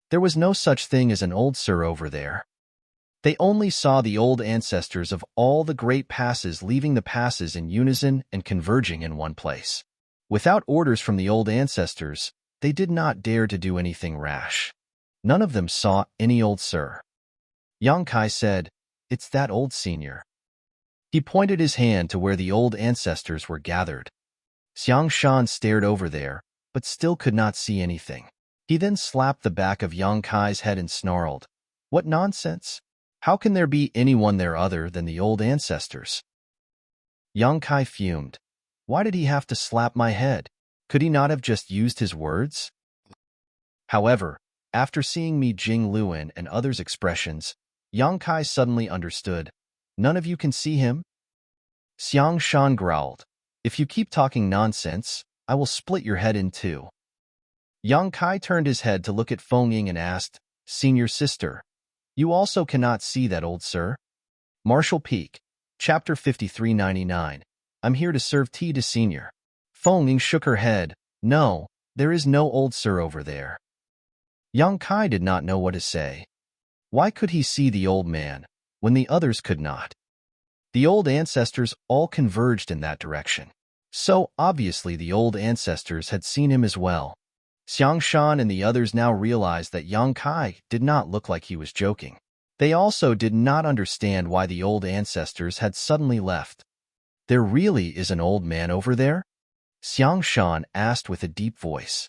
There was no such thing as an old sir over there. They only saw the old ancestors of all the great passes leaving the passes in unison and converging in one place. Without orders from the old ancestors, they did not dare to do anything rash. None of them saw any old sir. Yang Kai said, "It's that old senior." He pointed his hand to where the old ancestors were gathered. Xiang Shan stared over there, but still could not see anything. He then slapped the back of Yang Kai's head and snarled, "What nonsense? How can there be anyone there other than the old ancestors?" Yang Kai fumed. Why did he have to slap my head? Could he not have just used his words? However, after seeing Mi Jing Luan and others' expressions, Yang Kai suddenly understood. None of you can see him? Xiang Shan growled. If you keep talking nonsense, I will split your head in two. Yang Kai turned his head to look at Feng Ying and asked, Senior sister, You also cannot see that, old sir. Marshall Peak, Chapter 5399. I'm here to serve tea to Senior. Feng Ying shook her head. No, there is no old sir over there. Yang Kai did not know what to say. Why could he see the old man, when the others could not? The old ancestors all converged in that direction. So, obviously, the old ancestors had seen him as well. Xiang Shan and the others now realized that Yang Kai did not look like he was joking. They also did not understand why the old ancestors had suddenly left. There really is an old man over there? Xiang Shan asked with a deep voice.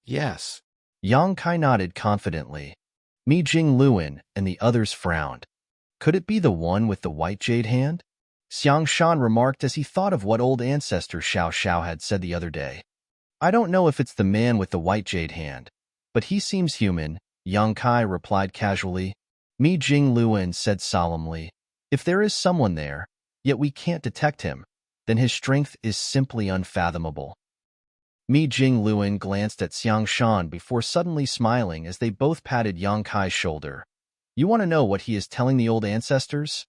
Yes. Yang Kai nodded confidently. Mi Jingluan and the others frowned. Could it be the one with the white jade hand? Xiang Shan remarked as he thought of what old ancestor Xiao Xiao had said the other day. I don't know if it's the man with the white jade hand, but he seems human, Yang Kai replied casually. Mi Jingluan said solemnly, if there is someone there, yet we can't detect him, then his strength is simply unfathomable. Mi Jingluan glanced at Xiang Shan before suddenly smiling as they both patted Yang Kai's shoulder. You want to know what he is telling the old ancestors?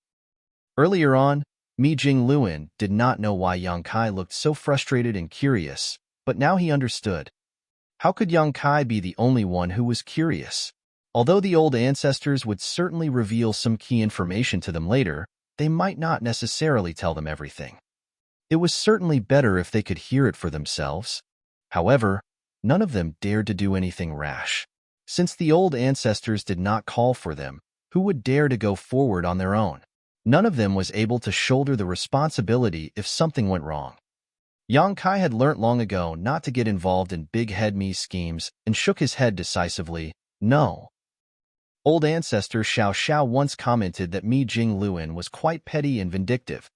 Earlier on, Mi Jingluan did not know why Yang Kai looked so frustrated and curious, but now he understood. How could Yang Kai be the only one who was curious? Although the old ancestors would certainly reveal some key information to them later, they might not necessarily tell them everything. It was certainly better if they could hear it for themselves. However, none of them dared to do anything rash. Since the old ancestors did not call for them, who would dare to go forward on their own? None of them was able to shoulder the responsibility if something went wrong. Yang Kai had learnt long ago not to get involved in big head me schemes and shook his head decisively. No. Old ancestor Xiao Xiao once commented that Mi Jingluan was quite petty and vindictive.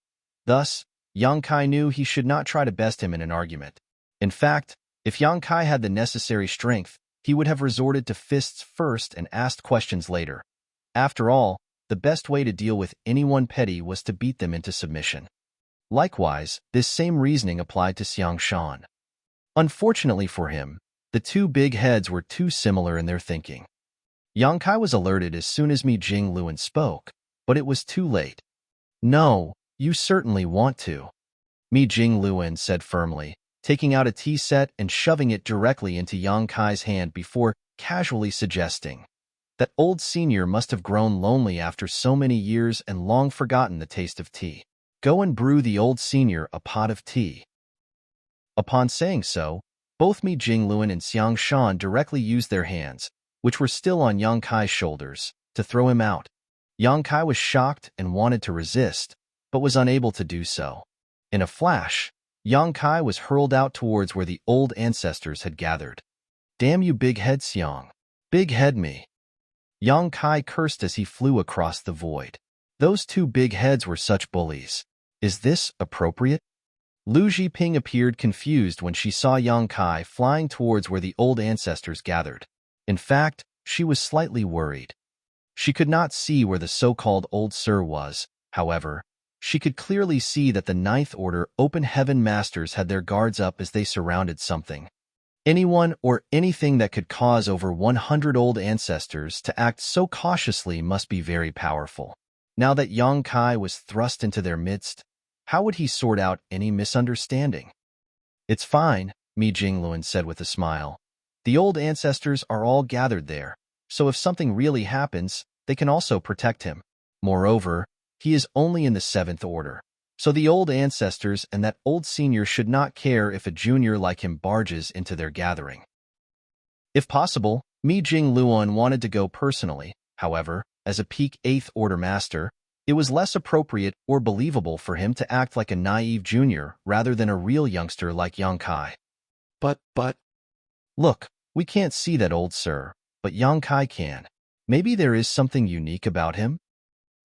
Thus, Yang Kai knew he should not try to best him in an argument. In fact, if Yang Kai had the necessary strength, he would have resorted to fists first and asked questions later. After all, the best way to deal with anyone petty was to beat them into submission. Likewise, this same reasoning applied to Xiang Shan. Unfortunately for him, the two big heads were too similar in their thinking. Yang Kai was alerted as soon as Mi Jingluan spoke, but it was too late. No, you certainly want to, Mi Jingluan said firmly, taking out a tea set and shoving it directly into Yang Kai's hand before casually suggesting. That old senior must have grown lonely after so many years and long forgotten the taste of tea. Go and brew the old senior a pot of tea. Upon saying so, both Mi Jingluan and Xiang Shan directly used their hands, which were still on Yang Kai's shoulders, to throw him out. Yang Kai was shocked and wanted to resist, but was unable to do so. In a flash, Yang Kai was hurled out towards where the old ancestors had gathered. Damn you big head Xiang. Big head me. Yang Kai cursed as he flew across the void. Those two big heads were such bullies. Is this appropriate? Lu Zhiping appeared confused when she saw Yang Kai flying towards where the old ancestors gathered. In fact, she was slightly worried. She could not see where the so-called Old Sir was, however. She could clearly see that the Ninth Order Open Heaven Masters had their guards up as they surrounded something. Anyone or anything that could cause over 100 old ancestors to act so cautiously must be very powerful. Now that Yang Kai was thrust into their midst, how would he sort out any misunderstanding? It's fine, Mi Jingluan said with a smile. The old ancestors are all gathered there, so if something really happens, they can also protect him. Moreover, he is only in the 7th Order, so the old ancestors and that old senior should not care if a junior like him barges into their gathering. If possible, Mi Jingluan wanted to go personally. However, as a peak 8th Order master, it was less appropriate or believable for him to act like a naive junior rather than a real youngster like Yang Kai. But... Look, we can't see that old sir, but Yang Kai can. Maybe there is something unique about him?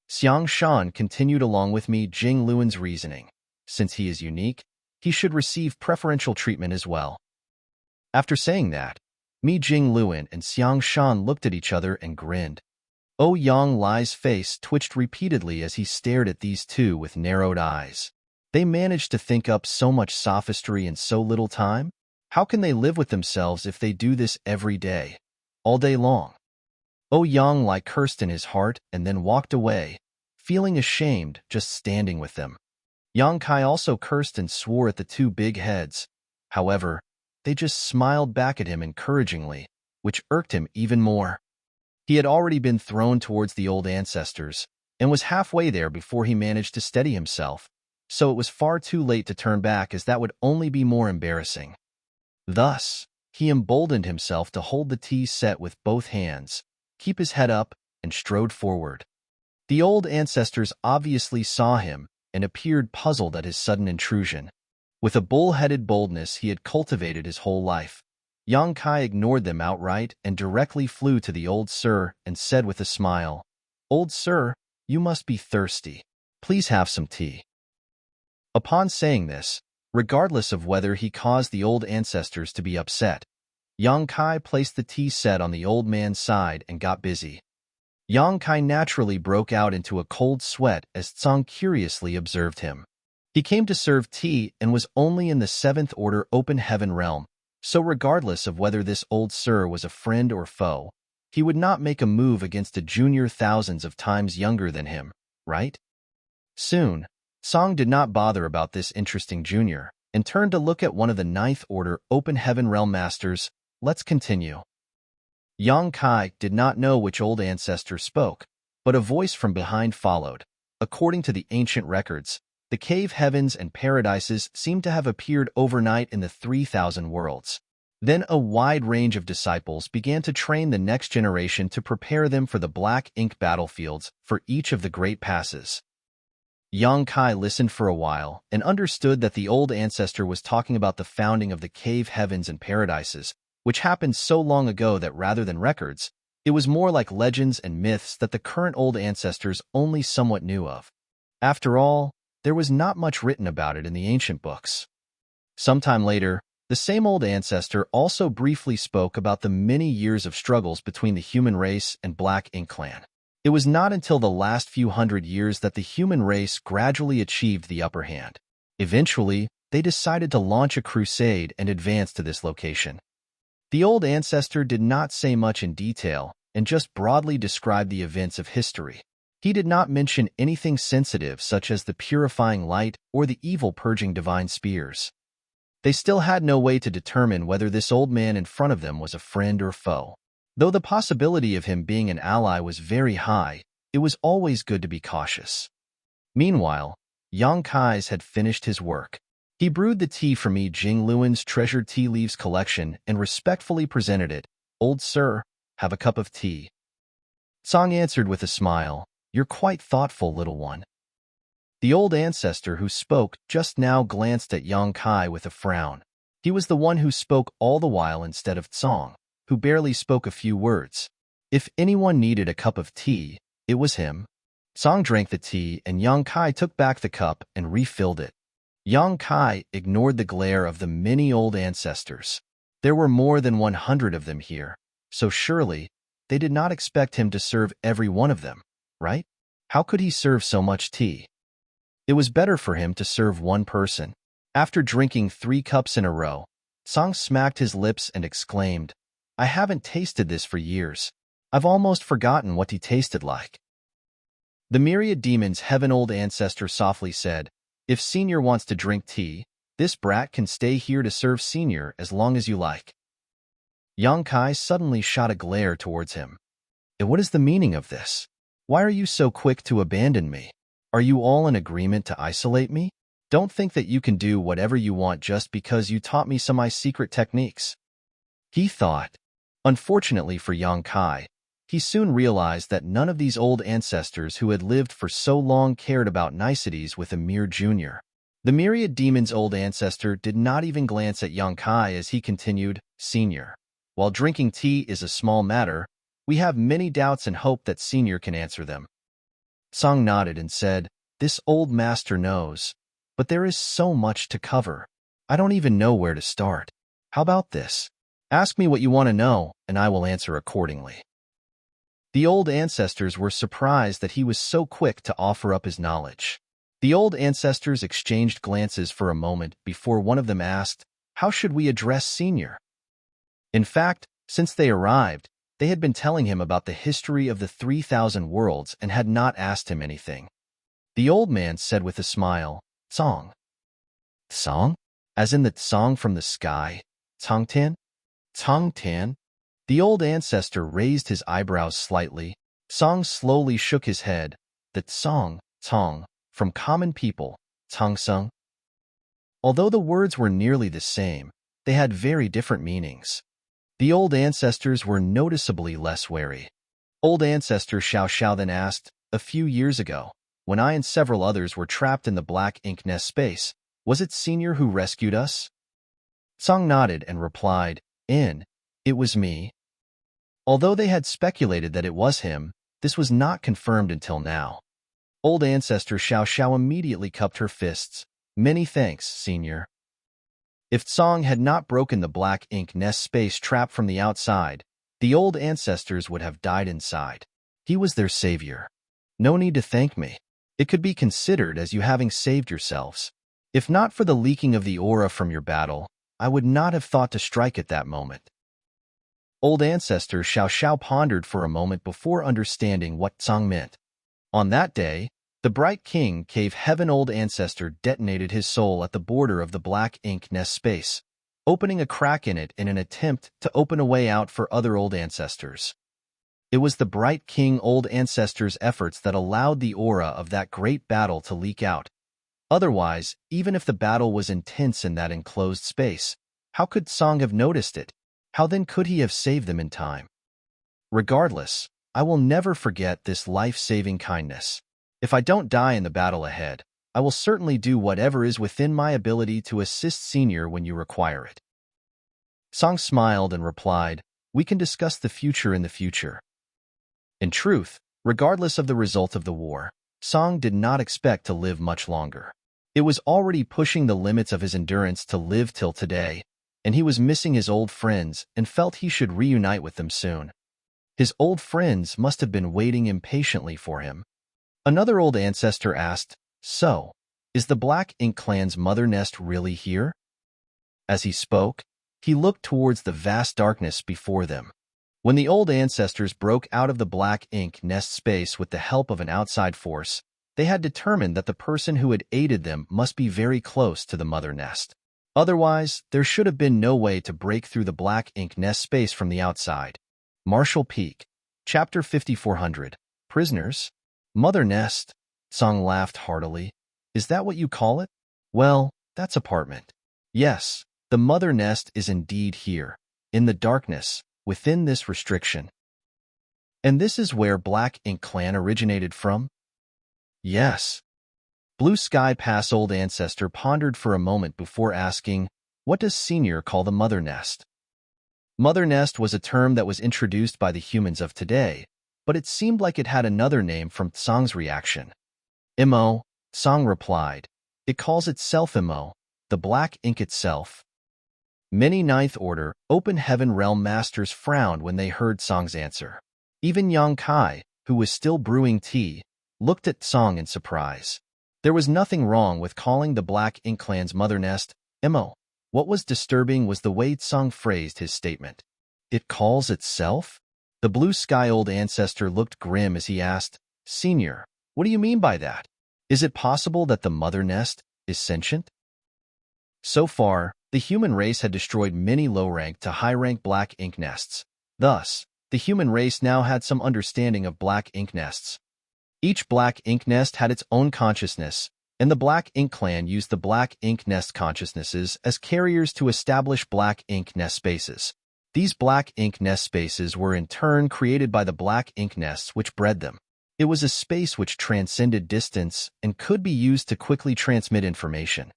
Xiang Shan continued along with Mi Jingluan's reasoning. Since he is unique, he should receive preferential treatment as well. After saying that, Mi Jingluan and Xiang Shan looked at each other and grinned. Yang Lai's face twitched repeatedly as he stared at these two with narrowed eyes. They managed to think up so much sophistry in so little time? How can they live with themselves if they do this every day, all day long? Oh Young Lai cursed in his heart and then walked away, feeling ashamed just standing with them. Yang Kai also cursed and swore at the two big heads. However, they just smiled back at him encouragingly, which irked him even more. He had already been thrown towards the old ancestors and was halfway there before he managed to steady himself, so it was far too late to turn back as that would only be more embarrassing. Thus, he emboldened himself to hold the tea set with both hands, keep his head up, and strode forward. The old ancestors obviously saw him and appeared puzzled at his sudden intrusion. With a bull-headed boldness he had cultivated his whole life, Yang Kai ignored them outright and directly flew to the old sir and said with a smile, "Old sir, you must be thirsty. Please have some tea." Upon saying this, regardless of whether he caused the old ancestors to be upset, Yang Kai placed the tea set on the old man's side and got busy. Yang Kai naturally broke out into a cold sweat as Tsang curiously observed him. He came to serve tea and was only in the 7th Order Open Heaven realm, so regardless of whether this old sir was a friend or foe, he would not make a move against a junior thousands of times younger than him, right? Soon, Tsang did not bother about this interesting junior and turned to look at one of the 9th Order Open Heaven realm masters. Let's continue. Yang Kai did not know which old ancestor spoke, but a voice from behind followed. According to the ancient records, the cave heavens and paradises seem to have appeared overnight in the 3,000 worlds. Then a wide range of disciples began to train the next generation to prepare them for the black ink battlefields for each of the great passes. Yang Kai listened for a while and understood that the old ancestor was talking about the founding of the cave heavens and paradises, which happened so long ago that rather than records, it was more like legends and myths that the current old ancestors only somewhat knew of. After all, there was not much written about it in the ancient books. Sometime later, the same old ancestor also briefly spoke about the many years of struggles between the human race and Black Ink clan. It was not until the last few hundred years that the human race gradually achieved the upper hand. Eventually, they decided to launch a crusade and advance to this location. The old ancestor did not say much in detail and just broadly described the events of history. He did not mention anything sensitive such as the purifying light or the evil purging divine spears. They still had no way to determine whether this old man in front of them was a friend or foe. Though the possibility of him being an ally was very high, it was always good to be cautious. Meanwhile, Yang Kai's had finished his work. He brewed the tea for me Jing Luan's treasured tea leaves collection and respectfully presented it. "Old sir, have a cup of tea." Tsang answered with a smile, "You're quite thoughtful, little one." The old ancestor who spoke just now glanced at Yang Kai with a frown. He was the one who spoke all the while instead of Tsang, who barely spoke a few words. If anyone needed a cup of tea, it was him. Tsang drank the tea and Yang Kai took back the cup and refilled it. Yang Kai ignored the glare of the many old ancestors. There were more than 100 of them here, so surely they did not expect him to serve every one of them, right? How could he serve so much tea? It was better for him to serve one person. After drinking 3 cups in a row, Tsang smacked his lips and exclaimed, "I haven't tasted this for years. I've almost forgotten what he tasted like." The myriad demons' heaven old ancestor softly said, "If Senior wants to drink tea, this brat can stay here to serve Senior as long as you like." Yang Kai suddenly shot a glare towards him. "And what is the meaning of this? Why are you so quick to abandon me? Are you all in agreement to isolate me? Don't think that you can do whatever you want just because you taught me some of my secret techniques," he thought. Unfortunately for Yang Kai, he soon realized that none of these old ancestors who had lived for so long cared about niceties with a mere junior. The myriad demon's old ancestor did not even glance at Yang Kai as he continued, "Senior, while drinking tea is a small matter, we have many doubts and hope that Senior can answer them." Tsang nodded and said, "This old master knows, but there is so much to cover. I don't even know where to start. How about this? Ask me what you want to know, and I will answer accordingly." The old ancestors were surprised that he was so quick to offer up his knowledge. The old ancestors exchanged glances for a moment before one of them asked, "How should we address Senior?" In fact, since they arrived, They had been telling him about the history of the 3,000 worlds and had not asked him anything. The old man said with a smile, "Song." "Song? As in the song from the sky? Tongtan?" "Tongtan?" The old ancestor raised his eyebrows slightly. Song slowly shook his head. "That song, Tong, from common people, Tongsung." Although the words were nearly the same, they had very different meanings. The old ancestors were noticeably less wary. Old ancestor Xiao Xiao then asked, "A few years ago, when I and several others were trapped in the black ink nest space, was it Senior who rescued us?" Song nodded and replied, "It was me." Although they had speculated that it was him, this was not confirmed until now. Old ancestor Xiao Xiao immediately cupped her fists. "Many thanks, Senior." If Song had not broken the black ink nest space trap from the outside, the old ancestors would have died inside. He was their savior. "No need to thank me. It could be considered as you having saved yourselves. If not for the leaking of the aura from your battle, I would not have thought to strike at that moment." Old ancestor Xiao Xiao pondered for a moment before understanding what Song meant. On that day, the Bright King Cave Heaven old ancestor detonated his soul at the border of the black ink nest space, opening a crack in it in an attempt to open a way out for other old ancestors. It was the Bright King old ancestor's efforts that allowed the aura of that great battle to leak out. Otherwise, even if the battle was intense in that enclosed space, how could Song have noticed it? How then could he have saved them in time? Regardless, I will never forget this life-saving kindness. If I don't die in the battle ahead, I will certainly do whatever is within my ability to assist Senior when you require it." Song smiled and replied, "We can discuss the future in the future." In truth, regardless of the result of the war, Song did not expect to live much longer. It was already pushing the limits of his endurance to live till today, and he was missing his old friends and felt he should reunite with them soon. His old friends must have been waiting impatiently for him. Another old ancestor asked, "So, is the Black Ink clan's mother nest really here?" As he spoke, he looked towards the vast darkness before them. When the old ancestors broke out of the black ink nest space with the help of an outside force, they had determined that the person who had aided them must be very close to the mother nest. Otherwise, there should have been no way to break through the black ink nest space from the outside. Marshall Peak, Chapter 5400, Prisoners? Mother nest? Song laughed heartily. "Is that what you call it? Well, that's apartment. Yes, the mother nest is indeed here, in the darkness, within this restriction." "And this is where Black Ink Clan originated from?" "Yes." Blue Sky Pass old ancestor pondered for a moment before asking, "What does Senior call the mother nest?" Mother nest was a term that was introduced by the humans of today, but it seemed like it had another name from Song's reaction. "Imo," Song replied. "It calls itself Imo, the black ink itself." Many Ninth Order, Open Heaven Realm Masters frowned when they heard Song's answer. Even Yang Kai, who was still brewing tea, looked at Song in surprise. There was nothing wrong with calling the Black Ink Clan's mother nest Imo. What was disturbing was the way Song phrased his statement. "It calls itself?" The Blue Sky old ancestor looked grim as he asked, "Senior, what do you mean by that? Is it possible that the mother nest is sentient?" So far, the human race had destroyed many low-rank to high-rank black ink nests. Thus, the human race now had some understanding of black ink nests. Each black ink nest had its own consciousness, and the Black Ink Clan used the black ink nest consciousnesses as carriers to establish black ink nest spaces. These black ink nest spaces were in turn created by the black ink nests which bred them. It was a space which transcended distance and could be used to quickly transmit information.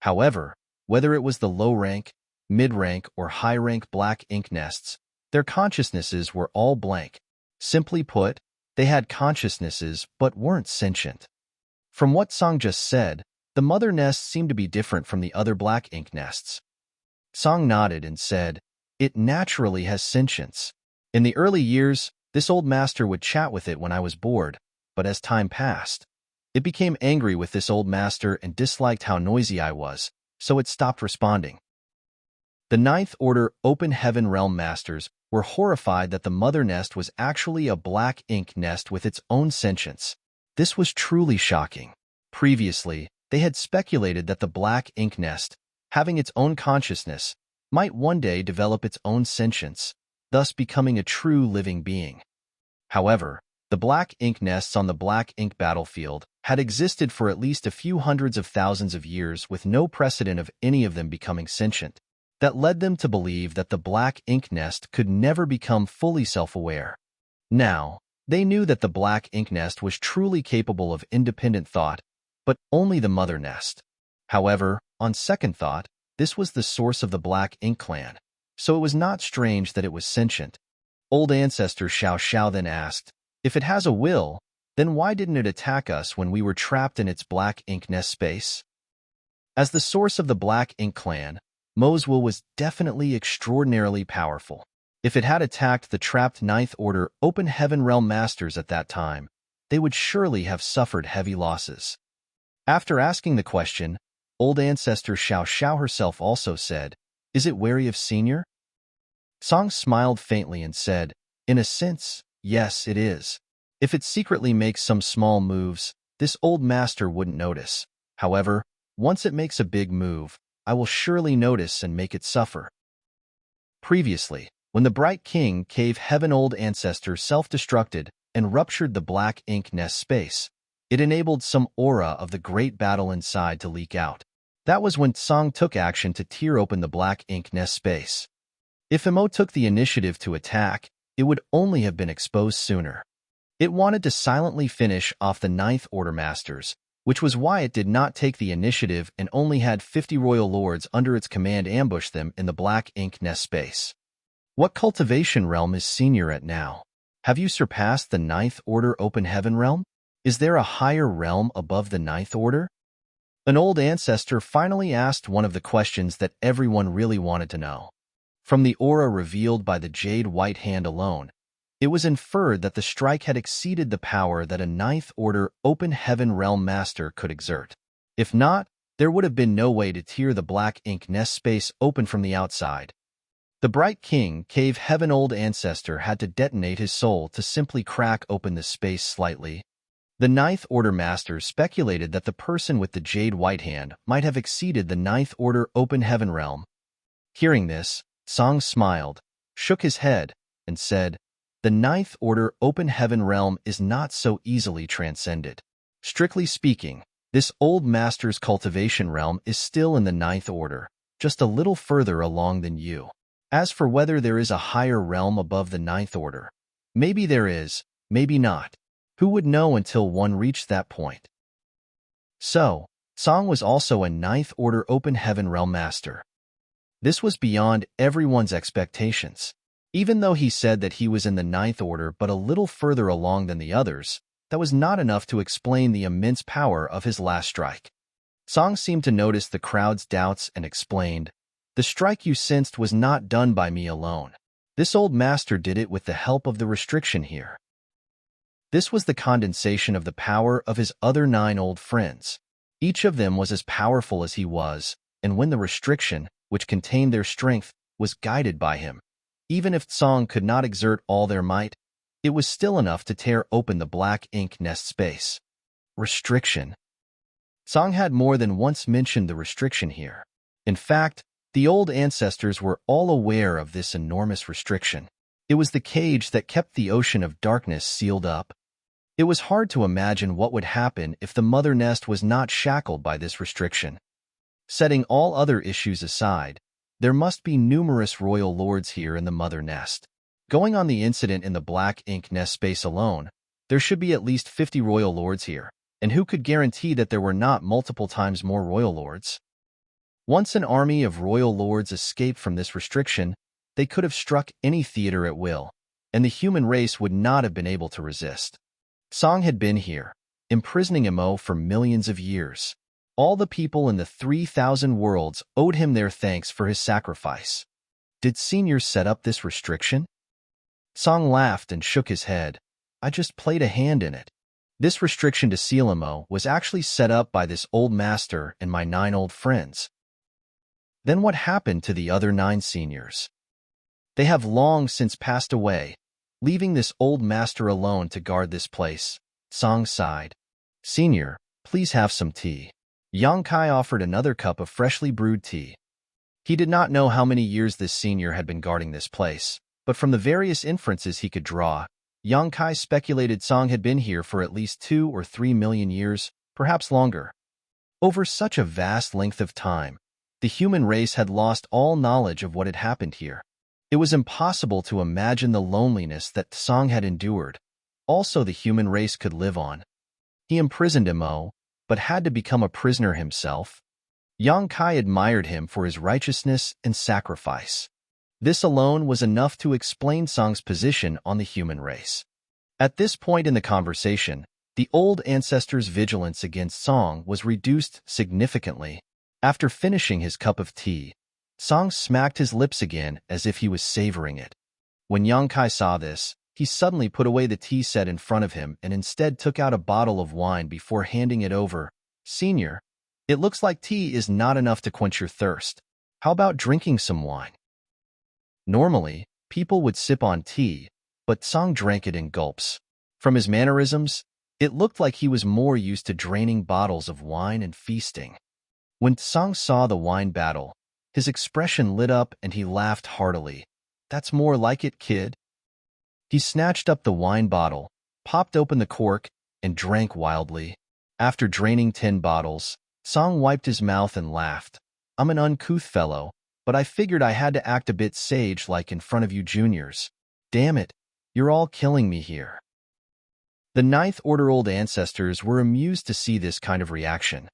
However, whether it was the low-rank, mid-rank, or high-rank black ink nests, their consciousnesses were all blank. Simply put, they had consciousnesses but weren't sentient. From what Song just said, the mother nest seemed to be different from the other black ink nests. Song nodded and said, "It naturally has sentience. In the early years, this old master would chat with it when I was bored, but as time passed, it became angry with this old master and disliked how noisy I was, so it stopped responding." The Ninth Order Open Heaven Realm Masters were horrified that the mother nest was actually a black ink nest with its own sentience. This was truly shocking. Previously, they had speculated that the black ink nest, having its own consciousness, might one day develop its own sentience, thus becoming a true living being. However, the black ink nests on the black ink battlefield had existed for at least a few hundreds of thousands of years with no precedent of any of them becoming sentient. That led them to believe that the black ink nest could never become fully self-aware. Now, they knew that the black ink nest was truly capable of independent thought, but only the mother nest. However, on second thought, this was the source of the black ink clan, so it was not strange that it was sentient. Old ancestor Xiao Xiao then asked, if it has a will, then why didn't it attack us when we were trapped in its black ink nest space? As the source of the black ink clan, Mo's will was definitely extraordinarily powerful. If it had attacked the trapped Ninth Order Open Heaven Realm Masters at that time, they would surely have suffered heavy losses. After asking the question, old ancestor Xiao Xiao herself also said, is it wary of Senior? Song smiled faintly and said, in a sense, yes, it is. If it secretly makes some small moves, this old master wouldn't notice. However, once it makes a big move, I will surely notice and make it suffer. Previously, when the Bright King Cave Heaven old ancestor self-destructed and ruptured the black ink nest space, it enabled some aura of the great battle inside to leak out. That was when Song took action to tear open the black ink nest space. If Mo took the initiative to attack, it would only have been exposed sooner. It wanted to silently finish off the Ninth Order Masters, which was why it did not take the initiative and only had 50 royal lords under its command ambush them in the black ink nest space. What cultivation realm is Senior at now? Have you surpassed the Ninth Order Open Heaven realm? Is there a higher realm above the Ninth Order? An old ancestor finally asked one of the questions that everyone really wanted to know. From the aura revealed by the jade white hand alone, it was inferred that the strike had exceeded the power that a Ninth Order Open Heaven Realm Master could exert. If not, there would have been no way to tear the black ink nest space open from the outside. The Bright King Cave Heaven old ancestor had to detonate his soul to simply crack open the space slightly. The Ninth Order Masters speculated that the person with the jade white hand might have exceeded the Ninth Order Open Heaven Realm. Hearing this, Song smiled, shook his head, and said, the Ninth Order Open Heaven Realm is not so easily transcended. Strictly speaking, this old master's cultivation realm is still in the Ninth Order, just a little further along than you. As for whether there is a higher realm above the Ninth Order, maybe there is, maybe not. Who would know until one reached that point? So, Song was also a Ninth Order Open Heaven Realm Master. This was beyond everyone's expectations. Even though he said that he was in the Ninth Order but a little further along than the others, that was not enough to explain the immense power of his last strike. Song seemed to notice the crowd's doubts and explained, the strike you sensed was not done by me alone. This old master did it with the help of the restriction here. This was the condensation of the power of his other 9 old friends. Each of them was as powerful as he was, and when the restriction, which contained their strength, was guided by him, even if Song could not exert all their might, it was still enough to tear open the black ink nest space. Restriction. Song had more than once mentioned the restriction here. In fact, the old ancestors were all aware of this enormous restriction. It was the cage that kept the ocean of darkness sealed up. It was hard to imagine what would happen if the mother nest was not shackled by this restriction. Setting all other issues aside, there must be numerous royal lords here in the mother nest. Going on the incident in the black ink nest space alone, there should be at least 50 royal lords here, and who could guarantee that there were not multiple times more royal lords? Once an army of royal lords escaped from this restriction, they could have struck any theater at will, and the human race would not have been able to resist. Song had been here, imprisoning Mo for millions of years. All the people in the 3,000 worlds owed him their thanks for his sacrifice. Did Senior set up this restriction? Song laughed and shook his head. I just played a hand in it. This restriction to seal Mo was actually set up by this old master and my 9 old friends. Then what happened to the other 9 seniors? They have long since passed away, leaving this old master alone to guard this place. Song sighed. Senior, please have some tea. Yang Kai offered another cup of freshly brewed tea. He did not know how many years this senior had been guarding this place, but from the various inferences he could draw, Yang Kai speculated Song had been here for at least 2 or 3 million years, perhaps longer. Over such a vast length of time, the human race had lost all knowledge of what had happened here. It was impossible to imagine the loneliness that Song had endured. Also, the human race could live on. He imprisoned Mo, but had to become a prisoner himself. Yang Kai admired him for his righteousness and sacrifice. This alone was enough to explain Song's position on the human race. At this point in the conversation, the old ancestor's vigilance against Song was reduced significantly. After finishing his cup of tea, Song smacked his lips again as if he was savoring it. When Yang Kai saw this, he suddenly put away the tea set in front of him and instead took out a bottle of wine before handing it over. Senior, it looks like tea is not enough to quench your thirst. How about drinking some wine? Normally, people would sip on tea, but Song drank it in gulps. From his mannerisms, it looked like he was more used to draining bottles of wine and feasting. When Song saw the wine battle, his expression lit up and he laughed heartily. That's more like it, kid. He snatched up the wine bottle, popped open the cork, and drank wildly. After draining 10 bottles, Song wiped his mouth and laughed. I'm an uncouth fellow, but I figured I had to act a bit sage-like in front of you juniors. Damn it, you're all killing me here. The Ninth Order old ancestors were amused to see this kind of reaction.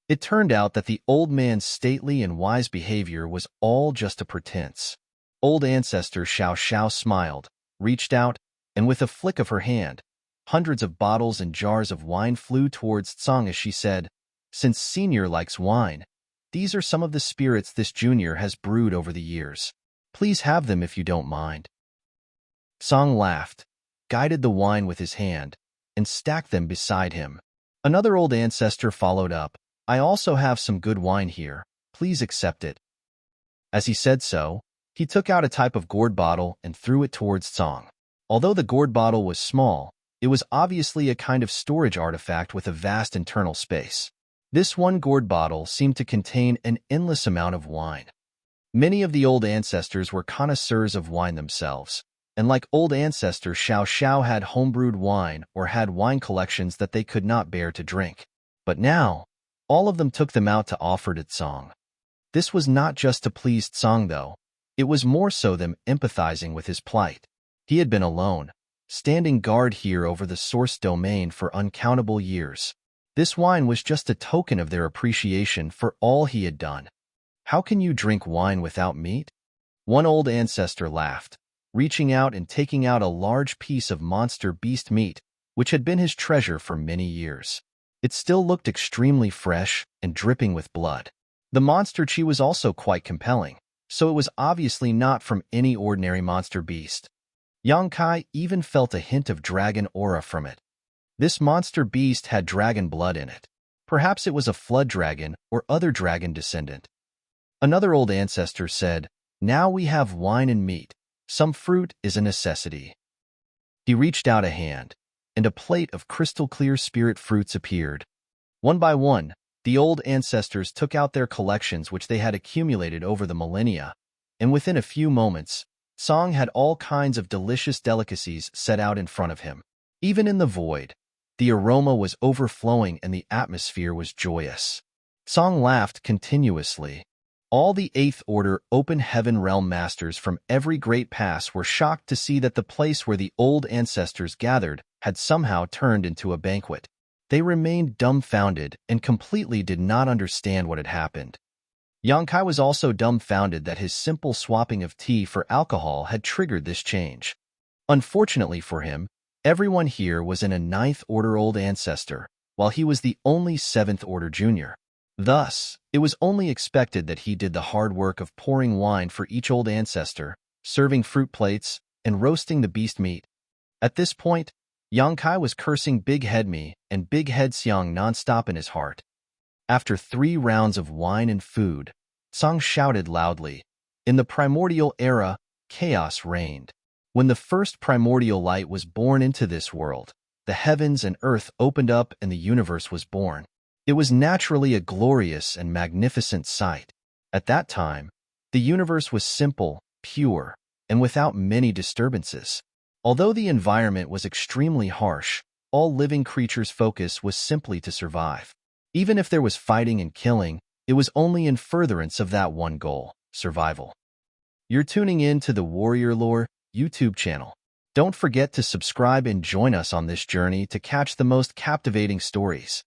It turned out that the old man's stately and wise behavior was all just a pretense. Old ancestor Xiao Xiao smiled, reached out, and with a flick of her hand, hundreds of bottles and jars of wine flew towards Song as she said, "Since Senior likes wine, these are some of the spirits this junior has brewed over the years. Please have them if you don't mind." Song laughed, guided the wine with his hand, and stacked them beside him. Another old ancestor followed up, "I also have some good wine here. Please accept it." As he said so, he took out a type of gourd bottle and threw it towards Song. Although the gourd bottle was small, it was obviously a kind of storage artifact with a vast internal space. This one gourd bottle seemed to contain an endless amount of wine. Many of the old ancestors were connoisseurs of wine themselves, and like old ancestor Xiao Xiao had homebrewed wine or had wine collections that they could not bear to drink. But now, all of them took them out to offer to Song. This was not just to please Song though. It was more so them empathizing with his plight. He had been alone, standing guard here over the source domain for uncountable years. This wine was just a token of their appreciation for all he had done. "How can you drink wine without meat?" One old ancestor laughed, reaching out and taking out a large piece of monster beast meat, which had been his treasure for many years. It still looked extremely fresh and dripping with blood. The monster chi was also quite compelling, so it was obviously not from any ordinary monster beast. Yang Kai even felt a hint of dragon aura from it. This monster beast had dragon blood in it. Perhaps it was a flood dragon or other dragon descendant. Another old ancestor said, "Now we have wine and meat. Some fruit is a necessity." He reached out a hand, and a plate of crystal-clear spirit fruits appeared. One by one, the old ancestors took out their collections which they had accumulated over the millennia, and within a few moments, Song had all kinds of delicious delicacies set out in front of him. Even in the void, the aroma was overflowing and the atmosphere was joyous. Song laughed continuously. All the Eighth Order Open Heaven Realm Masters from every great pass were shocked to see that the place where the old ancestors gathered had somehow turned into a banquet. They remained dumbfounded and completely did not understand what had happened. Yang Kai was also dumbfounded that his simple swapping of tea for alcohol had triggered this change. Unfortunately for him, everyone here was in a Ninth Order old ancestor, while he was the only Seventh Order junior. Thus, it was only expected that he did the hard work of pouring wine for each old ancestor, serving fruit plates, and roasting the beast meat. At this point, Yang Kai was cursing Big Head Me and Big Head Xiang nonstop in his heart. After 3 rounds of wine and food, Song shouted loudly. In the primordial era, chaos reigned. When the first primordial light was born into this world, the heavens and earth opened up and the universe was born. It was naturally a glorious and magnificent sight. At that time, the universe was simple, pure, and without many disturbances. Although the environment was extremely harsh, all living creatures' focus was simply to survive. Even if there was fighting and killing, it was only in furtherance of that one goal, survival. You're tuning in to the Warrior Lore YouTube channel. Don't forget to subscribe and join us on this journey to catch the most captivating stories.